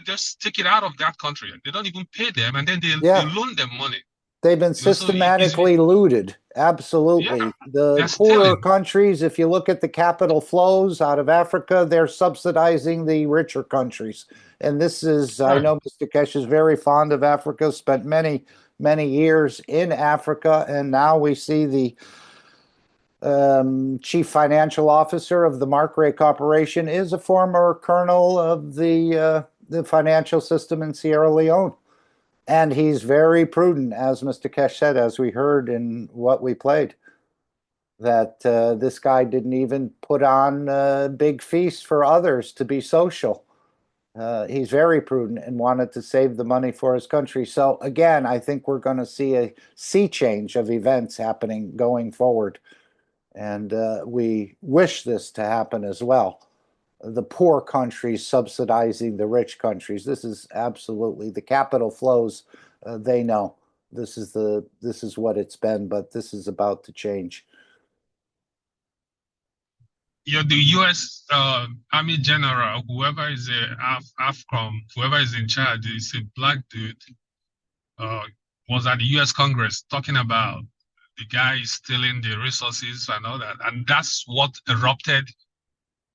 Just take it out of that country. They don't even pay them, and then they loan them money. They've been You know, so systematically looted. yeah, Absolutely. The they're poorer stealing. countries, if you look at the capital flows out of Africa, they're subsidizing the richer countries. And this is, I Right. know Mr. Keshe is very fond of Africa, spent many, many years in Africa, and now we see the chief financial officer of the Mark Ray Corporation is a former colonel of the financial system in Sierra Leone. And he's very prudent, as Mr. Keshe said, as we heard in what we played, that this guy didn't even put on big feasts for others to be social. He's very prudent and wanted to save the money for his country. So again, I think we're going to see a sea change of events happening going forward. And we wish this to happen as well. The poor countries subsidizing the rich countries. This is absolutely the capital flows. They know this is what it's been, but this is about to change. Yeah, the U.S. Army general, whoever is AFCOM, whoever is in charge, is a black dude. Was at the U.S. Congress talking about the guy stealing the resources and all that, and that's what erupted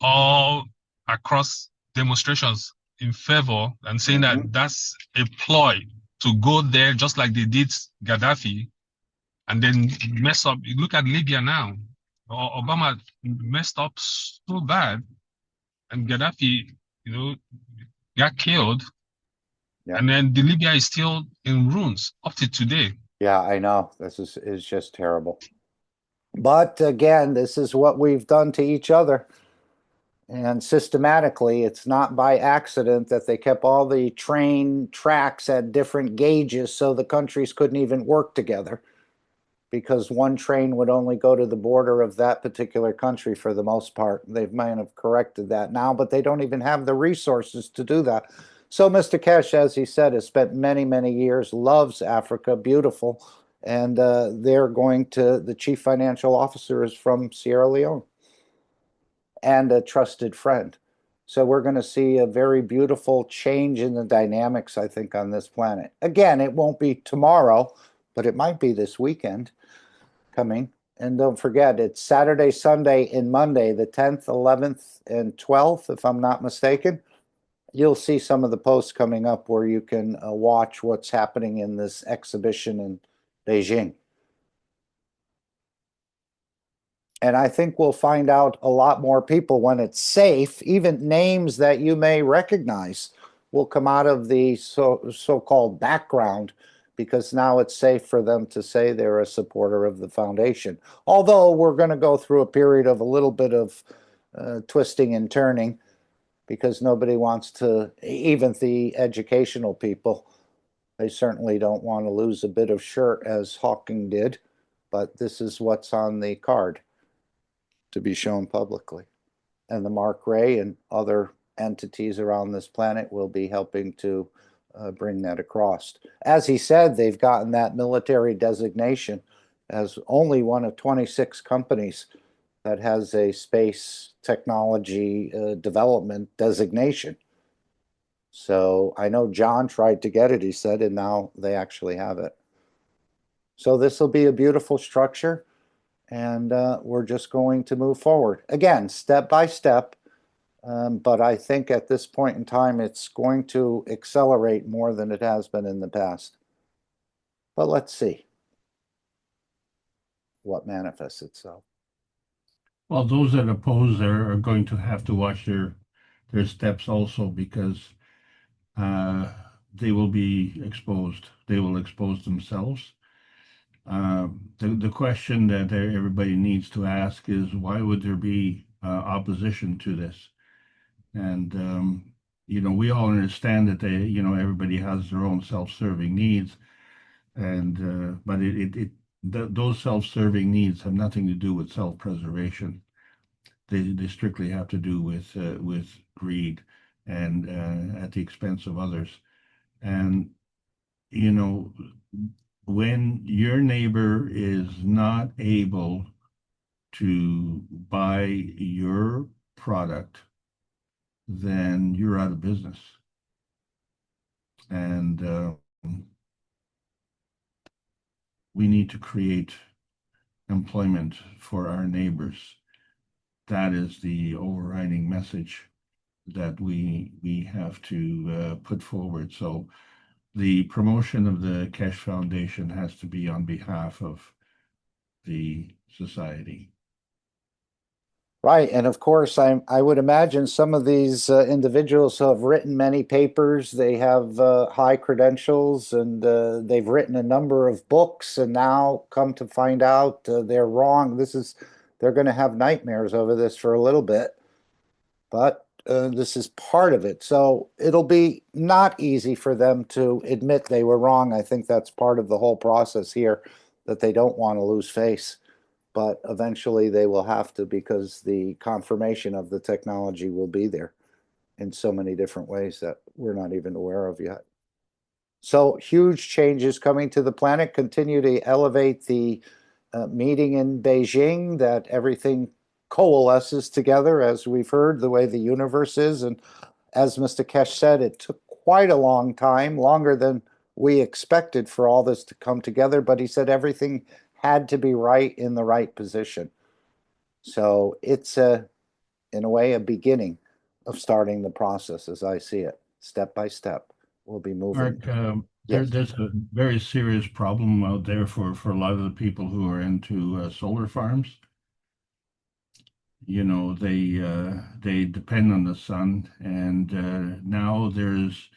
all across demonstrations in favor and saying that that's a ploy to go there just like they did Gaddafi and then mess up. You look at Libya now. Obama messed up so bad and Gaddafi, you know, got killed. Yeah. And then the Libya is still in ruins up to today. Yeah, I know. This is just terrible. But again, this is what we've done to each other. And systematically, it's not by accident that they kept all the train tracks at different gauges so the countries couldn't even work together, because one train would only go to the border of that particular country for the most part. They might have corrected that now, but they don't even have the resources to do that. So Mr. Keshe, as he said, has spent many, many years, loves Africa, beautiful, and the chief financial officer is from Sierra Leone and a trusted friend. So we're going to see a very beautiful change in the dynamics, I think, on this planet. Again, it won't be tomorrow, but it might be this weekend coming. And don't forget, it's Saturday, Sunday, and Monday, the 10th, 11th, and 12th, if I'm not mistaken. You'll see some of the posts coming up where you can watch what's happening in this exhibition in Beijing. And I think we'll find out a lot more people when it's safe. Even names that you may recognize will come out of the so-called background, because now it's safe for them to say they're a supporter of the foundation. Although we're going to go through a period of a little bit of twisting and turning, because nobody wants to, even the educational people, they certainly don't want to lose a bit of shirt as Hawking did. But this is what's on the card to be shown publicly. And the Mark Ray and other entities around this planet will be helping to bring that across. As he said, they've gotten that military designation as only one of 26 companies that has a space technology development designation. So I know John tried to get it, he said, and now they actually have it. So this will be a beautiful structure. And we're just going to move forward. Again, step by step, but I think at this point in time, it's going to accelerate more than it has been in the past. But let's see what manifests itself. Well, those that oppose are going to have to watch their steps also, because they will be exposed. They will expose themselves. The question that everybody needs to ask is, why would there be opposition to this? And we all understand that everybody has their own self-serving needs, and but those self-serving needs have nothing to do with self-preservation. They strictly have to do with greed and at the expense of others. And when your neighbor is not able to buy your product, then you're out of business. And we need to create employment for our neighbors. That is the overriding message that we have to put forward. So the promotion of the Keshe Foundation has to be on behalf of the society. Right, and of course, I would imagine some of these individuals who have written many papers, they have high credentials, and they've written a number of books, and now come to find out they're wrong. They're going to have nightmares over this for a little bit, but this is part of it. So it'll be not easy for them to admit they were wrong. I think that's part of the whole process here, that they don't want to lose face. But eventually they will have to, because the confirmation of the technology will be there in so many different ways that we're not even aware of yet. So huge changes coming to the planet. Continue to elevate the meeting in Beijing, that everything coalesces together, as we've heard, the way the universe is. And as Mr. Keshe said, it took quite a long time, longer than we expected, for all this to come together. But he said everything had to be right in the right position. So it's in a way, a beginning of starting the process, as I see it, step by step. We'll be moving. Mark, Yes. there's a very serious problem out there for a lot of the people who are into solar farms. You know, they depend on the sun, and now there's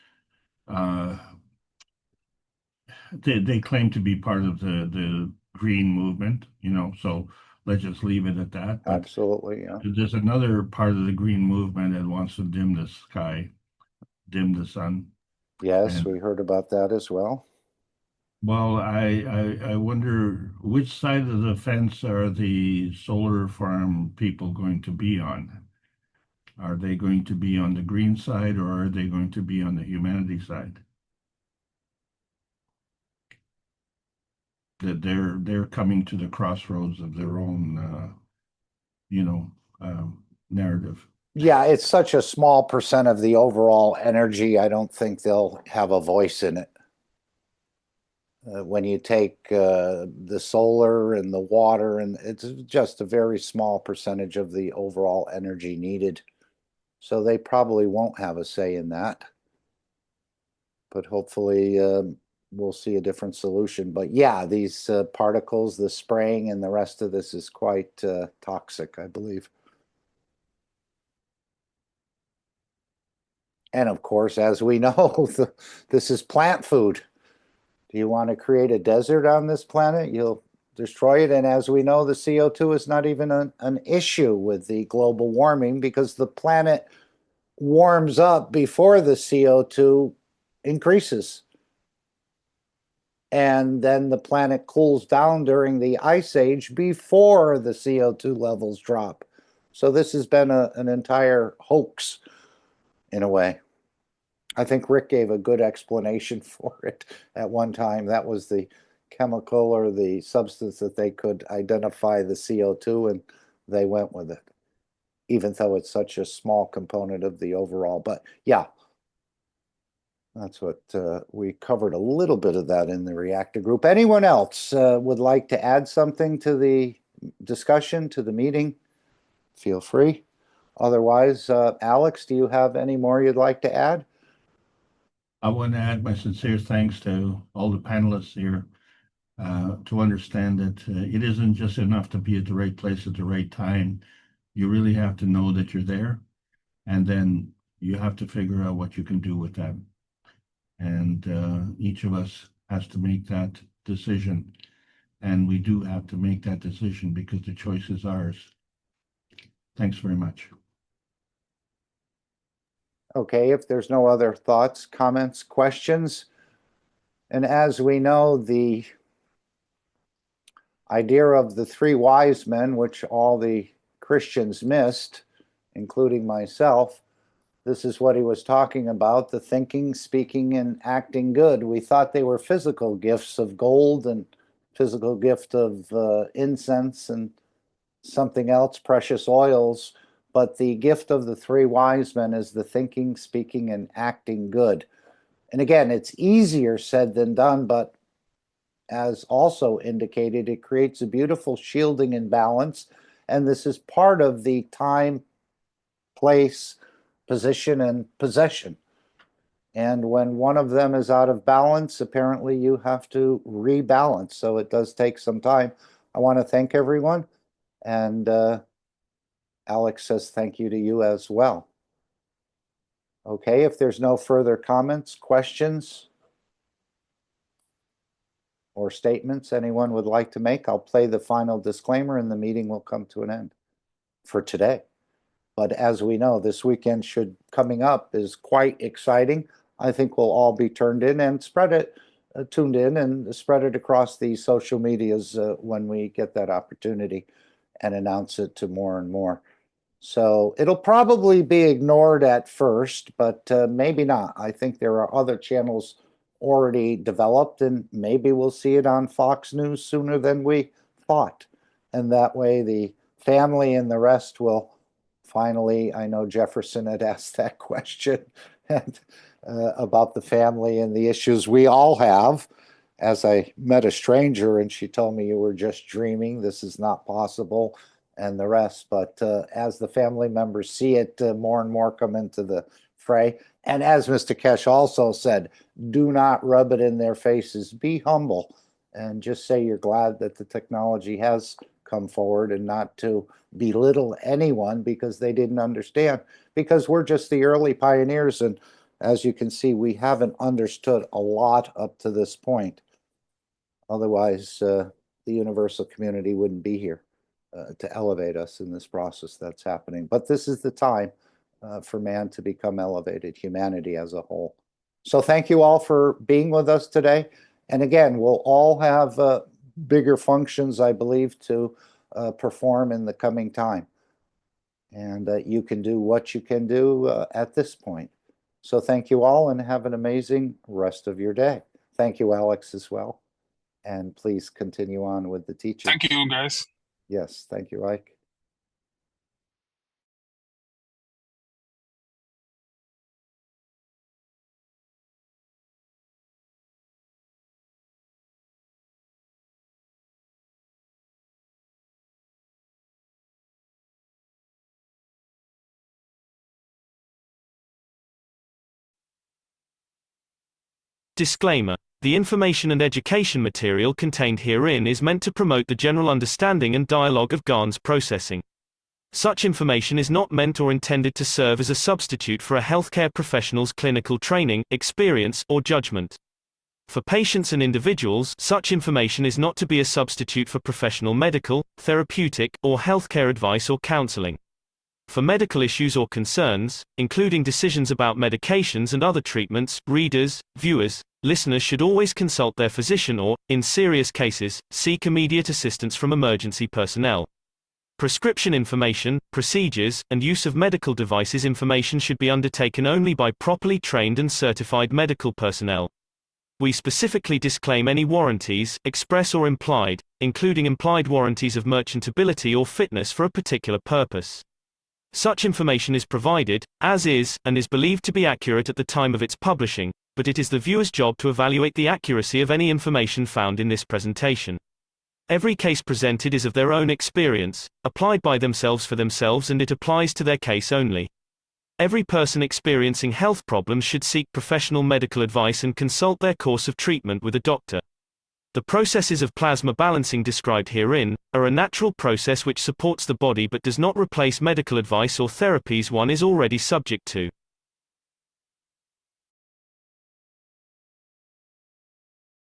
they claim to be part of the green movement, you know, so let's just leave it at that. But Absolutely, yeah. there's another part of the green movement that wants to dim the sky, dim the sun. Yes, And we heard about that as well. well, I wonder which side of the fence are the solar farm people going to be on? Are they going to be on the green side, or are they going to be on the humanity side? That they're coming to the crossroads of their own, you know, narrative. Yeah, it's such a small percent of the overall energy. I don't think they'll have a voice in it. When you take the solar and the water, and it's just a very small percentage of the overall energy needed. So they probably won't have a say in that. But hopefully we'll see a different solution. But yeah, these particles, the spraying and the rest of this is quite toxic, I believe. And of course, as we know, this is plant food. Do you want to create a desert on this planet? You'll destroy it. And as we know, the CO2 is not even an issue with the global warming, because the planet warms up before the CO2 increases. And then the planet cools down during the ice age before the CO2 levels drop. So this has been an entire hoax in a way. I think Rick gave a good explanation for it at one time. That was the chemical or the substance that they could identify the CO2, and they went with it, even though it's such a small component of the overall. But yeah, that's what we covered a little bit of that in the reactor group. Anyone else would like to add something to the discussion, to the meeting? Feel free. Otherwise, Alex, do you have any more you'd like to add? I want to add my sincere thanks to all the panelists here to understand that it isn't just enough to be at the right place at the right time. You really have to know that you're there, and then you have to figure out what you can do with that. And each of us has to make that decision, and we do have to make that decision because the choice is ours. Thanks very much. Okay, if there's no other thoughts, comments, questions, and as we know, the idea of the three wise men, which all the Christians missed, including myself, this is what he was talking about, the thinking, speaking, and acting good. We thought they were physical gifts of gold and physical gift of incense and something else, precious oils. But the gift of the three wise men is the thinking, speaking, and acting good. And again, it's easier said than done, but as also indicated, it creates a beautiful shielding and balance. And this is part of the time, place, position, and possession. And when one of them is out of balance, apparently you have to rebalance. So it does take some time. I want to thank everyone. And Alex says thank you to you as well. Okay, if there's no further comments, questions, or statements anyone would like to make, I'll play the final disclaimer and the meeting will come to an end for today. But as we know, this weekend coming up is quite exciting. I think we'll all be tuned in and tuned in and spread it across the social medias when we get that opportunity and announce it to more and more. So it'll probably be ignored at first, but maybe not. I think there are other channels already developed, and maybe we'll see it on Fox News sooner than we thought. And that way the family and the rest will finally, I know Jefferson had asked that question and, about the family and the issues we all have. As I met a stranger and she told me, you were just dreaming, this is not possible, and the rest. But as the family members see it, more and more come into the fray. And as Mr. Keshe also said, do not rub it in their faces. Be humble and just say you're glad that the technology has come forward, and not to belittle anyone because they didn't understand, because we're just the early pioneers. And as you can see, we haven't understood a lot up to this point. Otherwise, the universal community wouldn't be here to elevate us in this process that's happening. But this is the time for man to become elevated, humanity as a whole. So thank you all for being with us today. And again, we'll all have bigger functions, I believe, to perform in the coming time. And you can do what you can do at this point. So thank you all and have an amazing rest of your day. Thank you, Alex, as well. And please continue on with the teaching. Thank you, guys. Yes, thank you, Ike. Disclaimer. The information and education material contained herein is meant to promote the general understanding and dialogue of GANs processing. Such information is not meant or intended to serve as a substitute for a healthcare professional's clinical training, experience, or judgment. For patients and individuals, such information is not to be a substitute for professional medical, therapeutic, or healthcare advice or counseling. For medical issues or concerns, including decisions about medications and other treatments, readers, viewers, listeners should always consult their physician or, in serious cases, seek immediate assistance from emergency personnel. Prescription information, procedures, and use of medical devices information should be undertaken only by properly trained and certified medical personnel. We specifically disclaim any warranties, express or implied, including implied warranties of merchantability or fitness for a particular purpose. Such information is provided, as is, and is believed to be accurate at the time of its publishing, but it is the viewer's job to evaluate the accuracy of any information found in this presentation. Every case presented is of their own experience, applied by themselves for themselves, and it applies to their case only. Every person experiencing health problems should seek professional medical advice and consult their course of treatment with a doctor. The processes of plasma balancing described herein are a natural process which supports the body but does not replace medical advice or therapies one is already subject to.